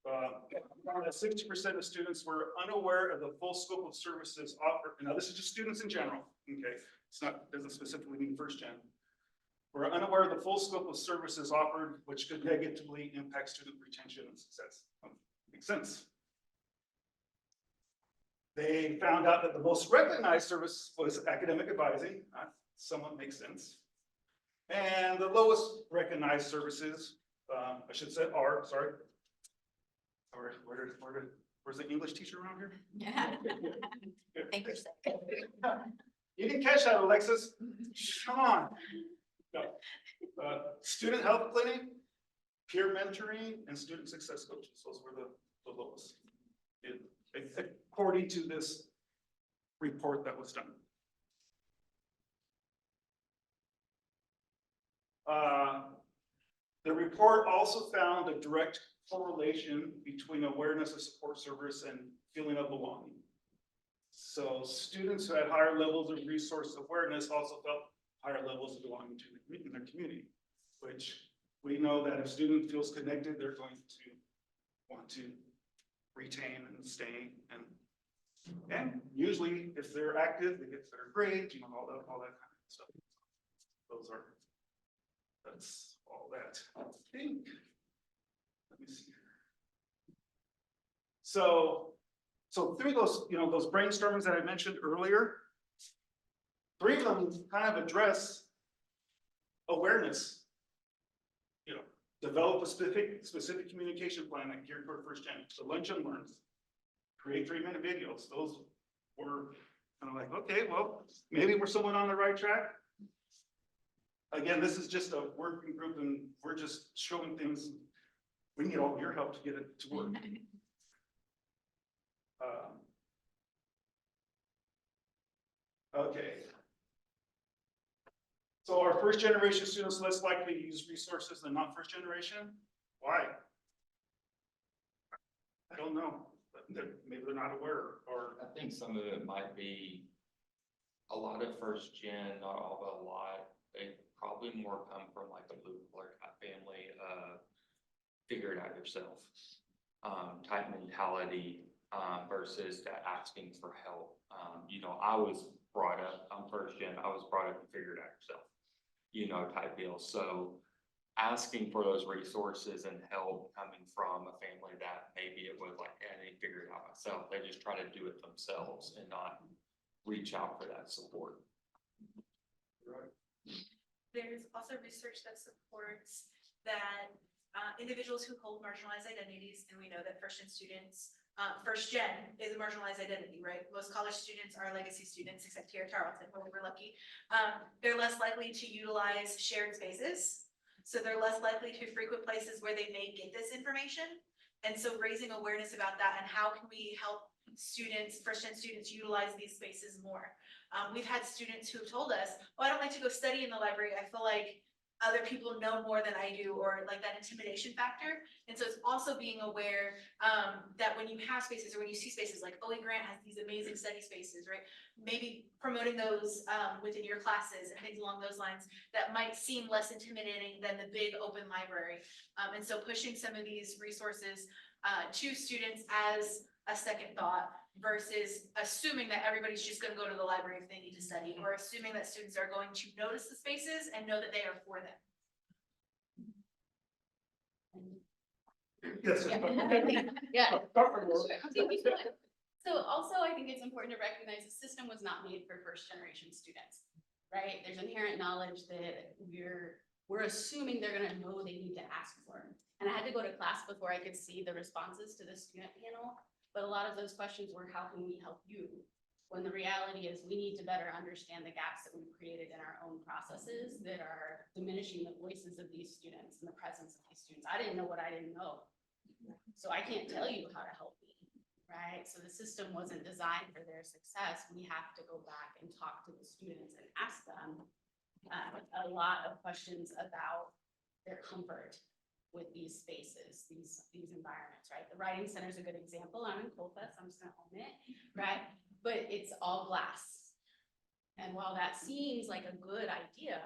Found that 60% of students were unaware of the full scope of services offered. Now, this is just students in general. Okay, it's not, doesn't specifically mean first gen. We're unaware of the full scope of services offered, which could negatively impact student retention and success. Makes sense. They found out that the most recognized service was academic advising. Somewhat makes sense. And the lowest recognized services, Where's the English teacher around here? Thank you. You didn't catch that, Alexis. Come on. No. Student health clinic, peer mentoring, and student success coaches. Those were the lowest. According to this report that was done. The report also found a direct correlation between awareness of support service and feeling of belonging. So students who had higher levels of resource awareness also felt higher levels of belonging to in their community, which we know that if a student feels connected, they're going to want to retain and stay, and usually if they're active, they get better grades, all that kind of stuff. That's all that, I think. Let me see here. So through those, those brainstormings that I mentioned earlier, 3 of them kind of address awareness. Develop a specific communication plan that geared toward first gen. So lunch and learns, create 3-minute videos. Those were kind of like, okay, well, maybe we're somewhat on the right track. Again, this is just a working group and we're just showing things. We need all your help to get it to work. Okay. So are first generation students less likely to use resources than not first generation? Why? I don't know. Maybe they're not aware, or I think some of it might be a lot of first gen, not all, but a lot. They probably more come from like a blue collar type family, figure it out yourself, type mentality, versus that asking for help. I was brought up, I'm first gen, I was brought up to figure it out yourself, type deal. So asking for those resources and help coming from a family that maybe it was like, I didn't figure it out myself. They just try to do it themselves and not reach out for that support. Right. There's also research that supports that individuals who hold marginalized identities, and we know that first gen students, first gen is a marginalized identity, right? Most college students are legacy students, except here at Tarleton, where we're lucky. They're less likely to utilize shared spaces. So they're less likely to frequent places where they may get this information. And so raising awareness about that and how can we help students, first gen students, utilize these spaces more. We've had students who have told us, oh, I don't like to go study in the library. I feel like other people know more than I do, or like that intimidation factor. And so it's also being aware that when you have spaces or when you see spaces like OE Grant has these amazing study spaces, right? Maybe promoting those within your classes and things along those lines that might seem less intimidating than the big open library. And so pushing some of these resources to students as a second thought versus assuming that everybody's just going to go to the library if they need to study, or assuming that students are going to notice the spaces and know that they are for them. Yes. Yeah. So also, I think it's important to recognize the system was not made for first generation students, right? There's inherent knowledge that we're assuming they're gonna know they need to ask for. And I had to go to class before I could see the responses to the student panel. But a lot of those questions were, how can we help you? When the reality is we need to better understand the gaps that we've created in our own processes that are diminishing the voices of these students and the presence of these students. I didn't know what I didn't know. So I can't tell you how to help me, right? So the system wasn't designed for their success. We have to go back and talk to the students and ask them a lot of questions about their comfort with these spaces, these environments, right? The Writing Center is a good example. I'm in Colfax, I'm just gonna own it, right? But it's all glass. And while that seems like a good idea,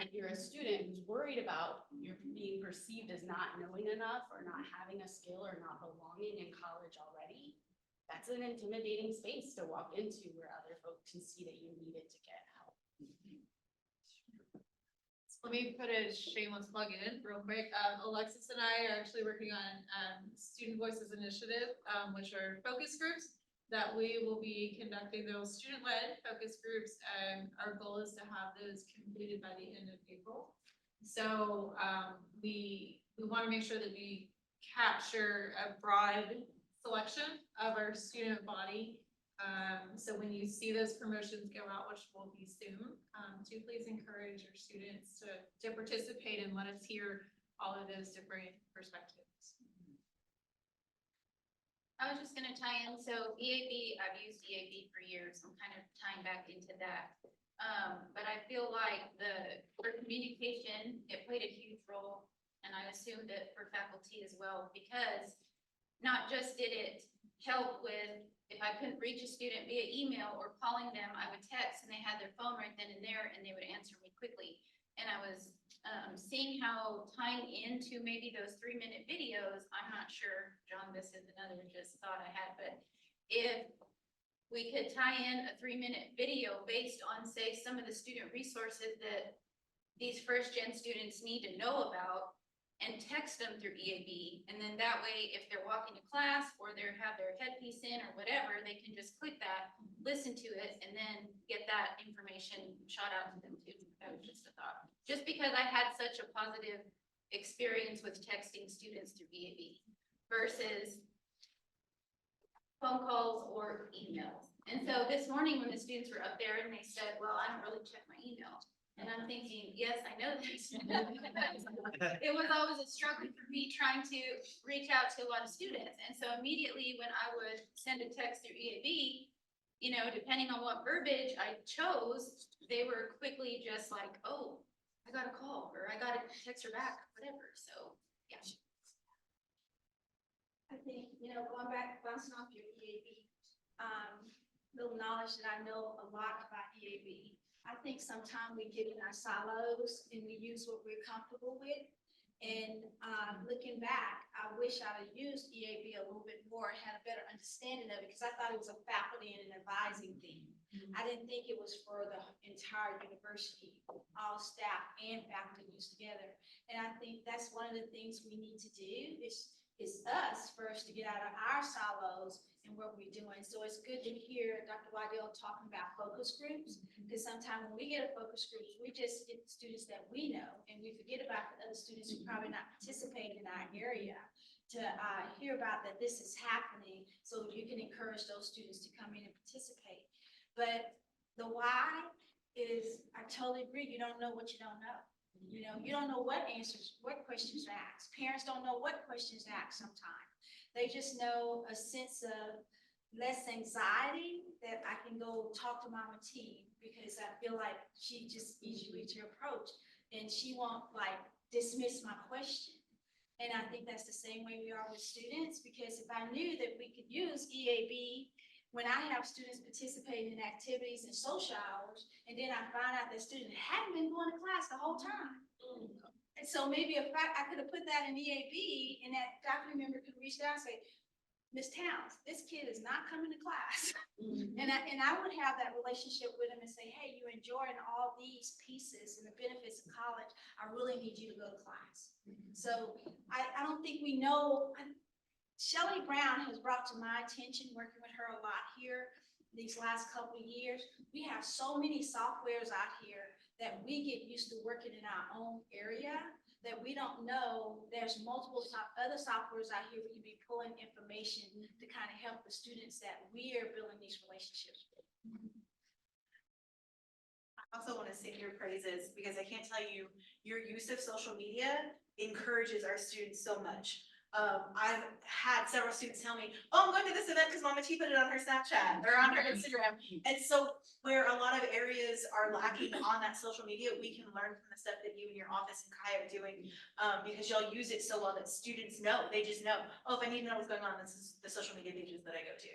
if you're a student who's worried about you're being perceived as not knowing enough or not having a skill or not belonging in college already, that's an intimidating space to walk into where other folks can see that you needed to get help. Let me put a shameless plug in real quick. Alexis and I are actually working on Student Voices Initiative, which are focus groups that we will be conducting, those student-led focus groups. Our goal is to have those completed by the end of April. So we want to make sure that we capture a broad selection of our student body. So when you see those promotions go out, which will be soon, do please encourage your students to participate and let us hear all of those different perspectives. I was just gonna tie in, so EAB, I've used EAB for years, I'm kind of tying back into that. But I feel like for communication, it played a huge role, and I assume that for faculty as well, because not just did it help with, if I couldn't reach a student via email or calling them, I would text and they had their phone right then and there and they would answer me quickly. And I was seeing how tying into maybe those 3-minute videos, I'm not sure, John, this is another just thought I had, but if we could tie in a 3-minute video based on, say, some of the student resources that these first-gen students need to know about, and text them through EAB, and then that way, if they're walking to class or they have their headpiece in or whatever, they can just click that, listen to it, and then get that information shot out to them too. That was just a thought. Just because I had such a positive experience with texting students through EAB versus phone calls or emails. And so this morning when the students were up there and they said, well, I don't really check my email. And I'm thinking, yes, I know this. It was always a struggle for me trying to reach out to a lot of students. And so immediately when I would send a text through EAB, you know, depending on what verbiage I chose, they were quickly just like, oh, I got a call or I got to text her back, whatever. So, yeah. I think, you know, going back, bouncing off your EAB, little knowledge that I know a lot about EAB. I think sometimes we get in our silos and we use what we're comfortable with. And looking back, I wish I'd have used EAB a little bit more and had a better understanding of it because I thought it was a faculty and an advising thing. I didn't think it was for the entire university, all staff and faculty used together. And I think that's one of the things we need to do is us first to get out of our silos and what we're doing. So it's good to hear Dr. Waddell talking about focus groups, because sometimes when we get a focus group, we just get the students that we know and we forget about the other students who probably not participating in our area to hear about that this is happening so you can encourage those students to come in and participate. But the why is, I totally agree, you don't know what you don't know. You know, you don't know what questions to ask. Parents don't know what questions to ask sometimes. They just know a sense of less anxiety that I can go talk to Mama T because I feel like she just easily to approach and she won't like dismiss my question. And I think that's the same way we are with students, because if I knew that we could use EAB when I have students participating in activities and social hours, and then I find out that student hadn't been going to class the whole time. And so maybe if I could have put that in EAB and that faculty member could reach out and say, Ms. Towns, this kid is not coming to class. And I would have that relationship with him and say, hey, you're enjoying all these pieces and the benefits of college. I really need you to go to class. So I don't think we know. Shelley Brown has brought to my attention, working with her a lot here these last couple of years. We have so many softwares out here that we get used to working in our own area that we don't know there's multiple other softwares out here we can be pulling information to kind of help the students that we are building these relationships with. I also want to sing your praises because I can't tell you, your use of social media encourages our students so much. I've had several students tell me, oh, I'm going to this event because Mama T put it on her Snapchat or on her Instagram. And so where a lot of areas are lacking on that social media, we can learn from the stuff that you and your office and Kai are doing, because y'all use it so well that students know, they just know, oh, if I need to know what's going on, this is the social media pages that I go to.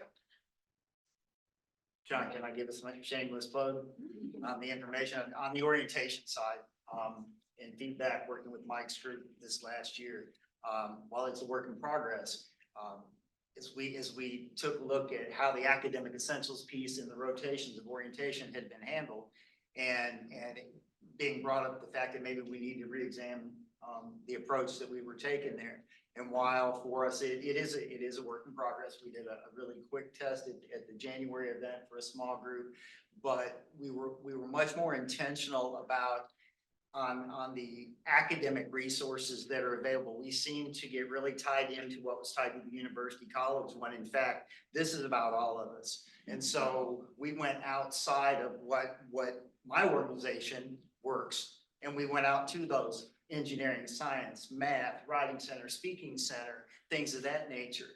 John, can I give us a shameless plug on the information on the orientation side, and feedback working with Mike's group this last year? While it's a work in progress, as we took a look at how the academic essentials piece and the rotations of orientation had been handled, and being brought up the fact that maybe we need to re-examine the approach that we were taking there. And while for us it is a work in progress, we did a really quick test at the January event for a small group, but we were much more intentional about on the academic resources that are available. We seem to get really tied into what was tied to the university college, when in fact, this is about all of us. And so we went outside of what my organization works, and we went out to those engineering, science, math, writing center, speaking center, things of that nature.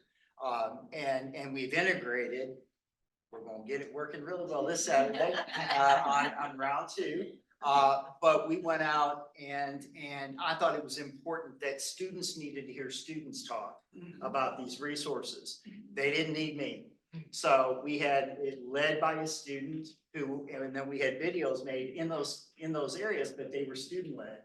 And we've integrated, we're gonna get it working really well this Saturday, on round 2. But we went out and I thought it was important that students needed to hear students talk about these resources. They didn't need me. So we had it led by a student who, and then we had videos made in those areas, but they were student led.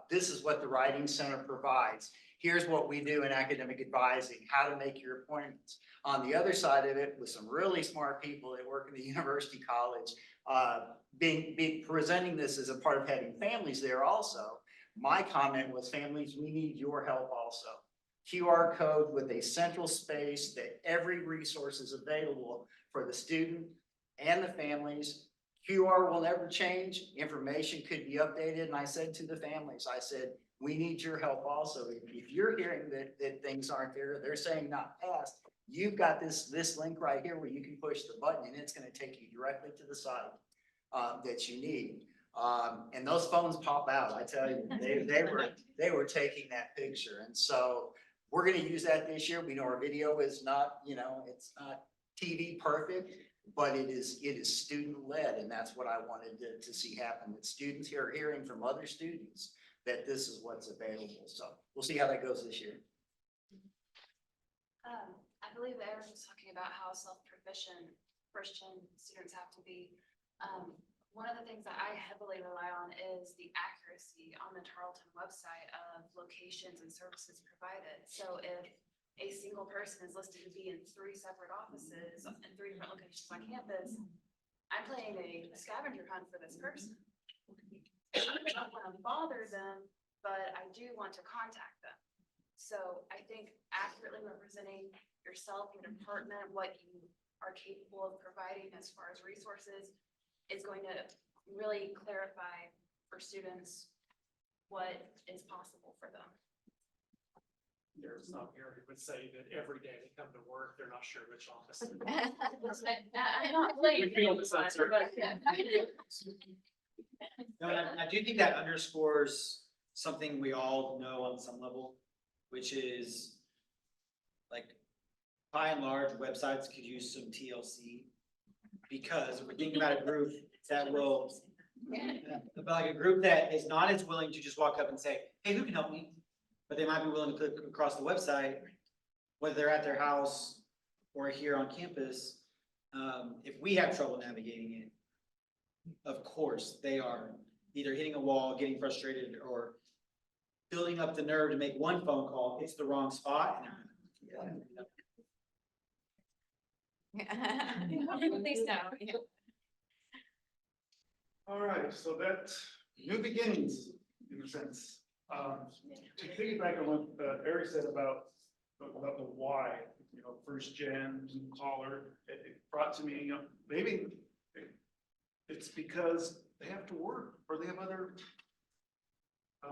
This is what the Writing Center provides. Here's what we do in academic advising, how to make your appointments. On the other side of it, with some really smart people that work in the university college, presenting this as a part of having families there also. My comment was, families, we need your help also. QR code with a central space that every resource is available for the student and the families. QR will never change. Information could be updated. And I said to the families, I said, we need your help also. If you're hearing that things aren't there, they're saying not passed, you've got this link right here where you can push the button and it's going to take you directly to the site that you need. And those phones pop out, I tell you, they were taking that picture. And so we're going to use that this year. We know our video is not, it's not TV perfect, but it is student led. And that's what I wanted to see happen, that students here are hearing from other students that this is what's available. So we'll see how that goes this year. I believe Aaron was talking about how self-proficient first-gen students have to be. One of the things that I heavily rely on is the accuracy on the Tarleton website of locations and services provided. So if a single person is listed to be in 3 separate offices in 3 different locations on campus, I'm playing a scavenger hunt for this person. I don't want to bother them, but I do want to contact them. So I think accurately representing yourself, your department, what you are capable of providing as far as resources is going to really clarify for students what is possible for them. There's some here who would say that every day they come to work, they're not sure which office. I'm not blaming We feel this uncertainty. No, and I do think that underscores something we all know on some level, which is like, by and large, websites could use some TLC. Because we're thinking about a group that will, like a group that is not as willing to just walk up and say, hey, who can help me? But they might be willing to click across the website, whether they're at their house or here on campus. If we have trouble navigating it, of course, they are either hitting a wall, getting frustrated, or building up the nerve to make one phone call, it's the wrong spot. Please no. All right, so that's new beginnings in a sense. To piggyback on what Eric said about the why, first gen, blue collar, it brought to me, maybe it's because they have to work or they have other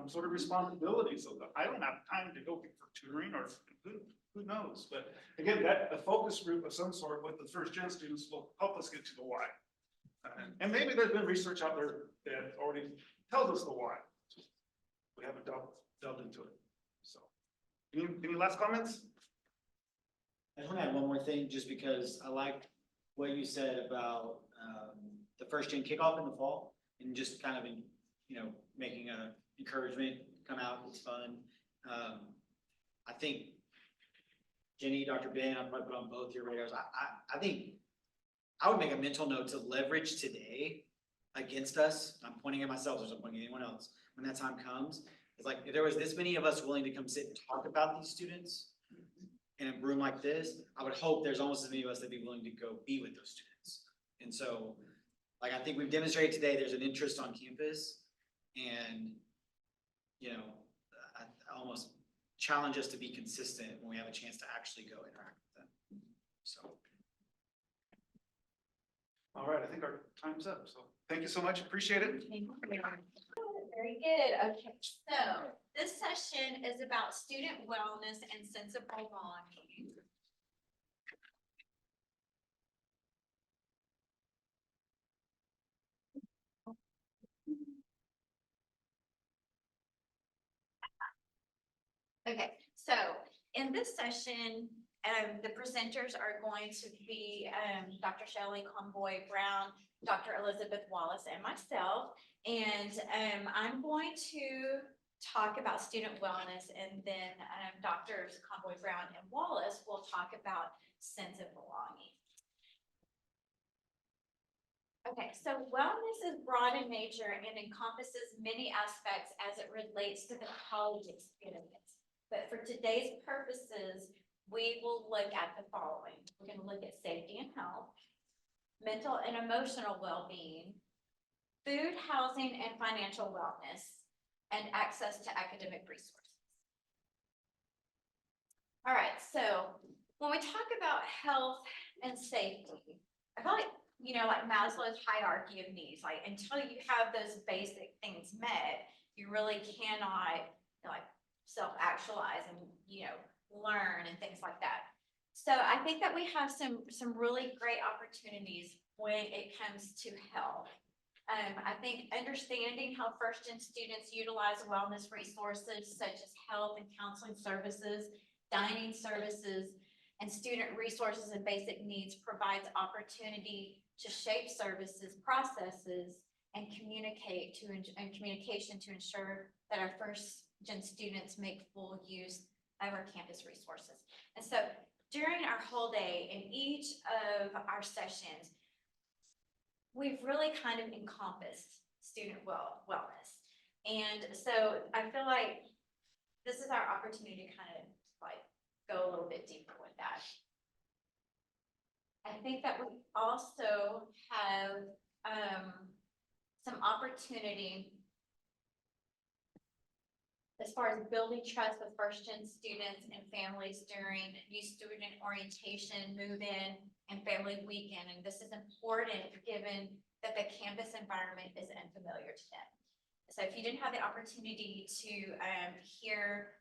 sort of responsibilities. So I don't have time to go for tutoring or who knows? But again, a focus group of some sort with the first gen students will help us get to the why. And maybe there's been research out there that already tells us the why. We haven't delved into it. So, any last comments? I just want to add one more thing, just because I like what you said about the first gen kickoff in the fall, and just kind of, making a encouragement, come out, it's fun. I think Jenny, Dr. Ben, I've put on both your radars. I think I would make a mental note to leverage today against us. I'm pointing at myself, so I'm pointing at anyone else. When that time comes, it's like, if there was this many of us willing to come sit and talk about these students in a room like this, I would hope there's almost as many of us that'd be willing to go be with those students. And so, I think we've demonstrated today there's an interest on campus, and, I almost challenge us to be consistent when we have a chance to actually go interact with them. So. All right, I think our time's up. So thank you so much. Appreciate it. Very good. Okay, so this session is about student wellness and sense of belonging. Okay, so in this session, the presenters are going to be Dr. Shelley Conboy Brown, Dr. Elizabeth Wallace, and myself. And I'm going to talk about student wellness, and then Drs. Conboy Brown and Wallace will talk about sense of belonging. Okay, so wellness is broad in nature and encompasses many aspects as it relates to the college experience. But for today's purposes, we will look at the following. We're going to look at safety and health, mental and emotional well-being, food, housing, and financial wellness, and access to academic resources. All right, so when we talk about health and safety, I feel like, you know, like Maslow's hierarchy of needs, like until you have those basic things met, you really cannot like self-actualize and, you know, learn and things like that. So I think that we have some really great opportunities when it comes to health. I think understanding how first-gen students utilize wellness resources such as health and counseling services, dining services, and student resources and basic needs provides opportunity to shape services, processes, and communication to ensure that our first-gen students make full use of our campus resources. And so during our whole day, in each of our sessions, we've really kind of encompassed student wellness. And so I feel like this is our opportunity to kind of like go a little bit deeper with that. I think that we also have some opportunity as far as building trust with first-gen students and families during new student orientation, move-in, and family weekend. And this is important given that the campus environment is unfamiliar to them. So if you didn't have the opportunity to hear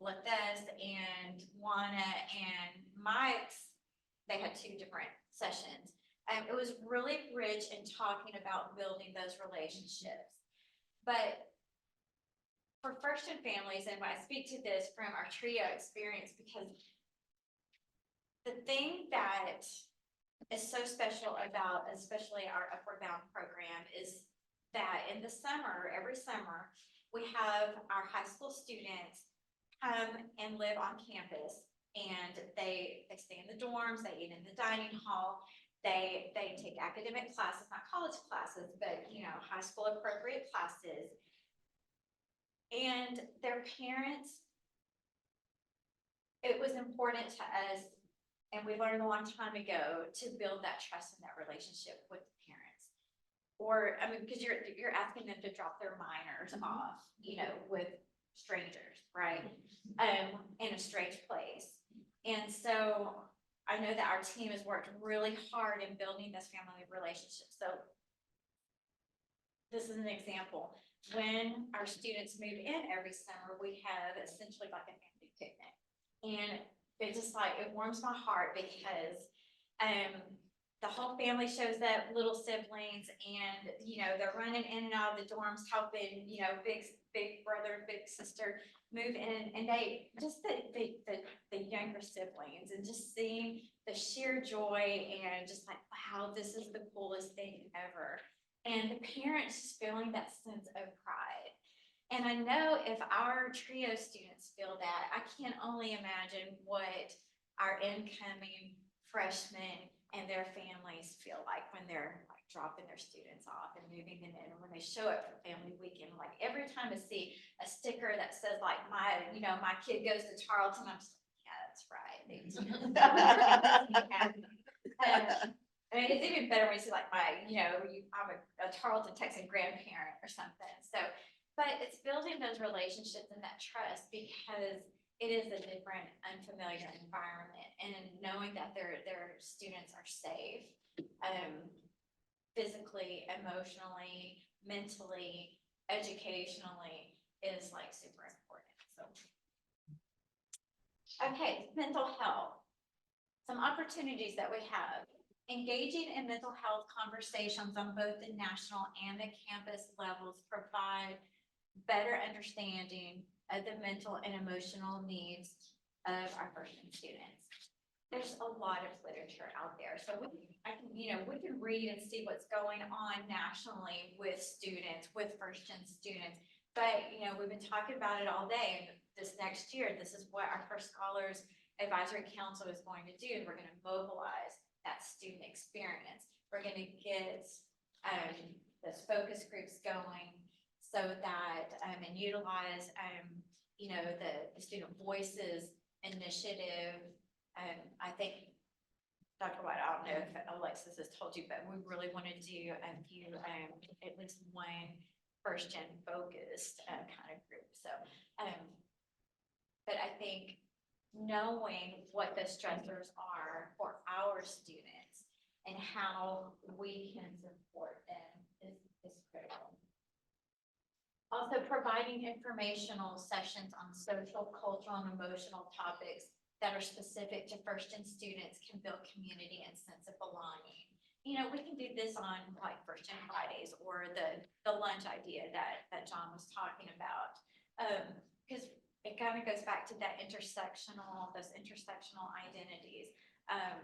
Lethes and Juana and Mike's, they had two different sessions. It was really rich in talking about building those relationships. But for first-gen families, and I speak to this from our trio experience, because the thing that is so special about, especially our Upward Bound program, is that in the summer, every summer, we have our high school students come and live on campus, and they stay in the dorms, they eat in the dining hall, they take academic classes, not college classes, but you know, high school appropriate classes. And their parents, it was important to us, and we learned a long time ago, to build that trust and that relationship with the parents. Or, I mean, because you're asking them to drop their minors off, you know, with strangers, right? In a strange place. And so I know that our team has worked really hard in building this family relationship. So this is an example. When our students move in every summer, we have essentially like a family picnic. And it just like, it warms my heart because the whole family shows up, little siblings, and you know, they're running in and out of the dorms, helping, you know, big brother, big sister move in, and they just the younger siblings, and just seeing the sheer joy and just like, wow, this is the coolest thing ever. And the parents just feeling that sense of pride. And I know if our trio students feel that, I can only imagine what our incoming freshmen and their families feel like when they're like dropping their students off and moving them in, and when they show up for family weekend. Like every time I see a sticker that says like my kid goes to Tarleton, I'm just like, yeah, that's right. I mean, it's even better when you see like I'm a Tarleton Texan grandparent or something. So, but it's building those relationships and that trust, because it is a different, unfamiliar environment, and knowing that their students are safe, physically, emotionally, mentally, educationally is like super important, so. Okay, mental health. Some opportunities that we have. Engaging in mental health conversations on both the national and the campus levels provide better understanding of the mental and emotional needs of our freshman students. There's a lot of literature out there, so we can read and see what's going on nationally with students, with first-gen students. But, we've been talking about it all day, and this next year, this is what our First Scholars Advisory Council is going to do. We're gonna mobilize that student experience. We're gonna get, those focus groups going so that, and utilize, the Student Voices Initiative. I think, Dr. White, I don't know if Alexis has told you, but we really want to do a few, at least one first-gen focused kind of group. So, but I think knowing what the stressors are for our students and how we can support them is critical. Also, providing informational sessions on social, cultural, and emotional topics that are specific to first-gen students can build community and sense of belonging. We can do this on like first-gen Fridays or the lunch idea that John was talking about. Because it kind of goes back to that those intersectional identities. I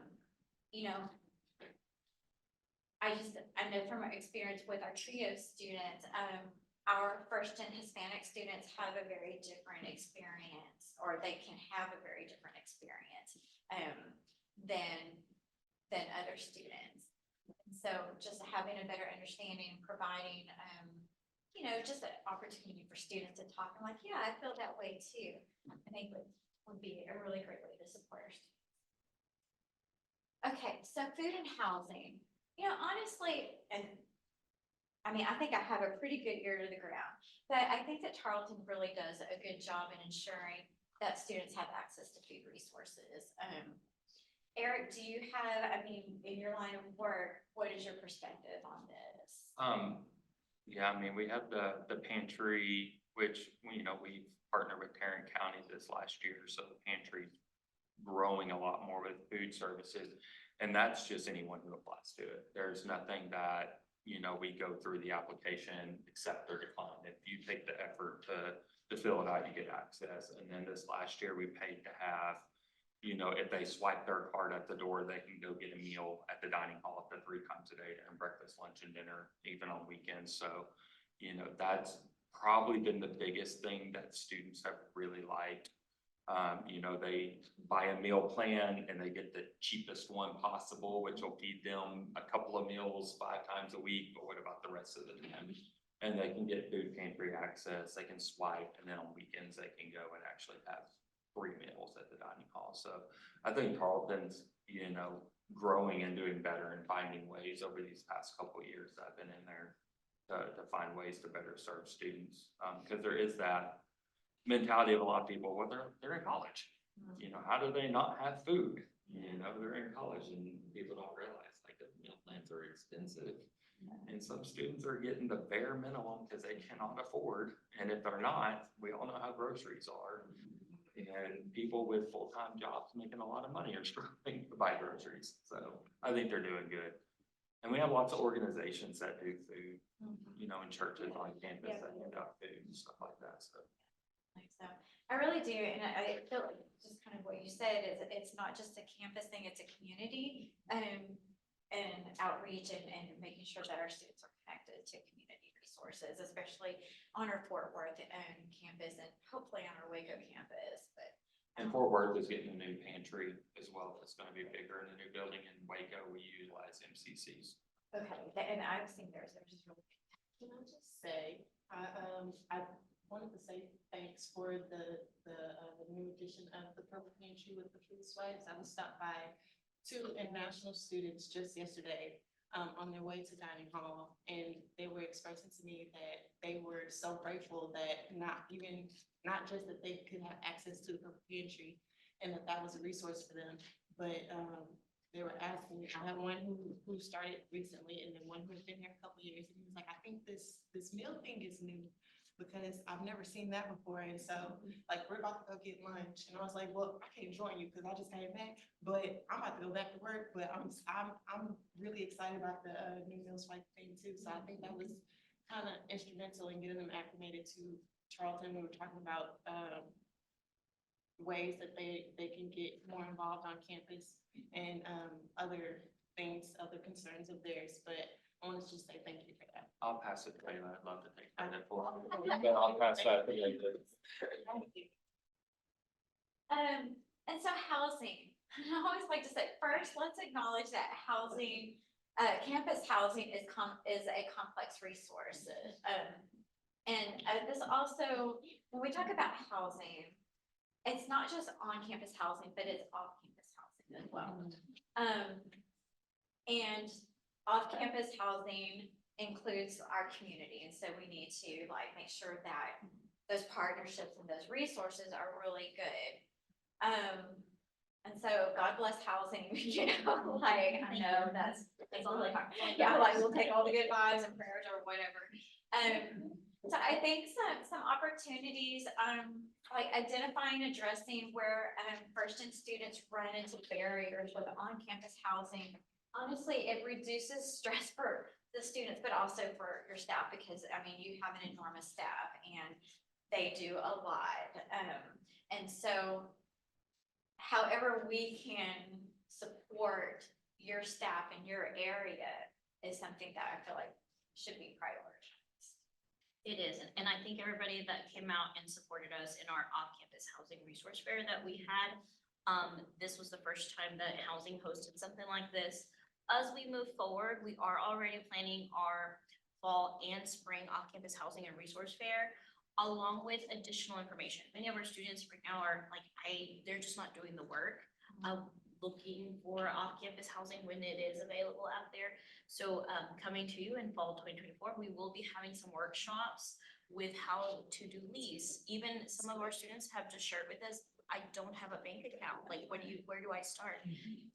know from our experience with our TRIO students, our first-gen Hispanic students have a very different experience, or they can have a very different experience than other students. So just having a better understanding, providing, just an opportunity for students to talk and like, yeah, I feel that way too. I think would be a really great way to support our students. Okay, so food and housing. Honestly, and I think I have a pretty good ear to the ground, but I think that Tarleton really does a good job in ensuring that students have access to food resources. Eric, do you have, in your line of work, what is your perspective on this? Yeah, we have the pantry, which, we partnered with Tarrant County this last year, so the pantry growing a lot more with food services. And that's just anyone who applies to it. There's nothing that, we go through the application, accept or decline. If you take the effort to fill it out, you get access. And then this last year, we paid to have, if they swipe their card at the door, they can go get a meal at the dining hall up to 3 times a day, and breakfast, lunch, and dinner, even on weekends. So, that's probably been the biggest thing that students have really liked. They buy a meal plan and they get the cheapest one possible, which will feed them a couple of meals 5 times a week, but what about the rest of the time? And they can get food pantry access, they can swipe, and then on weekends they can go and actually have 3 meals at the dining hall. So I think Tarleton's, growing and doing better and finding ways over these past couple of years that I've been in there to find ways to better serve students. Because there is that mentality of a lot of people, well, they're in college. How do they not have food? They're in college, and people don't realize like the meal plans are expensive. And some students are getting the bare minimum because they cannot afford. And if they're not, we all know how groceries are. And people with full-time jobs making a lot of money are struggling to buy groceries. So I think they're doing good. And we have lots of organizations that do food, in churches on campus that hand out food and stuff like that. So I really do, and I feel like just kind of what you said is it's not just a campus thing, it's a community and outreach and making sure that our students are connected to community resources, especially on our Fort Worth campus and hopefully on our Waco campus. And Fort Worth is getting a new pantry as well. It's going to be bigger in the new building. In Waco, we utilize MCCs. Okay, and I've seen theirs. They're just really. Can I just say, I wanted to say thanks for the new addition of the purple pantry with the food swipes. I was stopped by 2 international students just yesterday on their way to dining hall, and they were expressing to me that they were so grateful that not just that they could have access to the purple pantry and that was a resource for them, but they were asking, I have one who started recently and then one who's been here a couple years, and he was like, I think this meal thing is new, because I've never seen that before, and so, like, we're about to go get lunch, and I was like, well, I can't join you, because I just came back, but I'm about to go back to work, but I'm really excited about the, new meal swipe thing too, so I think that was kind of instrumental in getting them acclimated to Tarleton. We were talking about, ways that they can get more involved on campus and, other things, other concerns of theirs, but I want to just say thank you for that. I'll pass it to you. I'd love to take credit for it. But I'll pass that to you. And so housing, I always like to say, first, let's acknowledge that housing, campus housing is a complex resource. This also, when we talk about housing, it's not just on-campus housing, but it's off-campus housing as well. And off-campus housing includes our community, and so we need to like make sure that those partnerships and those resources are really good. And so God bless housing, you know, like I know that's really hard. Yeah, like we'll take all the good vibes and prayers or whatever. So I think some opportunities, like identifying, addressing where first-gen students run into barriers with on-campus housing. Honestly, it reduces stress for the students, but also for your staff, because I mean, you have an enormous staff and they do a lot. And so however we can support your staff in your area is something that I feel like should be prioritized. It is, and I think everybody that came out and supported us in our off-campus housing resource fair that we had, this was the first time that housing hosted something like this. As we move forward, we are already planning our fall and spring off-campus housing and resource fair, along with additional information. Many of our students right now are like, they're just not doing the work of looking for off-campus housing when it is available out there. So coming to you in fall 2024, we will be having some workshops with how to do lease. Even some of our students have just shared with us, I don't have a bank account, like where do I start?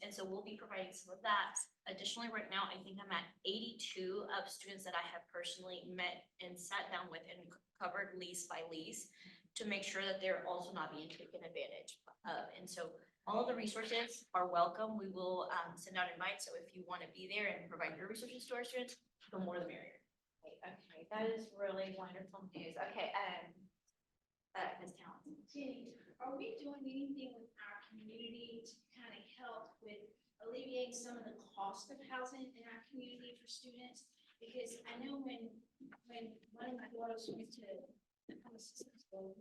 And so we'll be providing some of that. Additionally, right now, I think I'm at 82 of students that I have personally met and sat down with and covered lease by lease to make sure that they're also not being taken advantage of. And so all of the resources are welcome. We will send out invites. So if you want to be there and provide your resources to our students, the more the merrier. Okay, that is really wonderful news. Okay, Ms. Townsend. Jenny, are we doing anything with our community to kind of help with alleviating some of the cost of housing in our community for students? Because I know when one of my daughters went to school,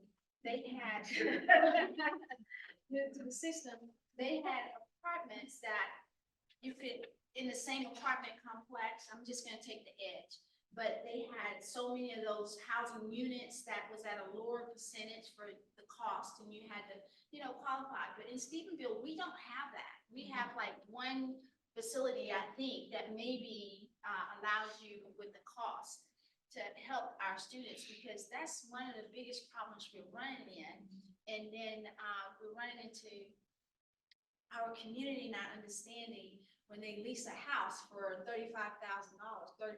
they had the system, they had apartments that you could, in the same apartment complex, I'm just gonna take the edge, but they had so many of those housing units that was at a lower percentage for the cost, and you had to, you know, qualify. But in Stephenville, we don't have that. We have like one facility, I think, that maybe allows you with the cost to help our students, because that's one of the biggest problems we're running in. And then we're running into our community not understanding when they lease a house for $35,000, $3,500,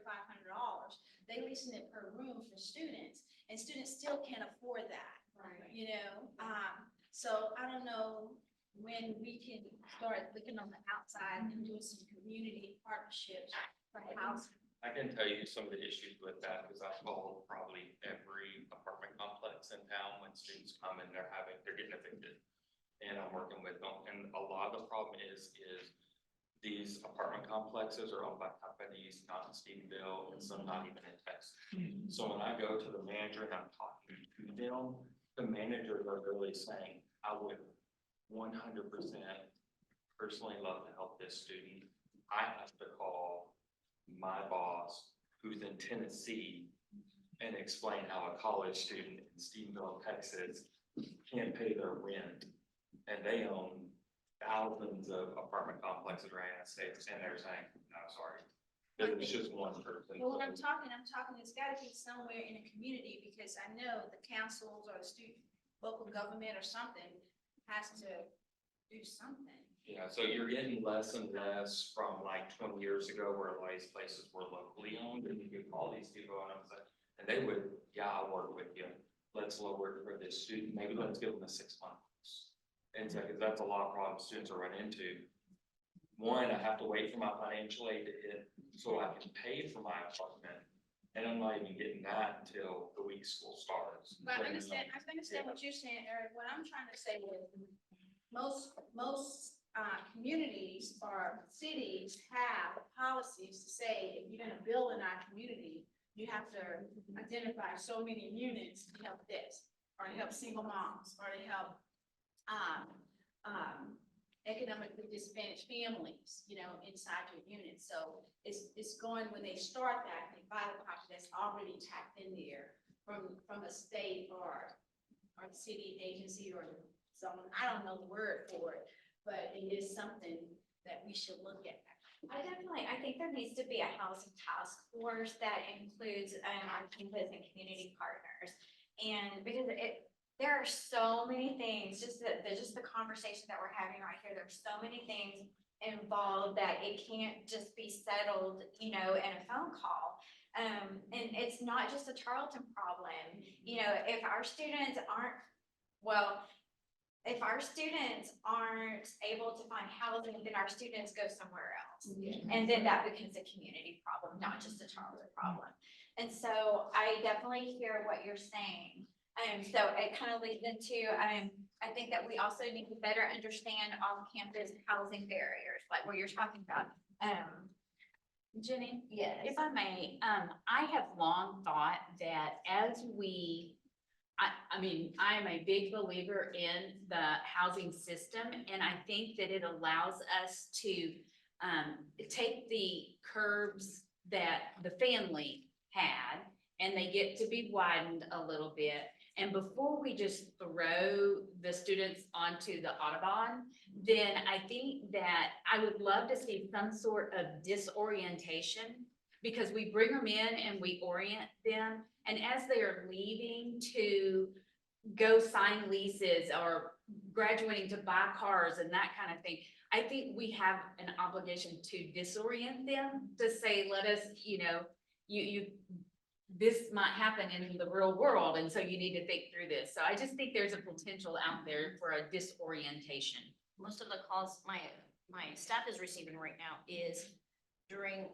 they leasing it per room for students, and students still can't afford that. Right. You know, so I don't know when we can start looking on the outside and doing some community partnerships for housing. I can tell you some of the issues with that, because I've called probably every apartment complex in town when students come and they're getting evicted. And I'm working with them, and a lot of the problem is these apartment complexes are owned by companies not in Stephenville and some not even in Texas. So when I go to the manager and I'm talking to them, the managers are really saying, I would 100% personally love to help this student. I have to call my boss, who's in Tennessee, and explain how a college student in Stephenville, Texas can't pay their rent. And they own thousands of apartment complexes around the United States, and they're saying, no, sorry. It's just one person. Well, when I'm talking, it's gotta be somewhere in a community, because I know the councils or the local government or something has to do something. Yeah, so you're getting less and less from like 20 years ago where a lot of these places were locally owned and you could call these people and I was like, and they would, yeah, I'll work with you. Let's lower it for this student, maybe let's give them a 6 months. And so, cause that's a lot of problems students are running into. One, I have to wait for my financial aid to hit so I can pay for my apartment. And I'm not even getting that until the week school starts. But I understand what you're saying, Eric. What I'm trying to say is most communities or cities have policies to say, if you're gonna build in our community, you have to identify so many units to help this, or to help single moms, or to help economically disadvantaged families, you know, inside your unit. So it's going, when they start that, they buy the property that's already tapped in there from a state or city agency or someone, I don't know the word for it, but it is something that we should look at. I think there needs to be a housing task force that includes our campus and community partners. And because there are so many things, just the conversation that we're having right here, there's so many things involved that it can't just be settled, you know, in a phone call. And it's not just a Tarleton problem. You know, if our students aren't able to find housing, then our students go somewhere else. And then that becomes a community problem, not just a Tarleton problem. And so I definitely hear what you're saying. So it kind of leads into, I think that we also need to better understand off-campus housing barriers, like what you're talking about. Jenny? Yes. Yes. If I may, I have long thought that I mean, I am a big believer in the housing system, and I think that it allows us to take the curbs that the family had, and they get to be widened a little bit. And before we just throw the students onto the Audubon, then I think that I would love to see some sort of disorientation, because we bring them in and we orient them. And as they are leaving to go sign leases or graduating to buy cars and that kind of thing, I think we have an obligation to disorient them, to say, let us, you know, this might happen in the real world, and so you need to think through this. So I just think there's a potential out there for a disorientation. Most of the calls my staff is receiving right now is during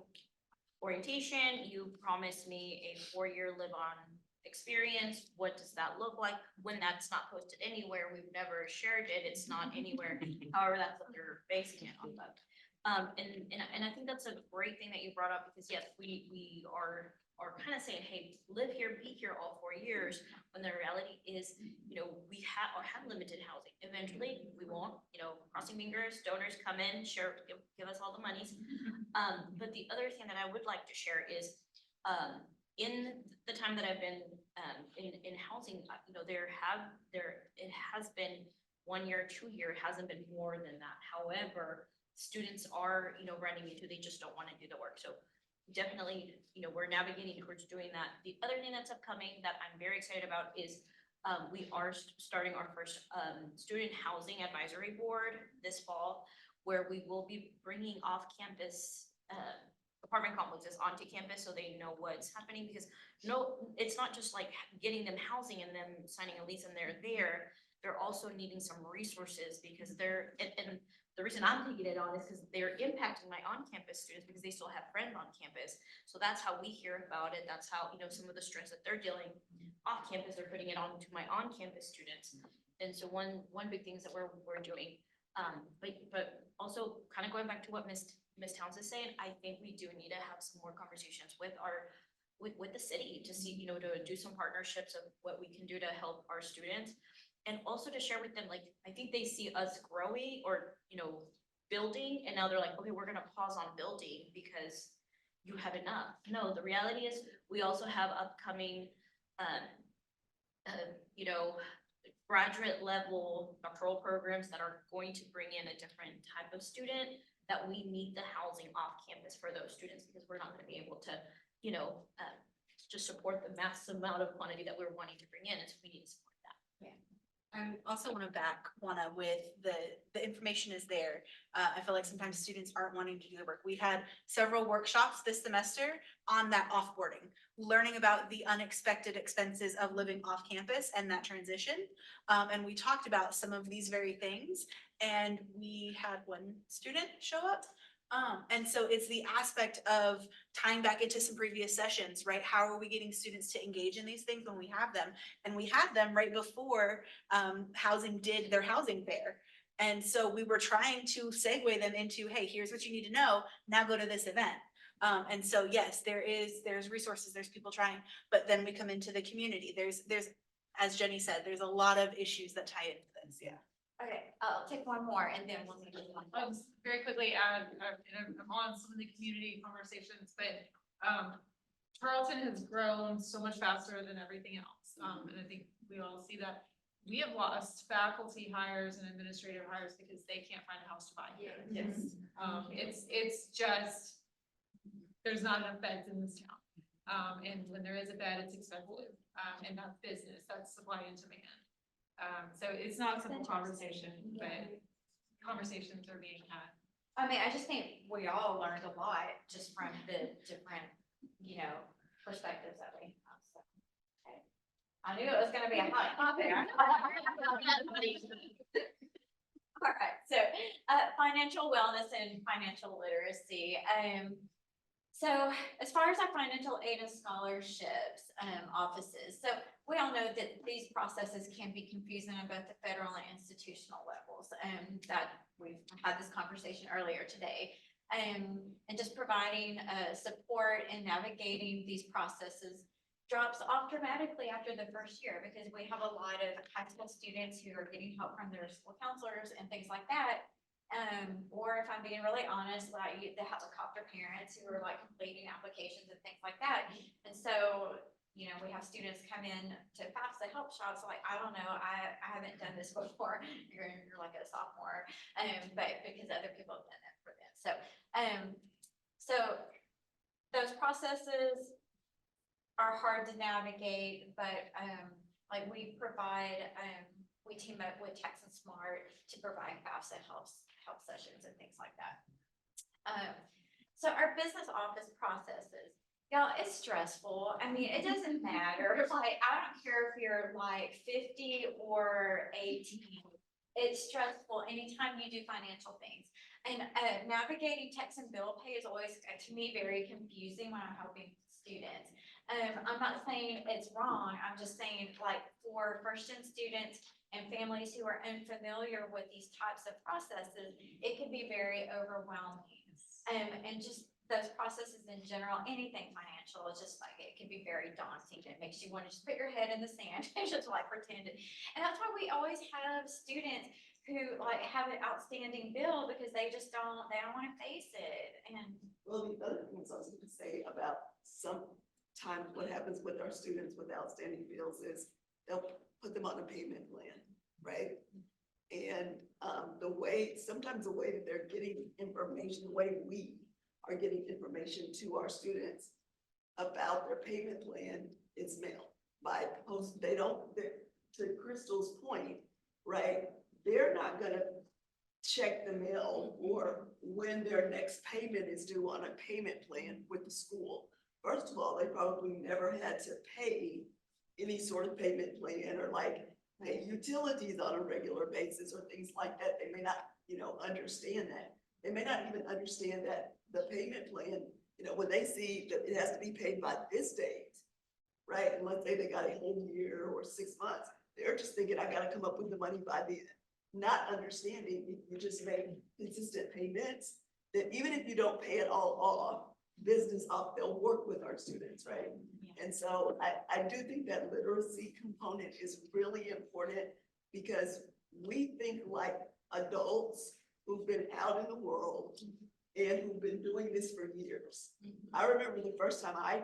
orientation, you promised me a 4-year live-on experience. What does that look like? When that's not posted anywhere, we've never shared it, it's not anywhere. However, that's what they're basing it off of. And I think that's a great thing that you brought up, because yes, we are kind of saying, hey, live here, be here all 4 years, when the reality is, you know, we have limited housing. Eventually, we won't, you know, crossing fingers, donors come in, share, give us all the monies. But the other thing that I would like to share is, in the time that I've been in housing, you know, it has been 1 year, 2 year, it hasn't been more than that. However, students are, you know, running into, they just don't want to do the work. So definitely, you know, we're navigating towards doing that. The other thing that's upcoming that I'm very excited about is we are starting our first student housing advisory board this fall, where we will be bringing off-campus apartment complexes onto campus so they know what's happening. Because no, it's not just like getting them housing and them signing a lease and they're there. They're also needing some resources, because and the reason I'm taking it on is because they're impacting my on-campus students, because they still have friends on campus. So that's how we hear about it. That's how, you know, some of the stress that they're dealing off campus, they're putting it on to my on-campus students. And so one big things that we're doing, but also kind of going back to what Ms. Towns is saying, I think we do need to have some more conversations with the city to see, you know, to do some partnerships of what we can do to help our students. And also to share with them, like, I think they see us growing or, you know, building, and now they're like, okay, we're gonna pause on building because you have enough. No, the reality is we also have upcoming, you know, graduate level doctoral programs that are going to bring in a different type of student, that we need the housing off campus for those students, because we're not gonna be able to, you know, just support the massive amount of quantity that we're wanting to bring in, and so we need to support that. Yeah. I also want to back Juana with the information is there. I feel like sometimes students aren't wanting to do the work. We had several workshops this semester on that offboarding, learning about the unexpected expenses of living off campus and that transition. And we talked about some of these very things, and we had one student show up. And so it's the aspect of tying back into some previous sessions, right? How are we getting students to engage in these things when we have them? And we had them right before housing did their housing fair. And so we were trying to segue them into, hey, here's what you need to know. Now go to this event. And so, yes, there's resources, there's people trying, but then we come into the community. There's, as Jenny said, there's a lot of issues that tie into this. Yeah. Okay, I'll take one more and then we'll take one. Very quickly, and I'm on some of the community conversations, but, Tarleton has grown so much faster than everything else. And I think we all see that. We have lost faculty hires and administrative hires because they can't find a house to buy here. Yes. It's just, there's not enough beds in this town. And when there is a bed, it's expensive. And that's business, that's supply and demand. So it's not a simple conversation, but conversations are being had. I mean, I just think we all learned a lot just from the different, perspectives that we have. So, okay. I knew it was gonna be a hot topic. All right, so financial wellness and financial literacy. So as far as our financial aid and scholarships offices, so we all know that these processes can be confusing on both the federal and institutional levels. That we've had this conversation earlier today. And just providing support and navigating these processes drops off dramatically after the first year because we have a lot of high school students who are getting help from their school counselors and things like that. Or if I'm being really honest, like the helicopter parents who are like completing applications and things like that. And so, we have students come in to FAFSA help shops, like, I don't know, I haven't done this before. You're like a sophomore, but because other people have done it for them. So those processes are hard to navigate, but like we provide, we team up with Texan Smart to provide FAFSA help sessions and things like that. So our business office processes, y'all, it's stressful. I mean, it doesn't matter. Like, I don't care if you're like 50 or 18. It's stressful anytime you do financial things. And navigating Texan bill pay is always, to me, very confusing when I'm helping students. I'm not saying it's wrong. I'm just saying, like, for first-gen students and families who are unfamiliar with these types of processes, it can be very overwhelming. And just those processes in general, anything financial, is just like, it can be very daunting. It makes you want to just put your head in the sand and just like pretend it. And that's why we always have students who like have an outstanding bill because they don't want to face it. And well, the other things I was going to say about sometimes what happens with our students with outstanding bills is they'll put them on a payment plan, right? And sometimes the way that they're getting information, the way we are getting information to our students about their payment plan is mail by post. To Crystal's point, right? They're not gonna check the mail or when their next payment is due on a payment plan with the school. First of all, they probably never had to pay any sort of payment plan or like pay utilities on a regular basis or things like that. They may not, understand that. They may not even understand that the payment plan, when they see that it has to be paid by this date, right? And let's say they got a whole year or 6 months, they're just thinking, I gotta come up with the money by then. Not understanding if you just make consistent payments, that even if you don't pay it all off, business off, they'll work with our students, right? And so I do think that literacy component is really important because we think like adults who've been out in the world and who've been doing this for years. I remember the first time I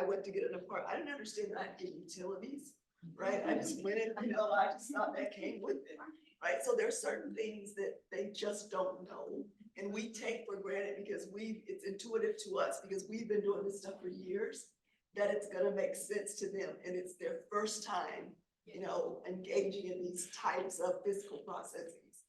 went to get an apartment, I didn't understand that I had to get utilities, right? I just went in, I just thought that came with it, right? So there's certain things that they just don't know. And we take for granted because it's intuitive to us because we've been doing this stuff for years, that it's gonna make sense to them. And it's their first time engaging in these types of physical processes.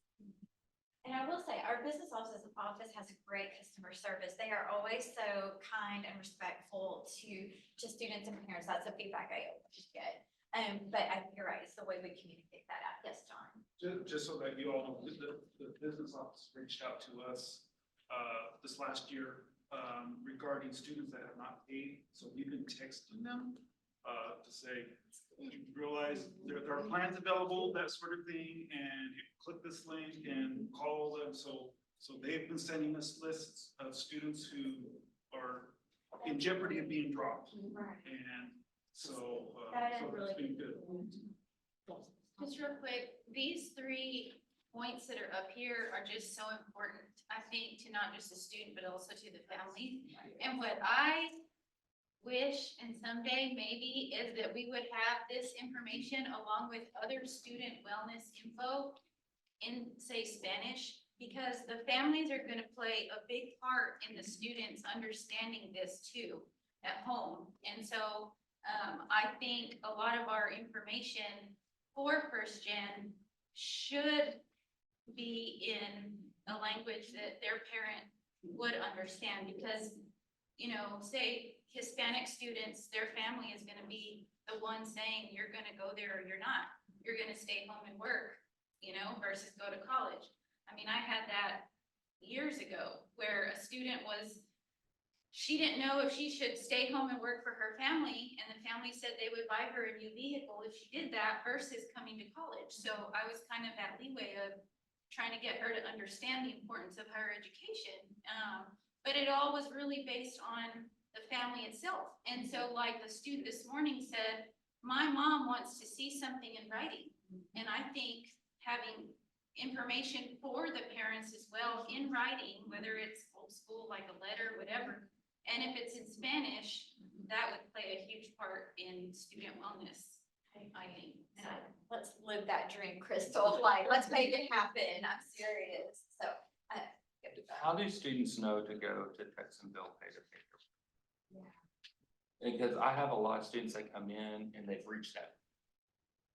And I will say, our business office has great customer service. They are always so kind and respectful to students and parents. That's the feedback I always get. But you're right, it's the way we communicate that out. Yes, John? Just so that you all know, the business office reached out to us, this last year, regarding students that have not paid. So we've been texting them, to say, you realize there are plans available, that sort of thing, and you click this link and call them. So they've been sending us lists of students who are in jeopardy of being dropped. Right. And so, That is so really it's been good. Just real quick, these 3 points that are up here are just so important, I think, to not just the student, but also to the families. And what I wish, and someday maybe, is that we would have this information along with other student wellness info in, say, Spanish, because the families are gonna play a big part in the students understanding this too at home. And so, I think a lot of our information for first gen should be in a language that their parent would understand, because, say Hispanic students, their family is gonna be the one saying, you're gonna go there or you're not. You're gonna stay home and work, versus go to college. I mean, I had that years ago where a student she didn't know if she should stay home and work for her family, and the family said they would buy her a new vehicle if she did that versus coming to college. So I was kind of that leeway of trying to get her to understand the importance of higher education. But it all was really based on the family itself. And so like the student this morning said, my mom wants to see something in writing. And I think having information for the parents as well in writing, whether it's old school, like a letter, whatever, and if it's in Spanish, that would play a huge part in student wellness, I think. So let's live that dream, Crystal. Like, let's make it happen. I'm serious. So, How do students know to go to Texanville Pay to Pay? yeah. Because I have a lot of students that come in and they've reached that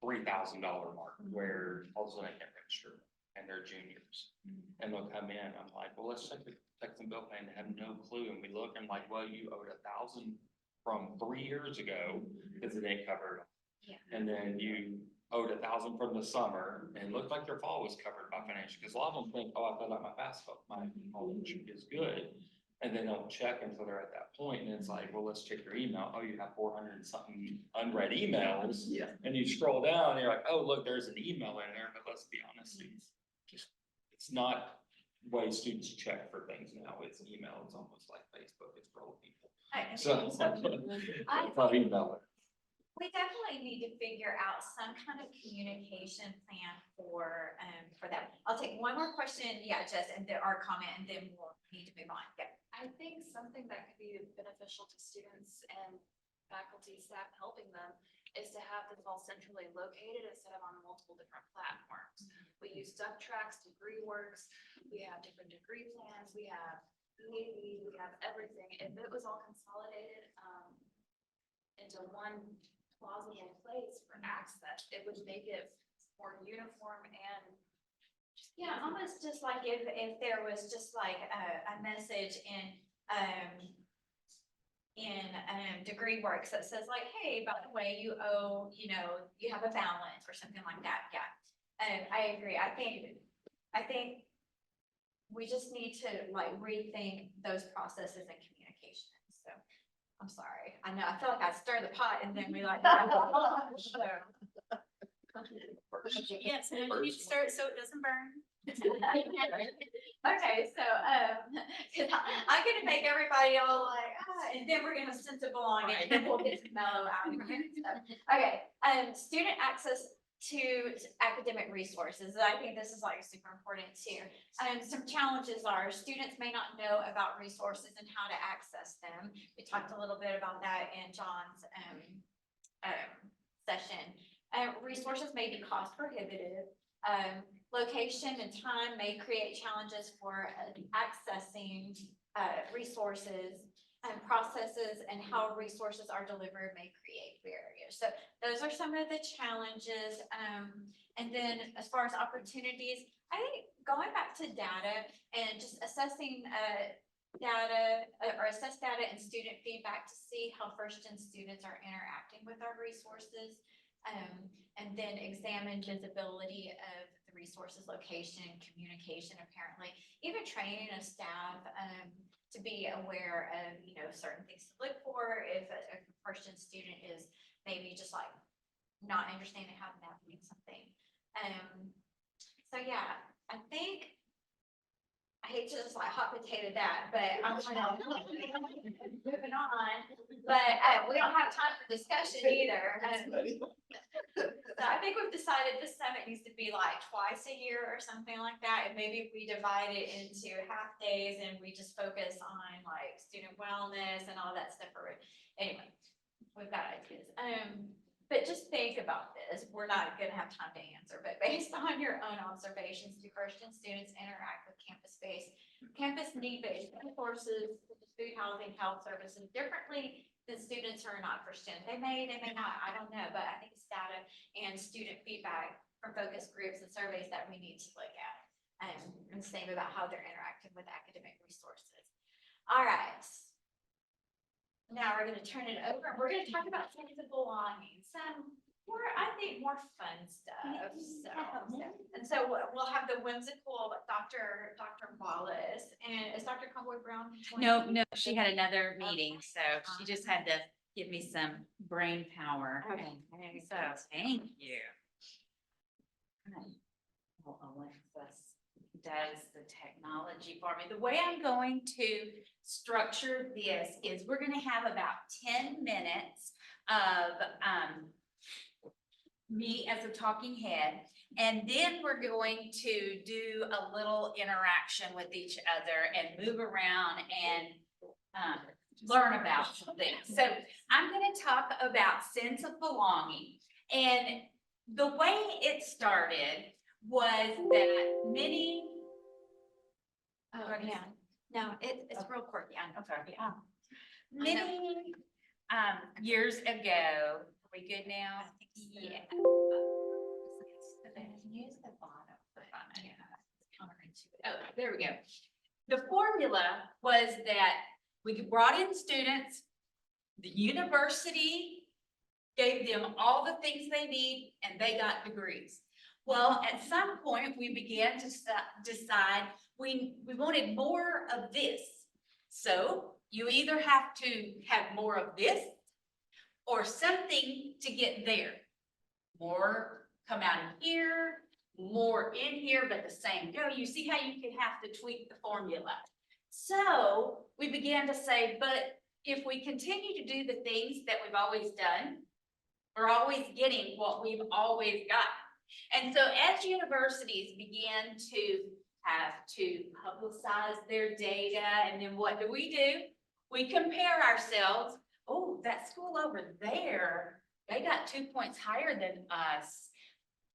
$3,000 mark where all of a sudden they can't register and they're juniors. And they'll come in, I'm like, well, let's check the Texanville Pay, and they have no clue. And we look and like, well, you owed $1,000 from 3 years ago because it ain't covered. Yeah. And then you owed $1,000 from the summer, and it looked like their fall was covered by financial, because a lot of them think, oh, I filled out my FAFSA, my college is good. And then they'll check until they're at that point, and it's like, well, let's check your email. Oh, you have 400 and something unread emails. Yeah. And you scroll down and you're like, oh, look, there's an email in there, but let's be honest, it's not the way students check for things now. It's email, it's almost like Facebook, it's for old people. So, probably email it. We definitely need to figure out some kind of communication plan for that. I'll take one more question, Jess, and then our comment, and then we'll need to move on. Yeah. I think something that could be beneficial to students and faculty, staff helping them is to have this all centrally located instead of on multiple different platforms. We use Duck Tracks, Degree Works, we have different degree plans, we have EAB, we have everything. If it was all consolidated into one plausible place for access, it would make it more uniform and Yeah, almost just like if there was just like a message in Degree Works that says like, hey, by the way, you owe, you have a balance or something like that. Yeah. I agree. I think we just need to like rethink those processes and communication. So I'm sorry. I know, I feel like I stir the pot and then we like. Yes, and you need to stir it so it doesn't burn. Okay, so, I'm gonna make everybody all like, and then we're gonna sensible on it, and then we'll get to mellow out. Okay, student access to academic resources. I think this is like super important too. Some challenges are students may not know about resources and how to access them. We talked a little bit about that in John's session. Resources may be cost prohibitive. Location and time may create challenges for accessing resources. processes and how resources are delivered may create barriers. So those are some of the challenges. And then as far as opportunities, I think going back to data and just assessing data or assess data and student feedback to see how first-gen students are interacting with our resources. And then examine visibility of the resources, location, communication, apparently, even training of staff to be aware of, certain things to look for if a first-gen student is maybe just like not understanding how to navigate something. So yeah, I think I hate to just like hot potato that, but I'm moving on. But we don't have time for discussion either. So I think we've decided this summit needs to be like twice a year or something like that. And maybe if we divide it into half days and we just focus on like student wellness and all that stuff. Anyway, we've got ideas. But just think about this. We're not gonna have time to answer, but based on your own observations, do first-gen students interact with campus-based, campus need-based resources, such as food, housing, health services differently than students who are not first-gen? They may not, I don't know, but I think it's data and student feedback from focus groups and surveys that we need to look at. And the same about how they're interacting with academic resources. All right. Now we're going to turn it over. We're going to talk about sense of belonging. Some more, I think, more fun stuff. So we'll have the whimsical Dr. Wallace, and is Dr. Conway Brown? No, she had another meeting, so she just had to give me some brain power. Okay. So, thank you. Well, Alexis does the technology for me. The way I'm going to structure this is we're gonna have about 10 minutes of me as a talking head, and then we're going to do a little interaction with each other and move around and learn about some things. So I'm gonna talk about sense of belonging. And the way it started was that many. Oh, yeah. No, it's real quirky. I know. Okay. Many years ago, are we good now? Yeah. Use the bottom. Oh, there we go. The formula was that we brought in students, the university gave them all the things they need, and they got degrees. Well, at some point, we began to decide we wanted more of this. So you either have to have more of this or something to get there. More come out in here, more in here, but the same go. You see how you can have to tweak the formula. So we began to say, but if we continue to do the things that we've always done, we're always getting what we've always gotten. And so as universities began to have to publicize their data, and then what do? We compare ourselves. Oh, that school over there, they got 2 points higher than us.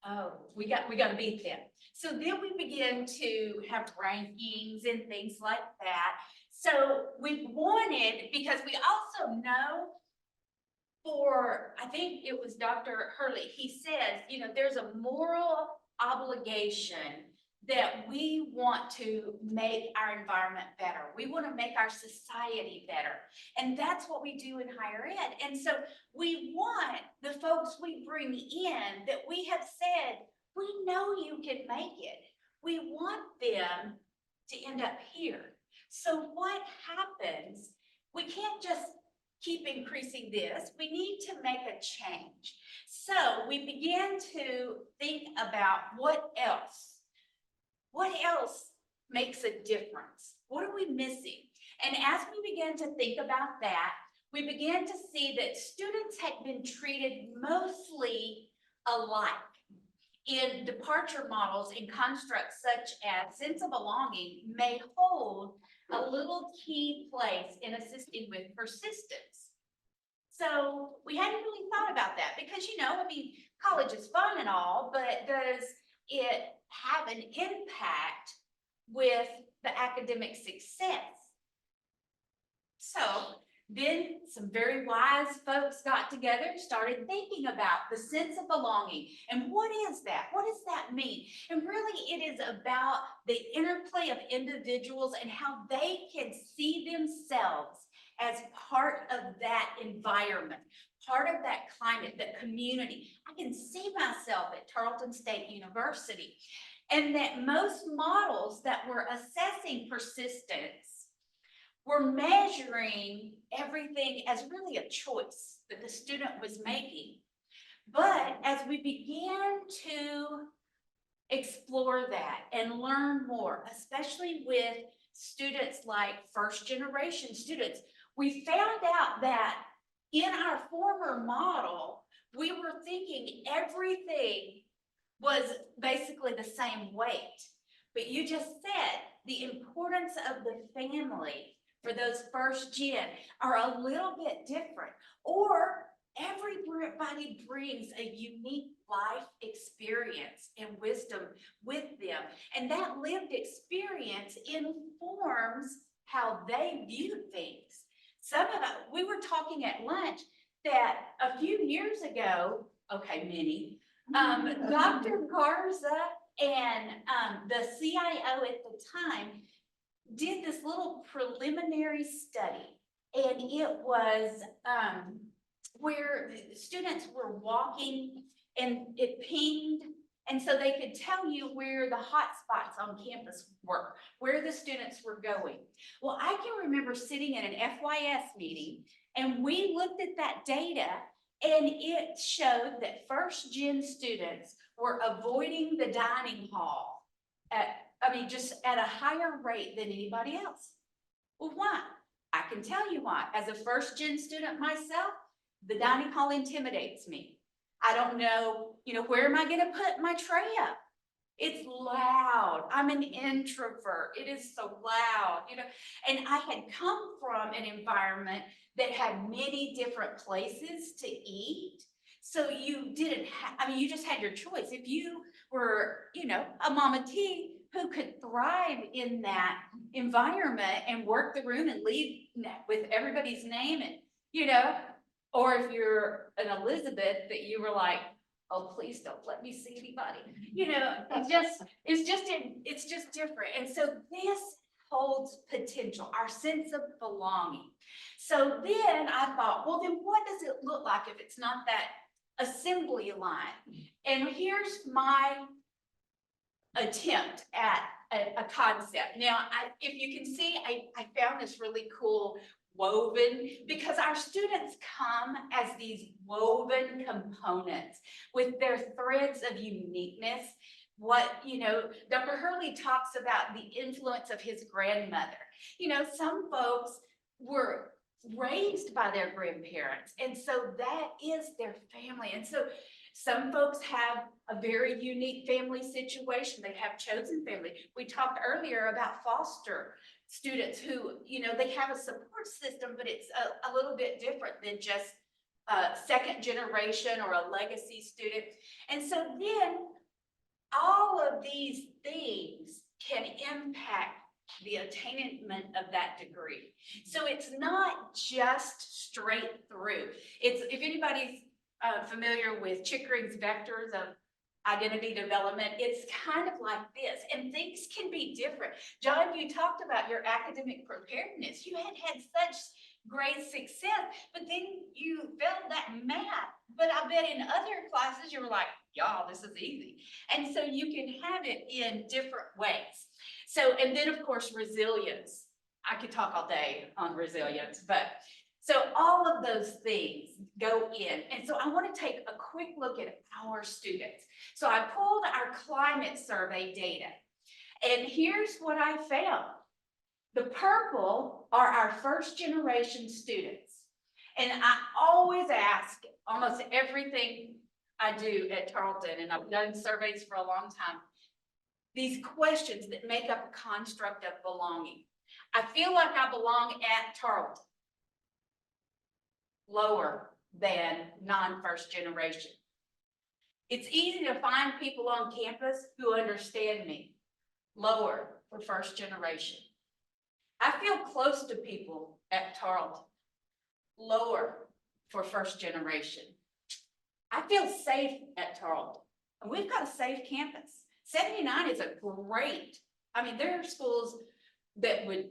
Oh, we got to beat them. So then we begin to have rankings and things like that. So we wanted, because we also know, I think it was Dr. Hurley, he says, there's a moral obligation that we want to make our environment better. We want to make our society better. And that's what we do in higher ed. And so we want the folks we bring in that we have said, we know you can make it. We want them to end up here. So what happens? We can't just keep increasing this. We need to make a change. So we began to think about what else makes a difference? What are we missing? And as we began to think about that, we began to see that students had been treated mostly alike in departure models and constructs such as sense of belonging may hold a little key place in assisting with persistence. So we hadn't really thought about that because, college is fun and all, but does it have an impact with the academic success? So then some very wise folks got together and started thinking about the sense of belonging. And what is that? What does that mean? And really it is about the interplay of individuals and how they can see themselves as part of that environment, part of that climate, that community. I can see myself at Tarleton State University. And that most models that were assessing persistence were measuring everything as really a choice that the student was making. But as we began to explore that and learn more, especially with students like first generation students, we found out that in our former model, we were thinking everything was basically the same weight. But you just said the importance of the family for those first gen are a little bit different, or everybody brings a unique life experience and wisdom with them. And that lived experience informs how they view things. Some of us, we were talking at lunch that a few years ago, okay, many, Dr. Garza and the CIO at the time did this little preliminary study, and it was where students were walking and it pinged, and so they could tell you where the hot spots on campus were, where the students were going. Well, I can remember sitting in an FYS meeting, and we looked at that data, and it showed that first gen students were avoiding the dining hall just at a higher rate than anybody else. Well, why? I can tell you why. As a first gen student myself, the dining hall intimidates me. I don't know, where am I gonna put my tray up? It's loud. I'm an introvert. It is so loud, and I had come from an environment that had many different places to eat. So you didn't have, you just had your choice. If you were, a Mama T who could thrive in that environment and work the room and leave with everybody's name and, or if you're an Elizabeth that you were like, oh, please don't let me see anybody. It's just different. And so this holds potential, our sense of belonging. So then I thought, well, then what does it look like if it's not that assembly line? And here's my attempt at a concept. Now, if you can see, I found this really cool woven, because our students come as these woven components with their threads of uniqueness. Dr. Hurley talks about the influence of his grandmother. Some folks were raised by their grandparents, and so that is their family. And so some folks have a very unique family situation. They have chosen family. We talked earlier about foster students who, they have a support system, but it's a little bit different than just second generation or a legacy student. And so then all of these things can impact the attainment of that degree. So it's not just straight through. If anybody's familiar with Chickering's vectors of identity development, it's kind of like this, and things can be different. John, you talked about your academic preparedness. You had such great success, but then you failed that math. But I bet in other classes you were like, y'all, this is easy. And so you can have it in different ways. So, and then of course, resilience. I could talk all day on resilience, but so all of those things go in. And so I want to take a quick look at our students. So I pulled our climate survey data, and here's what I found. The purple are our first generation students. And I always ask almost everything I do at Tarleton, and I've done surveys for a long time, these questions that make up a construct of belonging. I feel like I belong at Tarleton. Lower than non-first generation. It's easy to find people on campus who understand me. Lower for first generation. I feel close to people at Tarleton. Lower for first generation. I feel safe at Tarleton. And we've got a safe campus. 79 is a great, I mean, there are schools that would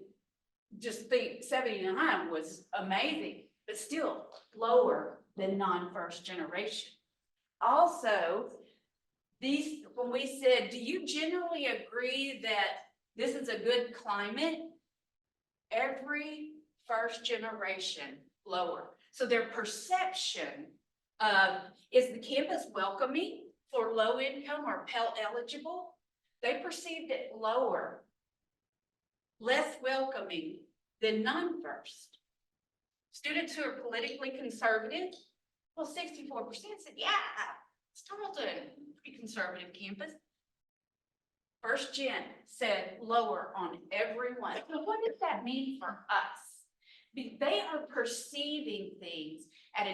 just think 79 was amazing, but still lower than non-first generation. Also, when we said, do you generally agree that this is a good climate? Every first generation lower. So their perception of, is the campus welcoming for low income or Pell eligible? They perceived it lower, less welcoming than non-first. Students who are politically conservative, well, 64% said, yeah, it's Tarleton, pretty conservative campus. First gen said lower on everyone. So what does that mean for us? They are perceiving things in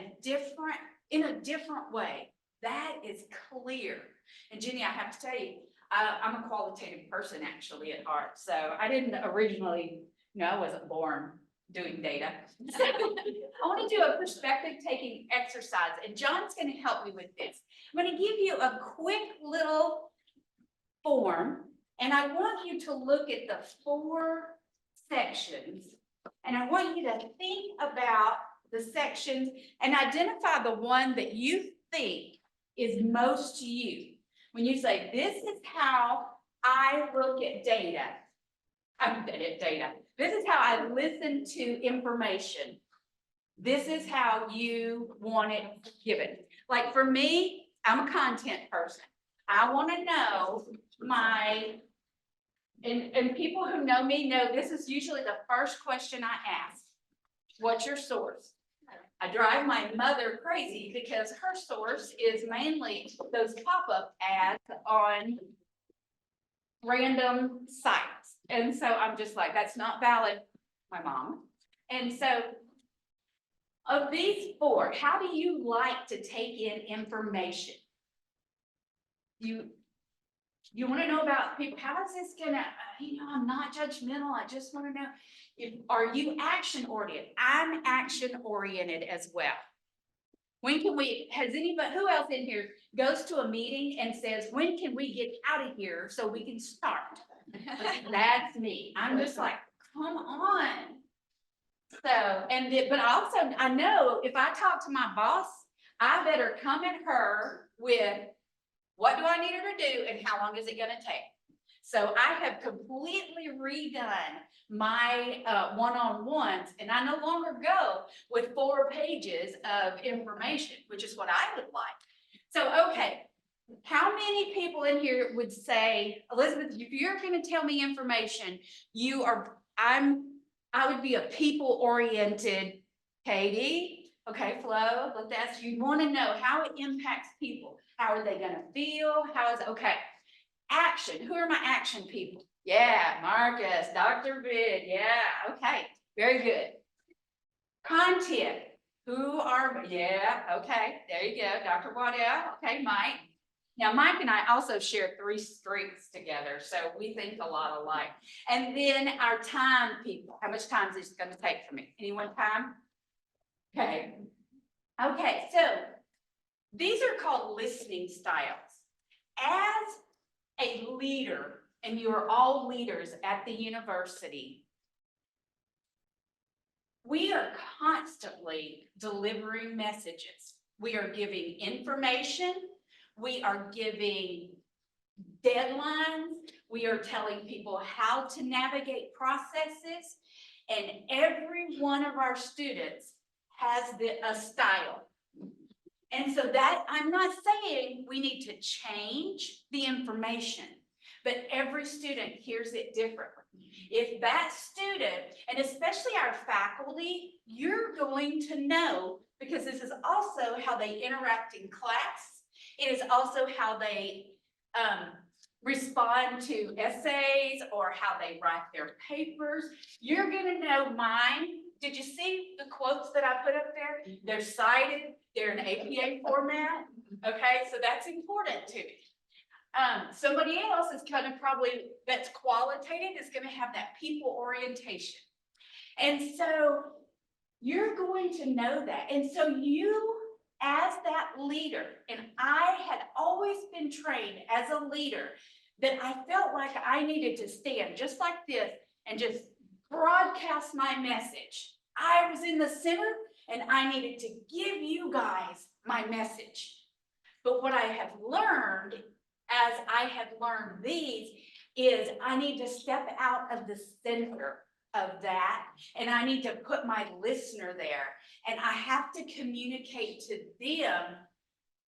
a different way. That is clear. And Jenny, I have to tell you, I'm a qualitative person actually at heart. So I didn't originally, I wasn't born doing data. So I want to do a perspective taking exercise, and John's going to help me with this. I'm going to give you a quick little form, and I want you to look at the 4 sections, and I want you to think about the sections and identify the one that you think is most to you. When you say, this is how I look at data. This is how I listen to information. This is how you want it given. Like for me, I'm a content person. I want to know and people who know me know this is usually the first question I ask. What's your source? I drive my mother crazy because her source is mainly those pop-up ads on random sites. And so I'm just like, that's not valid, my mom. And so of these 4, how do you like to take in information? You want to know about people, how is this gonna, I'm not judgmental, I just want to know, are you action oriented? I'm action oriented as well. When can who else in here goes to a meeting and says, when can we get out of here so we can start? That's me. I'm just like, come on. So, but also I know if I talk to my boss, I better come at her with, what do I need her to do and how long is it gonna take? So I have completely redone my one-on-ones, and I no longer go with 4 pages of information, which is what I would like. So, okay, how many people in here would say, Elizabeth, if you're gonna tell me information, I would be a people-oriented. Katie, okay, Flo, let's ask you, want to know how it impacts people. How are they gonna feel? Okay. Action, who are my action people? Yeah, Marcus, Dr. Bid, yeah, okay, very good. Content, okay, there you go, Dr. Waddell, okay, Mike. Now, Mike and I also share 3 strengths together, so we think a lot alike. And then our time people, how much time is this gonna take for me? Anyone time? Okay. Okay, so these are called listening styles. As a leader, and you are all leaders at the university, we are constantly delivering messages. We are giving information. We are giving deadlines. We are telling people how to navigate processes. And every one of our students has a style. And so that, I'm not saying we need to change the information, but every student hears it differently. If that student, and especially our faculty, you're going to know, because this is also how they interact in class. It is also how they respond to essays or how they write their papers. You're gonna know mine. Did you see the quotes that I put up there? They're cited, they're in APA format. Okay, so that's important to me. Somebody else is kind of probably, that's qualitative, is gonna have that people orientation. And so you're going to know that. And so you, as that leader, and I had always been trained as a leader that I felt like I needed to stand just like this and just broadcast my message. I was in the center and I needed to give you guys my message. But what I have learned as I have learned these is I need to step out of the center of that, and I need to put my listener there, and I have to communicate to them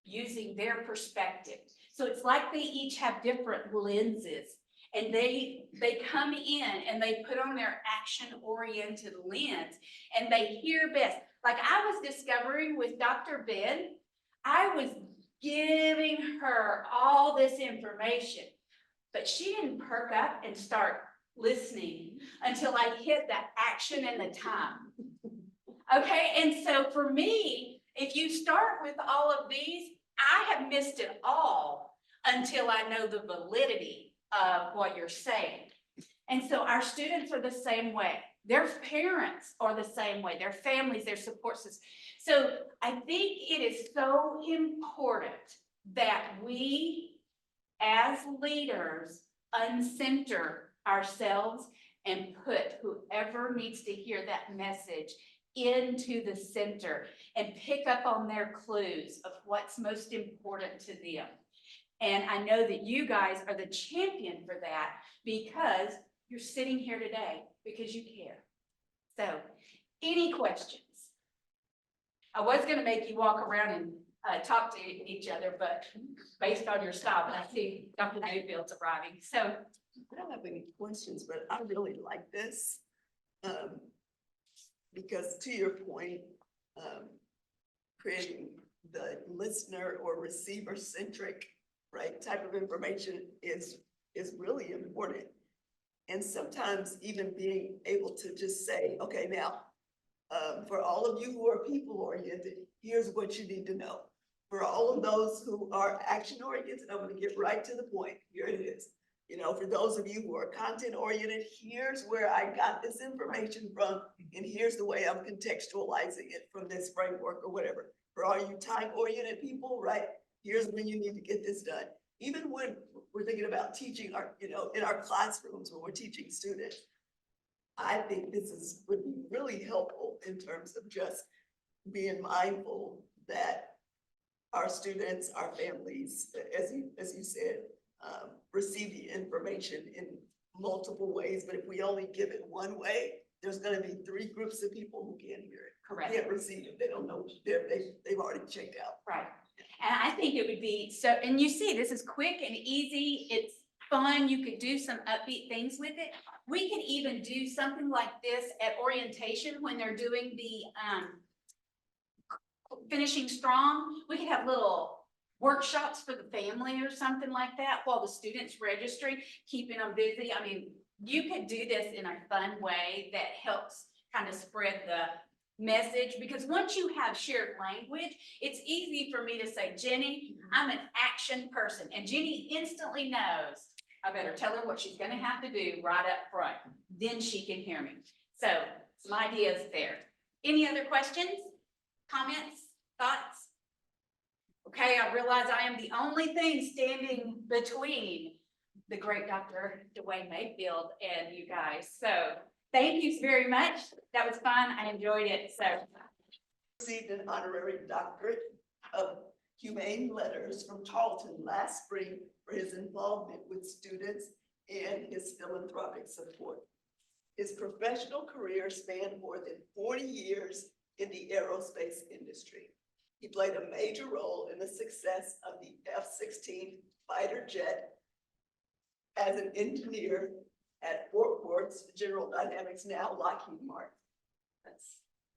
using their perspective. So it's like they each have different lenses, and they come in and they put on their action-oriented lens, and they hear best. Like I was discovering with Dr. Ben, I was giving her all this information, but she didn't perk up and start listening until I hit the action and the time. Okay, and so for me, if you start with all of these, I have missed it all until I know the validity of what you're saying. And so our students are the same way. Their parents are the same way, their families, their support systems. So I think it is so important that we, as leaders, uncenter ourselves and put whoever needs to hear that message into the center and pick up on their clues of what's most important to them. And I know that you guys are the champion for that because you're sitting here today because you care. So, any questions? I was gonna make you walk around and talk to each other, but based on your style, but I see Dr. Mayfield's arriving, so. I don't have any questions, but I really like this. Because to your point, creating the listener or receiver centric, right, type of information is really important. And sometimes even being able to just say, okay, now, for all of you who are people oriented, here's what you need to know. For all of those who are action oriented, I'm gonna get right to the point. Here it is. You know, for those of you who are content oriented, here's where I got this information from, and here's the way I'm contextualizing it from this framework or whatever. For all you time oriented people, right? Here's when you need to get this done. Even when we're thinking about teaching our, you know, in our classrooms when we're teaching students, I think this would be really helpful in terms of just being mindful that our students, our families, as you said, receive the information in multiple ways, but if we only give it one way, there's gonna be three groups of people who can't hear it. Correct. Can't receive it, they don't know, they've already checked out. Right. And I think it would be so, and you see, this is quick and easy, it's fun, you could do some upbeat things with it. We could even do something like this at orientation when they're doing the finishing strong. We could have little workshops for the family or something like that while the students registering, keeping them busy. I mean, you could do this in a fun way that helps kind of spread the message, because once you have shared language, it's easy for me to say, Jenny, I'm an action person, and Jenny instantly knows I better tell her what she's gonna have to do right up front. Then she can hear me. So some ideas there. Any other questions, comments, thoughts? Okay, I realize I am the only thing standing between the great Dr. Dwayne Mayfield and you guys. So thank you very much. That was fun. I enjoyed it. So Received an honorary doctorate of humane letters from Tarleton last spring for his involvement with students and his philanthropic support. His professional career spanned more than 40 years in the aerospace industry. He played a major role in the success of the F-16 fighter jet as an engineer at Fort Worth's General Dynamics, now Lockheed Martin.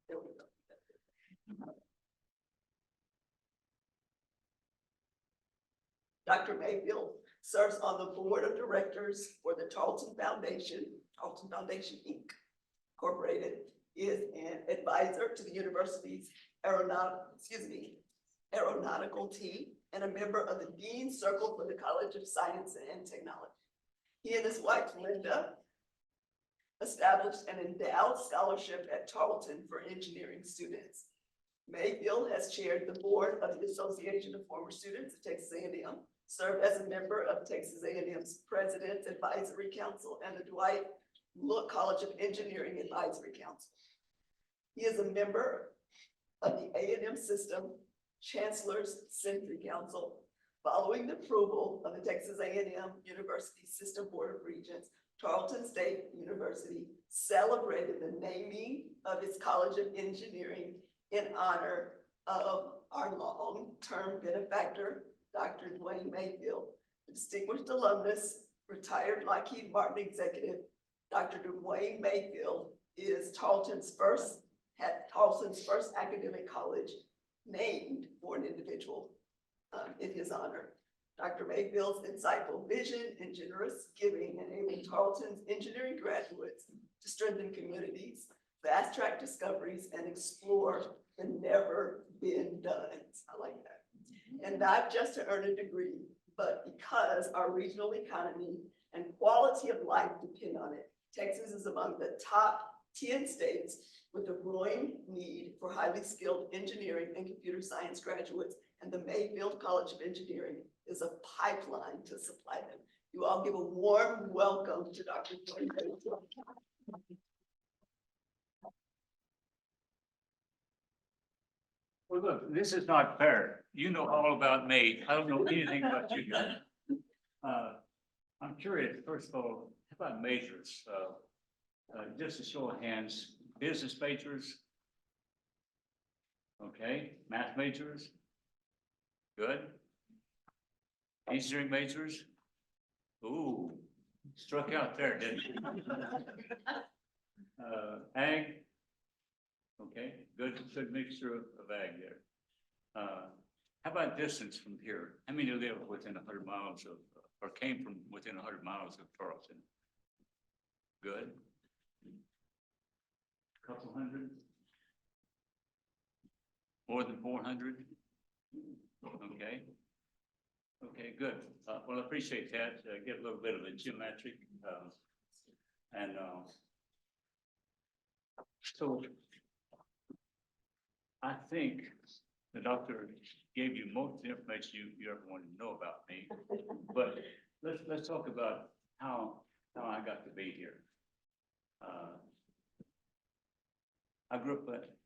There we go. Dr. Mayfield serves on the board of directors for the Tarleton Foundation Inc. Incorporated, is an advisor to the university's aeronautical team and a member of the Dean's Circle for the College of Science and Technology. He and his wife, Linda, established an endowed scholarship at Tarleton for engineering students. Mayfield has chaired the board of the Association of Former Students at Texas A&M, served as a member of Texas A&M's President's Advisory Council and the Dwight Look College of Engineering Advisory Council. He is a member of the A&M System Chancellor's Century Council. Following the approval of the Texas A&M University System Board of Regents, Tarleton State University celebrated the naming of its College of Engineering in honor of our long-term benefactor, Dr. Dwayne Mayfield. Distinguished alumnus, retired Lockheed Martin executive, Dr. Dwayne Mayfield is Tarleton's first academic college named for an individual in his honor. Dr. Mayfield's insightful vision and generous giving enabled Tarleton's engineering graduates to strengthen communities, fast track discoveries, and explore the never been done. I like that. And not just to earn a degree, but because our regional economy and quality of life depend on it. Texas is among the top 10 states with a growing need for highly skilled engineering and computer science graduates, and the Mayfield College of Engineering is a pipeline to supply them. You all give a warm welcome to Dr. Dwayne Mayfield. Well, look, this is not fair. You know all about me. I don't know anything about you guys. I'm curious, first of all, how about majors? Just a show of hands, business majors. Okay, math majors. Good. Engineering majors. Ooh, struck out there, didn't you? Ag. Okay, good mixture of ag there. How about distance from here? How many live within 100 miles of, or came from within 100 miles of Tarleton? Good. Couple hundred? More than 400? Okay. Okay, good. Well, I appreciate that. Get a little bit of a geometric. So I think the doctor gave you most of the information you ever wanted to know about me. But let's talk about how I got to be here. I grew up, but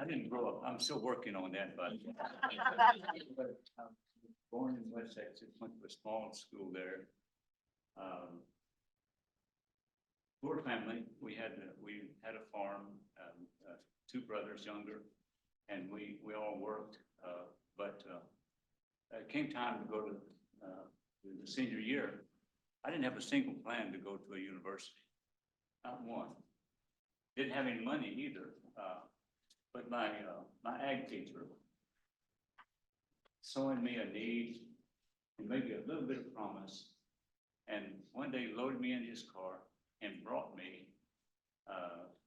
I didn't grow up. I'm still working on that, but born in West Texas, went to a small school there. Poor family. We had a farm, two brothers younger, and we all worked. But it came time to go to the senior year. I didn't have a single plan to go to a university, not one. Didn't have any money either. But my ag teacher saw in me a need and maybe a little bit of promise, and one day loaded me in his car and brought me,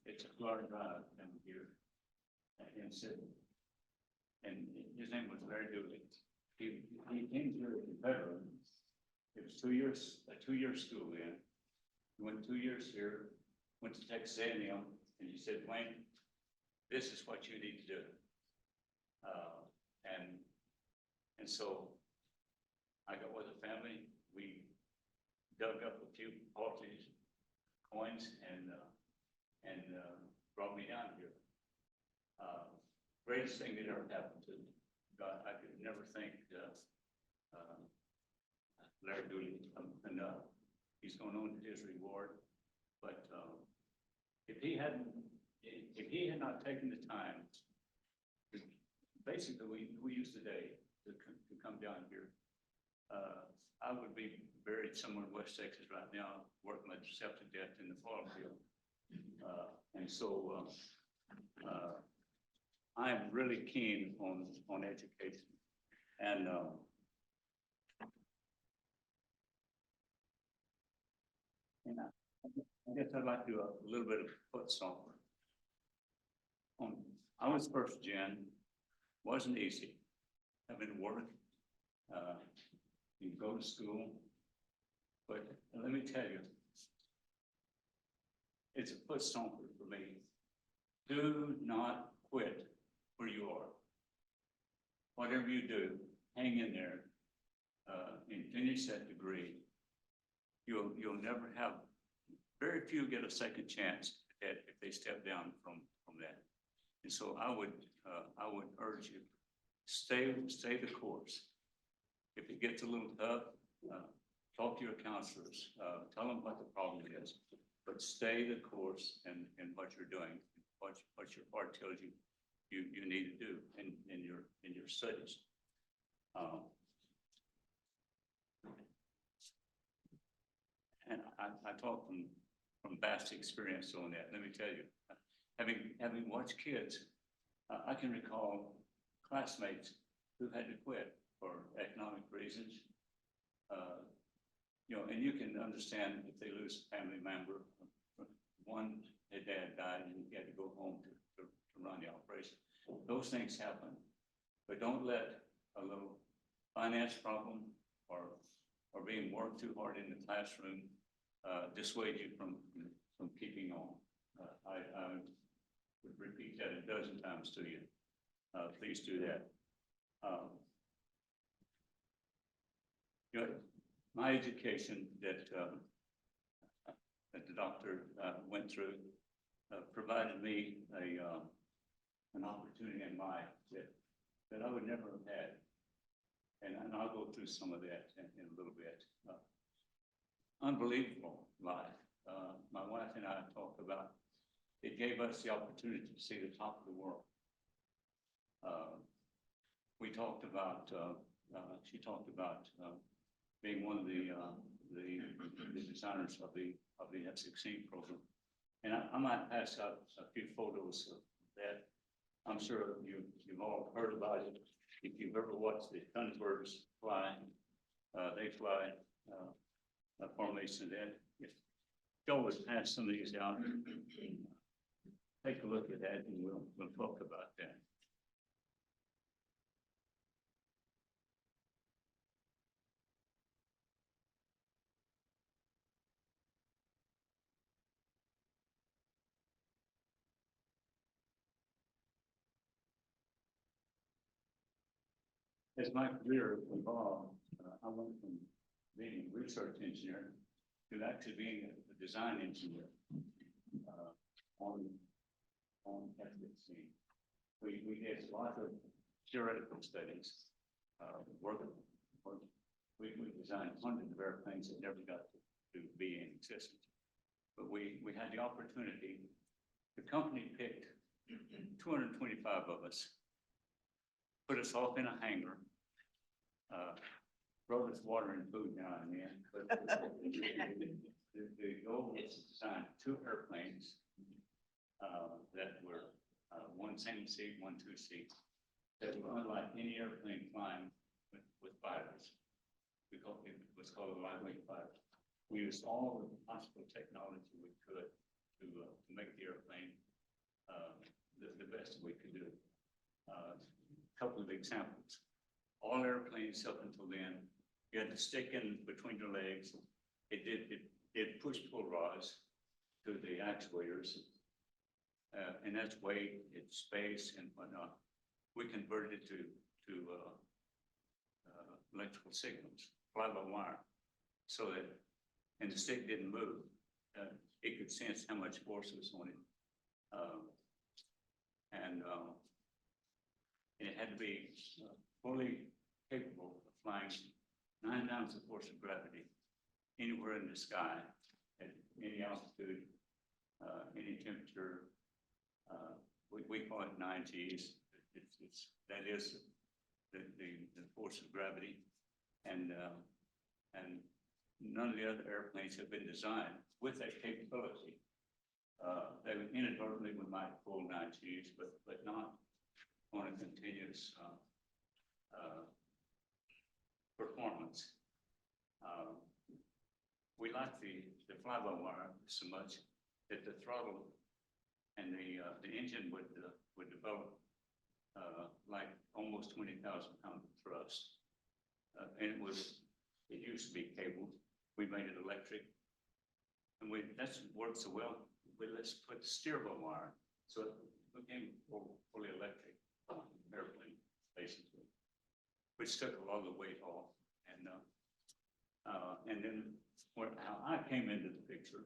it's a Florida drive down here in Sydney. And his name was Larry Dooley. He came here as a veteran. It was a two-year school then. He went 2 years here, went to Texas A&M, and he said, Wayne, this is what you need to do. And so I got with the family. We dug up a few politics coins and brought me down here. Greatest thing that ever happened to me. God, I could never thank Larry Dooley enough. He's going on to his reward. But if he had not taken the time, basically we use today to come down here, I would be buried somewhere in West Texas right now, working myself to death in the farm field. And so I am really keen on education. And I guess I'd like to do a little bit of foot stomp. I was first gen, wasn't easy. Having to work, you go to school, but let me tell you, it's a foot stomper for me. Do not quit where you are. Whatever you do, hang in there, and finish that degree. You'll never have, very few get a second chance at if they step down from that. And so I would urge you, stay the course. If it gets a little tough, talk to your counselors, tell them what the problem is, but stay the course in what you're doing, what your heart tells you you need to do in your studies. And I talk from vast experience on that. Let me tell you, having watched kids, I can recall classmates who had to quit for economic reasons. And you can understand if they lose a family member. One, their dad died and he had to go home to run the operation. Those things happen, but don't let a little finance problem or being worked too hard in the classroom dissuade you from keeping on. I would repeat that a dozen times to you. Please do that. My education that the doctor went through provided me an opportunity in life that I would never have had. And I'll go through some of that in a little bit. Unbelievable life. My wife and I talked about, it gave us the opportunity to see the top of the world. We talked about, she talked about being one of the designers of the F-16 program. And I might pass out a few photos of that. I'm sure you've all heard about it. If you've ever watched the Thunderbirds fly, they fly formation that. If Joe was pass some of these out, take a look at that and we'll talk about that. As my career evolved, I went from being a research engineer to actually being a design engineer on F-16. We did a lot of theoretical studies, we designed hundreds of airplanes that never got to be in existence. But we had the opportunity, the company picked 225 of us, put us off in a hangar, brought us water and food now and then. But the goal was to design 2 airplanes that were one single seat, one 2 seat, that were unlike any airplane flying with fighters. It was called a lightweight fighter. We used all the possible technology we could to make the airplane the best we could do. A couple of examples. All airplanes up until then, you had to stick in between your legs. It did push-pull rods to the actuators, and that's weight, it's space and whatnot. We converted it to electrical signals, fly-by-wire, so that, and the stick didn't move. It could sense how much force was on it. And it had to be fully capable of flying 9 times the force of gravity anywhere in the sky at any altitude, any temperature. We call it 9 Gs. That is the force of gravity, and none of the other airplanes have been designed with that capability. They inadvertently we might pull 9 Gs, but not on a continuous performance. We like the fly-by-wire so much that the throttle and the engine would develop like almost 20,000 pounds of thrust. And it used to be cabled. We made it electric, and that's worked so well. let's put steerable wire, so it became fully electric airplane, basically, which took a lot of the weight off, and then how I came into the picture,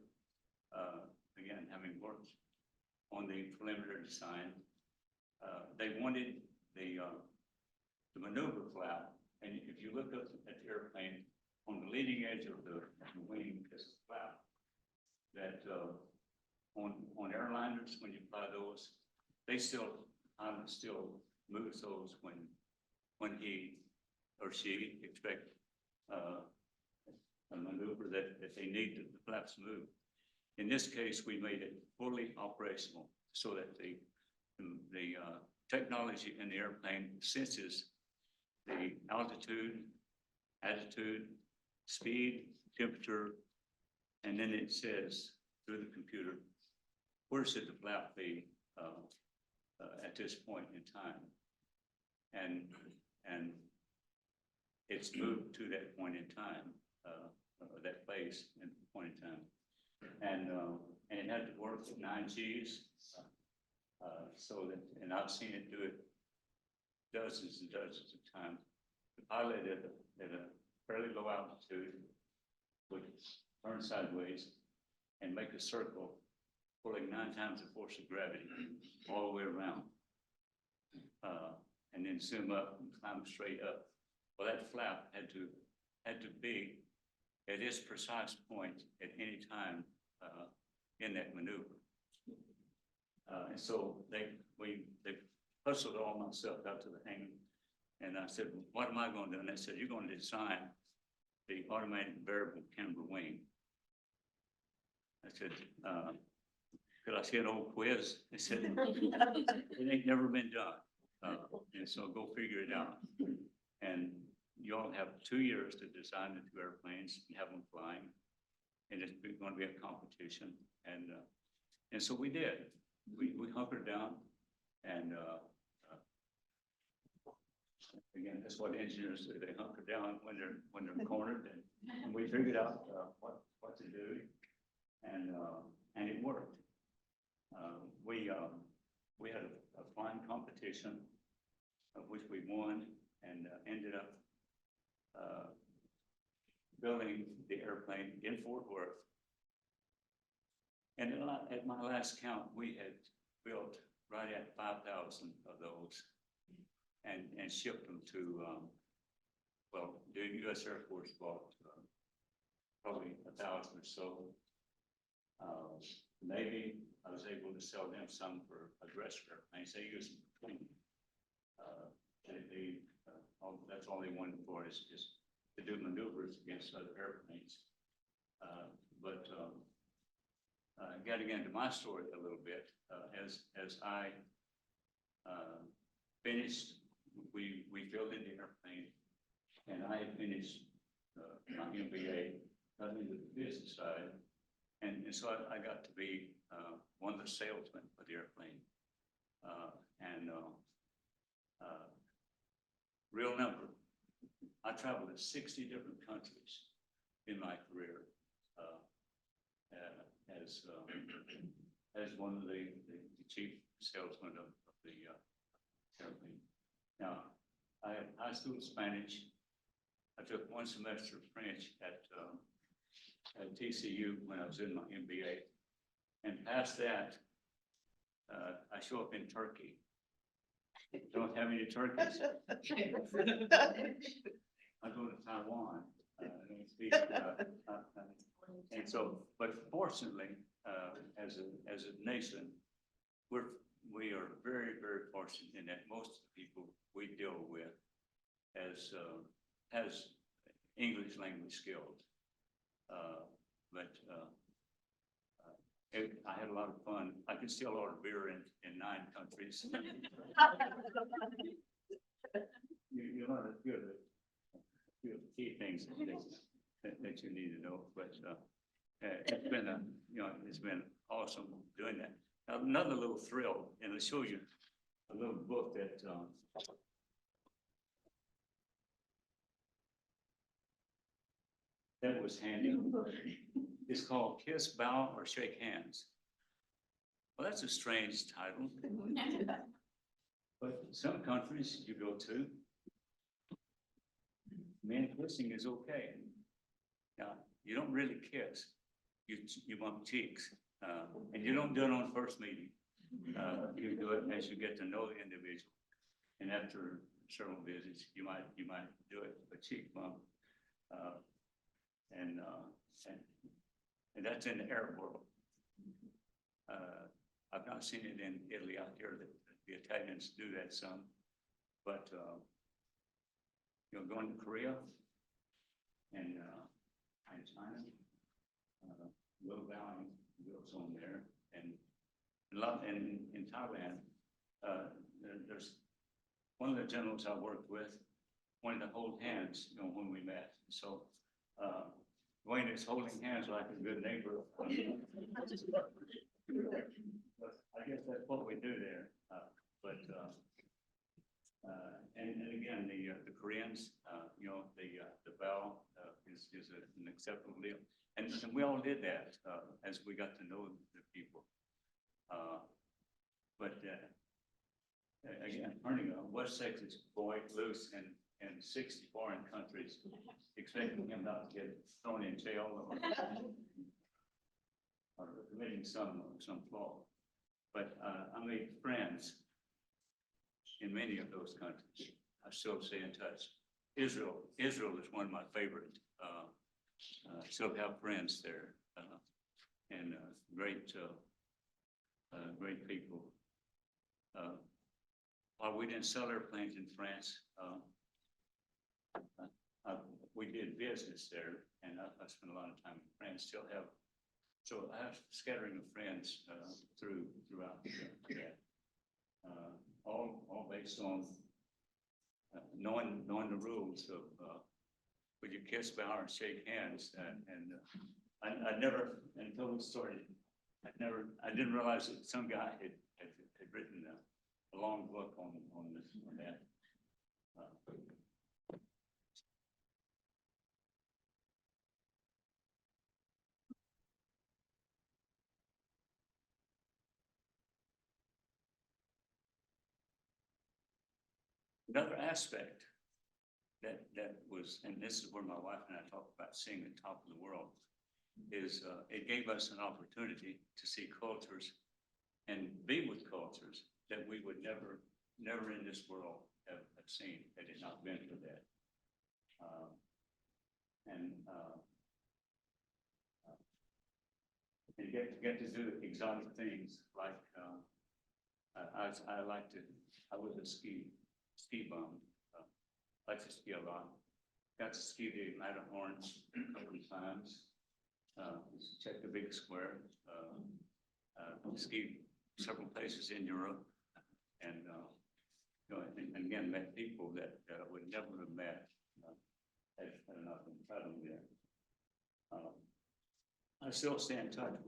again, having worked on the preliminary design, they wanted the maneuver flap, and if you look up at the airplane, on the leading edge of the wing is a flap that, on airliners, when you fly those, they still moves those when he or she expect, a maneuver that they need the flaps move. In this case, we made it fully operational so that the technology in the airplane senses the altitude, attitude, speed, temperature, and then it says through the computer, where should the flap be at this point in time? And it's moved to that point in time, that place and point in time. And it had to work with 9 Gs, so that, and I've seen it do it dozens and dozens of times. The pilot at a fairly low altitude would turn sideways and make a circle, pulling 9 times the force of gravity all the way around. And then zoom up and climb straight up. Well, that flap had to be at its precise point at any time in that maneuver. And so they hustled all myself out to the hangar, and I said, "What am I going to do?" And they said, "You're going to design the automatic variable camber wing." I said, "Could I see an old quiz?" They said, "It ain't never been done, and so go figure it out." And you all have 2 years to design the 2 airplanes and have them flying, and it's going to be a competition. And so we did. We hunkered down, and again, that's what engineers do. They hunker down when they're cornered, and we figured out what to do, and it worked. We had a flying competition, of which we won, and ended up building the airplane in Fort Worth. And at my last count, we had built right at 5,000 of those and shipped them to, the U.S. Air Force bought probably 1,000 or so. Navy, I was able to sell them some for aggressor airplanes. They use them for training. That's all they wanted for is to do maneuvers against other airplanes. But getting into my story a little bit, as I finished, we filled in the airplane, and I had finished my MBA, got into the business side, and so I got to be one of the salesmen for the airplane, real number. I traveled to 60 different countries in my career as one of the chief salesmen of the airplane. Now, I had high school Spanish. I took 1 semester of French at TCU when I was in my MBA. And past that, I show up in Turkey. Don't have any turkeys. I go to Taiwan. I don't speak, and so, but fortunately, as a nation, we are very, very fortunate in that most of the people we deal with has English language skills. I had a lot of fun. I could still order beer in 9 countries. You learn a few of the key things that you need to know, but it's been awesome doing that. Now, another little thrill, and I'll show you a little book that was handy. It's called Kiss, Bow, or Shake Hands. Well, that's a strange title. But some countries you go to, men kissing is okay. Now, you don't really kiss, you bump cheeks, and you don't do it on first meeting. You do it as you get to know the individual. And after several visits, you might do it, a cheek bump. And that's in the Arab world. I've not seen it in Italy out here, that the Italians do that some, but, going to Korea and China, Little Valley goes on there, and in Thailand, there's one of the generals I worked with wanted to hold hands, when we met. So, Wayne is holding hands like a good neighbor. But I guess that's what we do there. And again, the Koreans, the bow is an acceptable deal. And we all did that as we got to know the people. But again, turning a West Texas boy loose in 60 foreign countries, expecting him not to get thrown in jail or committing some flaw. But I made friends in many of those countries. I still stay in touch. Israel is one of my favorite. Still have friends there, and great people. While we didn't sell airplanes in France, we did business there, and I spent a lot of time in France. So I have a scattering of friends throughout that. All based on knowing the rules of would you kiss, bow, and shake hands, and I never, until we started, I didn't realize that some guy had written a long book on that. Another aspect that was, and this is where my wife and I talk about seeing the top of the world, is it gave us an opportunity to see cultures and be with cultures that we would never in this world have seen had it not been for that. And get to do exotic things like I was a ski bum. Like to ski a lot. Got to ski the Matterhorn a couple of times. Check the big square. Skied several places in Europe, and and again met people that I would never have met had I not been traveling there. I still stay in touch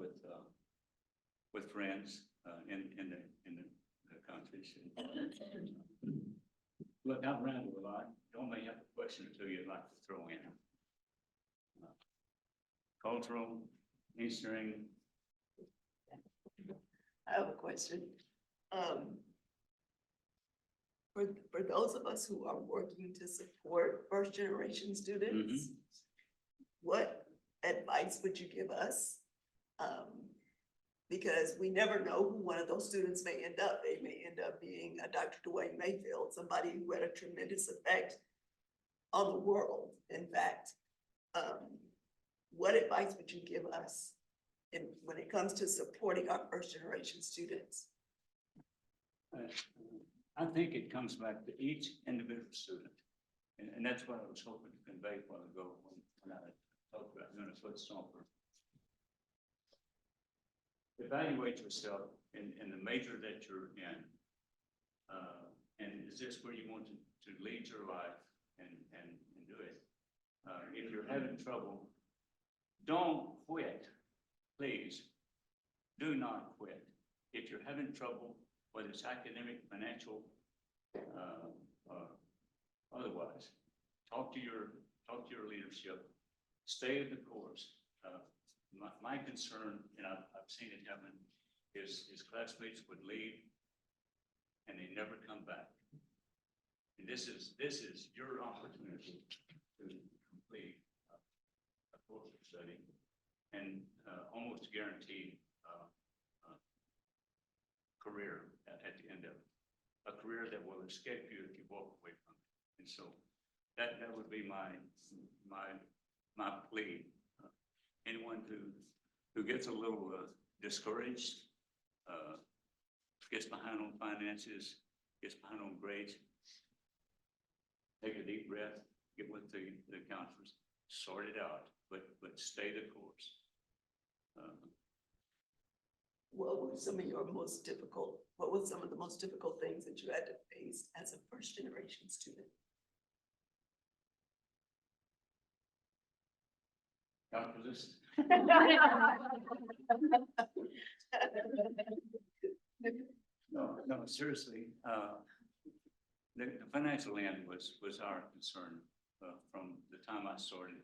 with friends in the countries. Look, I've rambled a lot. Don't may have a question or two you'd like to throw in. Cultural, Eastern. I have a question. For those of us who are working to support first generation students, what advice would you give us? Because we never know who one of those students may end up. They may end up being a Dr. Dwayne Mayfield, somebody who had a tremendous effect on the world. In fact, what advice would you give us when it comes to supporting our first generation students? I think it comes back to each individual student. And that's what I was hoping to convey a while ago when I talked about doing a foot stomper. Evaluate yourself in the major that you're in. And is this where you want to lead your life and do it? If you're having trouble, don't quit. Please, do not quit. If you're having trouble, whether it's academic, financial, otherwise, talk to your leadership. Stay the course. My concern, and I've seen it happen, his classmates would leave and they never come back. And this is your opportunity to complete a course of study and almost guaranteed career at the end of it. A career that will escape you if you walk away from it. And so that would be my plea. Anyone who gets a little discouraged, gets behind on finances, gets behind on grades, take a deep breath, get with the counselors, sort it out, but stay the course. What were some of your most difficult, what were some of the most difficult things that you had to face as a first generation student? Calculus. No, seriously, the financial end was our concern, from the time I started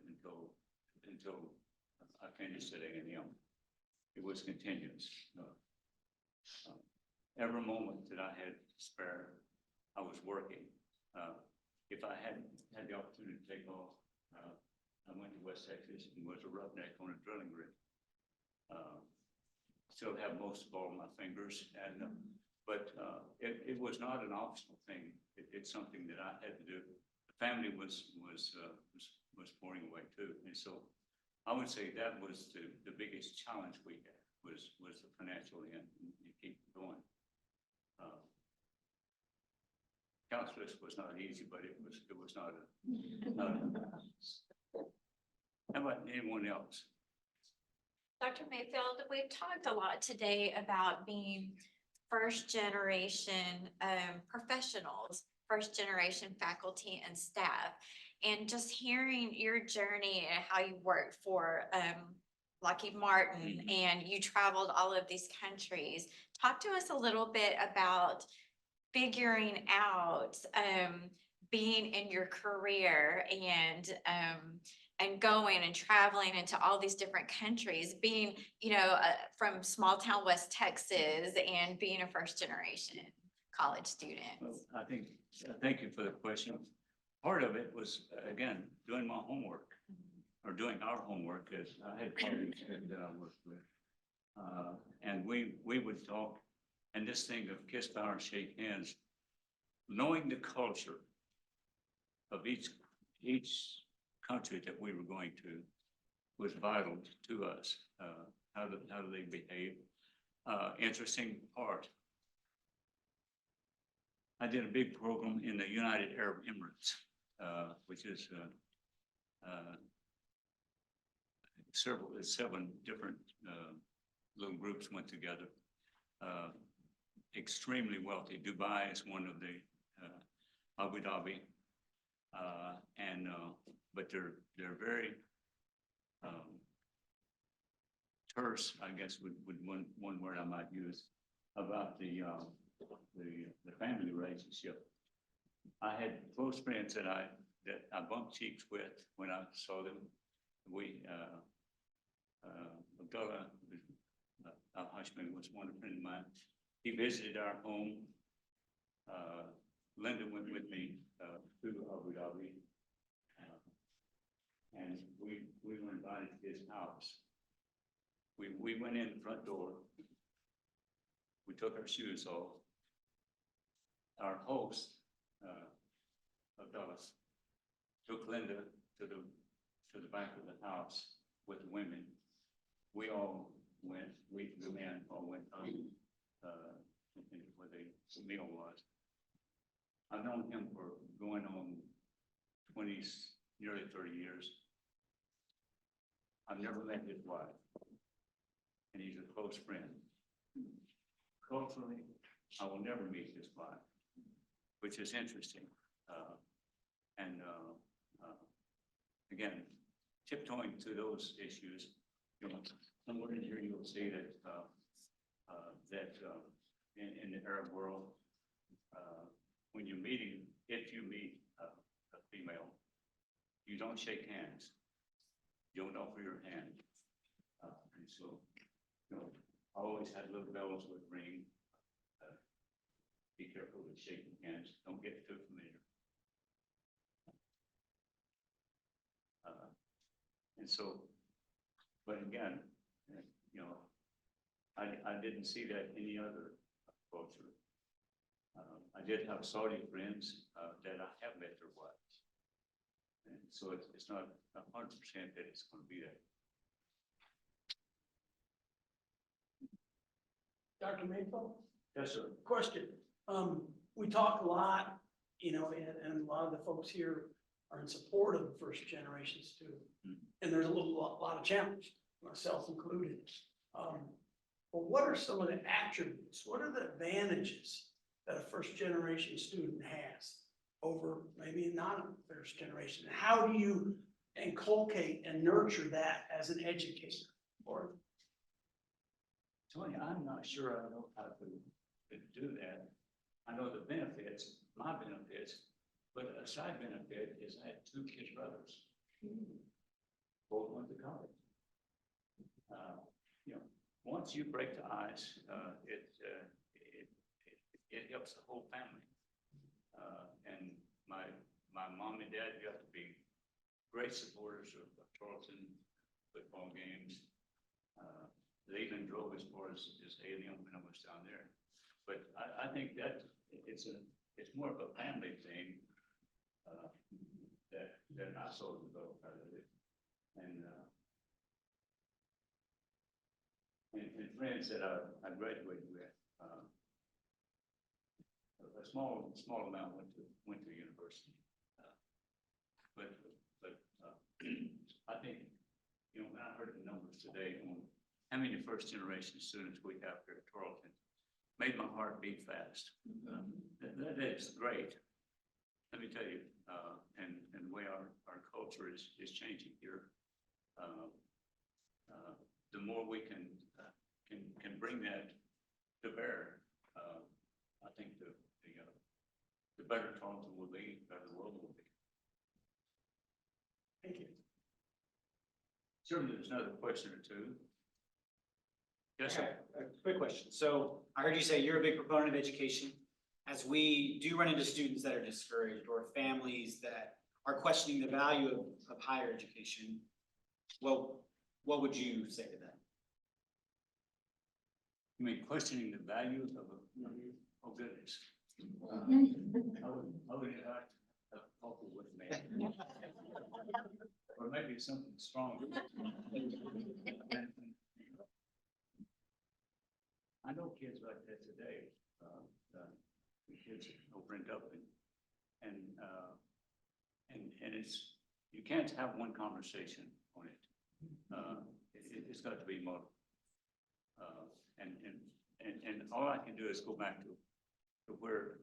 until I finished at A&M. It was continuous. Every moment that I had spare, I was working. If I hadn't had the opportunity to take off, I went to West Texas and was a roughneck on a drilling rig. Still have most of all my fingers, and but it was not an optional thing. It's something that I had to do. The family was pouring away too, and so I would say that was the biggest challenge we had was the financial end and keep going. Calculus was not easy, but it was not how about anyone else? Dr. Mayfield, we've talked a lot today about being first generation professionals, first generation faculty and staff, and just hearing your journey and how you worked for Lockheed Martin and you traveled all of these countries. Talk to us a little bit about figuring out being in your career and going and traveling into all these different countries, being, from small town West Texas and being a first generation college student. Well, thank you for the question. Part of it was, again, doing my homework or doing our homework as I had colleagues that I worked with. And we would talk, and this thing of kiss, bow, and shake hands, knowing the culture of each country that we were going to was vital to us. How do they behave? Interesting part. I did a big program in the United Arab Emirates, which is seven different little groups went together. Extremely wealthy. Dubai is one of the Abu Dhabi, but they're very terse, I guess, would one word I might use about the family relationship. I had close friends that I bumped cheeks with when I saw them. Abdullah Al-Hashmi was one friend of mine. He visited our home. Linda went with me to Abu Dhabi. And we were invited to his house. We went in the front door. We took our shoes off. Our host, Abdullah, took Linda to the back of the house with the women. We all went, the men all went where the meal was. I've known him for going on nearly 30 years. I've never met his wife, and he's a close friend. Culturally, I will never meet his wife, which is interesting. Again, tiptoeing to those issues, somewhere in here you'll see that in the Arab world, when you're meeting, if you meet a female, you don't shake hands. You don't offer your hand. And so, always had little bells would ring. Be careful with shaking hands, don't get too familiar. And so, but again, you know, I didn't see that any other culture. I did have Saudi friends, that I have met their wives. And so it's not 100% that it's gonna be that. Dr. Mayfield? Yes, sir. Question. We talk a lot, you know, and a lot of the folks here are in support of the first generation student. And there's a lot of challenge, myself included. But what are some of the attributes? What are the advantages that a first generation student has over maybe a non-first generation? How do you inculcate and nurture that as an educator? Or Tony, I'm not sure I know how to do that. I know the benefits, my benefits, but a side benefit is I had 2 kid brothers. Both went to college. You know, once you break the ice, it helps the whole family. And my mom and dad got to be great supporters of Tarleton football games. They even drove as far as Alien when I was down there. But I think that it's more of a family thing that I saw develop out of it. And friends that I graduated with, a small amount went to university. But I think, you know, when I heard the numbers today on how many first generation students we have here at Tarleton, made my heart beat fast. That is great. Let me tell you, and the way our culture is changing here. The more we can bring that to bear, I think the better Tarleton will be, the better the world will be. thank you. Certainly, there's another question or two. Yes, sir. Okay, a quick question. So I heard you say you're a big proponent of education. As we do run into students that are discouraged or families that are questioning the value of higher education, well, what would you say to them? You mean questioning the value of oh goodness. I would have a coffee with me. Or maybe something stronger. I know kids like that today, the kids over in Dublin. And it's, you can't have one conversation on it. It's got to be multiple. And all I can do is go back to where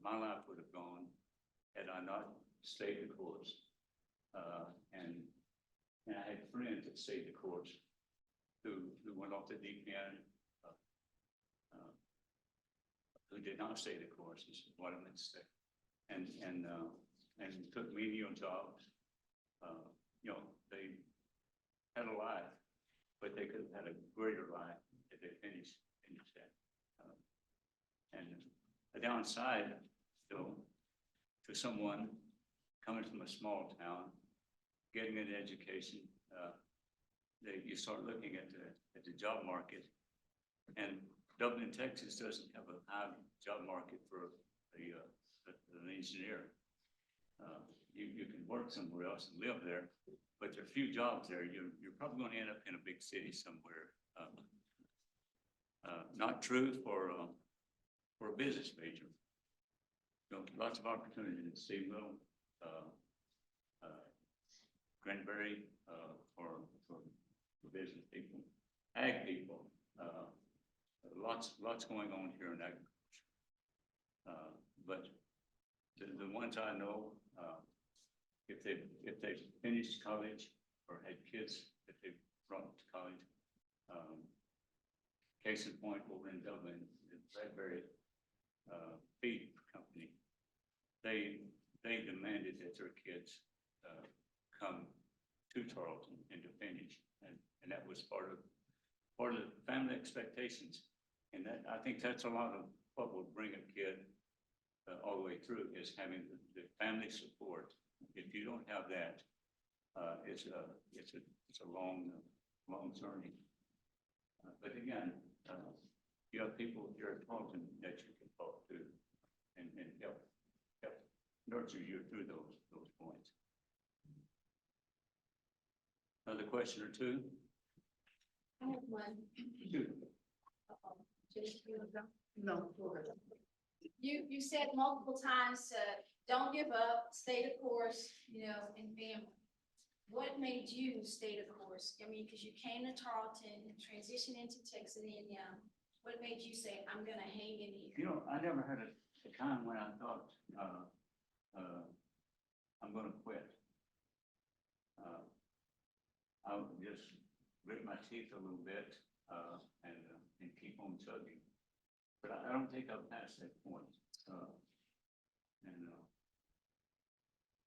my life would have gone had I not stayed the course. And I had friends that stayed the course who went off the deep end, who did not stay the course, is what I meant to say, and took menial jobs. You know, they had a life, but they could have had a greater life if they finished that. And a downside, though, to someone coming from a small town, getting an education, you start looking at the job market, and Dublin, Texas doesn't have a high job market for an engineer. You can work somewhere else and live there, but there are few jobs there. You're probably going to end up in a big city somewhere. Not true for a business major. You know, lots of opportunity in Steamville, Granbury, for business people, ag people. Lots going on here in agriculture. But the ones I know, if they've finished college or had kids that they've brought to college, case in point over in Dublin, the Bradbury feed company, they demanded that their kids come to Tarleton and to finish, and that was part of or the family expectations. And that, I think that's a lot of what will bring a kid all the way through, is having the family support. If you don't have that, it's a long journey. But again, you have people here at Tarleton that you can talk to and help nurture you through those points. Another question or two? I have one. Two. No, go ahead. You said multiple times, don't give up, stay the course, you know, and family. What made you stay the course? I mean, because you came to Tarleton, transitioned into Texas A&M. What made you say, I'm gonna hang in here? You know, I never had a time when I thought, I'm gonna quit. I would just grit my teeth a little bit, and keep on chugging. But I don't think I've passed that point. A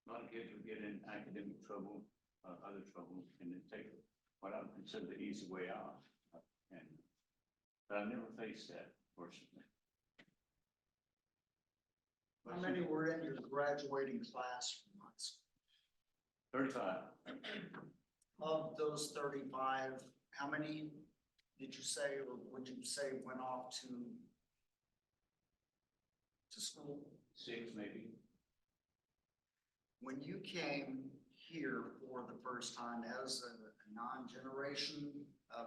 lot of kids will get in academic trouble, other trouble, and then take what I would consider the easy way out. But I never faced that, fortunately. How many were in your graduating class from high school? 35. Of those 35, how many did you say, or would you say went off to school? 6 maybe. When you came here for the first time as a non-generation,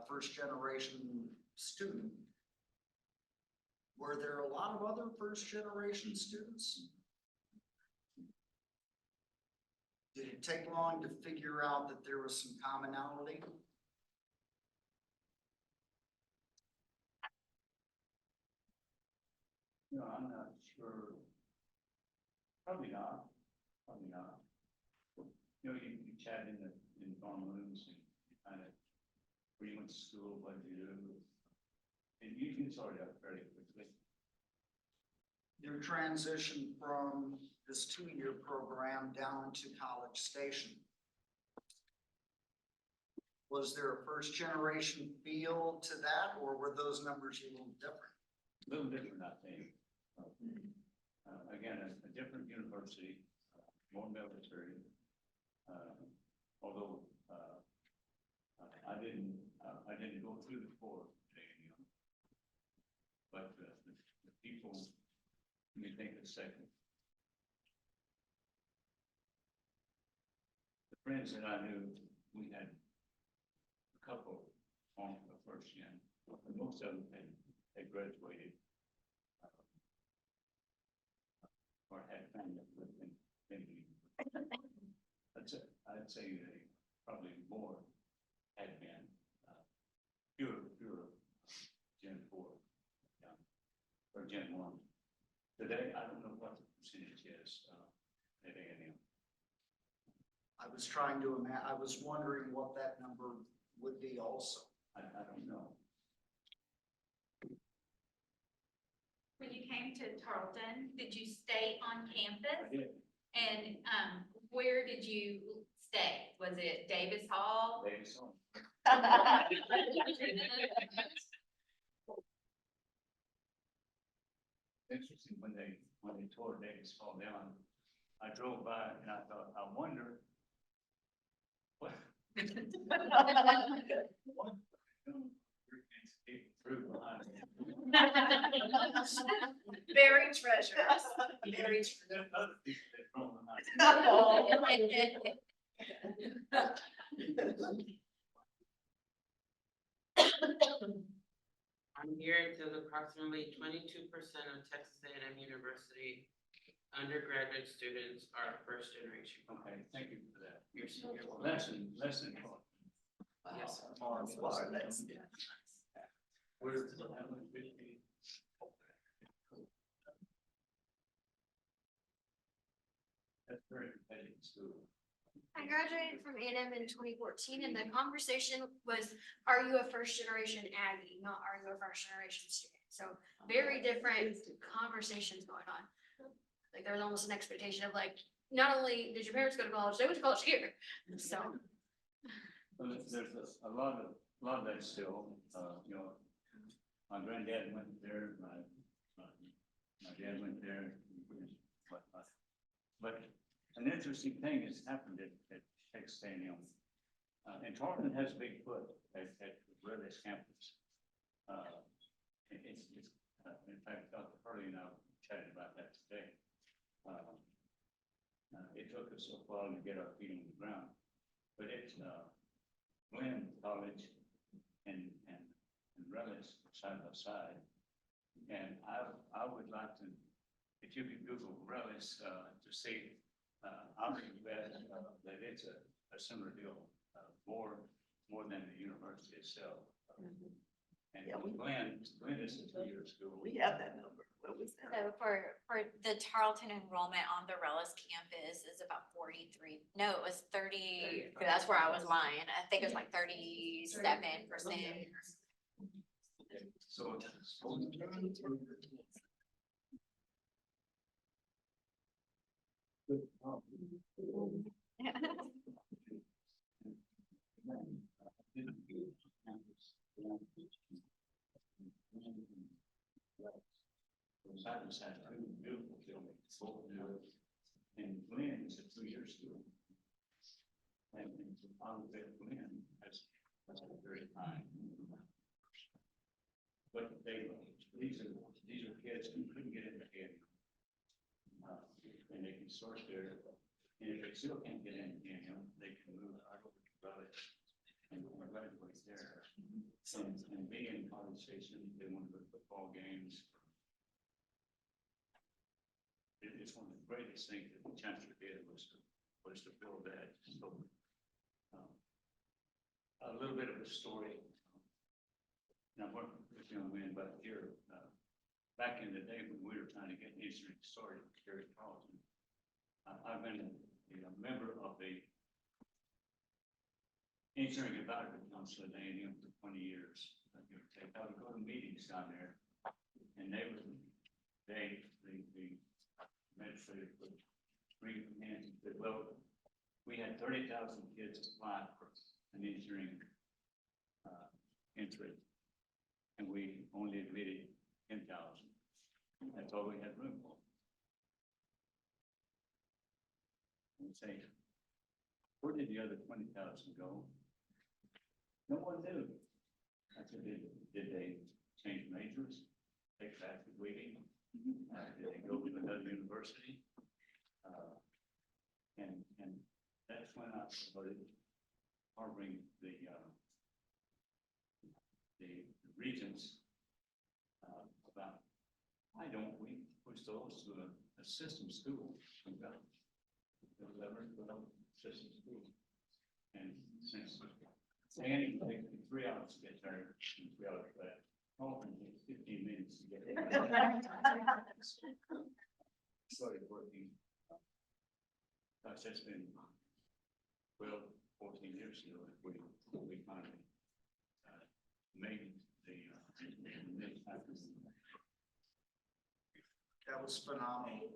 first generation student, were there a lot of other first generation students? Did it take long to figure out that there was some commonality? No, I'm not sure. Probably not. Probably not. You know, you chat in dorm rooms and you kind of, where you went to school, what did you do? And you can sort it out fairly quickly. Your transition from this 2-year program down to College Station. Was there a first generation feel to that, or were those numbers a little different? A little different, I think. Again, a different university, more military. Although I didn't go through the Corps today, you know. But the people, let me think a second. The friends that I knew, we had a couple on the first gen, most of them had graduated. Or had family within maybe. I'd say they probably more had been, pure Gen 4, or Gen 1. Today, I don't know what the percentage is, at A&M. I was wondering what that number would be also. I don't know. When you came to Tarleton, did you stay on campus? I did. And where did you stay? Was it Davis Hall? Davis Hall. Interesting, when they tore Davis Hall down, I drove by and I thought, I wonder what. Through behind me. Very treacherous, very treacherous. Other people that drove behind me. I'm hearing that approximately 22% of Texas A&M University undergraduate students are first generation. Okay, thank you for that. You're welcome. Lesson. Yes, sir. That's very competitive school. I graduated from A&M in 2014, and the conversation was, are you a first generation Aggie, not are you a first generation student? So very different conversations going on. Like there was almost an expectation of like, not only did your parents go to college, they went to college here. So Well, there's a lot of a lot of that still, you know, my granddad went there, my dad went there. But an interesting thing has happened at Texas A&M. And Tarleton has a big foot at Redis campus. It's, in fact, Dr. Hurley and I chatted about that today. It took us a while to get our feet on the ground, but it's, Glenn College and Redis side by side. And I would like to, if you could Google Redis, to see, I would bet that it's a similar deal, more than the university itself. And Yeah, Glenn is a 2-year school. We have that number. What was that? So for the Tarleton enrollment on the Rellis campus is about 43, no, it was 30, that's where I was lying. I think it was like 37%. So. Side by side, two beautiful buildings, both new. And Glenn is a 2-year school. And I would bet Glenn has a very high. But these are kids who couldn't get into Haiti. And they can source there. And if they still can't get into Haiti, they can move out over to Raleigh and graduate there. And being in College Station, they want to go to football games. It's one of the greatest things that the chancellor did was to build that. So, a little bit of a story. Now, I'm working with young men back here. Back in the day when we were trying to get history started here at Tarleton, I've been a member of the Engineering Advisory Council at A&M for 20 years. I would go to meetings down there, and the administrator would bring in, well, we had 30,000 kids apply for an engineering entry, and we only admitted 10,000. That's all we had room for. And say, where did the other 20,000 go? No one knew. I said, did they change majors? Take back the waiting? Did they go to another university? And that's when I started harboring the regents about why don't we push those to a system school? We've got 11, 12 system schools. And since Annie takes me 3 hours to get there, and 3 hours back, Tarleton takes 15 minutes to get there. Started working. Gosh, that's been 12, 14 years ago. We finally made the That was phenomenal.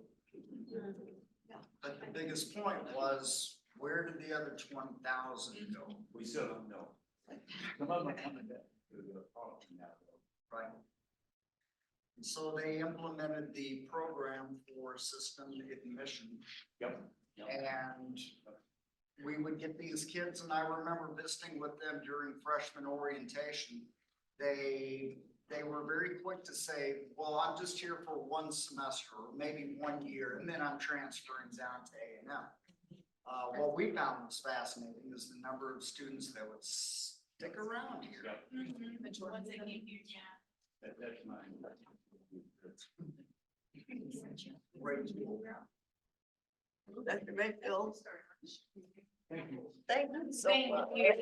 But the biggest point was, where did the other 20,000 go? We still don't know. Some of them are coming back to the Tarleton now, though. Right. And so they implemented the program for system admission. Yep. And we would get these kids, and I remember visiting with them during freshman orientation. They were very quick to say, well, I'm just here for 1 semester or maybe 1 year, and then I'm transferring down to A&M. What we found was fascinating is the number of students that would stick around here. The ones that came here, yeah. That's mine. Great tool. Dr. Mayfield. Thank you. Thank you so Thank much. you.